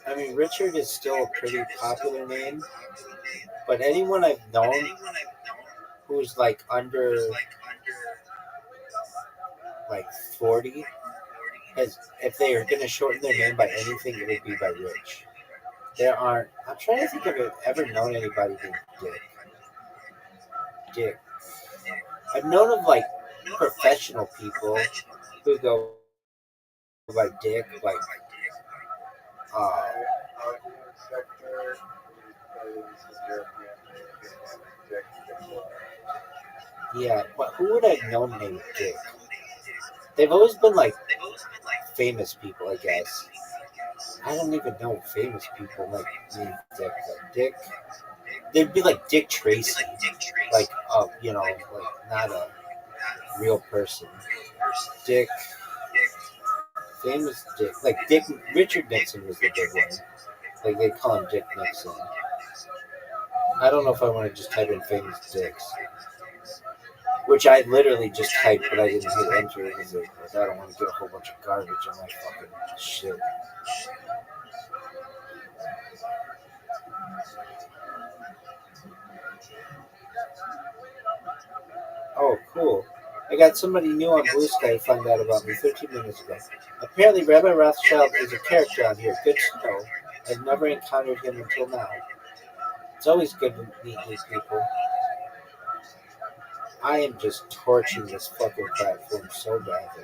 I mean, Richard is still a pretty popular name, but anyone I've known who's like under like 40 has, if they are going to shorten their name by anything, it would be by Rich. There aren't. I'm trying to think if I've ever known anybody named Dick. Dick. I've known of like professional people who go by Dick, like uh, Audio sector is European yeah. But who would I have known named Dick? They've always been like famous people, I guess. I don't even know famous people like named Dick. Like Dick, they'd be like Dick Tracy, like you know, like not a real person. Dick, famous Dick, like Dick Richard Nixon was the big one. Like they call him Dick Nixon. I don't know if I want to just type in famous dicks, which I literally just typed, but I didn't hit enter because I don't want to get a whole bunch of garbage on my fucking shit. Oh, cool. I got somebody new on Blue Sky who found out about me 13 minutes ago. Apparently, Rabbi Rothschild is a character on here. Good to know. I've never encountered him until now. It's always good to meet new people. I am just torching this fucking platform so badly.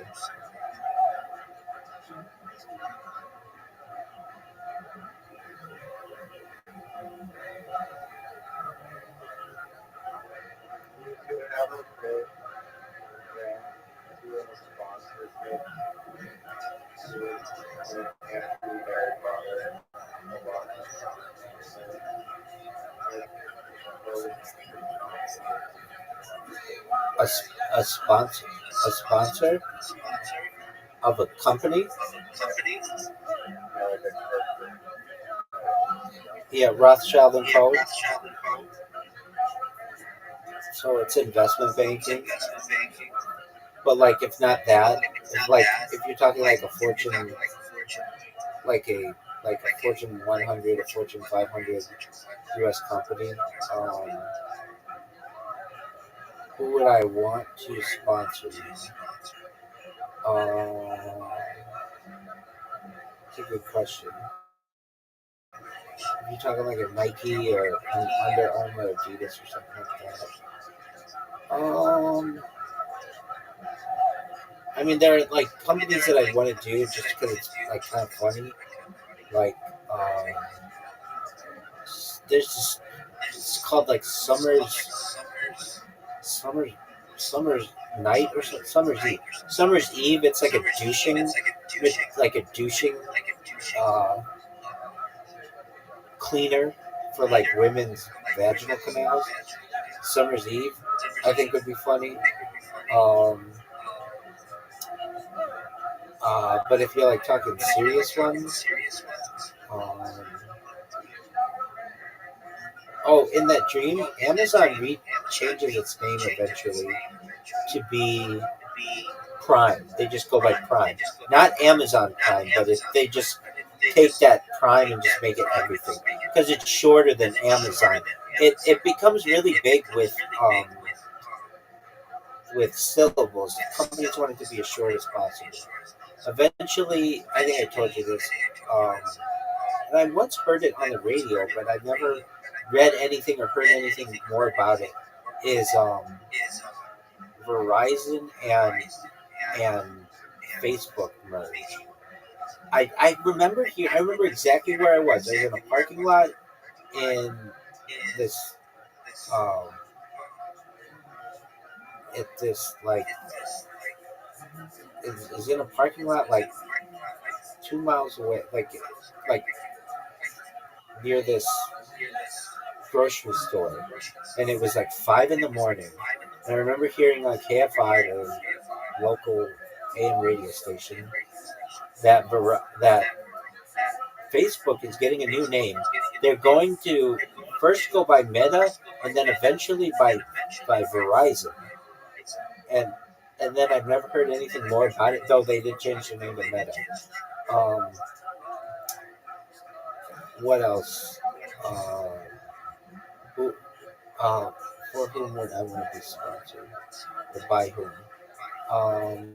You could have a bit brand to a sponsorship with Anthony Harry Potter a lot. A sponsor? A sponsor of a company? Yeah, Rothschild and Co. So it's investment banking. But like, if not that, if you're talking like a Fortune, like a Fortune 100, a Fortune 500 U.S. company, who would I want to sponsor me? That's a good question. If you're talking like a Nike or an Under Armour, Adidas, or something like that. I mean, there are like companies that I want to do just because it's like kind of funny. Like, there's this. It's called like Summer's Night or something. Summer's Eve. It's like a douching cleaner for like women's vaginal canals. Summer's Eve, I think would be funny. But if you're like talking serious ones, in that dream, Amazon changes its name eventually to be Prime. They just go by Prime, not Amazon Prime, but they just take that Prime and just make it everything because it's shorter than Amazon. It becomes really big with syllables. Companies want it to be as short as possible. Eventually, I think I told you this, um, and I once heard it on the radio, but I never read anything or heard anything more about it. Is Verizon and Facebook merge? I remember here. I remember exactly where I was. I was in a parking lot in this um, at this like is in a parking lot like 2 miles away, like near this grocery store, and it was like 5 in the morning. And I remember hearing on KFI, the local AM radio station, that Facebook is getting a new name. They're going to first go by Meta, and then eventually by Verizon, and and then I've never heard anything more about it. Though they did change the name to Meta. Um, what else? Uh, who, uh, for whom would I want to be sponsored? Or by whom? Um,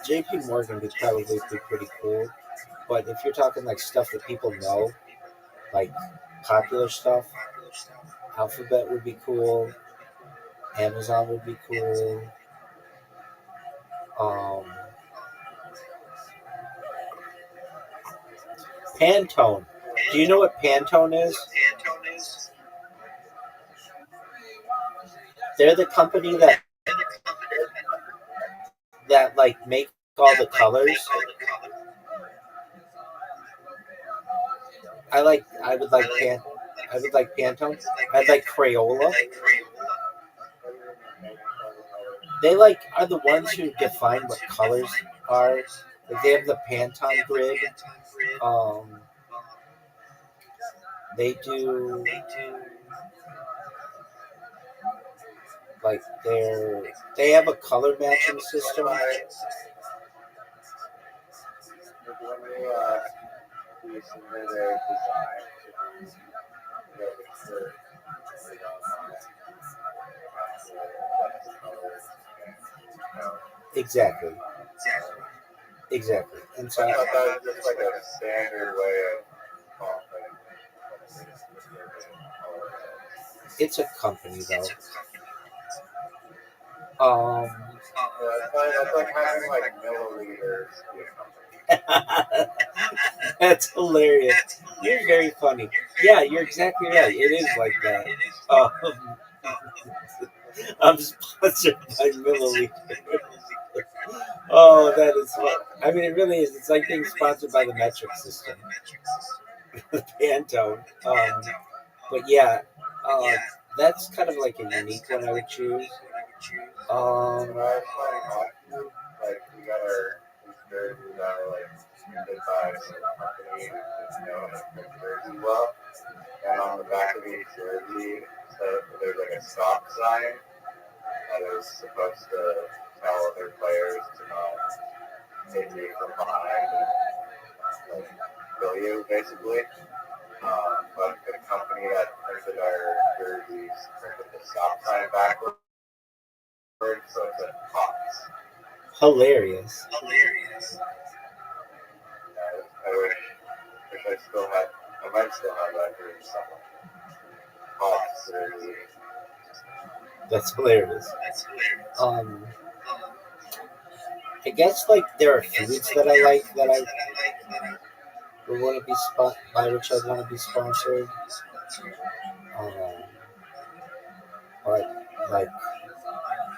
JP Morgan would probably be pretty cool. But if you're talking like stuff that people know, like popular stuff, Alphabet would be cool. Amazon would be cool. Um, Pantone. Do you know what Pantone is? They're the company that like make all the colors. I would like Pantone. I'd like Crayola. They like are the ones who define what colors are. Like they have the Pantone grid. Um, they do like they have a color matching system. We submit a design to the shirt Exactly. Exactly. And so I thought that was just like a standard way of it's a company though. Um, that's like having like milliliters. that's hilarious. You're very funny. Yeah, you're exactly right. It is like that. Um, I'm sponsored by Milliliter. Oh, that is what I mean. It really is. It's like being sponsored by the metric system, Pantone. But yeah, uh, that's kind of like a unique one I would choose. When Um, I was playing hockey, like we got our jerseys that are like printed by some company who's known as the jersey well. And on the back of each jersey, so there's like a stop sign that is supposed to tell other players to not hit you from behind and like kill you, basically. But the company that printed our jerseys printed the stop sign backwards, so it's a Fox. hilarious. Wish I still had. I might still have that jersey somewhere. Fox jersey. That's hilarious. Um, I guess like there are foods that I like that I would want to be by which I want to be sponsored. Um, but like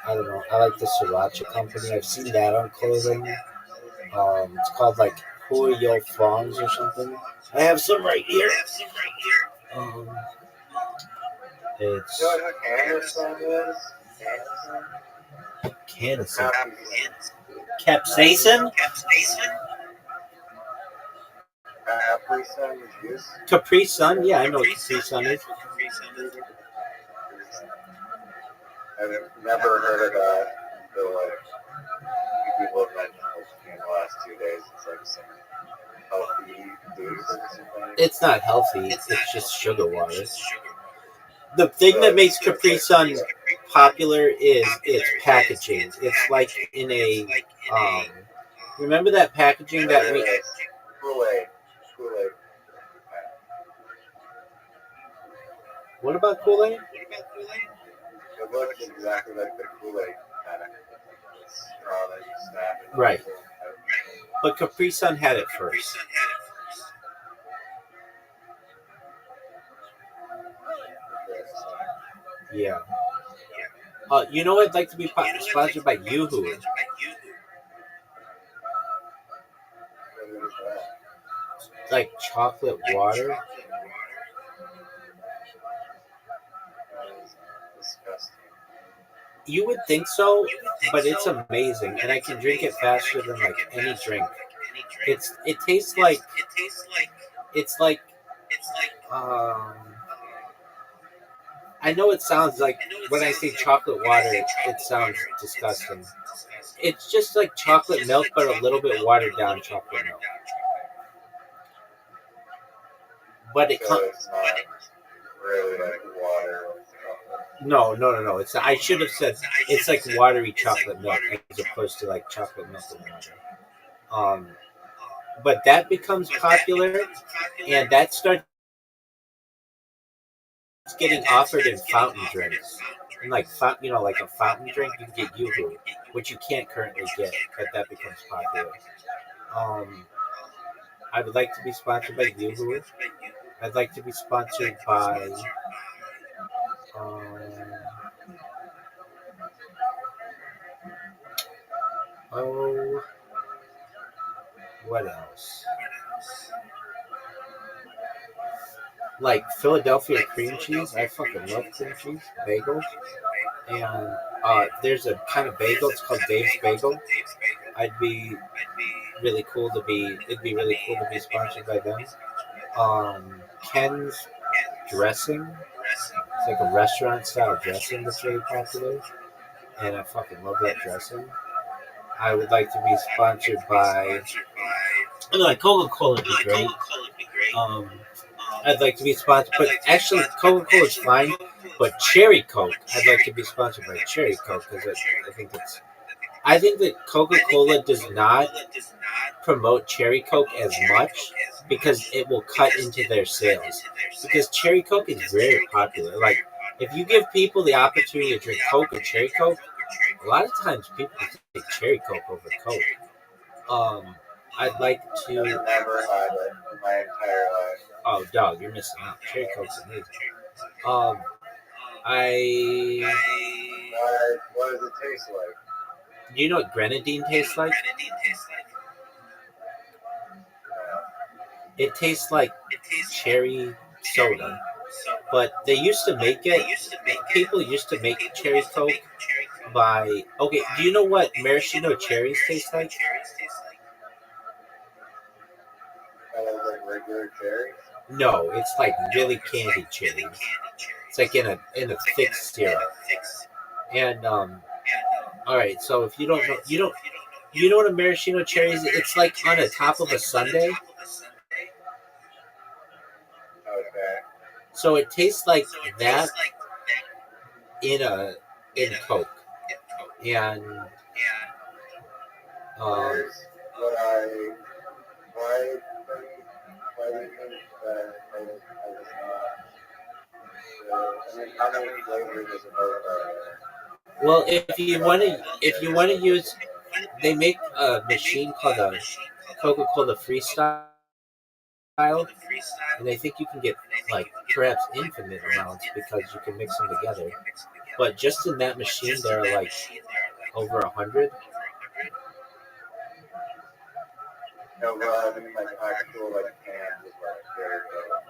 I don't know. I like the Sriracha company. I've seen that on clothing. It's called like Hui Yo Frongs or something. I have some right here. Um, it's You know what Anderson is? Canison. Capsaicin? Capsaicin? Capri Sun juice. Capri Sun? Yeah, I know what Capri Sun is. I've never heard of that until like people have mentioned it in the last 2 days. It's like some healthy juice or something. It's not healthy. It's just sugar water. The thing that makes Capri Sun popular is its packaging. It's like in a remember that packaging that we Kool-Aid. Kool-Aid. What about Kool-Aid? It looks exactly like the Kool-Aid kind of straw that you snap. Right. But Capri Sun had it first. Yeah. You know, I'd like to be sponsored by Yoo-Hoo. Like chocolate water. That is disgusting. You would think so, but it's amazing, and I can drink it faster than like any drink. It tastes like it's like I know it sounds like when I say chocolate water, it sounds disgusting. It's just like chocolate milk, but a little bit watered down chocolate milk. But it So comes. it's not really like water. No. It's I should have said it's like watery chocolate milk as opposed to like chocolate milk and water. But that becomes popular, and that starts getting offered in fountain drinks. And like like a fountain drink, you can get Yoo-Hoo, which you can't currently get, but that becomes popular. I would like to be sponsored by Yoo-Hoo. I'd like to be sponsored by what else? Like Philadelphia cream cheese. I fucking love cream cheese. Bagels. And there's a kind of bagel. It's called Dave's Bagel. It'd be really cool to be sponsored by them. Ken's dressing. It's like a restaurant style dressing that's really popular. And I fucking love that dressing. I would like to be sponsored by like Coca-Cola would be great. I'd like to be sponsored, but actually Coca-Cola is fine. But Cherry Coke, I'd like to be sponsored by Cherry Coke because I think that Coca-Cola does not promote Cherry Coke as much because it will cut into their sales. Because Cherry Coke is very popular. Like if you give people the opportunity to drink Coke or Cherry Coke, a lot of times people take Cherry Coke over Coke. I'd like to. I've never had it in my entire life. Oh, dog, you're missing out. Cherry Coke's amazing. What does it taste like? Do you know what grenadine tastes like? It tastes like cherry soda. But they used to make it. People used to make Cherry Coke by. Okay, do you know what maraschino cherries taste like? Like regular cherries? No, it's like really candy cherries. It's like in a thick syrup. And all right, so if you don't know, you know what a maraschino cherry is? It's like on the top of a sundae. Okay. So it tastes like that in Coke. And Here's what why do you think that I was not? I mean, how many flavors is it? well, if you want to use, they make a machine called a Coca-Cola Freestyle, and I think you can get like perhaps infinite amounts because you can mix them together. But just in that machine, there are like over 100. No, but I mean like actual like cans of like Cherry Coke.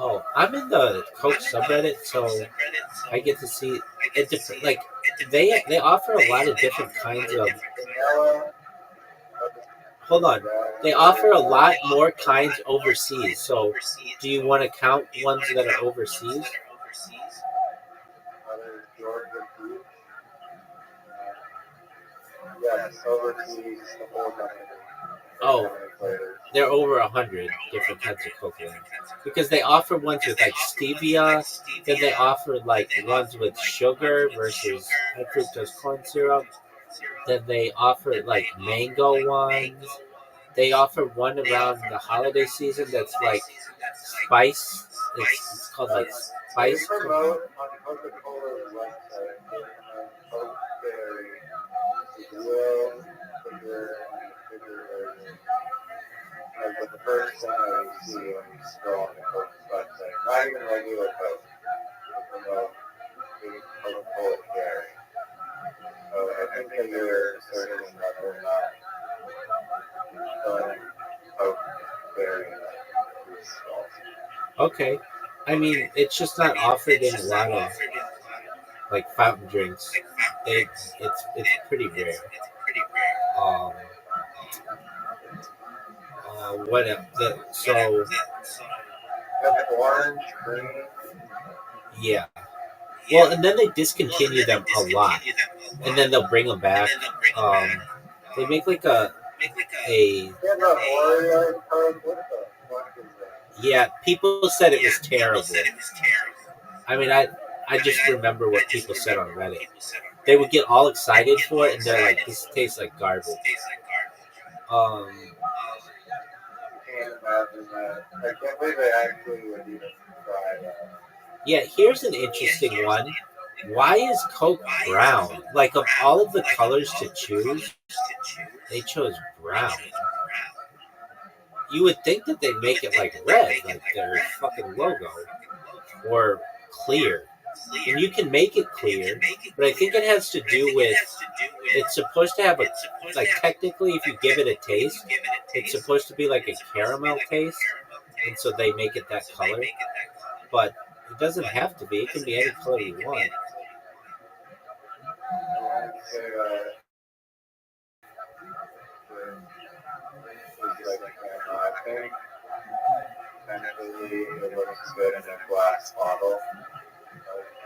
Oh, I'm in the Coke subreddit, so I get to see it. Like they offer a lot of different kinds of. Vanilla. Hold on, they offer a lot more kinds overseas. So, do you want to count ones that are overseas? Other Georgia Peach. Yes, overseas, the whole country. Oh, How many flavors? there are over 100 different kinds of coconut because they offer ones with like stevia, then they offer like ones with sugar versus high fructose corn syrup. Then they offer like mango ones. They offer one around the holiday season that's like spice. It's called like They spice. promote on Coca-Cola's website, they promote Coke Berry, real sugar, version. Like the first thing that you see when you scroll on the Coke's website. Not even regular Coke. They promote Coca-Cola Berry. So I think that you're asserting that they're not selling Coke Berry in these stalls. Okay. I mean, it's just not offered in a lot of like fountain drinks. It's pretty rare. Um, what else? So That's orange, green. yeah. Well, and then they discontinue them a lot, and then they'll bring them back. They make like a Yeah, the Oreo Coke. What the fuck is that? yeah. People said it was terrible. I mean, I just remember what people said on Reddit. They would get all excited for it, and they're like, "This tastes like garbage." Um, Can't imagine that. I can't believe they actually would even try that. yeah. Here's an interesting one. Why is Coke brown? Like of all of the colors to choose, they chose brown. You would think that they'd make it like red, like their fucking logo, or clear. And you can make it clear, but I think it has to do with it's supposed to have a like technically if you give it a taste, it's supposed to be like a caramel taste, and so they make it that color. But it doesn't have to be. It can be any color you want. I want to say that it's like I think technically it looks good in a glass bottle.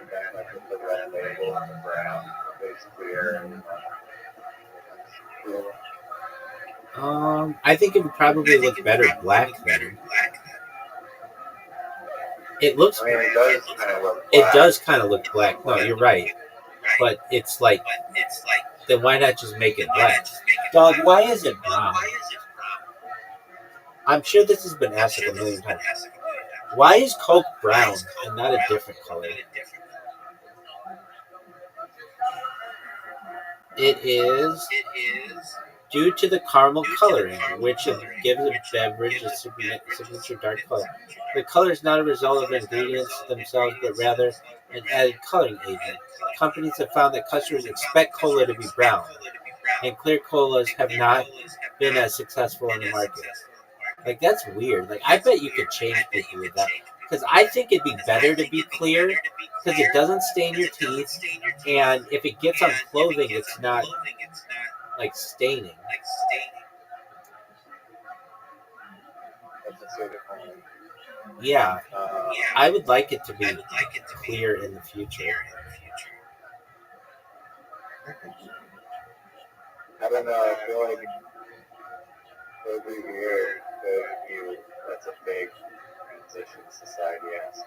Again, like with the red label and the brown, it's clear and cool. I think it would probably look better black then. It looks. I mean, it does kind of look It black. does kind of look black. No, you're right. But it's like, then why not just make it black? Dog, why is it brown? I'm sure this has been asked like a million times. Why is Coke brown and not a different color? It is due to the caramel coloring, which gives a beverage a signature dark color. The color is not a result of the ingredients themselves, but rather an added coloring agent. Companies have found that customers expect cola to be brown, and clear colas have not been as successful in the market. Like, that's weird. Like, I bet you could change people with that. Because I think it'd be better to be clear, because it doesn't stain your teeth, and if it gets on clothing, it's not, like, staining. That's a sort of thing. Yeah, I would like it to be clear in the future. I don't know, I feel like it would be weird if you, that's a big transition society has to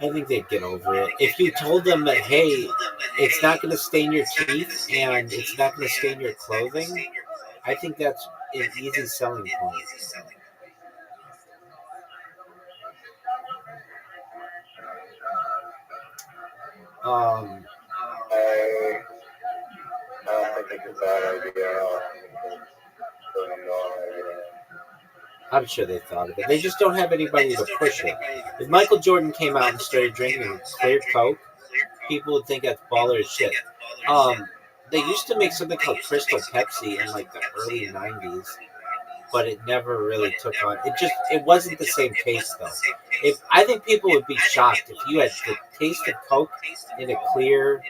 I think they'd get over it. If you told them that, hey, it's not going to stain your teeth and it's not going to stain your clothing, I think that's an easy selling point. I don't think it's a bad idea at all. I think it's a $1 billion idea. I'm sure they thought of it. They just don't have anybody to push it. If Michael Jordan came out and started drinking clear Coke, people would think that's baller as shit. They used to make something called Crystal Pepsi in like the early 90s, but it never really took on. It wasn't the same taste though. I think people would be shocked if you had the taste of Coke in a clear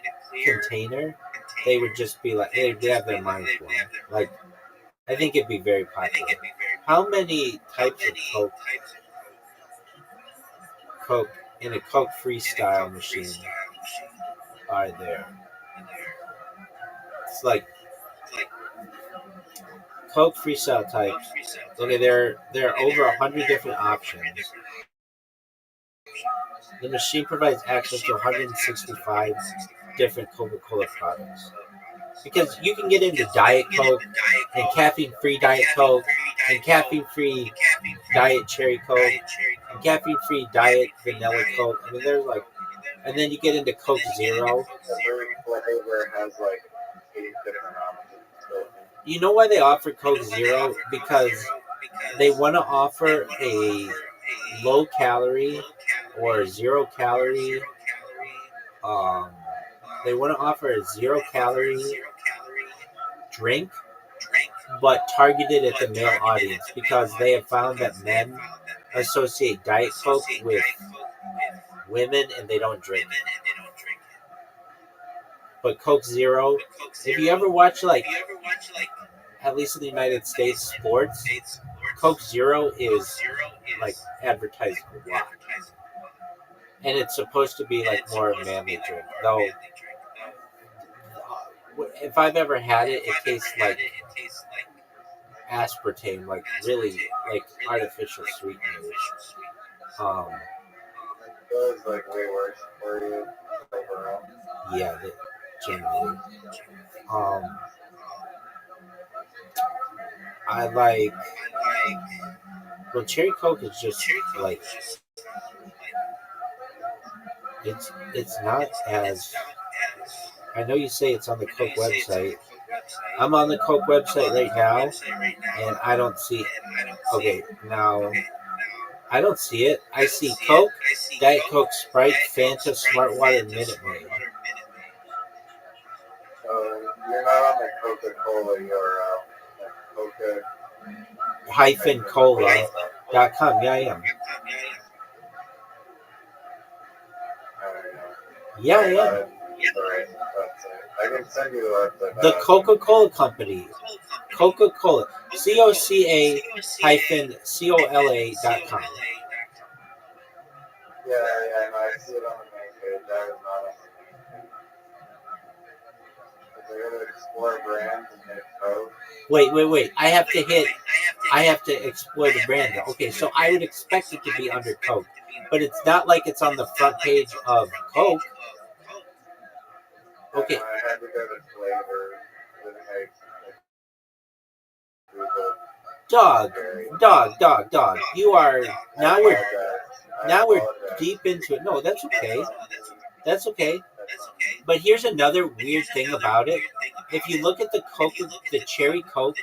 container. They would just be like, they'd have their minds blown. Like, I think it'd be very popular. How many types of Coke and a Coke Freestyle machine are there. It's like Coke Freestyle types. Okay, there are over 100 different options. The machine provides access to 165 different Coca-Cola products. Because you can get into Diet Coke and caffeine-free Diet Coke and caffeine-free Diet Cherry Coke and caffeine-free Diet Vanilla Coke. I mean, there's like, and then you get into Coke Zero. Every flavor has like 8 different options. You know why they offer Coke Zero? Because they want to offer a low calorie or 0 calorie. They want to offer a 0 calorie drink, but targeted at the male audience because they have found that men associate Diet Coke with women and they don't drink it. But Coke Zero, if you ever watch like, at least in the United States, sports, Coke Zero is like advertised a lot. And it's supposed to be like more manly drink. Though, if I've ever had it, it tastes like aspartame, like really like artificial sweeteners. It was like way worse for you overall. Yeah, generally. I like. Well, Cherry Coke is just like it's not as. I know you say it's on the Coke website. I'm on the Coke website right now, and I don't see. Okay, now I don't see it. I see Coke, Diet Coke, Sprite, Fanta, Smart Water, Minute Maid. So you're not on the Coca-Cola URL. Coca Cola.com. Yeah, I am. Yeah, I am. I can send you the website. The Coca-Cola Company. Coca-Cola. COCA-COLA.com. Yeah, no, I see it on the main page. That is not on the main page. If I go to explore brands and hit Coke. Wait. I have to explore the brand. Okay, so I would expect it to be under Coke. But it's not like it's on the front page of Coke. Okay. I had to go to flavors. Dog. You are now we're deep into it. No, that's okay. That's okay. But here's another weird thing about it. If you look at the Cherry Coke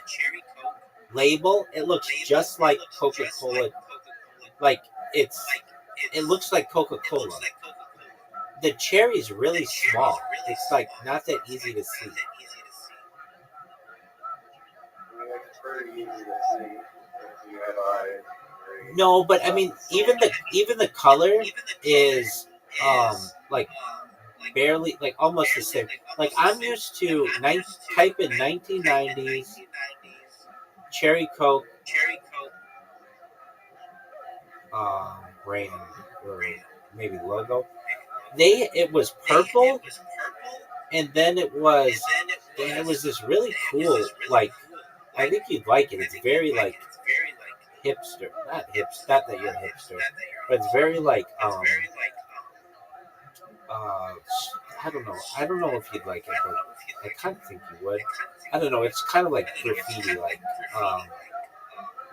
label, it looks just like Coca-Cola. Like it looks like Coca-Cola. The cherry is really small. It's like not that easy to see. It's pretty easy to see if you have eyes. No, but I mean, even the color is like barely like almost the same. Like I'm used to type in 1990s Cherry Coke brand or maybe logo. It was purple, and then it was this really cool, like, I think you'd like it. It's very like hipster, not that you're a hipster, but it's very like I don't know if you'd like it, but I kind of think you would. I don't know. It's kind of like graffiti, like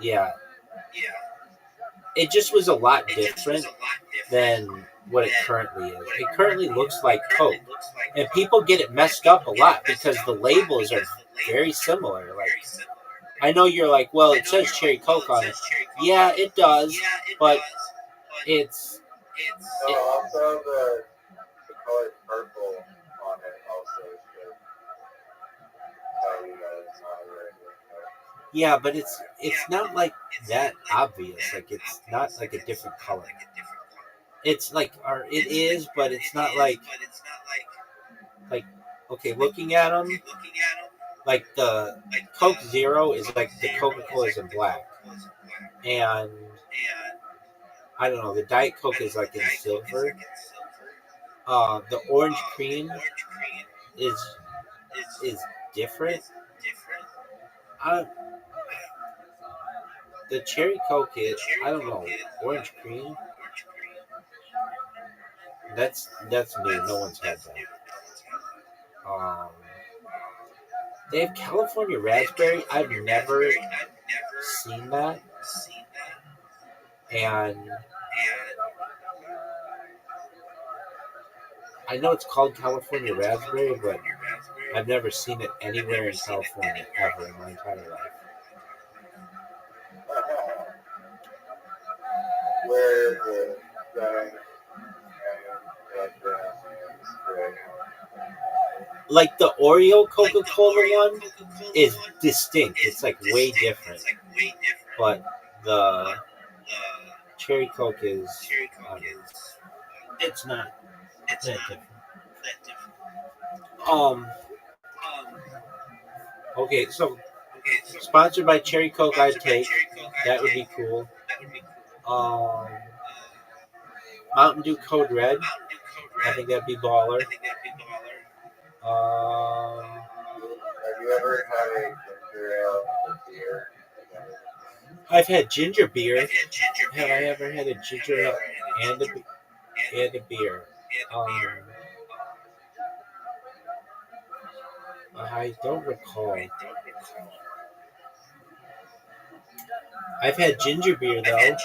yeah. It just was a lot different than what it currently is. It currently looks like Coke, and people get it messed up a lot because the labels are very similar. Like, I know you're like, well, it says Cherry Coke on it. Yeah, it does, but it's. Also the color purple on it also should tell you that it's not a regular Coke. Yeah, but it's not like that obvious. Like, it's not like a different color. It's like, or it is, but it's not like okay, looking at them, like the Coke Zero is like the Coca-Cola is in black, and I don't know. The Diet Coke is like in silver. The orange cream is is different. I, the cherry Coke is, I don't know, orange cream. That's new. No one's had that. Um, they have California raspberry. I've never seen that, and I know it's called California raspberry, but I've never seen it anywhere in California ever in my entire life. Where the guy Like the Oreo Coca Cola one is distinct. It's like way different, but the cherry Coke is it's not that different. Um. Okay, so sponsored by Cherry Coke, I'd take. That would be cool. Um. Mountain Dew Code Red. I think that'd be baller. Have you ever had a ginger ale beer? I've had ginger beer. Have I ever had a ginger ale and a beer? Um, I don't recall. I've had ginger beer though,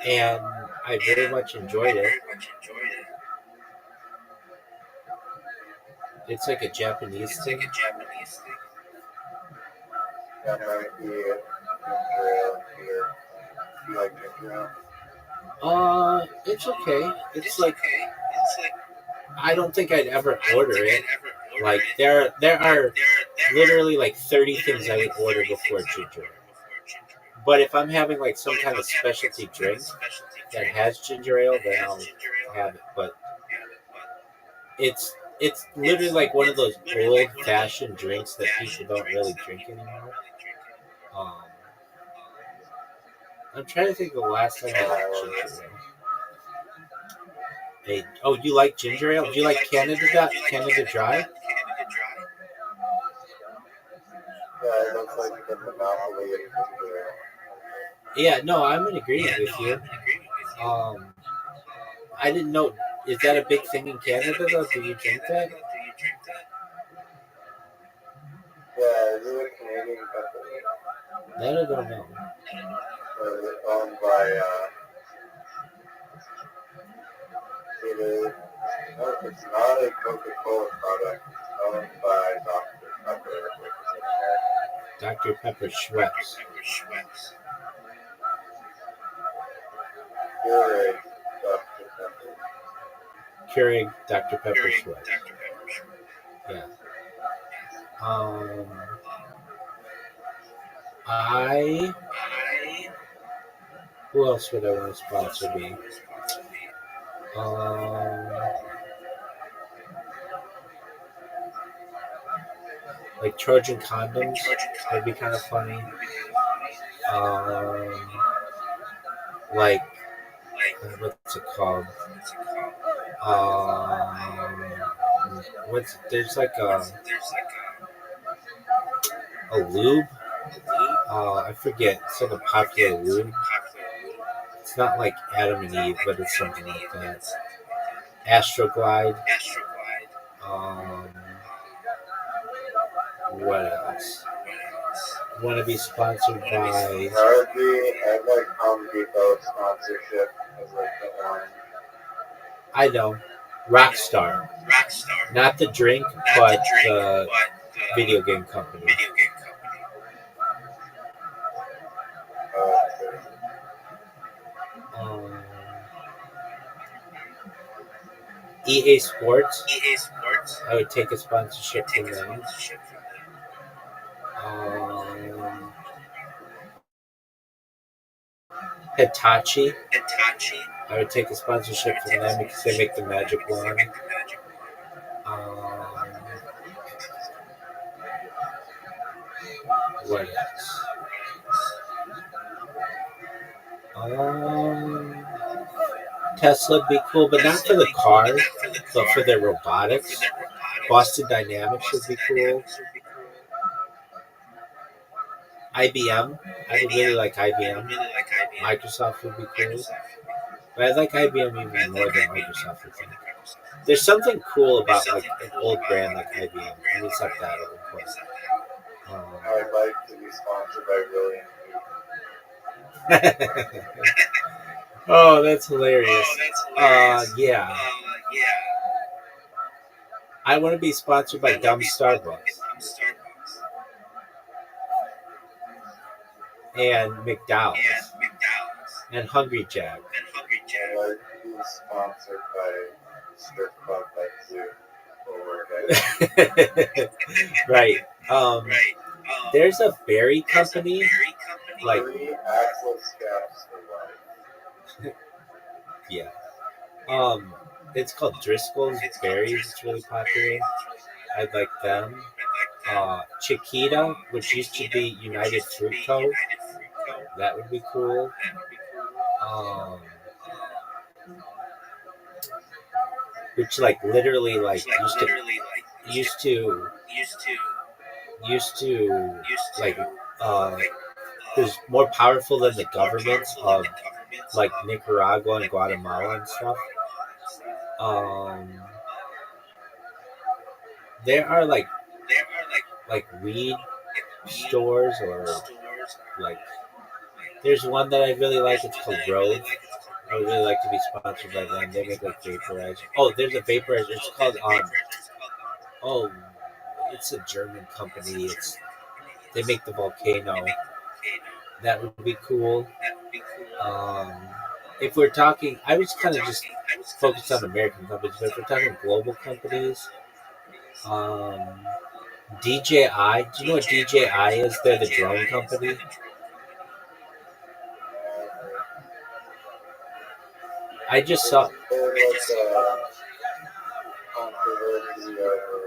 and I very much enjoyed it. It's like a Japanese thing. That might be a ginger ale beer. Do you like ginger ale? It's okay. It's like I don't think I'd ever order it. Like there are literally like 30 things I would order before ginger ale. But if I'm having like some kind of specialty drink that has ginger ale, then I'll have it. But it's literally like one of those old fashioned drinks that people don't really drink anymore. Um, I'm trying to think of the last time I had ginger ale. Hey, oh, you like ginger ale? Do you like Canada Dry? Yeah, it looks like the monopoly of ginger ale. Yeah, no, I'm in agreement with you. I didn't know. Is that a big thing in Canada though? Do you drink that? Yeah, is it a Canadian company? That I don't know. Or is it owned by, it is, no, it's not a Coca-Cola product. It's owned by Dr. Pepper, which is American. Dr. Pepper Schweppes. Keurig Dr. Pepper. Keurig Dr. Pepper Schweppes. Yeah. I. Who else would I want to sponsor me? Like Trojan condoms. That'd be kind of funny. Like what's it called? There's like a lube. I forget. It's like a popular lube. It's not like Adam and Eve, but it's something like that. Astroglide. What else? Want to be sponsored by? I'd like Home Depot sponsorship as like the orange. I know. Rockstar. Not the drink, but the video game company. EA Sports. I would take a sponsorship from them. Hitachi. I would take a sponsorship from them because they make the magic wand. What else? Tesla would be cool, but not for the car, but for their robotics. Boston Dynamics would be cool. IBM, I would really like IBM. Microsoft would be cool, but I like IBM even more than Microsoft. I think there's something cool about like an old brand like IBM. I mean, it's not that old, but I would like to be sponsored by William. oh, that's hilarious. Yeah. I want to be sponsored by Dumb Starbucks and McDowell's and Hungry Jack. I'd like to be sponsored by strip club like Zoo or Right. There's a berry company. Like, 3 axle scabs for life. yeah. It's called Driscoll's Berries. It's really popular. I'd like them. Chiquita, which used to be United Fruit Co. That would be cool. Which like literally like used to like is more powerful than the governments of like Nicaragua and Guatemala and stuff. There are like weed stores or like there's one that I really like. It's called Grove. I would really like to be sponsored by them. They make like vaporizer. Oh, there's a vaporizer. It's called oh, it's a German company. They make the Volcano. That would be cool. If we're talking, I was kind of just focused on American companies, but if we're talking global companies, DJI. Do you know what DJI is? They're the drone company. I just saw. There was controversy over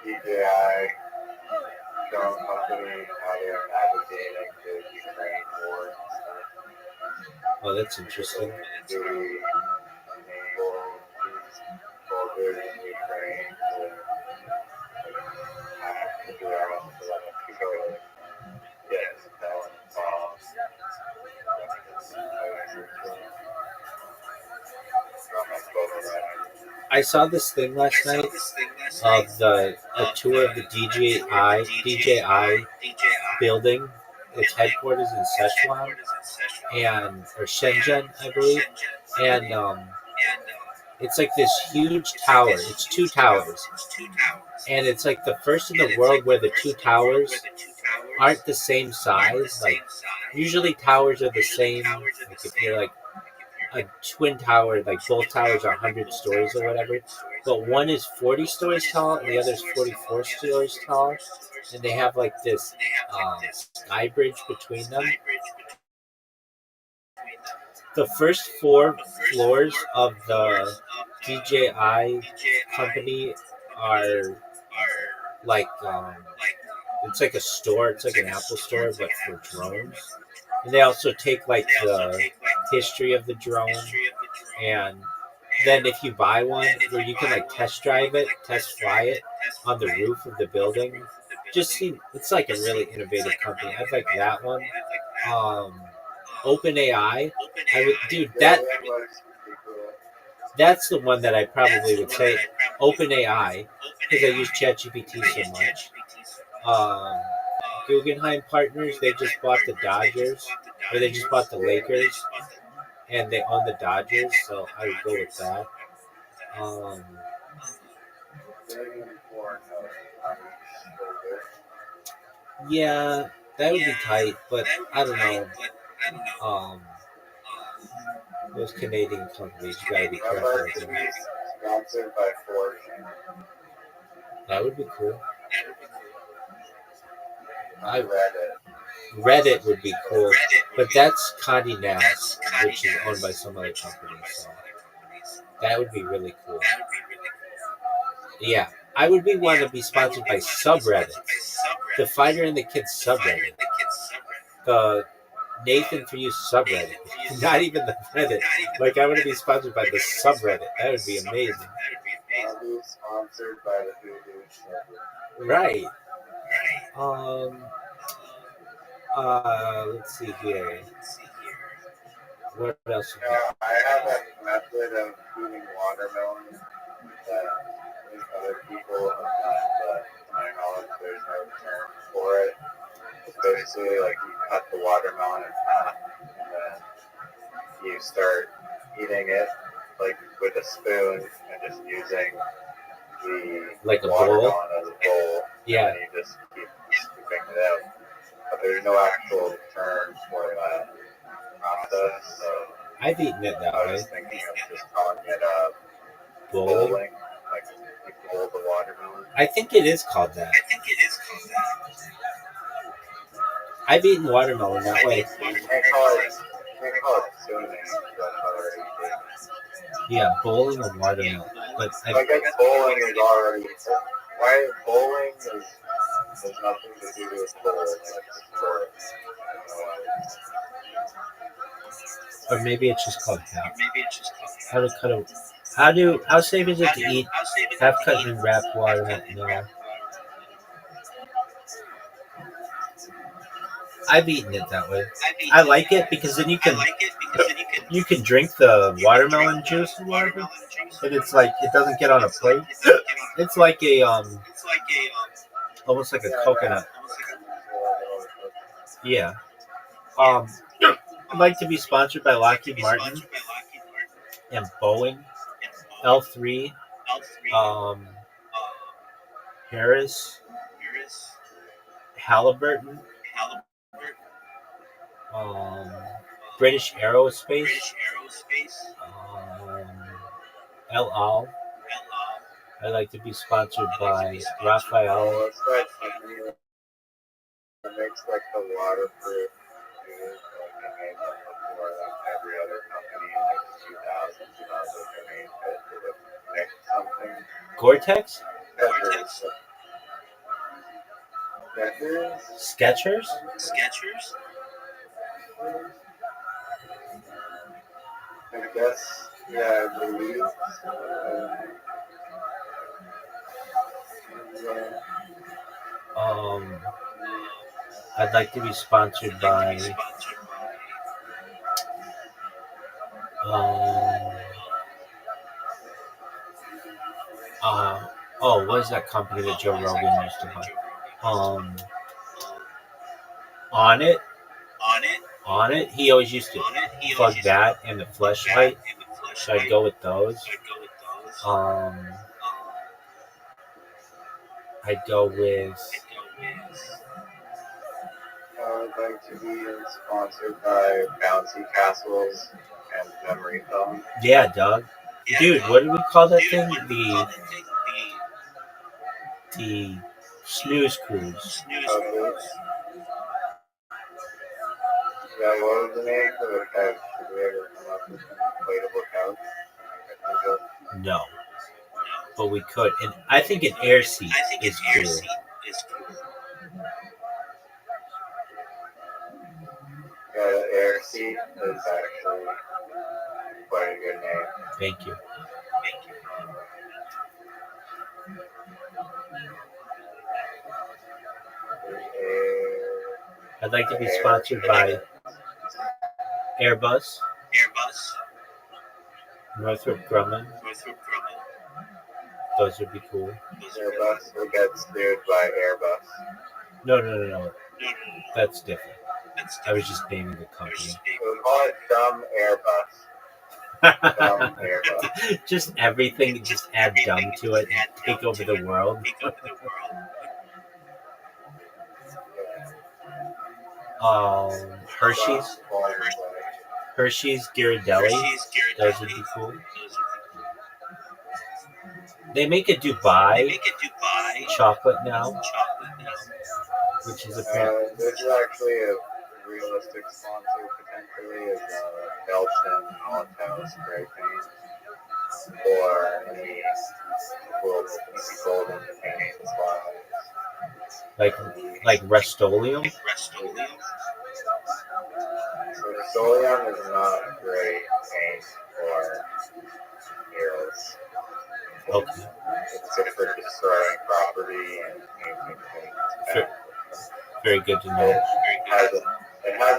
DJI drone company, how they're navigating the Ukraine war and stuff. Oh, that's interesting. Do we enable these soldiers in Ukraine to hack the drones so that people get intel and bombs? I saw this thing last night of a tour of the DJI building. Its headquarters in Sichuan or Shenzhen, I believe, and it's like this huge tower. It's 2 towers, and it's like the first in the world where the 2 towers aren't the same size. Like usually towers are the same. Like if you're like a twin tower, like both towers are 100 stories or whatever, but one is 40 stories tall and the other is 44 stories tall, and they have like this sky bridge between them. The first 4 floors of the DJI company are like it's like a store. It's like an Apple store, but for drones. And they also take like the history of the drone, and then if you buy one where you can like test drive it, test fly it on the roof of the building, it's like a really innovative company. I'd like that one. OpenAI, that's the one that I probably would say. OpenAI, because I use ChatGPT so much. Guggenheim Partners, they just bought the Dodgers, or they just bought the Lakers, and they own the Dodgers, so I would go with that. Yeah, that would be tight, but I don't know. Those Canadian companies, you gotta be careful with them. Sponsored by Ford. That would be cool. Reddit. Reddit would be cool, but that's Condé Nast, which is owned by some other company, so that would be really cool. Yeah, I would want to be sponsored by Subreddit, the Fighter and the Kids subreddit. Nathan for you subreddit. Not even the Reddit. Like, I want to be sponsored by the subreddit. That would be amazing. I'll be sponsored by the Voodoo subreddit. Right. Let's see here. What else? Yeah, I have a method of eating watermelon that I think other people have done, but to my knowledge, there's no term for it. It's basically like you cut the watermelon in half, and then you start eating it like with a spoon and just using the Like a watermelon bowl? as a bowl. Yeah. And you just keep scooping it out. But there's no actual term for that process, so I've eaten it that I way. was thinking of just calling it Bowling? bowling, like you bowl the watermelon. I think it is called that. I've eaten watermelon that way. You can't call it tuning, but already Yeah, bowling or watermelon. But I guess bowling is already. Why bowling is there's nothing to do with bowling. It's sport. or maybe it's just called half. How to cut a how safe is it to eat half cut and wrapped watermelon? No. I've eaten it that way. I like it because then you can drink the watermelon juice or whatever, but it's like it doesn't get on a plate. It's like a almost like a coconut. Yeah. I'd like to be sponsored by Lockheed Martin and Boeing, L3, Harris, Halliburton, British Aerospace, El Al. I'd like to be sponsored by Raphael. Oh, it's that company that makes like the waterproof shoes. Like they made them before like every other company in like the 2000s. Like they made it to make something. Gore-Tex? Skechers? Skechers? I guess, yeah, I believe. I'd like to be sponsored by what is that company that Joe Rogan used to buy? On it. He always used to plug that and the fleshlight, so I'd go with those. I'd go with. I would like to be sponsored by bouncy castles and memory foam. Yeah, Doug. Dude, what do we call that thing? The snooze cruise. Yeah, what was the name for the couch? Did we ever come up with an inflatable couch? No, but we could, and I think an air seat is cool. Yeah, air seat is actually quite a good name. Thank you. I'd like to be sponsored by Airbus, Northrop Grumman. Those would be cool. Airbus will get sued by Airbus. No. That's different. I was just naming the company. We'll call it Dumb Airbus. Dumb Airbus. Just everything, just add dumb to it and take over the world. Hershey's Ghirardelli. Those would be cool. They make a Dubai chocolate now, which is apparently. This is actually a realistic sponsor potentially is Belton Allentown spray paint or any golden paint supplies. Like Rust-Oleum? Petroleum is not great paint or murals. Okay. It's good for destroying property and making things bad. Very good to It know. has I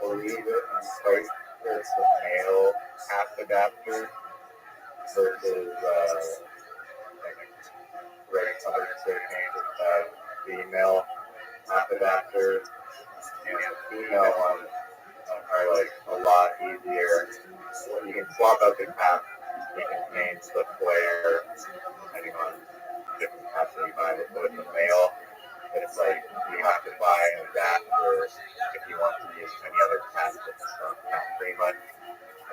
believe it quite it's a male half adapter versus other painters female half adapters, and the female ones are like a lot easier. You can swap out the cap, you can change the flare depending on different caps that you buy. But with the male, it's like you have to buy an adapter if you want to use any other cap. It's not pretty much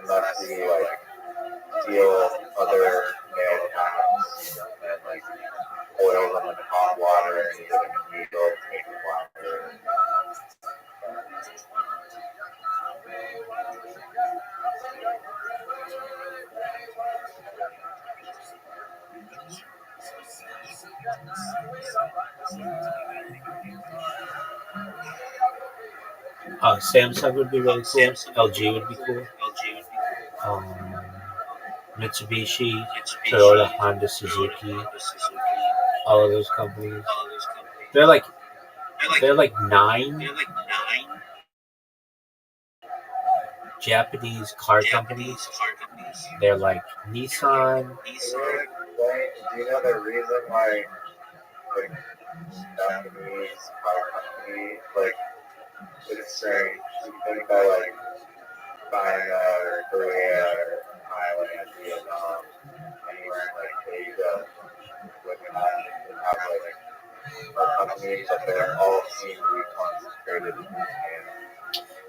unless you like steal other male caps and like oil them in hot water and use it in a needle to make it blacker. Samsung would be really cool. LG would be cool. Mitsubishi, Toyota, Honda, Suzuki, all of those companies. They're like 9 Japanese car companies. They're like Nissan. Do you know the reason why like Japanese car companies like it's strange? You think that like China or Korea or Thailand, Vietnam, anywhere in like Asia would have like car companies, but they're all seem to be concentrated in Japan.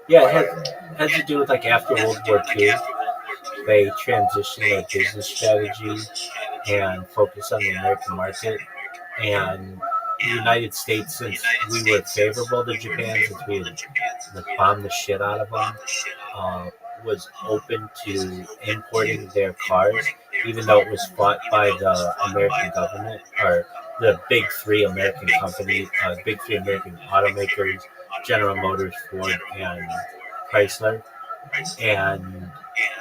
Yeah, it has to do with like after World War II, they transitioned their business strategy and focused on the American market. And the United States, since we were favorable to Japan, since we had bombed the shit out of them, was open to importing their cars, even though it was fought by the American government or the big three American companies, big three American automakers, General Motors, Ford, and Chrysler. And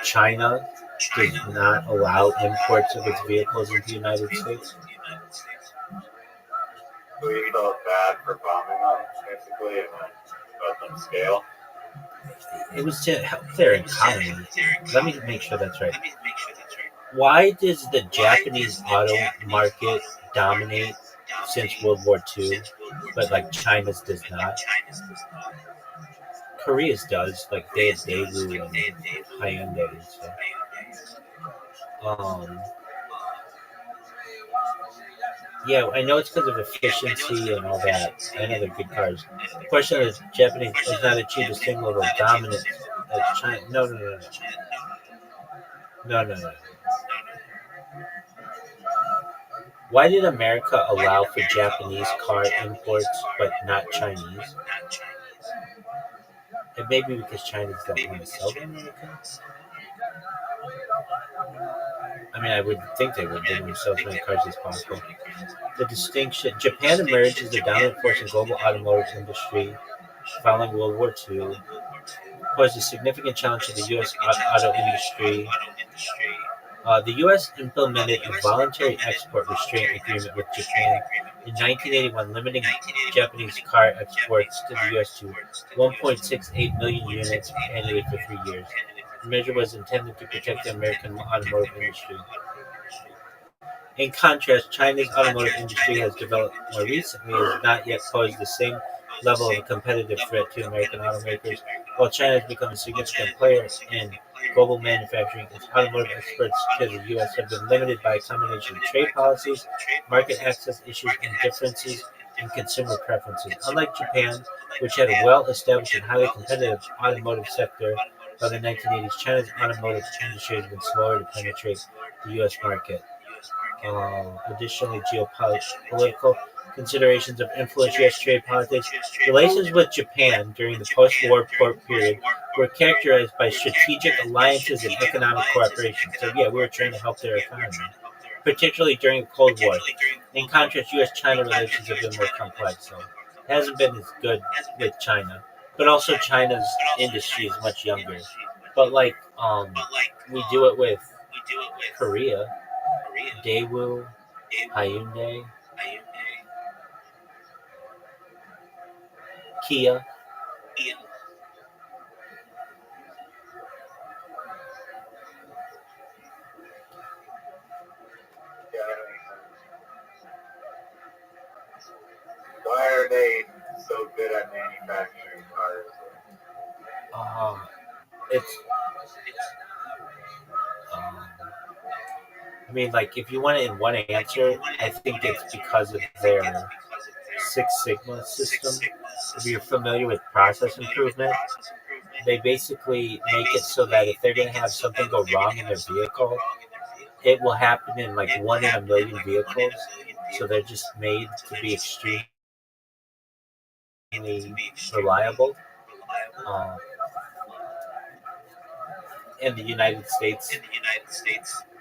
China does not allow imports of its vehicles into the United States. We felt bad for bombing them, basically, and then let them scale. It was to help their economy. Let me make sure that's right. Why does the Japanese auto market dominate since World War II, but like China's does not? Korea's does, like they have Daewoo and Hyundai and stuff. Yeah, I know it's because of efficiency and all that. I know they're good cars. The question is, Japanese is not achieved a single dominance as China. No. Why did America allow for Japanese car imports but not Chinese? It may be because Chinese don't want to sell to Americans. I mean, I would think they would. They would sell as many cars as possible. The distinction: Japan emerged as the dominant force in global automotive industry following World War II, posed a significant challenge to the U.S. auto industry. The U.S. implemented a voluntary export restraint agreement with Japan in 1981, limiting Japanese car exports to the U.S. to 1.68 million units annually for 3 years. The measure was intended to protect the American automotive industry. In contrast, China's automotive industry has developed more recently and has not yet posed the same level of competitive threat to American automakers. While China has become a significant player in global manufacturing, its automotive exports to the U.S. have been limited by a combination of trade policies, market access issues, and differences in consumer preferences. Unlike Japan, which had a well-established and highly competitive automotive sector by the 1980s, China's automotive industry has been slower to penetrate the U.S. market. Additionally, geopolitical considerations of influence U.S. trade politics. Relations with Japan during the post-war period were characterized by strategic alliances and economic cooperation. So, yeah, we were trying to help their economy, particularly during the Cold War. In contrast, U.S.-China relations have been more complex, so it hasn't been as good with China. but also China's industry is much younger. But like we do it with Korea, Daewoo, Hyundai, Kia. Yeah, that makes sense. Why are they so good at manufacturing cars? It's um, I mean, like if you want it in one answer, I think it's because of their Six Sigma system. If you're familiar with process improvement, they basically make it so that if they're going to have something go wrong in their vehicle, it will happen in like 1 in a million vehicles. So they're just made to be extremely reliable. Um, in the United States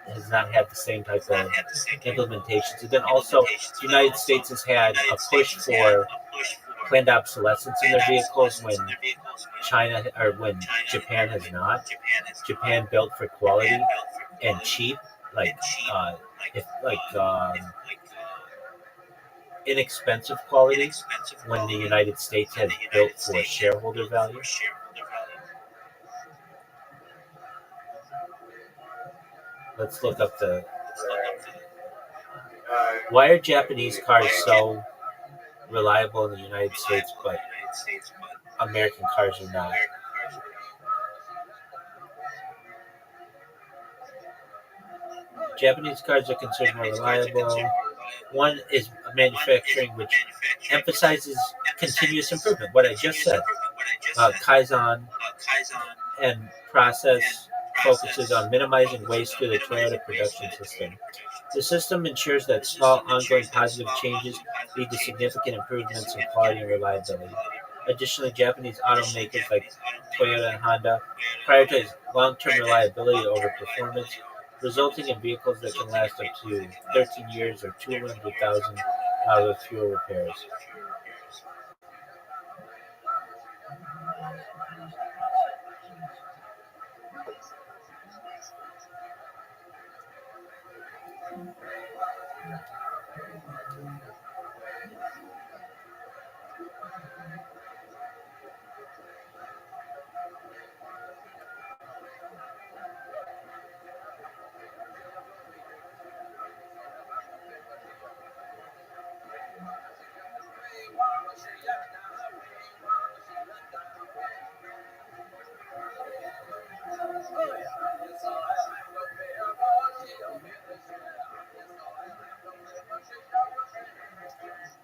has not had the same type of implementations. And then also, the United States has had a push for planned obsolescence in their vehicles when China or when Japan has not. Japan built for quality and cheap, like uh, if like inexpensive quality, when the United States has built for shareholder value. Let's look up the why are Japanese cars so reliable in the United States, but American cars are not. Japanese cars are considered more reliable. One is manufacturing, which emphasizes continuous improvement. What I just said, Kaizen and process focuses on minimizing waste through the Toyota production system. The system ensures that small, ongoing positive changes lead to significant improvements in quality and reliability. Additionally, Japanese automakers like Toyota and Honda prioritize long-term reliability over performance, resulting in vehicles that can last up to 13 years or 200,000 miles with fewer repairs.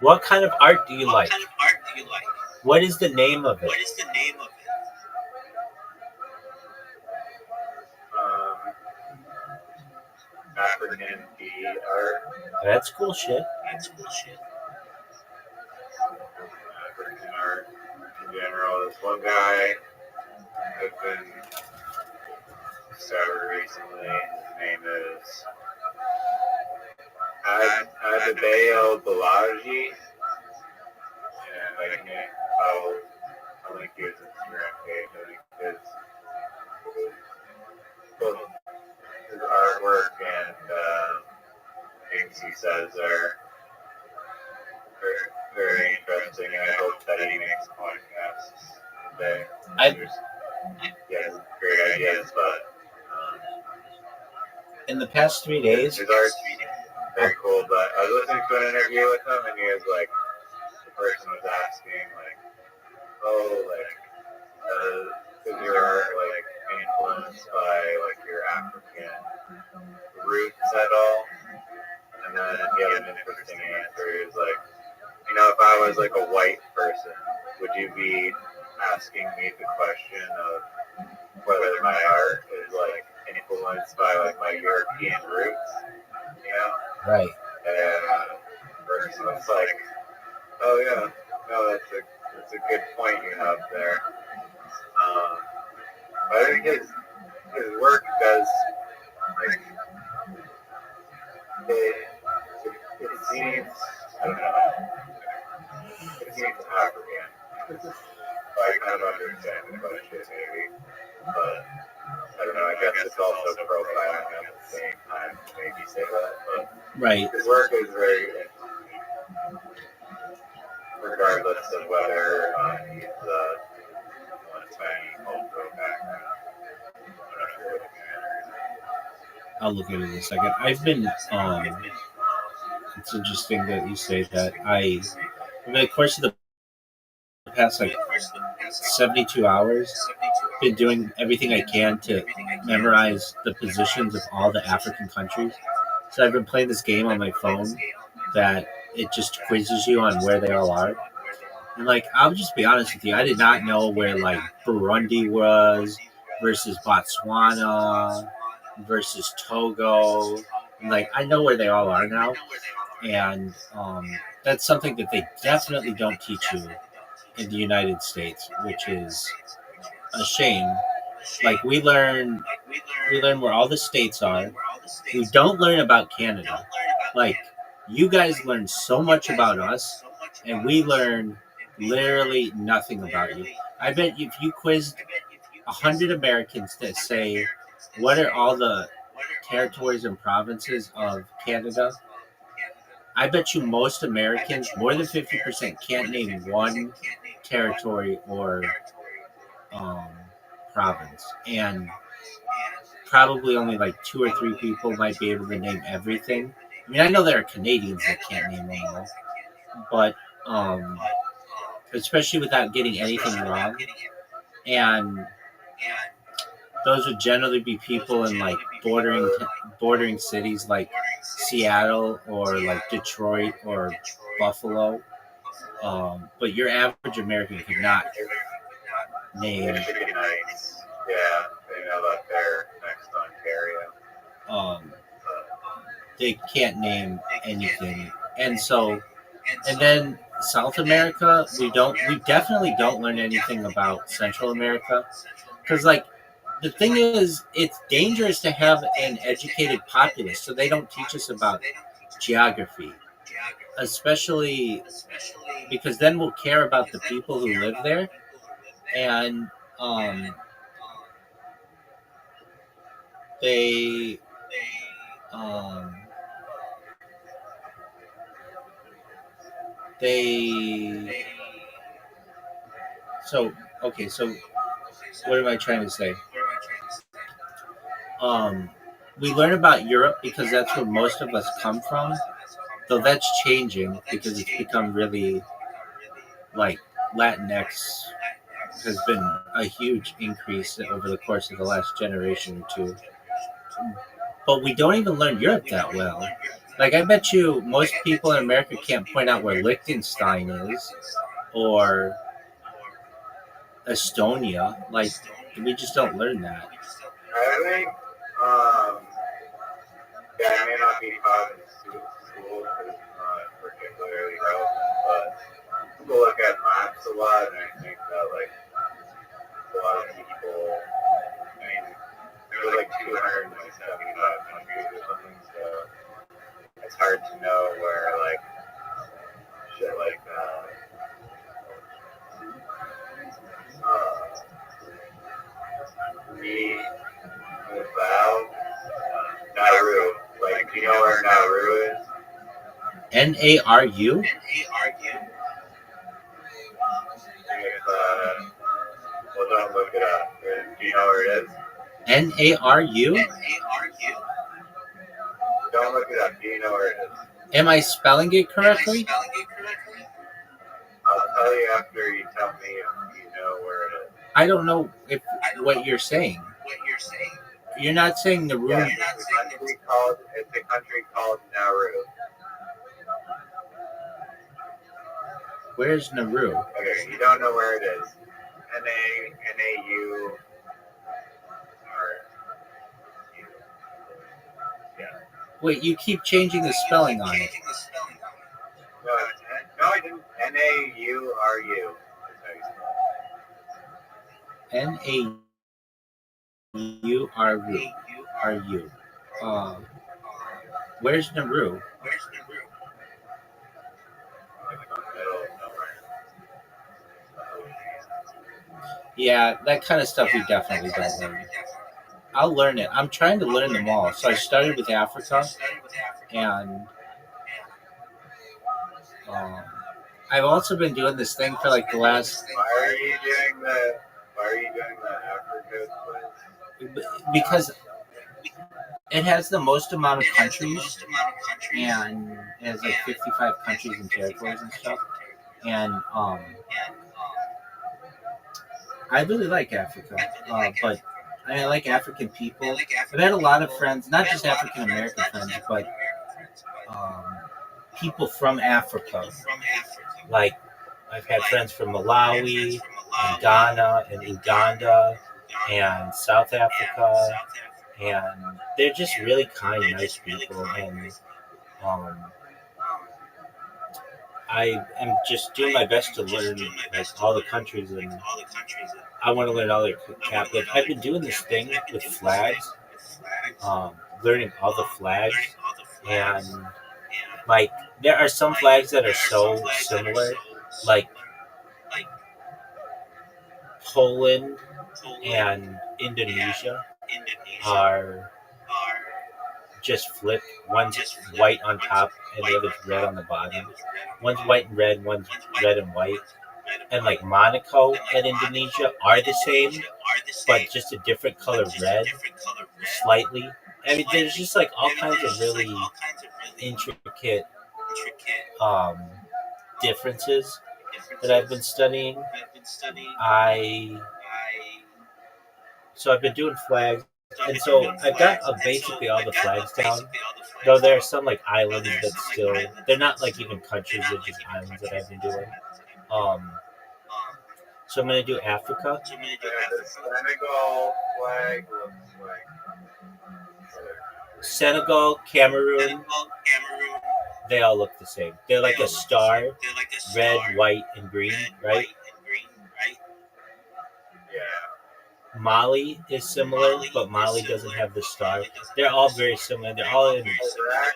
What kind of art do you like? What is the name of it? Um, African bead art, That's cool shit. African art in general. This one guy I've been discovered recently. His name is Adebayo Balaji, and I'll link you his Instagram page. I think both his artwork and things he says are very interesting, and I hope that he makes podcasts one day. He has great ideas, but In the past 3 days, his art's very cool. But I was listening to an interview with him, and he was like, the person was asking, like, oh, like, is your art like influenced by like your African roots at all? And then he had an interesting answer. He was like, if I was like a white person, would you be asking me the question of whether my art is like influenced by like my European roots? right? And person was like, oh yeah, no, that's a good point you have there. But I think his work does like it seems I don't know. It seems African. I kind of same time to maybe say that, but Right. his work is very interesting, regardless of whether he's of any cultural background. I'm not sure what the matter I'll look at it in a second. I've been. It's interesting that you say that. Over the course of the past 72 hours, been doing everything I can to memorize the positions of all the African countries. So I've been playing this game on my phone that it just quizzes you on where they all are. And I'll just be honest with you, I did not know where Burundi was versus Botswana versus Togo. And I know where they all are now, and that's something that they definitely don't teach you in the United States, which is a shame. We learn where all the states are. We don't learn about Canada. Like you guys learn so much about us, and we learn literally nothing about you. I bet if you quizzed 100 Americans that say, "What are all the territories and provinces of Canada?" I bet you most Americans, more than 50%, can't name one territory or um, province, and probably only 2 or 3 people might be able to name everything. I mean, I know there are Canadians that can't name them all, but especially without getting anything wrong, and those would generally be people in bordering cities like Seattle or Detroit or Buffalo. But your average American could not name. Michigan Knights, yeah, they know that they're next to Ontario. They can't name anything, and then South America, we definitely don't learn anything about Central America, because the thing is, it's dangerous to have an educated populace, so they don't teach us about geography, especially because then we'll care about the people who live there, and they um, they so okay. So what am I trying to say? Um, we learn about Europe because that's where most of us come from, though that's changing because it's become really Latinx has been a huge increase over the course of the last generation or two. But we don't even learn Europe that well. I bet you most people in America can't point out where Liechtenstein is or Estonia. We just don't learn that. I think, yeah, it may not be taught in school because it's not particularly relevant, but people look at maps a lot, and I think that a lot of people, I mean, there were 275 countries or something, so it's hard to know where shit like me without Nauru. Do you know where Nauru is? Naru? Well, don't look it up. Do you know where it is? Naru? Don't look it up. Do you know where it is? Am I spelling it correctly? I'll tell you after you tell me if you know where it is. I don't know what you're saying. You're not saying Nauru. Yeah, it's a country called Nauru. Where's Nauru? Okay, you don't know where it is. N-A-U. Yeah. Wait, you keep changing the spelling on it. No, I didn't. N-A-U-R-U. Nauru. Where's Nauru? Yeah, that kind of stuff we definitely don't learn. I'll learn it. I'm trying to learn them all. So I started with Africa, and um, I've also been doing this thing for like the last Why are you doing the? Why are you doing the Africa quiz? because it has the most amount of countries, and it has like 55 countries and territories and stuff. And I really like Africa, but I like African people. I've had a lot of friends, not just African American friends, but um, people from Africa. Like I've had friends from Malawi, and Ghana, and Uganda, and South Africa, and they're just really kind, nice people. And um, I am just doing my best to learn like all the countries, and I want to learn all their capitals. I've been doing this thing with flags, learning all the flags, and like there are some flags that are so similar, like Poland and Indonesia are just flipped. One's white on top and the other's red on the bottom. One's white and red, one's red and white. And like Monaco and Indonesia are the same, but just a different color red, slightly. I mean, there's just like all kinds of really intricate um, differences that I've been studying. I So I've been doing flags, and so I've got basically all the flags down. Though there are some like islands that still they're not like even countries; they're just islands that I've been doing. Um, so I'm gonna do Africa. The Senegal flag looks like. Senegal, Cameroon, they all look the same. They're like a star, red, white, and green, right? Yeah. Mali is similar, but Mali doesn't have the star. They're all very similar. They're all in Iraq,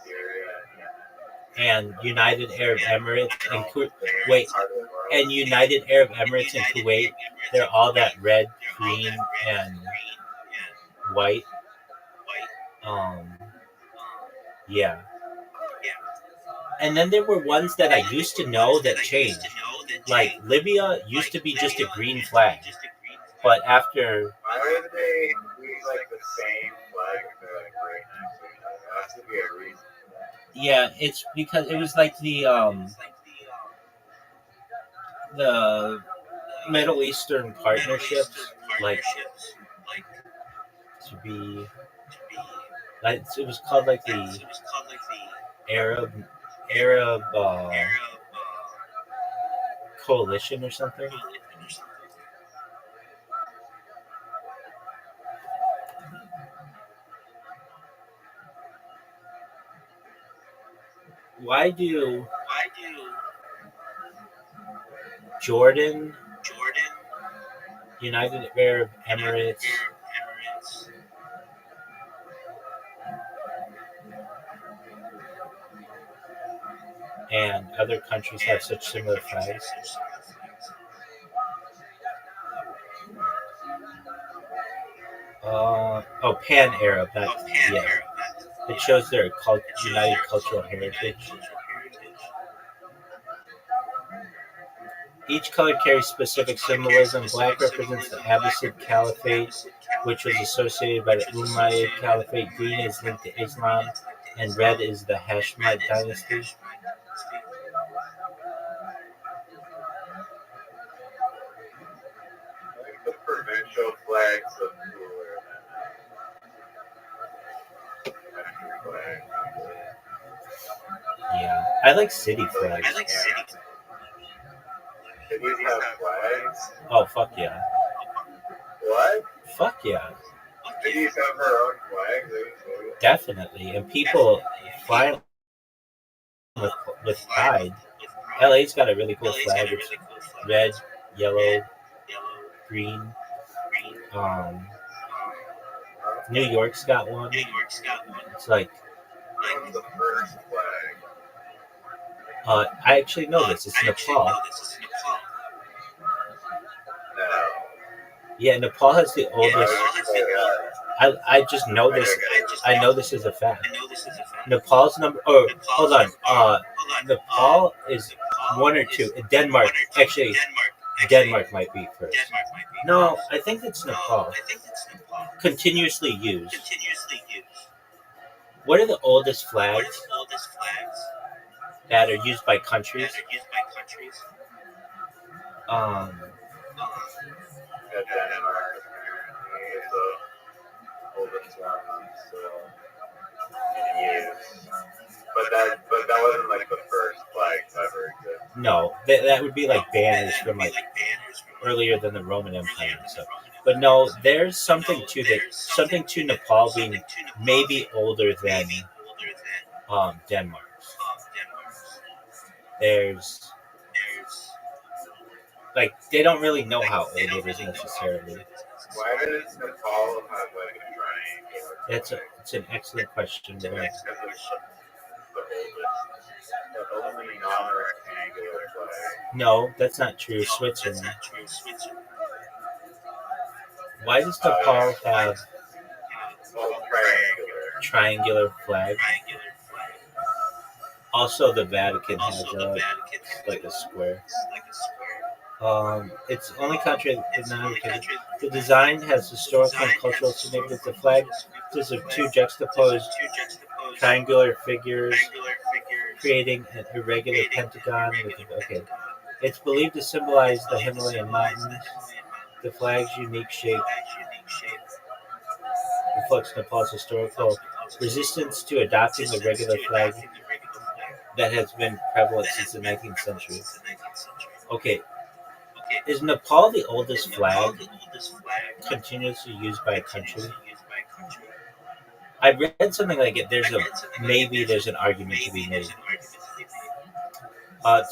Syria, and United Arab Emirates and wait, and United Arab Emirates and Kuwait. They're all that red, green, and white. Yeah. And then there were ones that I used to know that changed. Like Libya used to be just a green flag, but after why would they use like the same flag if they're like right next to each other? There has to be a reason. yeah, it's because it was like the Middle Eastern partnerships, like to be like it was called like the Arab coalition or something. Why do Jordan, United Arab Emirates, and other countries have such similar flags? Pan Arab. That's yeah. It shows their united cultural heritage. Each color carries specific symbolism. Black represents the Abbasid Caliphate, which was associated by the Umayyad Caliphate. Green is linked to Islam, and red is the Hashemite dynasty. I think the provincial flags look cooler than country flags. Yeah, I like city flags. Cities have flags? Oh, fuck yeah. What? Fuck yeah. Cities have their own flags? Definitely. And people fly with pride. LA's got a really cool flag. It's red, yellow, green. New York's got one. It's like What's the first flag? I actually know this. It's Nepal. No. Yeah, Nepal has the oldest. I just know this. I know this is a fact. Nepal's number. Oh, hold on. Nepal is one or two. Denmark, actually, Denmark might be first. No, I think it's Nepal. Continuously used. What are the oldest flags that are used by countries? Um, Yeah, Denmark apparently is the oldest one still in use. But that wasn't like the first flag to ever exist. no, that would be like banners from like earlier than the Roman Empire and stuff. But no, there's something to that. Something to Nepal being maybe older than Denmark. There's like they don't really know how old it is necessarily. Why does Nepal have like a triangular? It's an excellent question. Because it's the oldest, the only non-rectangular flag. No, that's not true. Switzerland. Why does Nepal have Well, triangular. triangular flag? Also, the Vatican has like a square. It's the only country that's not rectangular. The design has historical and cultural significance. The flag consists of two juxtaposed triangular figures, creating an irregular pentagon. Okay, it's believed to symbolize the Himalayan mountains. The flag's unique shape reflects Nepal's historical resistance to adopting the regular flag that has been prevalent since the 19th century. Okay, is Nepal the oldest flag continuously used by a country? I read something like it. There's an argument to be made.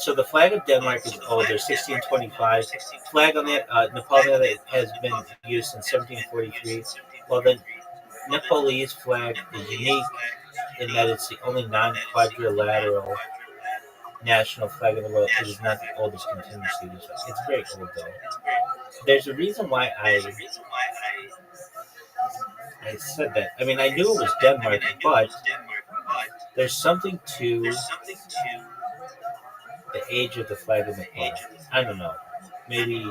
So the flag of Denmark is older, 1625. Flag on the Nepal has been used since 1743. While the Nepalese flag is unique in that it's the only non-quadrilateral national flag in the world. It is not the oldest continuously used. It's very old though. There's a reason why I said that. I mean, I knew it was Denmark, but there's something to the age of the flag in Nepal. I don't know. Maybe.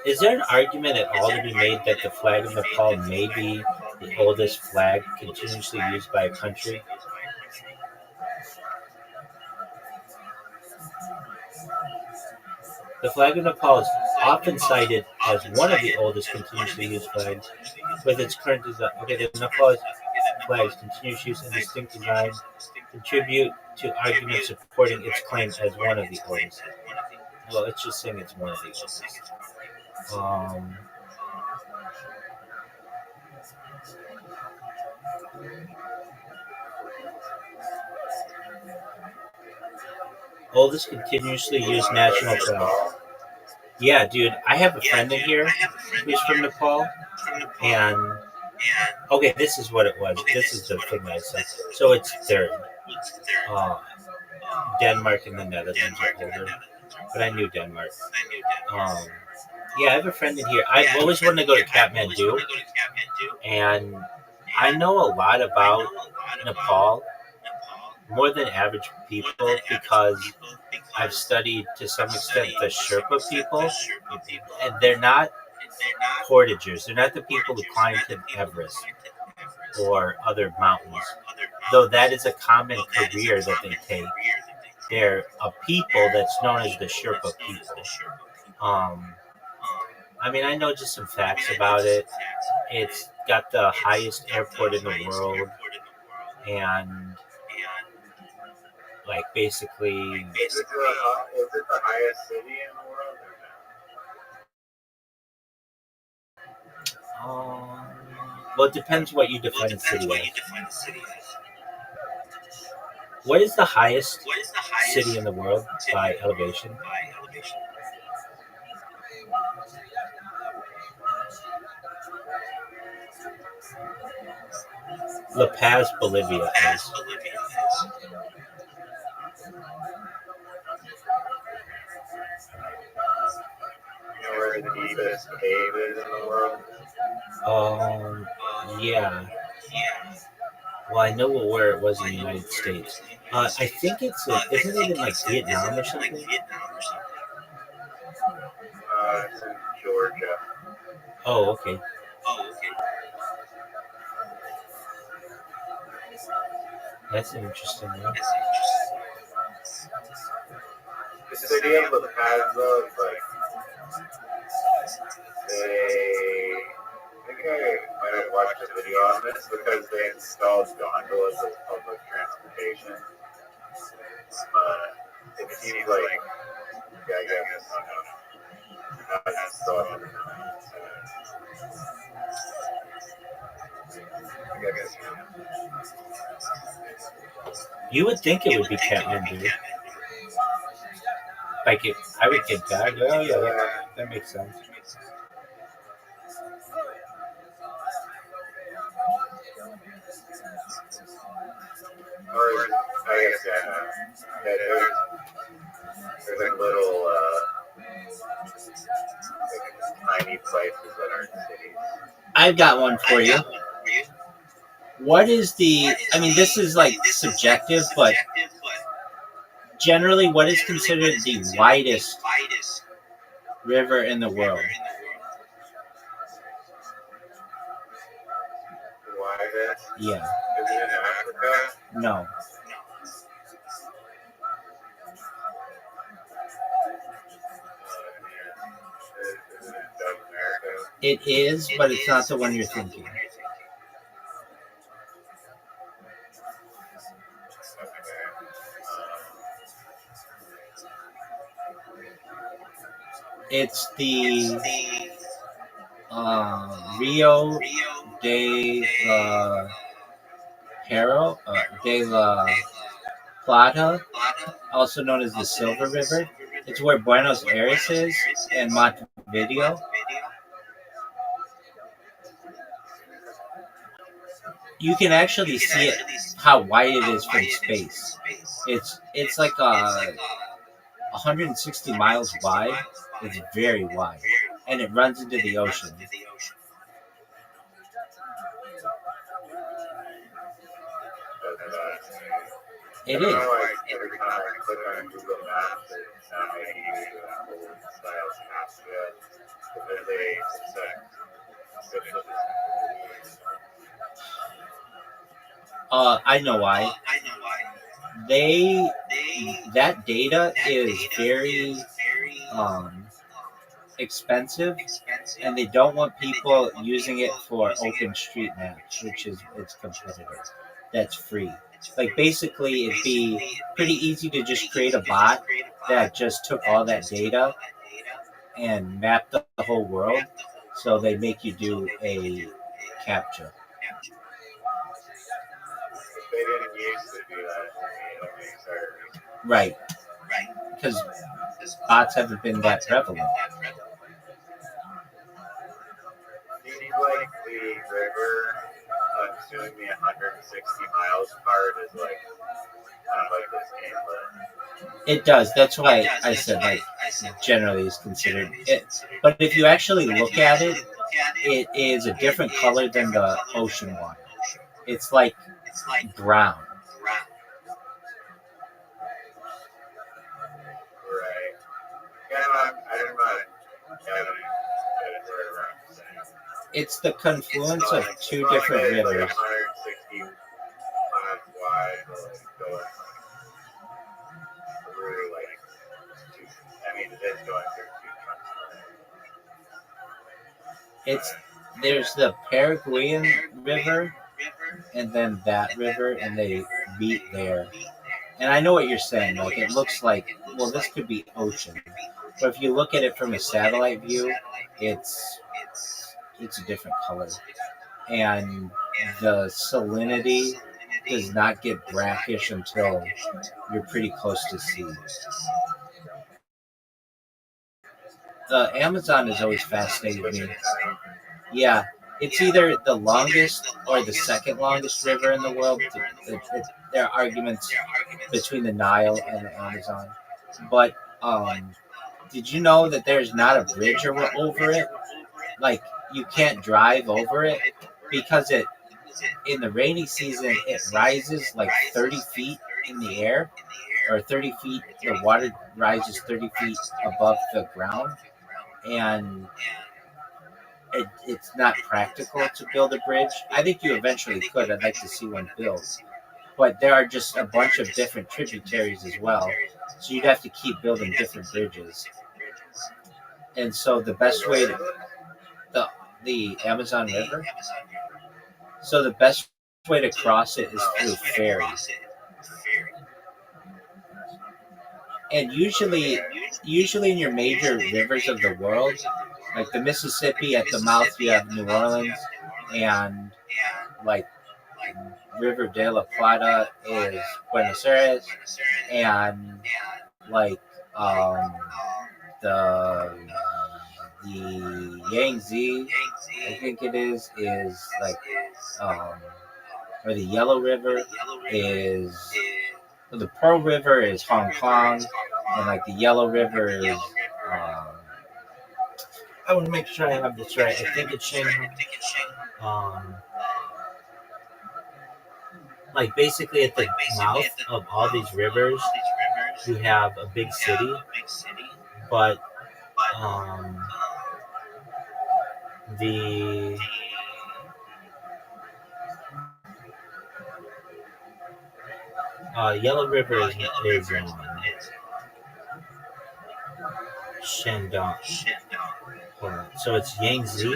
Is there an argument at all to be made that the flag of Nepal may be the oldest flag continuously used by a country? The flag of Nepal is often cited as one of the oldest continuously used flags, with its current design. Okay, the Nepal flag's continuous use and distinct design contribute to arguments supporting its claim as one of the oldest. Well, it's just saying it's one of the oldest. Oldest continuously used national flag. Yeah, dude, I have a friend in here who's from Nepal, and okay, this is what it was. This is the thing that I said. So it's third. Denmark and the Netherlands are older, but I knew Denmark. Yeah, I have a friend in here. I've always wanted to go to Kathmandu, and I know a lot about Nepal, more than average people, because I've studied to some extent the Sherpa people, and they're not portagers. They're not the people who climb to Everest or other mountains, though that is a common career that they take. They're a people that's known as the Sherpa people. I mean, I know just some facts about it. It's got the highest airport in the world, and like basically, Is it the highest city in the world or no? well, it depends what you define a city as. What is the highest city in the world by elevation? La Paz, Bolivia is. You deepest cave is in the world? Yeah. Well, I know where it was in the United States. I think isn't it in like Vietnam or something? It's in Georgia. Oh, okay. That's an interesting one. The city of La Paz, though, like, I think I might have watched a video on this because they installed gondolas as public transportation. It seems like, yeah, I guess, that's still up in the I guess, You would think it would be Kathmandu. Like I would get that. Oh yeah, that makes sense. or I guess, yeah, there's like little, like tiny places that aren't cities. I've got one for you. What is I mean, this is like subjective, but generally, what is considered the widest river in the world? Widest? Yeah. Is it in Africa? No. Is it in South America? It is, but it's not the one you're thinking. It's the Rio de la de la Plata, also known as the Silver River. It's where Buenos Aires is and Montevideo. You can actually see it, how wide it is from space. It's like 160 miles wide. It's very wide, and it runs into the ocean. It is. Like every time I click on Google Maps, it's not making me do that whole style captcha because they suspect I know why. That data is very expensive, and they don't want people using it for OpenStreetMap, which is its competitor. That's free. Like basically, it'd be pretty easy to just create a bot that just took all that data and mapped the whole world. So they make you do a captcha. They didn't used to do that for me, sorry. Right. Because bots haven't been that prevalent. Seems like the river consuming the 160 miles part is like kind of like this game, It does. That's why I said like generally is considered it. But if you actually look at it, it is a different color than the ocean water. It's like brown. Right. Yeah, I don't know. It's the confluence of two different rivers. Like 160 miles wide, going through it is going through two countries. There's the Paraguayan River, and then that river, and they meet there. And I know what you're saying. Like it looks like, well, this could be ocean, but if you look at it from a satellite view, it's a different color, and the salinity does not get brackish until you're pretty close to sea. The Amazon has always fascinated me. Yeah, it's either the longest or the second longest river in the world. There are arguments between the Nile and the Amazon, but Did you know that there's not a bridge over it? Like, you can't drive over it because it in the rainy season it rises like 30 feet in the air, or 30 feet. The water rises 30 feet above the ground, and it's not practical to build a bridge. I think you eventually could. I'd like to see one built, but there are just a bunch of different tributaries as well, so you'd have to keep building different bridges. And so the best way to the Amazon River. So the best way to cross it is through ferry. And usually in your major rivers of the world, like the Mississippi at the mouth, you have New Orleans, and like River de la Plata is Buenos Aires, and like um, the the Yangtze, I think it is like um, or the Yellow River is the Pearl River is Hong Kong, and like the Yellow River is. I want to make sure I have this right. I think it's Shanghai. Like basically at the mouth of all these rivers, you have a big city, but um, the Yellow River is Shandong. So it's Yangtze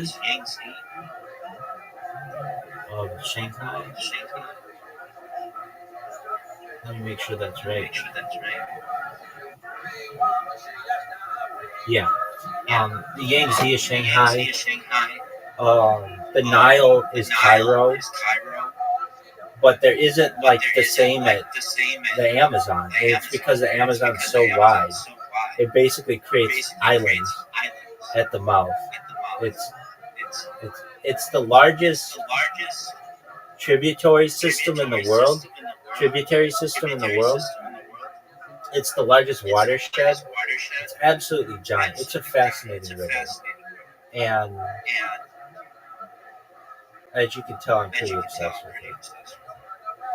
of Shanghai. Let me make sure that's right. Yeah. The Yangtze is Shanghai. The Nile is Cairo, but there isn't like the same at the Amazon. It's because the Amazon's so wide. It basically creates islands at the mouth. It's it's the largest tributary system in the world. Tributary system in the world. It's the largest watershed. It's absolutely giant. It's a fascinating river, and as you can tell, I'm pretty obsessed with it.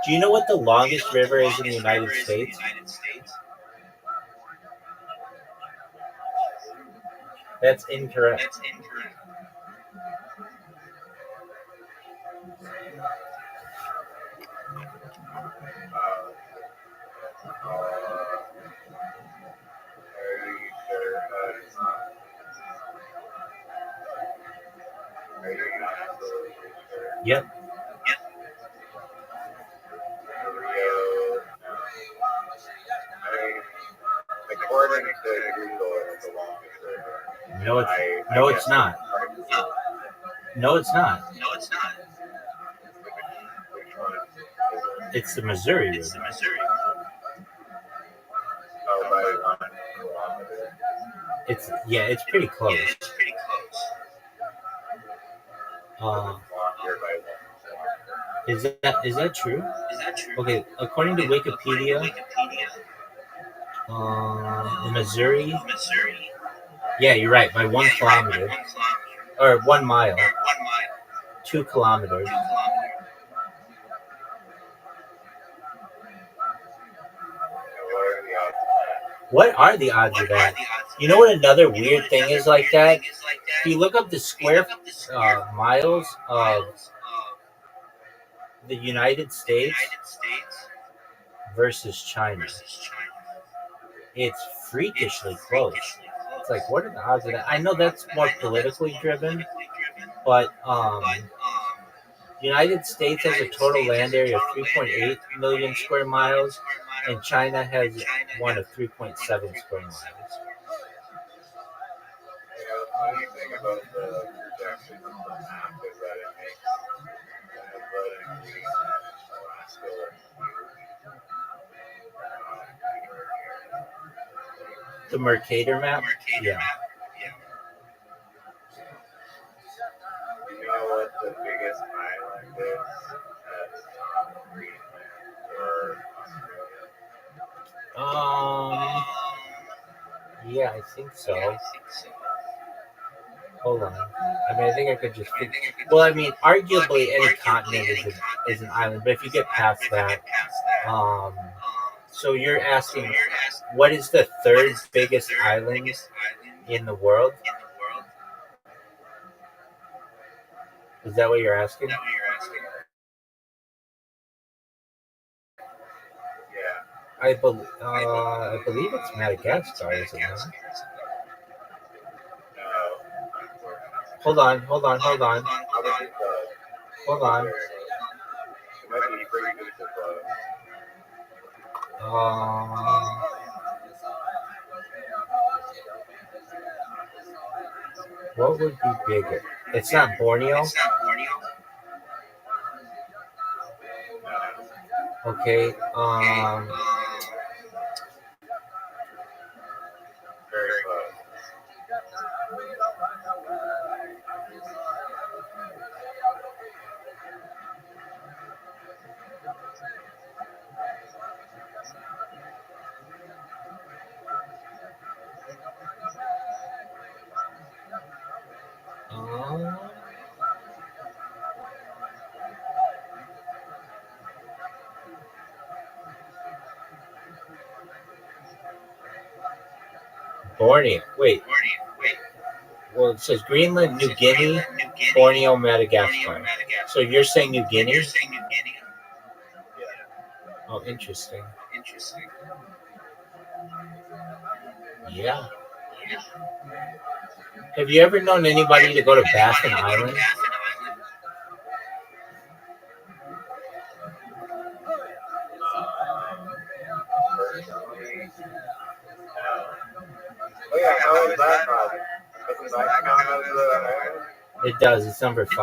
Do you know what the longest river is in the United States? That's incorrect. Yep. According to Google, it's the longest river. No, it's not. No, it's not. Which one is it? It's the Missouri River. Oh, by 1 kilometer. It's pretty close. Longer by 1 kilometer. Is that true? Okay, according to Wikipedia, in Missouri. Yeah, you're right. By 1 kilometer or 1 mile, 2 kilometers. What are the odds of that? You know what another weird thing is like that? If you look up the square miles of the United States versus China, it's freakishly close. It's like, what are the odds of that? I know that's more politically driven, but United States has a total land area of 3.8 million square miles, and China has one of 3.7 square miles. The funny thing about the projection of the map is that it makes Venezuela and Greenland and Alaska look huge. The Mercator map? Yeah. Do you know what the biggest island is at Greenland or Australia? Yeah, I think so. Hold on. I mean, I think I could just. Well, I mean, arguably any continent is an island, but if you get past that, um, so you're asking, what is the third biggest island in the world? Is that what you're asking? Yeah. I believe it's Madagascar, is it not? No. Hold on. Probably the Hold on. it might be frequency close. Um, what would be bigger? It's not Borneo. No. Okay. Very close. um, Borneo. Wait. Well, it says Greenland, New Guinea, Borneo, Madagascar. So you're saying New Guinea? Oh, interesting. Yeah. Have you ever known anybody to go to Baffin Island? Personally, no. Oh yeah, how is that not? Doesn't that count as the island? It does. It's number 5.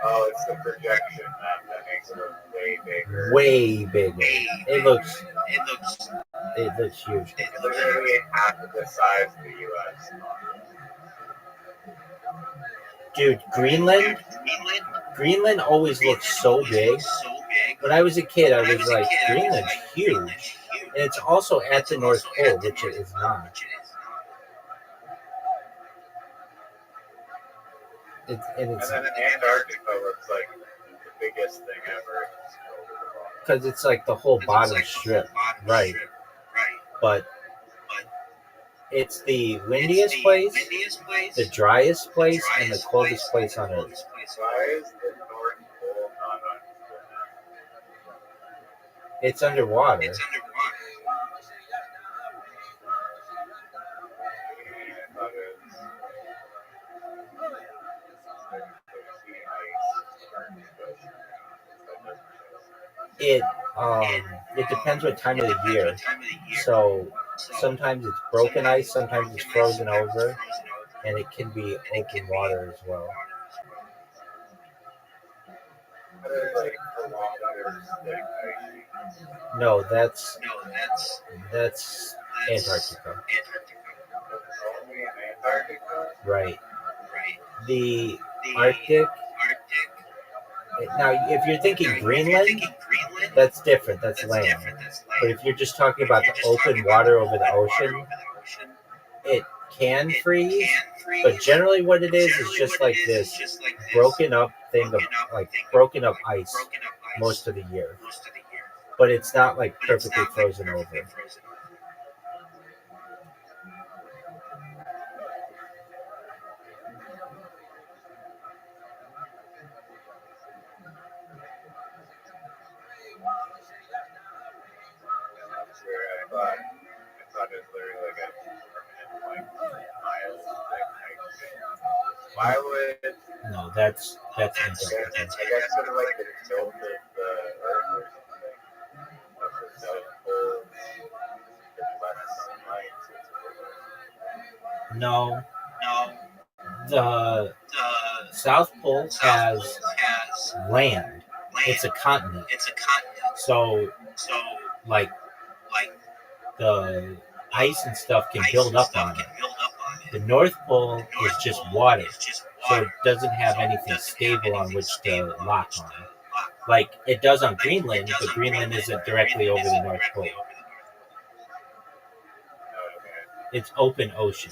Oh, it's the projection that makes it look way bigger. Way bigger. It looks huge. It's literally half of the size of the U.S. Dude, Greenland always looked so big. When I was a kid, I was like, Greenland's huge. And it's also at the North Pole, which it is not. And then Antarctica looks like the biggest thing ever. because it's like the whole bottom strip, right? But it's the windiest place, the driest place, and the coldest place on Earth. Why is the North Pole not on? It's underwater. It depends what time of the year. So sometimes it's broken ice, sometimes it's frozen over, and it can be open water as well. No, that's Antarctica. Right. The Arctic. Now, if you're thinking Greenland, that's different. That's land. But if you're just talking about the open water over the ocean, it can freeze. But generally, what it is just like this broken up thing of like broken up ice most of the year. But it's not like perfectly frozen over. I thought it was literally like a permanent island. No, that's Antarctica. I guess sort of like the tilt of the Earth or something. Of the South Pole, no. The South Pole has land. It's a continent. So, like, the ice and stuff can build up on it. The North Pole is just water, so it doesn't have anything stable on which to lock on. Like it does on Greenland, but Greenland isn't directly over the North Pole. It's open ocean.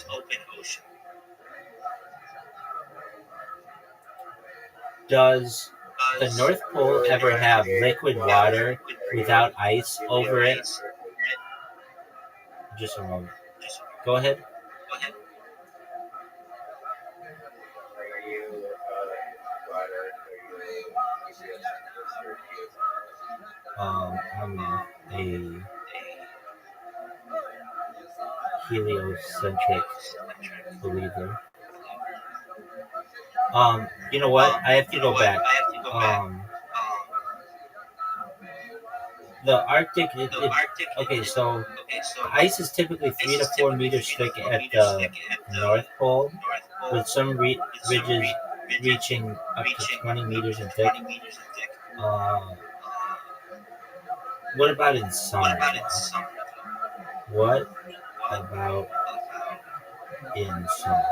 Does the North Pole ever have liquid water without ice over it? Just a moment. Go ahead. Are you flat Earth? I'm a heliocentric believer. You know what? I have to go back. The Arctic. Okay, so ice is typically 3 to 4 meters thick at the North Pole, with some ridges reaching up to 20 meters in thick. What about in summer? What about in summer?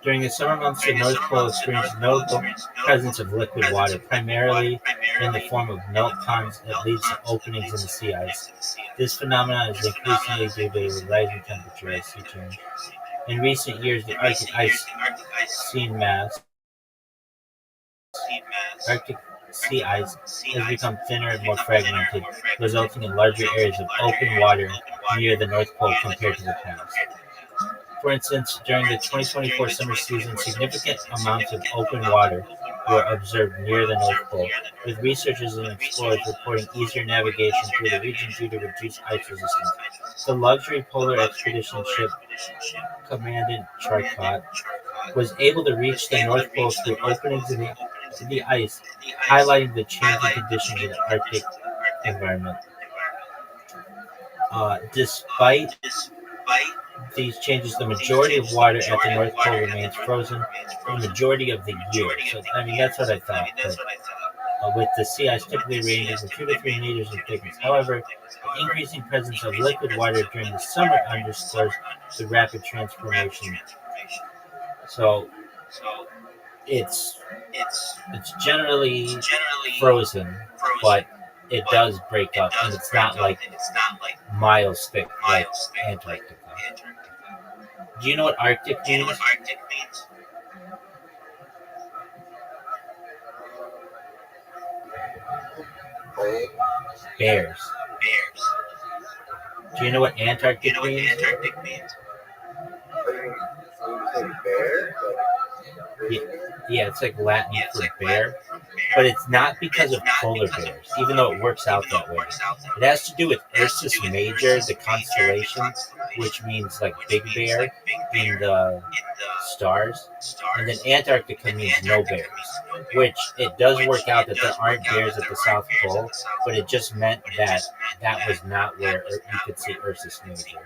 During the summer months, the North Pole experiences notable presence of liquid water, primarily in the form of melt ponds that leads to openings in the sea ice. This phenomenon is increasingly due to the rising temperature as sea change. In recent years, the Arctic sea ice has become thinner and more fragmented, resulting in larger areas of open water near the North Pole compared to the past. For instance, during the 2024 summer season, significant amounts of open water were observed near the North Pole, with researchers and explorers reporting easier navigation through the region due to reduced ice resistance. The luxury polar expedition ship Commandant Charcot was able to reach the North Pole through openings in the ice, highlighting the changing conditions in the Arctic environment. Despite these changes, the majority of water at the North Pole remains frozen for the majority of the year. So, I mean, that's what I thought. But, with the sea ice typically ranging from 2 to 3 meters in thickness. However, the increasing presence of liquid water during the summer underscores the rapid transformation. So, it's generally frozen, but it does break up, and it's not like miles thick like Antarctica. Do you know what Arctic means? Bears. Do you know what Antarctic means? Bear? Yeah, it's like Latin for bear, but it's not because of polar bears, even though it works out that way. It has to do with Ursus Major, the constellation, which means like big bear in the stars, and then Antarctica means no bears, which it does work out that there aren't bears at the South Pole, but it just meant that that was not where you could see Ursus Major.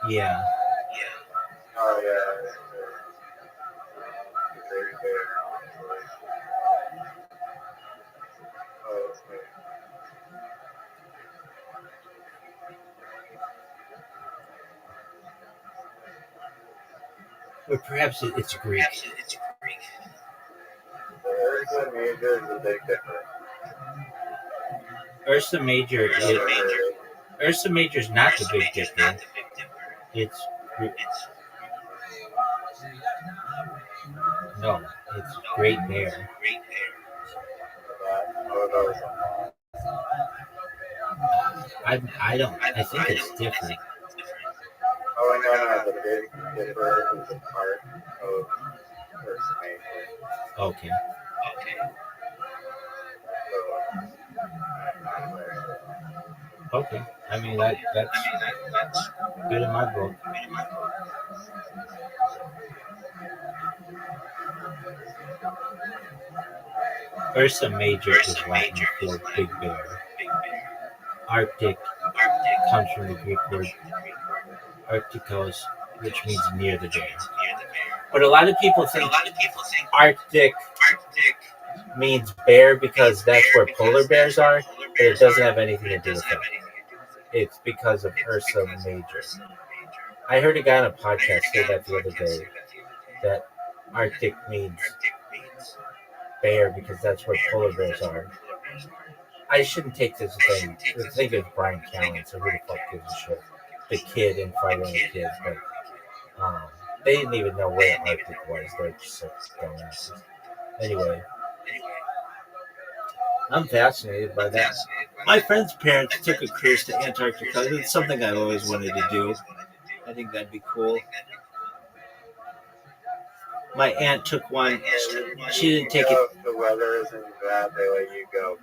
Yeah. Oh, yeah. Very fair. Oh, okay. Or perhaps it's Greek. The Ursa Major is a big difference. Ursa Major is not the Big Dipper. It's Great Bear. I think it's different. Oh, no, the Big Dipper is a part of Ursa Major. Okay. Okay. I mean that's good in my book. Ursa Major is Latin for big bear. Arctic comes from the Greek word Arcticos, which means near the bear. But a lot of people think Arctic means bear because that's where polar bears are, but it doesn't have anything to do with that. It's because of Ursa Major. I heard a guy on a podcast say that the other day, that Arctic means bear because that's where polar bears are. I shouldn't take this thing. The thing is Brian Callen, so who the fuck gives a shit? The kid in Fighter and the Kid, but they didn't even know where Arctic was. They're just so dumbasses. Anyway, I'm fascinated by that. My friend's parents took a cruise to Antarctica. It's something I've always wanted to do. I think that'd be cool. My aunt took one. She didn't take it. If the weather isn't bad, they let you go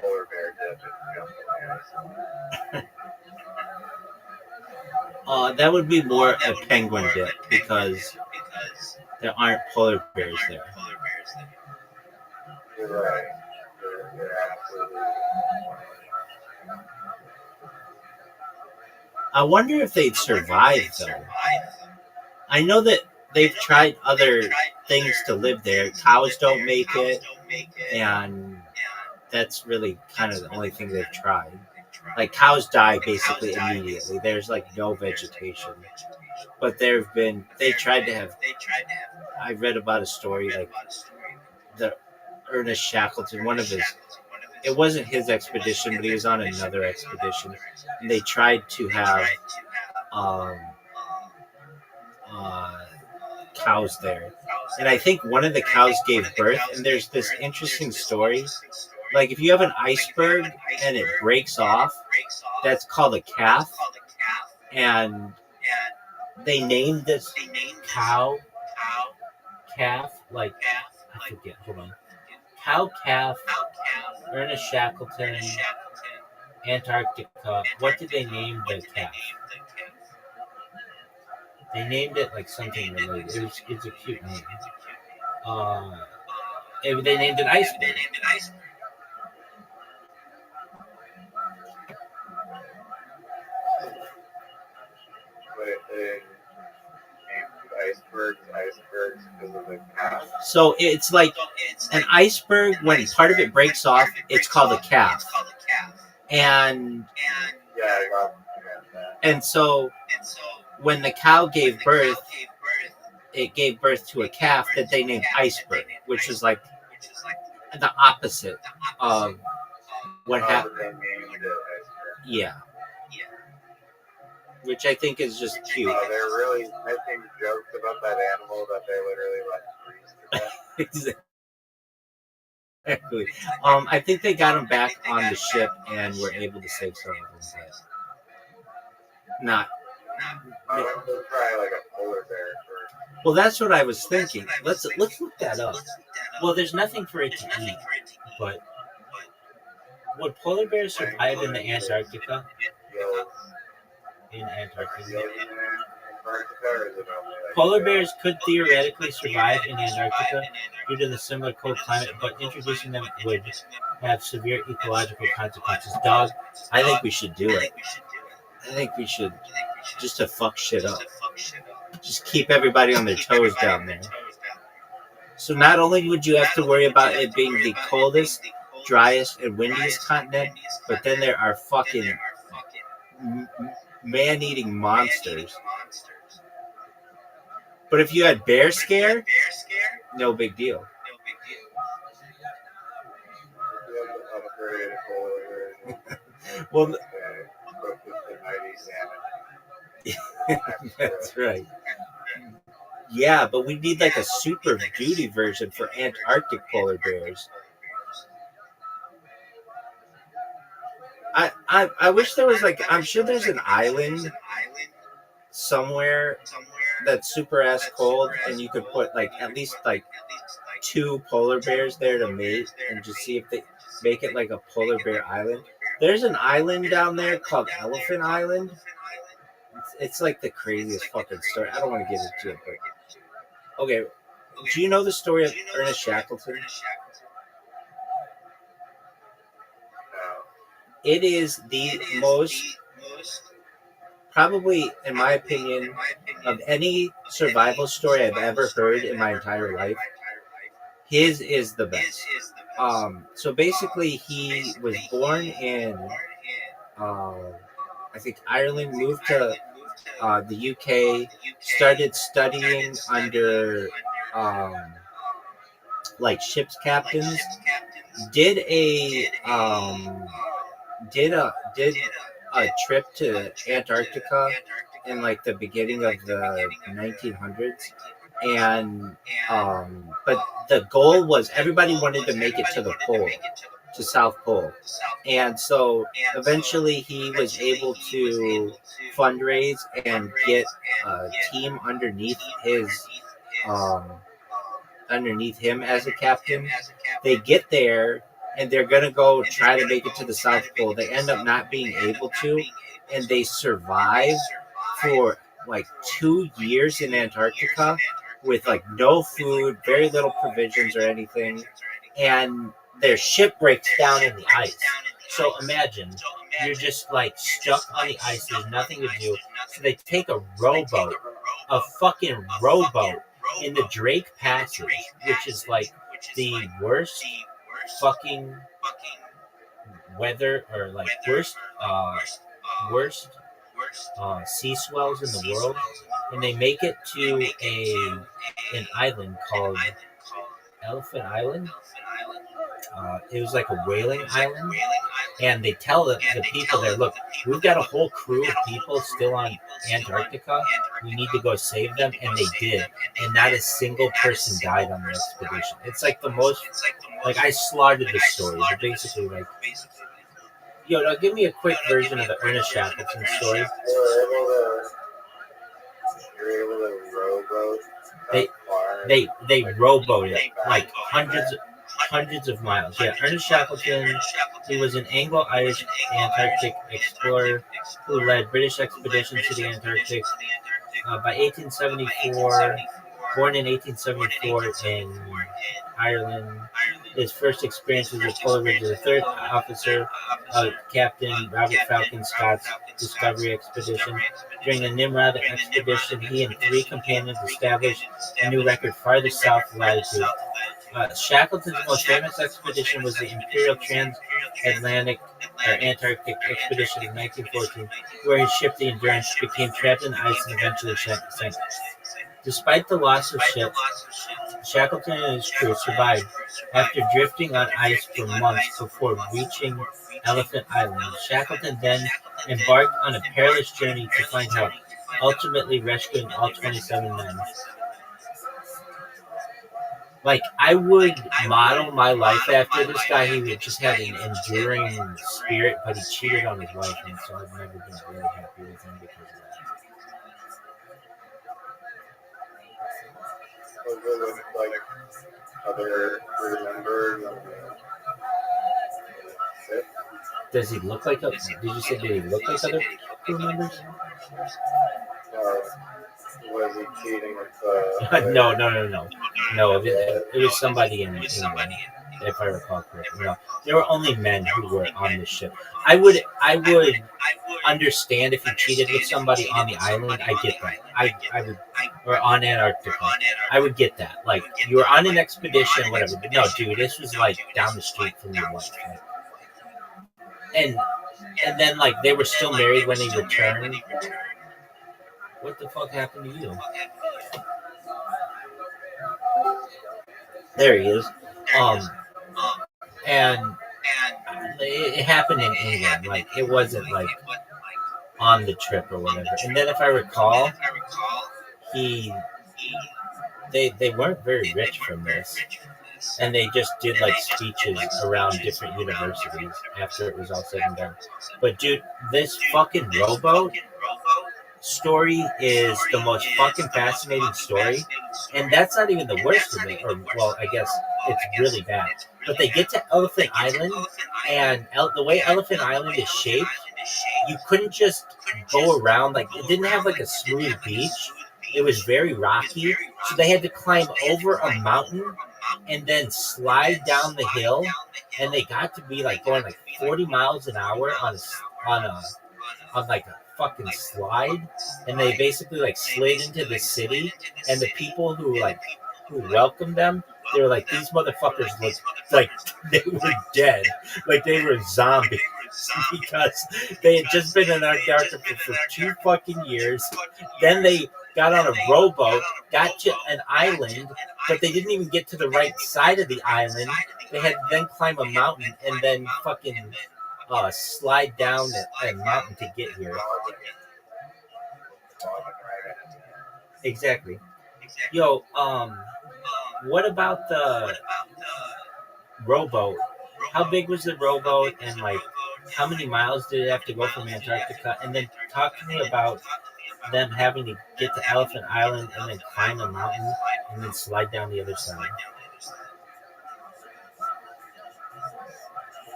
polar bear dip and jump That would be more a penguin dip because there aren't polar bears there. You're right. You're absolutely right. I wonder if they'd survive though. I know that they've tried other things to live there. Cows don't make it, and that's really kind of the only thing they've tried. Like cows die basically immediately. There's like no vegetation. But they tried to have. I read about a story like the Ernest Shackleton, one of his. It wasn't his expedition, but he was on another expedition, and they tried to have cows there. And I think one of the cows gave birth, and there's this interesting story. Like if you have an iceberg and it breaks off, that's called a calf. And they named this calf, like, I forget, hold on. Cow calf, Ernest Shackleton, Antarctica. What did they name the calf? They named it like something related. It's a cute name. They named it iceberg. Icebergs because of the calf. So it's like an iceberg. When part of it breaks off, it's called a calf. And Yeah, I got that. and so when the cow gave birth, it gave birth to a calf that they named iceberg, which is like the opposite of what happened. They named it iceberg. Yeah. Which I think is just cute. They're really making jokes about that animal that they literally let freeze to death. Exactly. I think they got him back on the ship and were able to save some of them. But not. I want to try like a polar bear first. Well, that's what I was thinking. Let's look that up. Well, there's nothing for it to eat, but would polar bears survive in the Antarctica? Gills. In Antarctica. Gills in Antarctica, or is it only like Polar bears could theoretically survive in Antarctica due to the similar cold climate, but introducing them would have severe ecological consequences. Dog, I think we should do it. I think we should, just to fuck shit up. Just keep everybody on their toes down there. So not only would you have to worry about it being the coldest, driest, and windiest continent, but then there are fucking man-eating monsters. But if you had bear scare, no big deal. upgraded polar bear? Well, Cooked with the mighty salmon. that's right. Yeah, but we need like a super duty version for Antarctic polar bears. I wish there was like, I'm sure there's an island somewhere that's super ass cold, and you could put like at least like 2 polar bears there to mate and just see if they make it like a polar bear island. There's an island down there called Elephant Island. It's like the craziest fucking story. I don't want to get into it, but okay. Do you know the story of Ernest Shackleton? It is the most, probably in my opinion, of any survival story I've ever heard in my entire life. His is the best. So basically, he was born in, I think Ireland, moved to the UK, started studying under like ship's captains did a did a trip to Antarctica in like the beginning of the 1900s, and but the goal was everybody wanted to make it to the pole, to South Pole, and so eventually he was able to fundraise and get a team um, underneath him as a captain. They get there and they're gonna go try to make it to the South Pole. They end up not being able to, and they survive for like 2 years in Antarctica with like no food, very little provisions or anything, and their ship breaks down in the ice. So imagine you're just like stuck on the ice. There's nothing to do. So they take a rowboat, a fucking rowboat, in the Drake Passage, which is like the worst fucking weather or like worst sea swells in the world, and they make it to an island called Elephant Island. It was like a whaling island, and they tell the people there, look, we've got a whole crew of people still on Antarctica. We need to go save them, and they did, and not a single person died on the expedition. It's like the most, like I slaughtered the story. But basically, like, yo, now give me a quick version of the Ernest Shackleton story. You're able to rowboat. They rowboat it like hundreds of miles. Yeah, Ernest Shackleton, he was an Anglo-Irish Antarctic explorer who led British expeditions to the Antarctic. By 1874, born in 1874 in Ireland, his first experience was with Polar Ridge as a third officer of Captain Robert Falcon Scott's Discovery Expedition. During the Nimrod expedition, he and 3 companions established a new record farthest south latitude. Shackleton's most famous expedition was the Imperial Transatlantic or Antarctic Expedition of 1914, where his ship, the Endurance, became trapped in the ice and eventually sank. Despite the loss of ship, Shackleton and his crew survived after drifting on ice for months before reaching Elephant Island. Shackleton then embarked on a perilous journey to find help, ultimately rescuing all 27 men. Like, I would model my life after this guy. He just had an enduring spirit, but he cheated on his wife, and so I've never been really happy with him because of that. Was it with like other crew members on the ship? Does he look like did you say, did he look like other crew members? Was he cheating with the... No, it was somebody in England, if I recall correctly. No, there were only men who were on this ship. I would understand if you cheated with somebody on the island. I get that. I would, or on Antarctica. I would get that. Like, you were on an expedition, whatever. But no, dude, this was like down the street from your wife. Like, and then like they were still married when they returned. What the fuck happened to you? There he is. And it happened in England. Like, it wasn't like on the trip or whatever. And then if I recall, they weren't very rich from this. And they just did like speeches around different universities after it was all said and done. But dude, this fucking rowboat story is the most fucking fascinating story, and that's not even the worst of it. Or, well, I guess it's really bad. But they get to Elephant Island, and the way Elephant Island is shaped, you couldn't just go around. Like, it didn't have like a smooth beach. It was very rocky, so they had to climb over a mountain and then slide down the hill, and they got to be like going like 40 miles an hour on like a fucking slide, and they basically like slid into the city, and the people who welcomed them, they were like, these motherfuckers look like they were dead, like they were zombies, because they had just been in Antarctica for 2 fucking years. Then they got on a rowboat, got to an island, but they didn't even get to the right side of the island. They had to then climb a mountain and then fucking slide down a mountain to get here. Exactly. Yo, what about the rowboat? How big was the rowboat, and like, how many miles did it have to go from Antarctica? And then talk to me about them having to get to Elephant Island and then climb a mountain and then slide down the other side.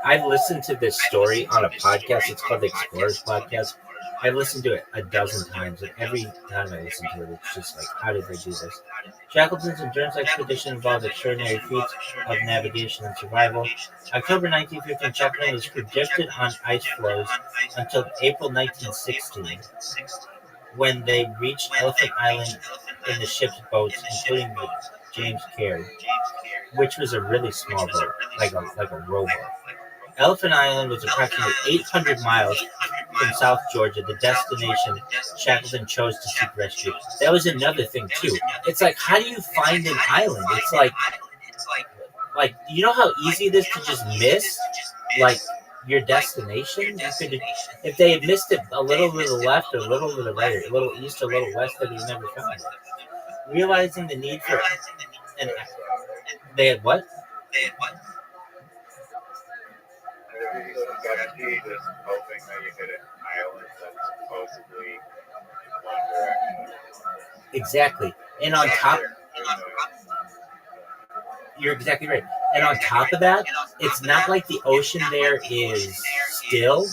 I've listened to this story on a podcast. It's called the Explorers Podcast. I've listened to it a dozen times, and every time I listen to it, it's just like, how did they do this? Shackleton's endurance expedition involved extraordinary feats of navigation and survival. October 1915, Shackleton was projected on ice floes until April 1916, when they reached Elephant Island in the ship's boats, including the James Caird, which was a really small boat, like a rowboat. Elephant Island was approximately 800 miles from South Georgia, the destination Shackleton chose to seek rescue. That was another thing, too. It's like, how do you find an island? It's like, you know how easy it is to just miss, like, your destination? If they had missed it a little to the left, or a little to the right, or a little east, or a little west, they would have never found it. Realizing the need for they had what? Just hoping that you hit an island that's supposedly in one direction. Exactly. And on top, you're exactly right. And on top of that, it's not like the ocean there is still.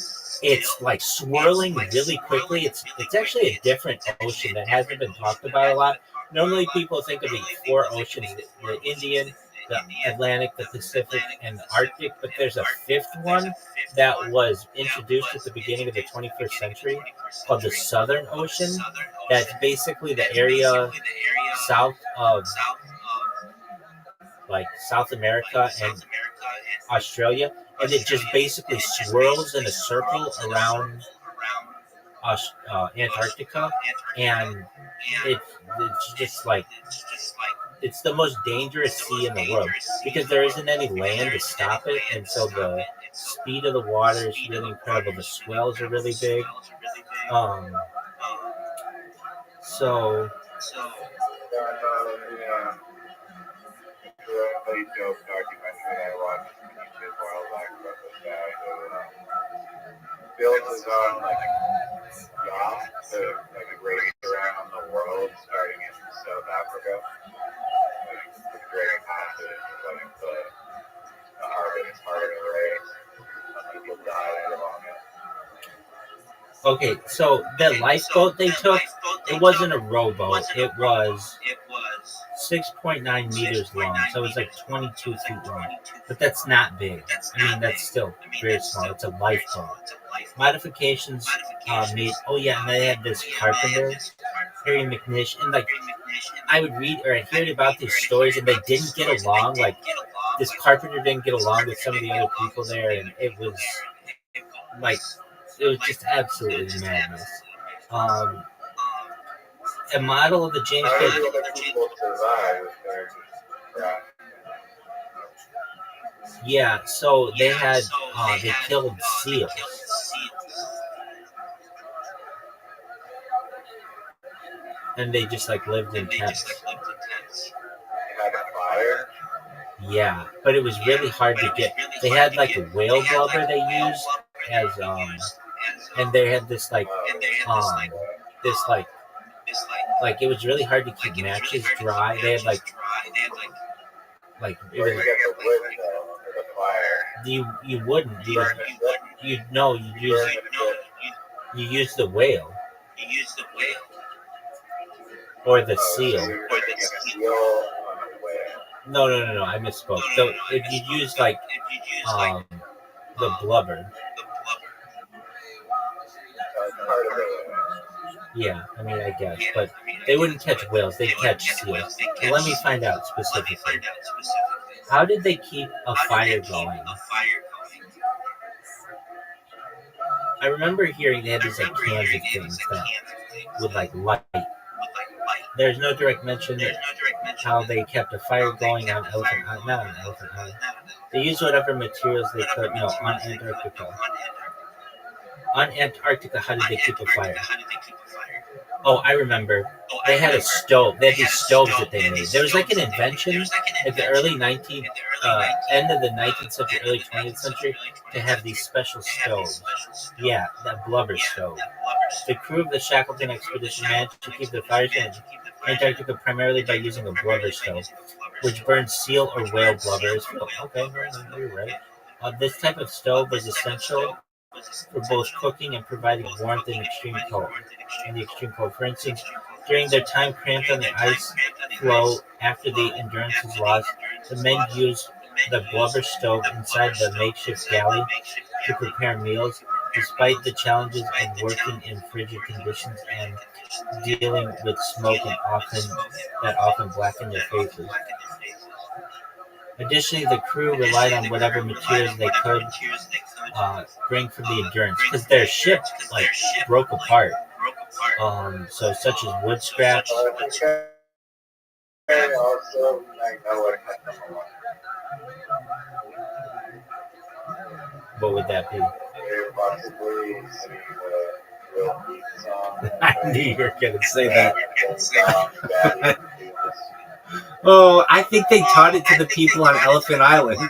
It's like swirling really quickly. It's actually a different ocean that hasn't been talked about a lot. Normally people think of the four oceans, the Indian, the Atlantic, the Pacific, and the Arctic, but there's a fifth one that was introduced at the beginning of the 21st century called the Southern Ocean. That's basically the area south of like South America and Australia, and it just basically swirls in a circle around Antarctica, and it's just like, it's the most dangerous sea in the world because there isn't any land to stop it, and so the speed of the water is really incredible. The swells are really big. So Really dope documentary I watched on YouTube a while back about this guy who built his own yacht to race around the world, starting in South Africa. The great passage, the hardest part of the race. Some people died along it. okay, so the lifeboat they took, it wasn't a rowboat. It was 6.9 meters long, so it was like 22 feet long. But that's not big. I mean, that's still very small. It's a lifeboat. Modifications made. Oh yeah, and they had this carpenter, Harry McNish, and like I would read or I heard about these stories, and they didn't get along. Like this carpenter didn't get along with some of the other people there, and it was just absolutely madness. A model of the James How Caird. do other people survive if they're just trapped? Yeah, so they had they killed seals. And they just lived in tents. They had a fire? Yeah, but it was really hard to get. They had a whale blubber they used as and they had this it was really hard to keep matches dry. They had it Or was, you get the wood though, or the fire. you wouldn't you use the whale or the seal. So you're gonna get a seal on a whale. No, I misspoke. So if you use the blubber, That's part of it. yeah, I mean I guess, but they wouldn't catch whales, they'd catch seals. But let me find out specifically. How did they keep a fire going? I remember hearing they had these cans of things that would light. There's no direct mention of how they kept a fire going on Elephant Island. Not on Elephant Island. They used whatever materials they could. No, on Antarctica. On Antarctica, how did they keep a fire? Oh, I remember. They had a stove. They had these stoves that they made. There was like an invention at the end of the 19th century, early 20th century, to have these special stoves. Yeah, that blubber stove. The crew of the Shackleton expedition managed to keep the fires in Antarctica primarily by using a blubber stove, which burned seal or whale blubber. Okay, you're right. This type of stove was essential for both cooking and providing warmth in extreme cold. For instance, during their time cramped on the ice floe after the Endurance was lost, the men used the blubber stove inside the makeshift galley to prepare meals, despite the challenges of working in frigid conditions and dealing with smoke that often blackened their faces. Additionally, the crew relied on whatever materials they could bring from the Endurance, because their ship like broke apart. So such as wood scraps. I think I also might know what kept them alive. What would that be? They're possibly singing the Will Beat song. I knew you were gonna say that. Daddy, Oh, I think they taught it to the people on Elephant Island.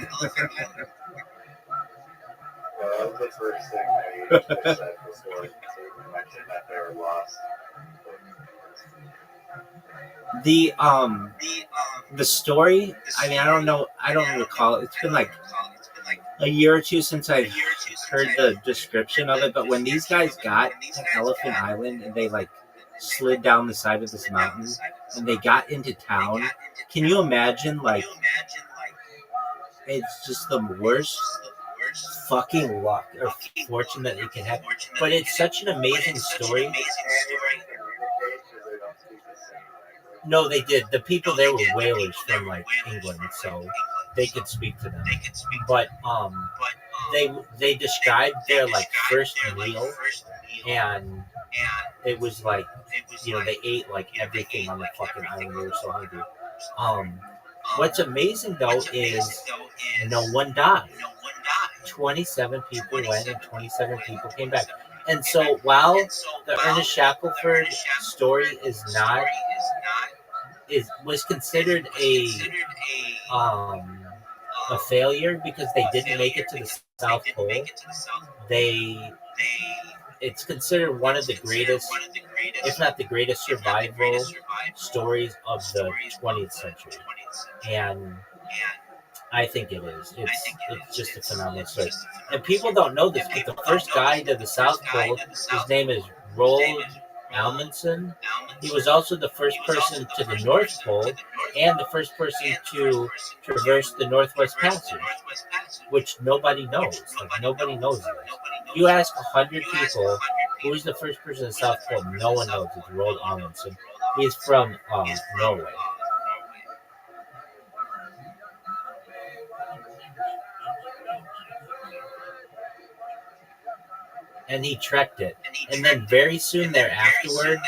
that was the first thing they said before they mentioned that they were lost. The story. I mean, I don't know. I don't recall. It's been like a year or two since I've heard the description of it. But when these guys got to Elephant Island and they like slid down the side of this mountain and they got into town, can you imagine? Like, it's just the worst fucking luck or fortune that you can have. But it's such an amazing story. No, they did. The people there were whalers from like England, so they could speak to them. But they described their like first meal, and it was like, they ate like everything on the fucking island. They were so hungry. What's amazing though is no one died. 27 people went and 27 people came back. And so while the Ernest Shackelford story was considered a failure because they didn't make it to the South Pole, it's considered one of the greatest, if not the greatest, survival stories of the 20th century. And I think it is. It's just a phenomenal story. And people don't know this, but the first guy to the South Pole, his name is Roald Amundsen. He was also the first person to the North Pole and the first person to traverse the Northwest Passage, which nobody knows. Like, nobody knows this. You ask 100 people, who is the first person to the South Pole? No one knows. It's Roald Amundsen. He's from Norway. And he trekked it. And then very soon thereafterward,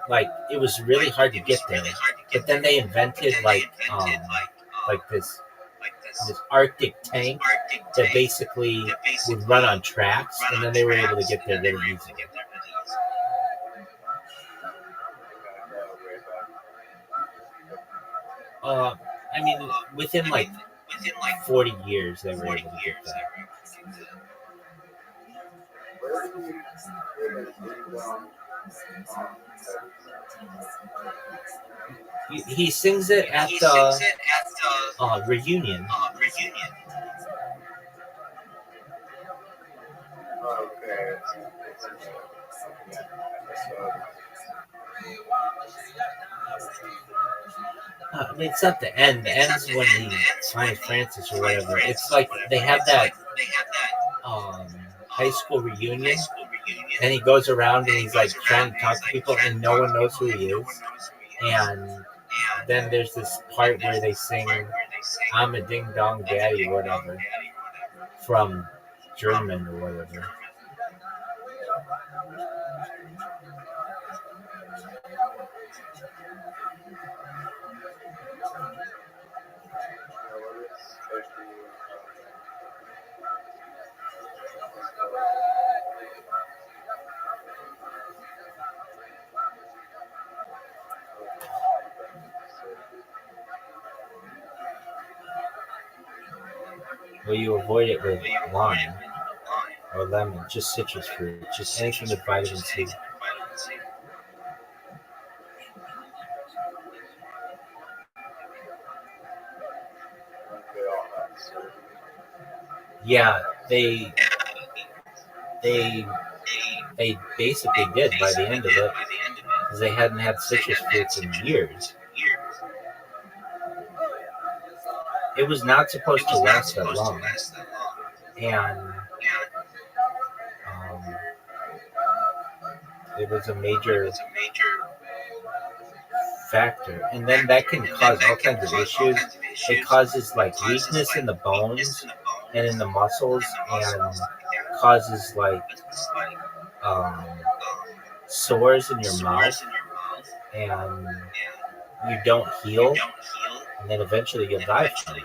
like, it was really hard to get there. But then they invented like this Arctic tank that basically would run on tracks, and then they were able to get there really easily. I mean, within like 40 years, they were able to get there. He sings it at the reunion. Okay. I mean, it's not the end. The end is when he finds Francis or whatever. It's like they have that high school reunion, and he goes around and he's like trying to talk to people, and no one knows who he is. And then there's this part where they sing "I'm a Ding Dong Daddy" or whatever from German or whatever. Well, you avoid it with lime or lemon, just citrus fruit, just anything with vitamin C. They all have certain Yeah, they basically did by the end of it, because they hadn't had citrus fruits in years. It was not supposed to last that long, and it was a major factor. And then that can cause all kinds of issues. It causes like weakness in the bones and in the muscles, and causes like um, sores in your mouth, and you don't heal, and then eventually you'll die from it.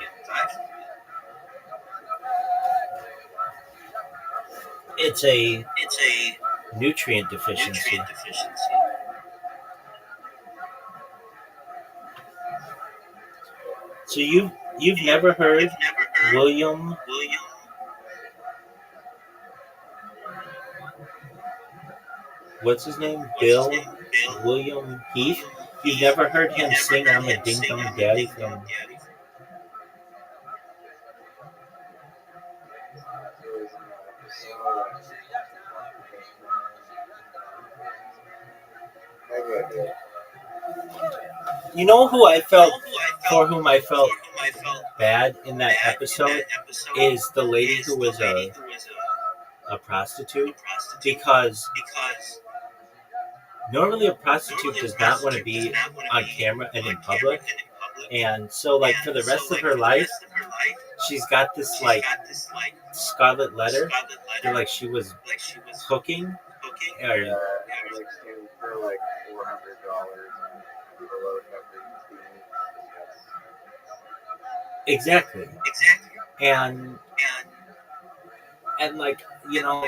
It's a nutrient deficiency. So you've never heard William what's his name? Bill William Heath? You've never heard him sing "I'm a Ding Dong Daddy" from maybe I did. You know for whom I felt bad in that episode is the lady who was a prostitute, because normally a prostitute does not want to be on camera and in public, and so like for the rest of her life she's got this like scarlet letter, feel like she was cooking or It makes him for like $400 and below exactly, and like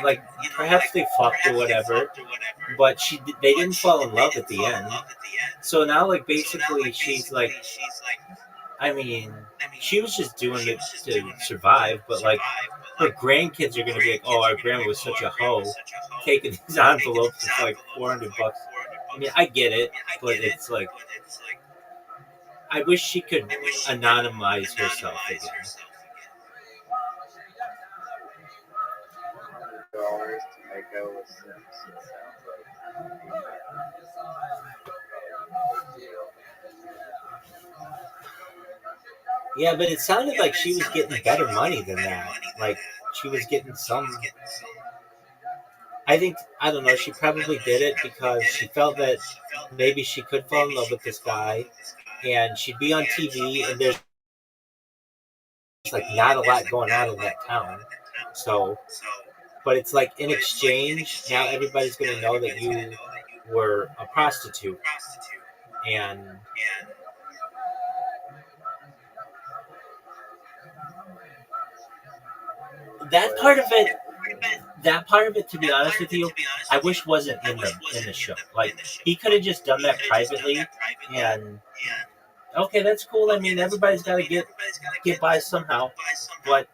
like perhaps they fucked or whatever, but they didn't fall in love at the end. So now like basically she's like, I mean, she was just doing it to survive, but like her grandkids are gonna be like, oh, our grandma was such a hoe, taking these envelopes for like $400. I mean, I get it, but it's like I wish she could anonymize herself again. $400 to make out with Sims. It sounds like a deal. Yeah, but it sounded like she was getting better money than that. Like she was getting some. I don't know. She probably did it because she felt that maybe she could fall in love with this guy, and she'd be on TV, and there's like not a lot going on in that town. So, but it's like in exchange, now everybody's going to know that you were a prostitute, and that part of it, to be honest with you, I wish wasn't in the show. Like he could have just done that privately, and okay, that's cool. I mean, everybody's got to get by somehow, but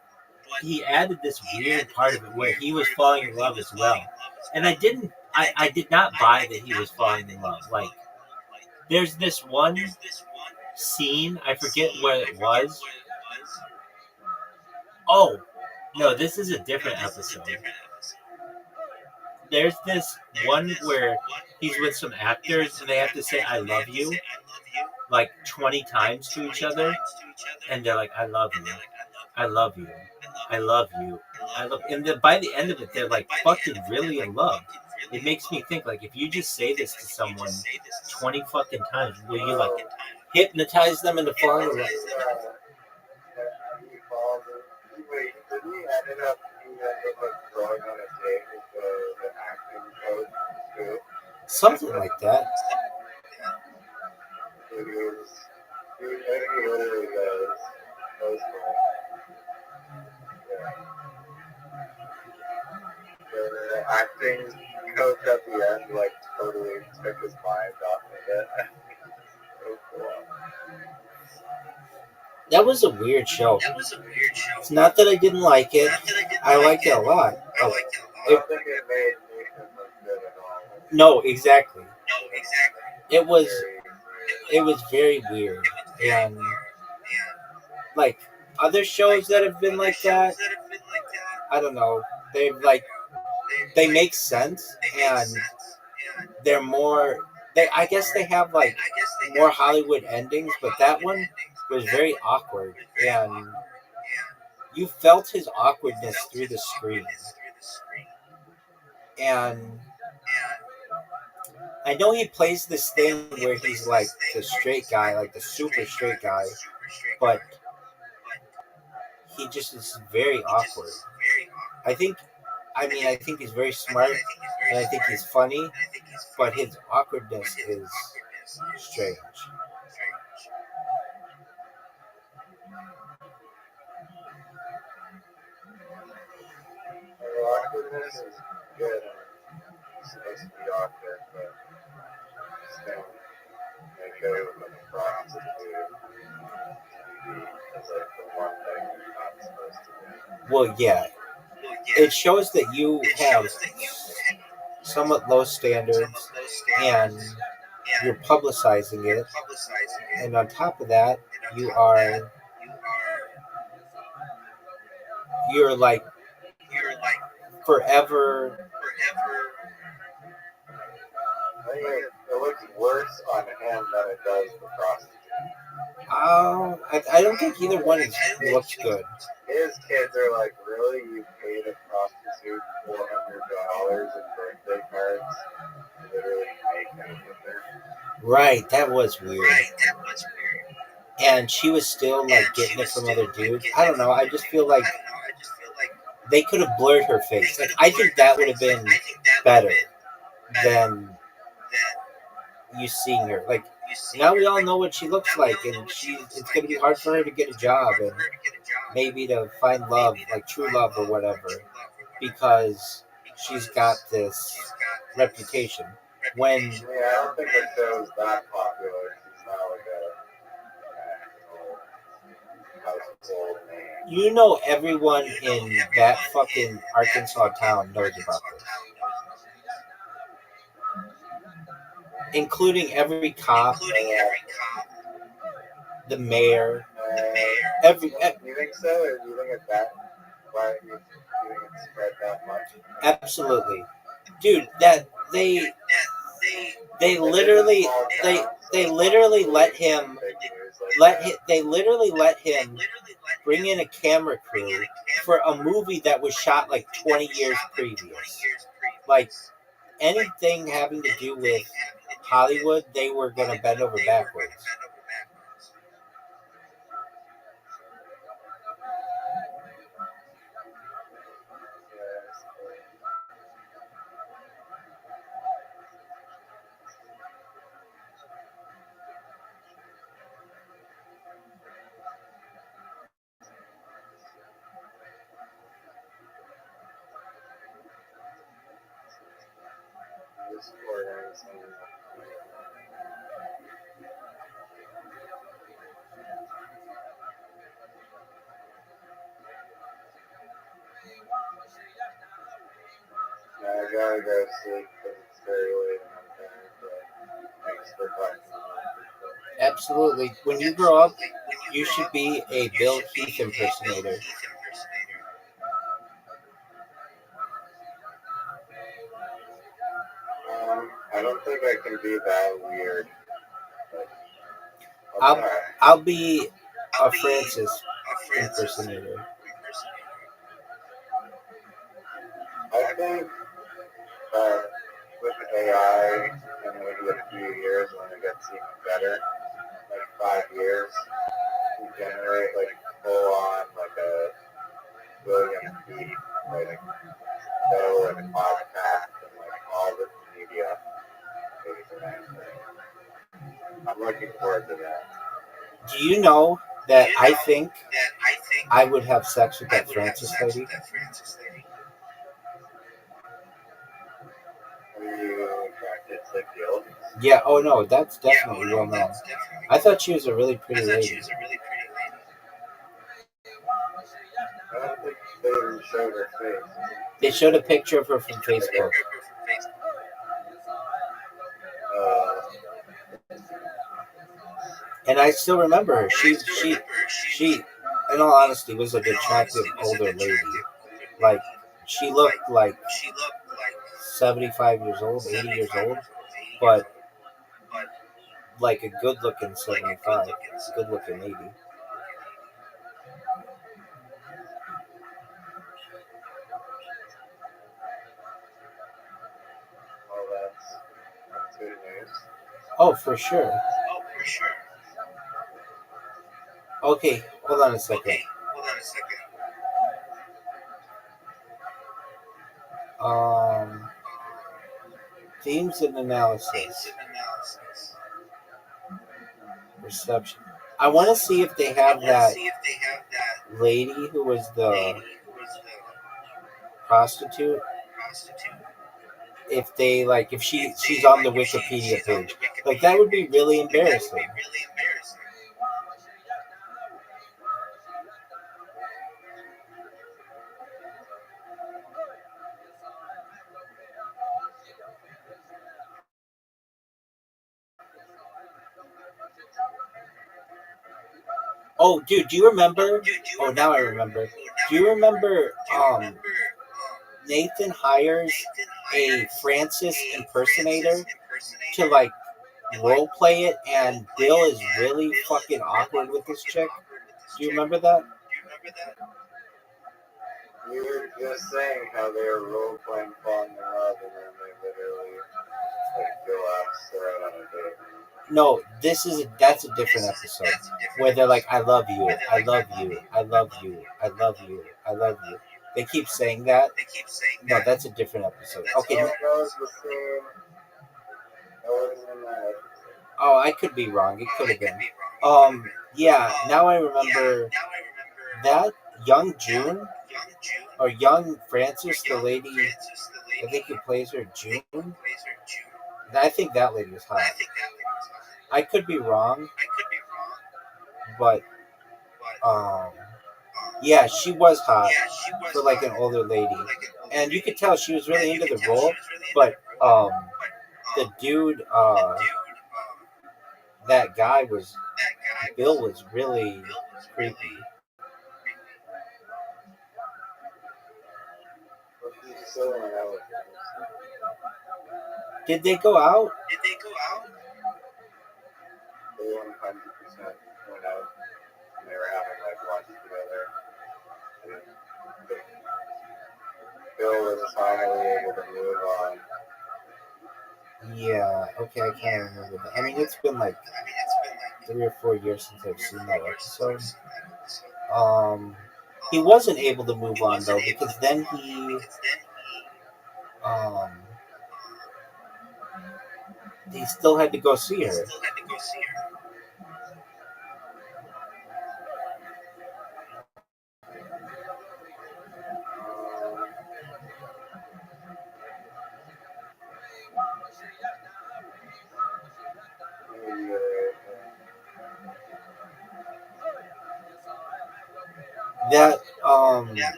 he added this weird part of it where he was falling in love as well, and I did not buy that he was falling in love. Like there's this one scene, I forget what it was. Oh no, this is a different episode. There's this one where he's with some actors and they have to say "I love you" like 20 times to each other, and they're like, "I love you, I love you, I love you, I love." And then by the end of it, they're like fucking really in love. It makes me think like if you just say this to someone 20 fucking times, will you like hypnotize them into falling in love? Wait, did he ended up going on a date with the acting coach too? Something like that. He literally goes for it. The acting coach at the end like totally took his mind off of it. So cool. That was a weird show. It's not that I didn't like it. I liked it a lot. I don't think it made Nathan look good at all. No, exactly. It was Very very weird. And like other shows that have been like that, I don't know. They make sense and they're more I guess they have like more Hollywood endings, but that one was very awkward and you felt his awkwardness through the screen. And I know he plays this thing where he's like the straight guy, like the super straight guy, but he just is very awkward. I think I think he's very smart and I think he's funny, but his awkwardness is strange. awkwardness is good. It's supposed to be awkward, but just don't make out with a prostitute. It's like the one thing you're not supposed to do. Well, yeah, it shows that you have somewhat low standards and you're publicizing it, and on top of that, you're like forever. I think it looks worse on him than it does the prostitute. I don't think either one looks good. His kids are like, really? You paid a prostitute $400 in birthday cards to literally make out with her? Right, that was weird. And she was still like getting it from other dudes. I don't know. I just feel like they could have blurred her face. Like I think that would have been better than you seeing her. Like now we all know what she looks like, and it's going to be hard for her to get a job and maybe to find love, like true love or whatever, because she's got this reputation. When Yeah, I don't think the show's that popular. She's not like a household name. you know everyone in that fucking Arkansas town knows about this, including every cop, the mayor, every You think so, or do you think it's that? Why do you think it's spread that much? absolutely, dude. That they literally they literally let him they literally let him bring in a camera crew for a movie that was shot like 20 years previous. Like anything having to do with Hollywood, they were gonna bend over backwards. Just organizing. I gotta go sleep because it's very late and I'm tired, but thanks for talking. Absolutely. When you grow up, you should be a Bill Heath impersonator. I don't think I can be that weird. I'll I'll be a Francis impersonator. I think that with AI in maybe a few years when it gets even better, like 5 years, you generate like full on like a William P. like show and podcast and like all this media. I'm looking forward to that. Do you know that I think I would have sex with that Francis lady? Are you attracted to guilt? Yeah, oh no, that's definitely well known. I thought she was a really pretty lady. showed her face. They showed a picture of her from Facebook. Uh, And I still remember her. She, in all honesty, was an attractive older lady. Like, she looked like 75 years old, 80 years old, but like a good-looking 75, good-looking lady. well, that's good news. Oh, for sure. Okay, hold on a second. Themes and analysis. Reception. I want to see if they have that lady who was the prostitute. If they like, if she's on the Wikipedia page, like that would be really embarrassing. Oh, dude, do you remember? Oh, now I remember. Do you remember? Nathan hires a Francis impersonator to like role play it, and Bill is really fucking awkward with this chick. Do you remember that? You were just saying how they were role playing falling in love, and then they literally like go out on a date. No, that's a different episode where they're like, "I love you, I love you, I love you, I love you, I love you." They keep saying that. No, that's a different episode. Okay. Oh, that was the same. That wasn't in that episode. Oh, I could be wrong. It could have been. Yeah. Now I remember that young June or young Francis, the lady. I think who plays her, June. I think that lady was hot. I could be wrong, but yeah, she was hot for like an older lady, and you could tell she was really into the role. But the dude, that guy was Bill was really creepy. But she's still in that with Did they go out? They 100% went out, and they were having like lunch together. And Bill was finally able to move on. Yeah. Okay, I kind of remember that. I mean, it's been like 3 or 4 years since I've seen that episode. He wasn't able to move on though, because then he still had to go see her.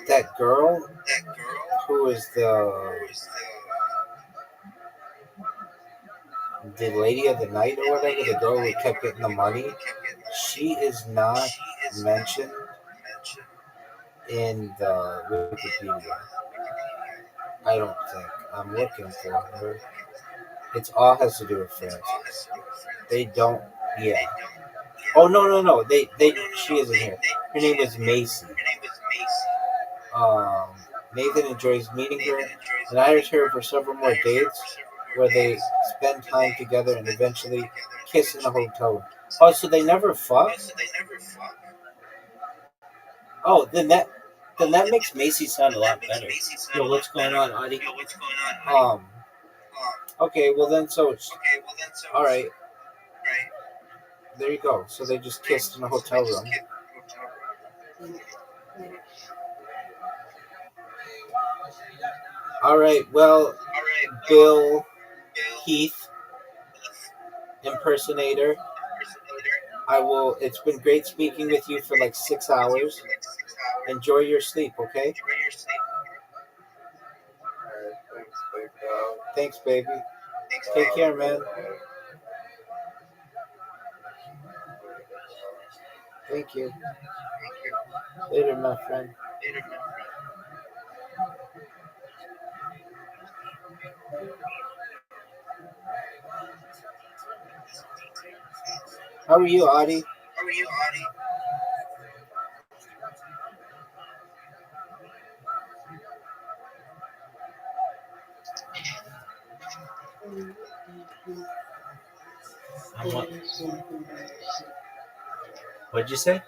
That girl who was the lady of the night or whatever, the girl who kept getting the money, she is not mentioned in the Wikipedia. I don't think. I'm looking for her. It's all has to do with Francis. They don't. Yeah. Oh no. They. She isn't here. Her name is Macy. Nathan enjoys meeting her and hires her for several more dates where they spend time together and eventually kiss in a hotel room. Oh, so they never fuck? Oh, then that makes Macy sound a lot better. Yo, what's going on, Audie? Okay, well then, so it's all right. There you go. So they just kissed in a hotel room. All right. Well, Bill Heath, impersonator. I will. It's been great speaking with you for like 6 hours. Enjoy your sleep, okay? Alright, thanks, big dog. Thanks, baby. Take care, man. Thank you. Later, my friend. How are you, Adi? What'd you say?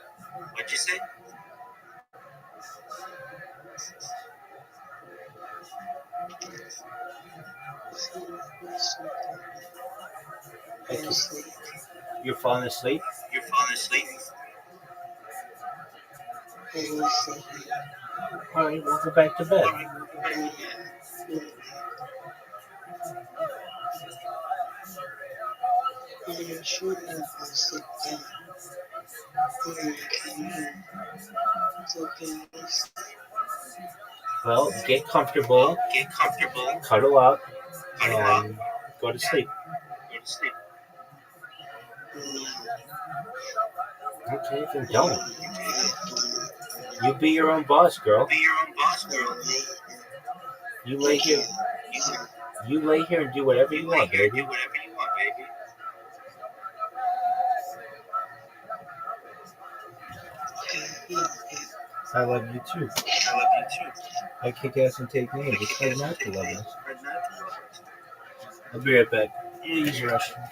You're falling asleep? All right, we'll go back to bed. Well, get comfortable, cuddle up, and go to sleep. Okay, then don't. You be your own boss, girl. You lay here. You lay here and do whatever you want, baby. I love you too. I kick ass and take names. It's hard not to love us. I'll be right back. Use the restroom.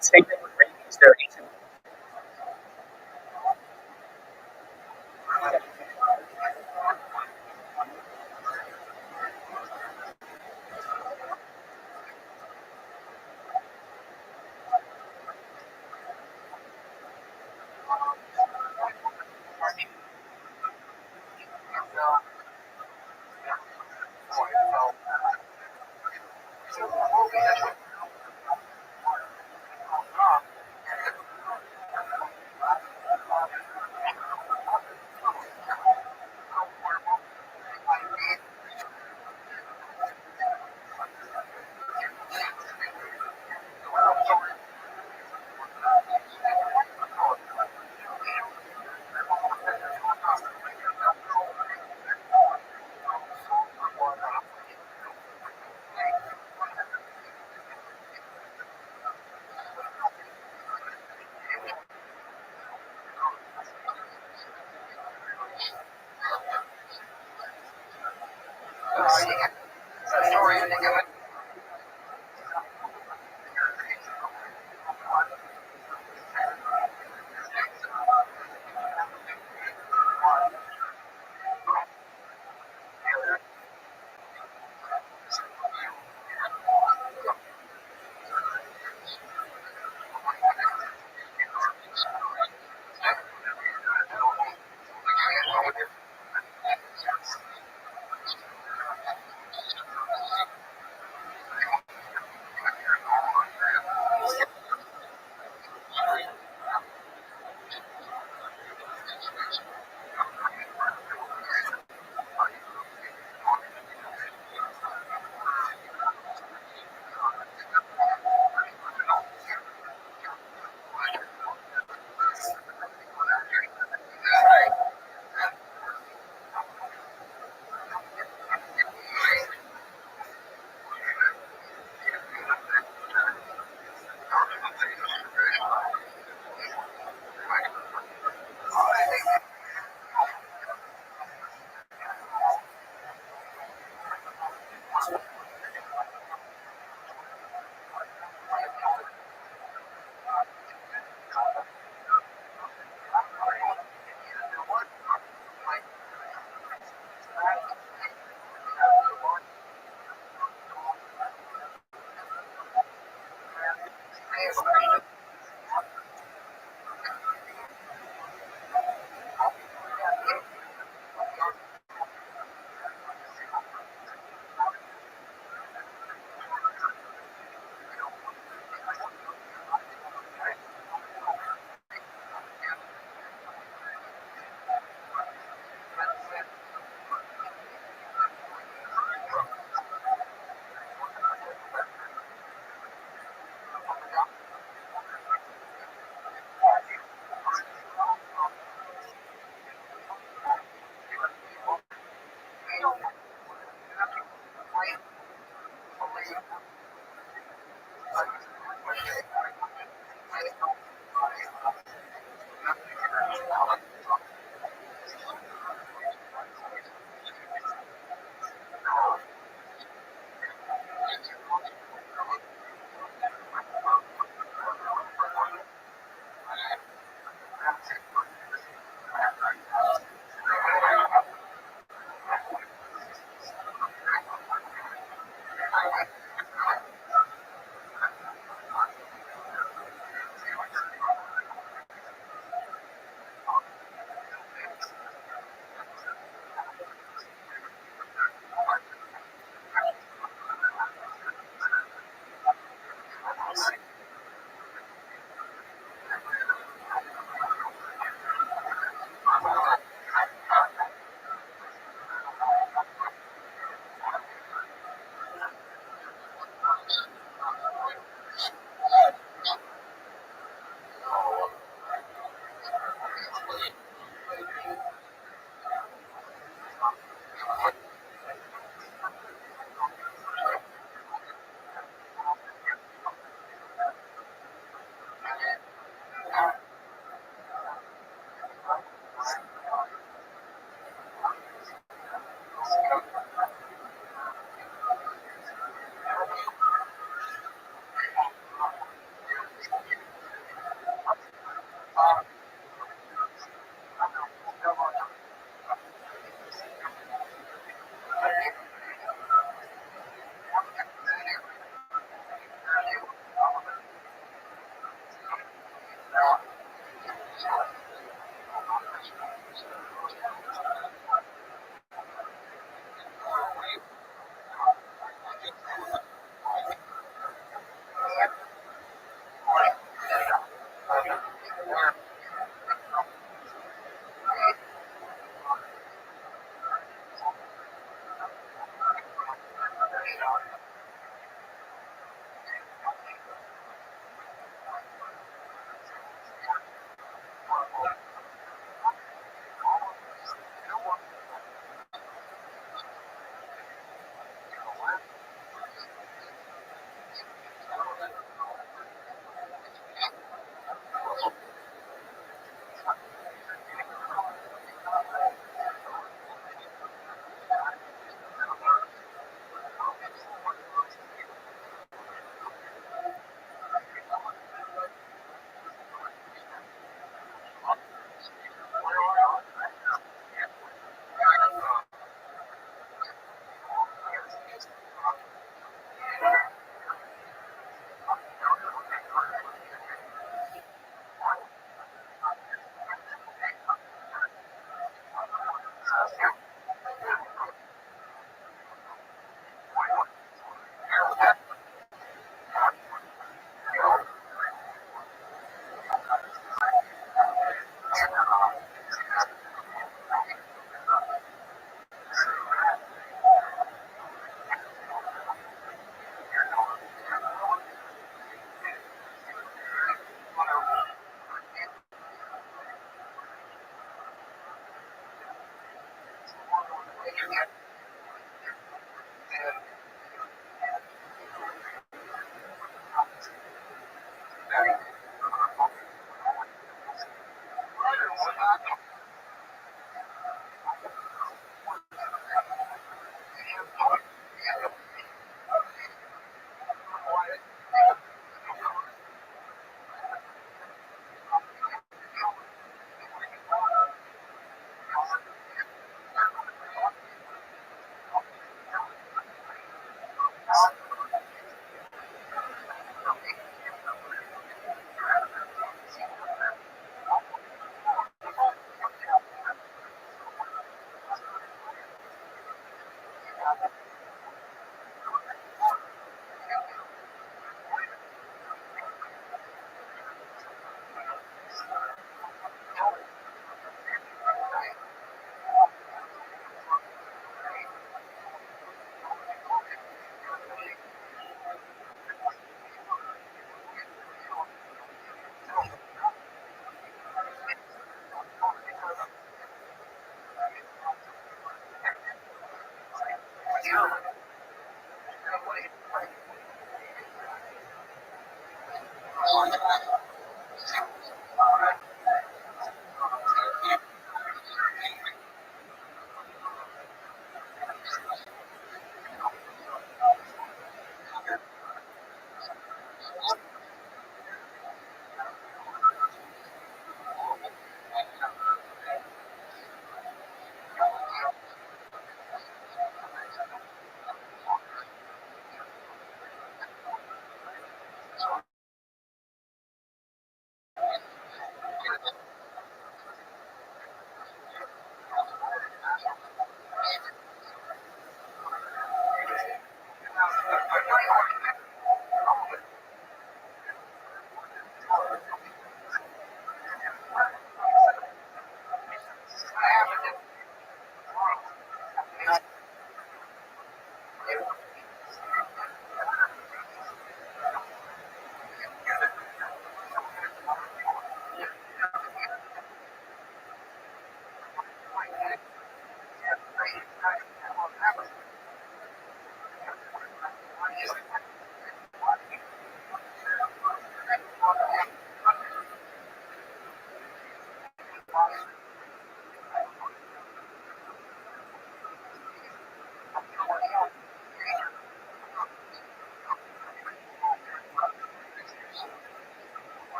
Same thing with rabies. They're asymptomatic.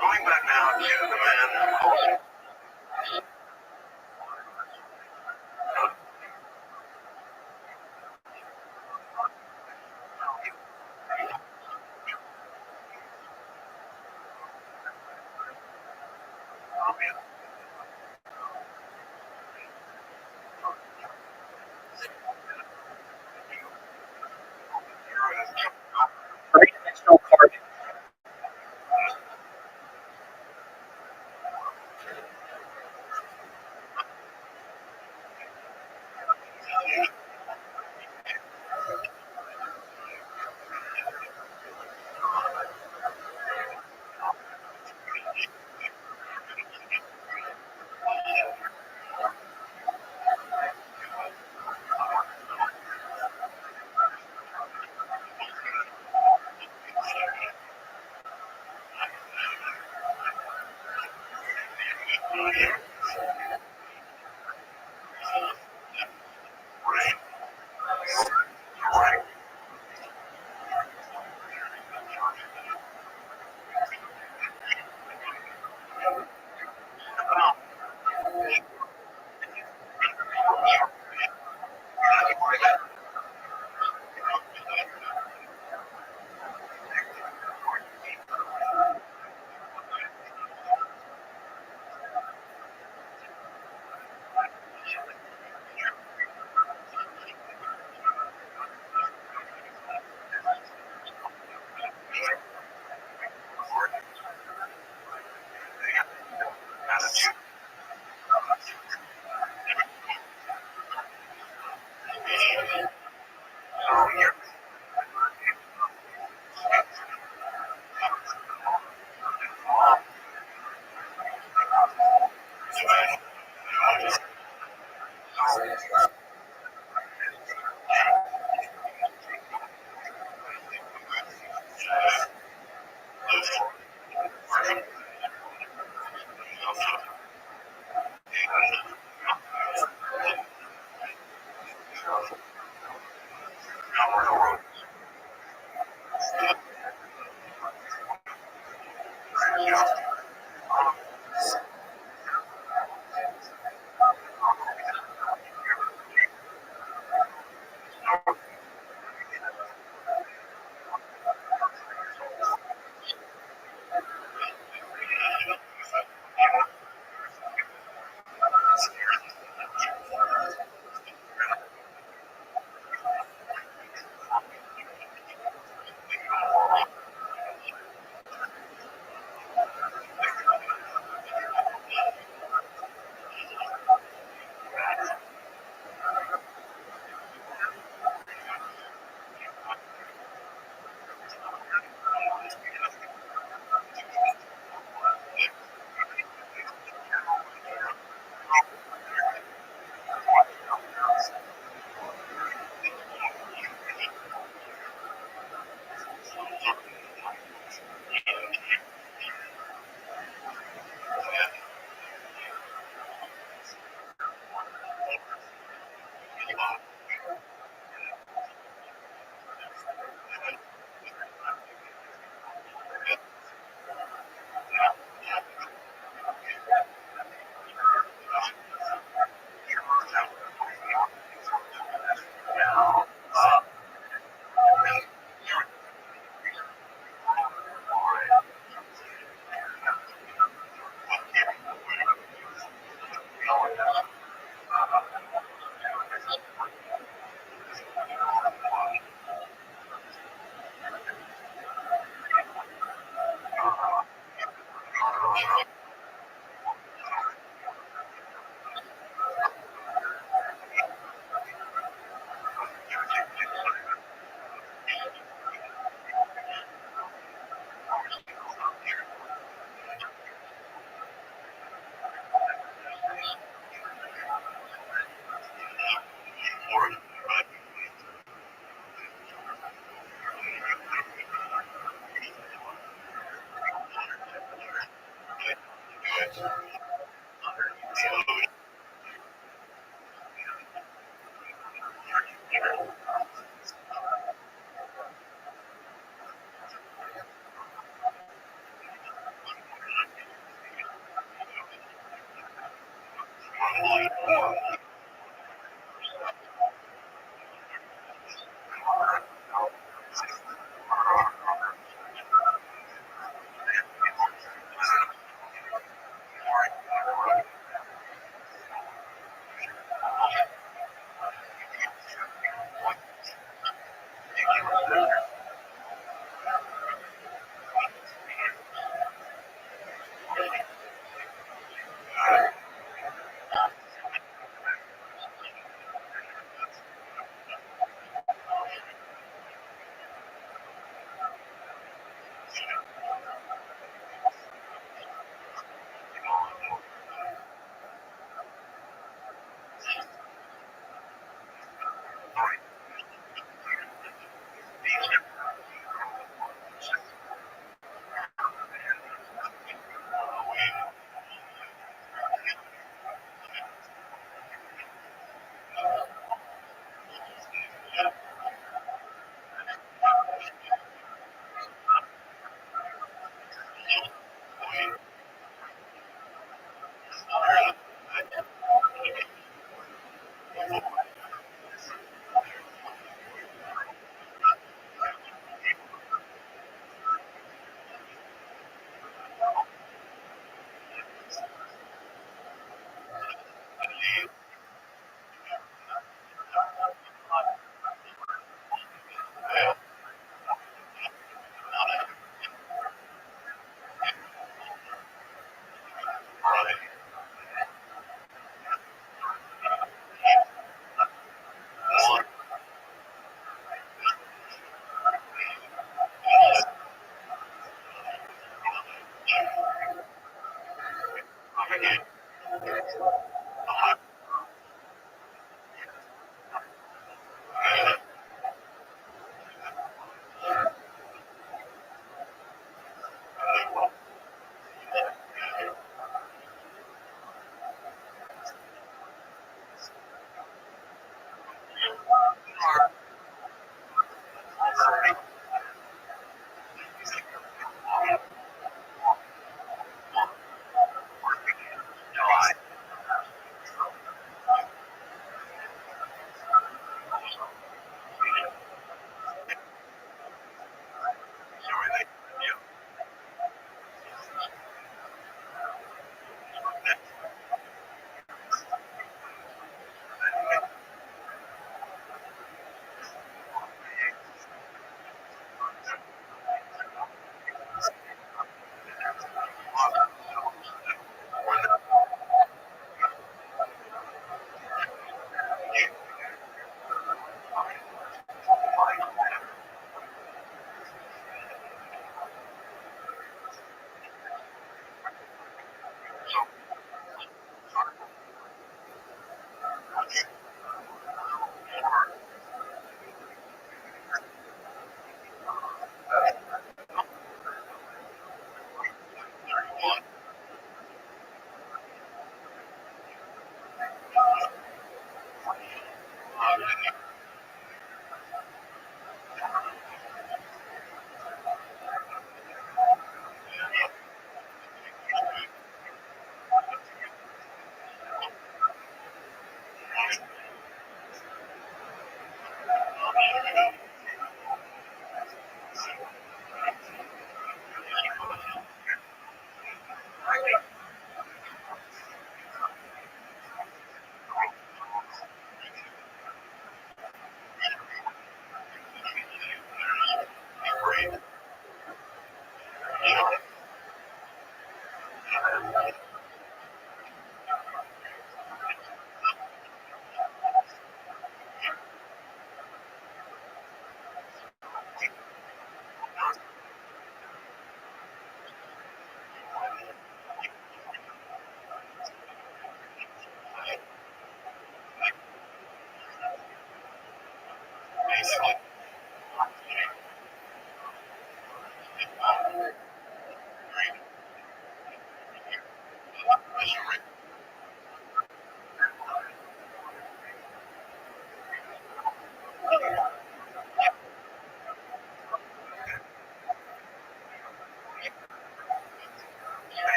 Going back now to the man who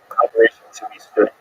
Collaboration to be stood.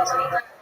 Suspect.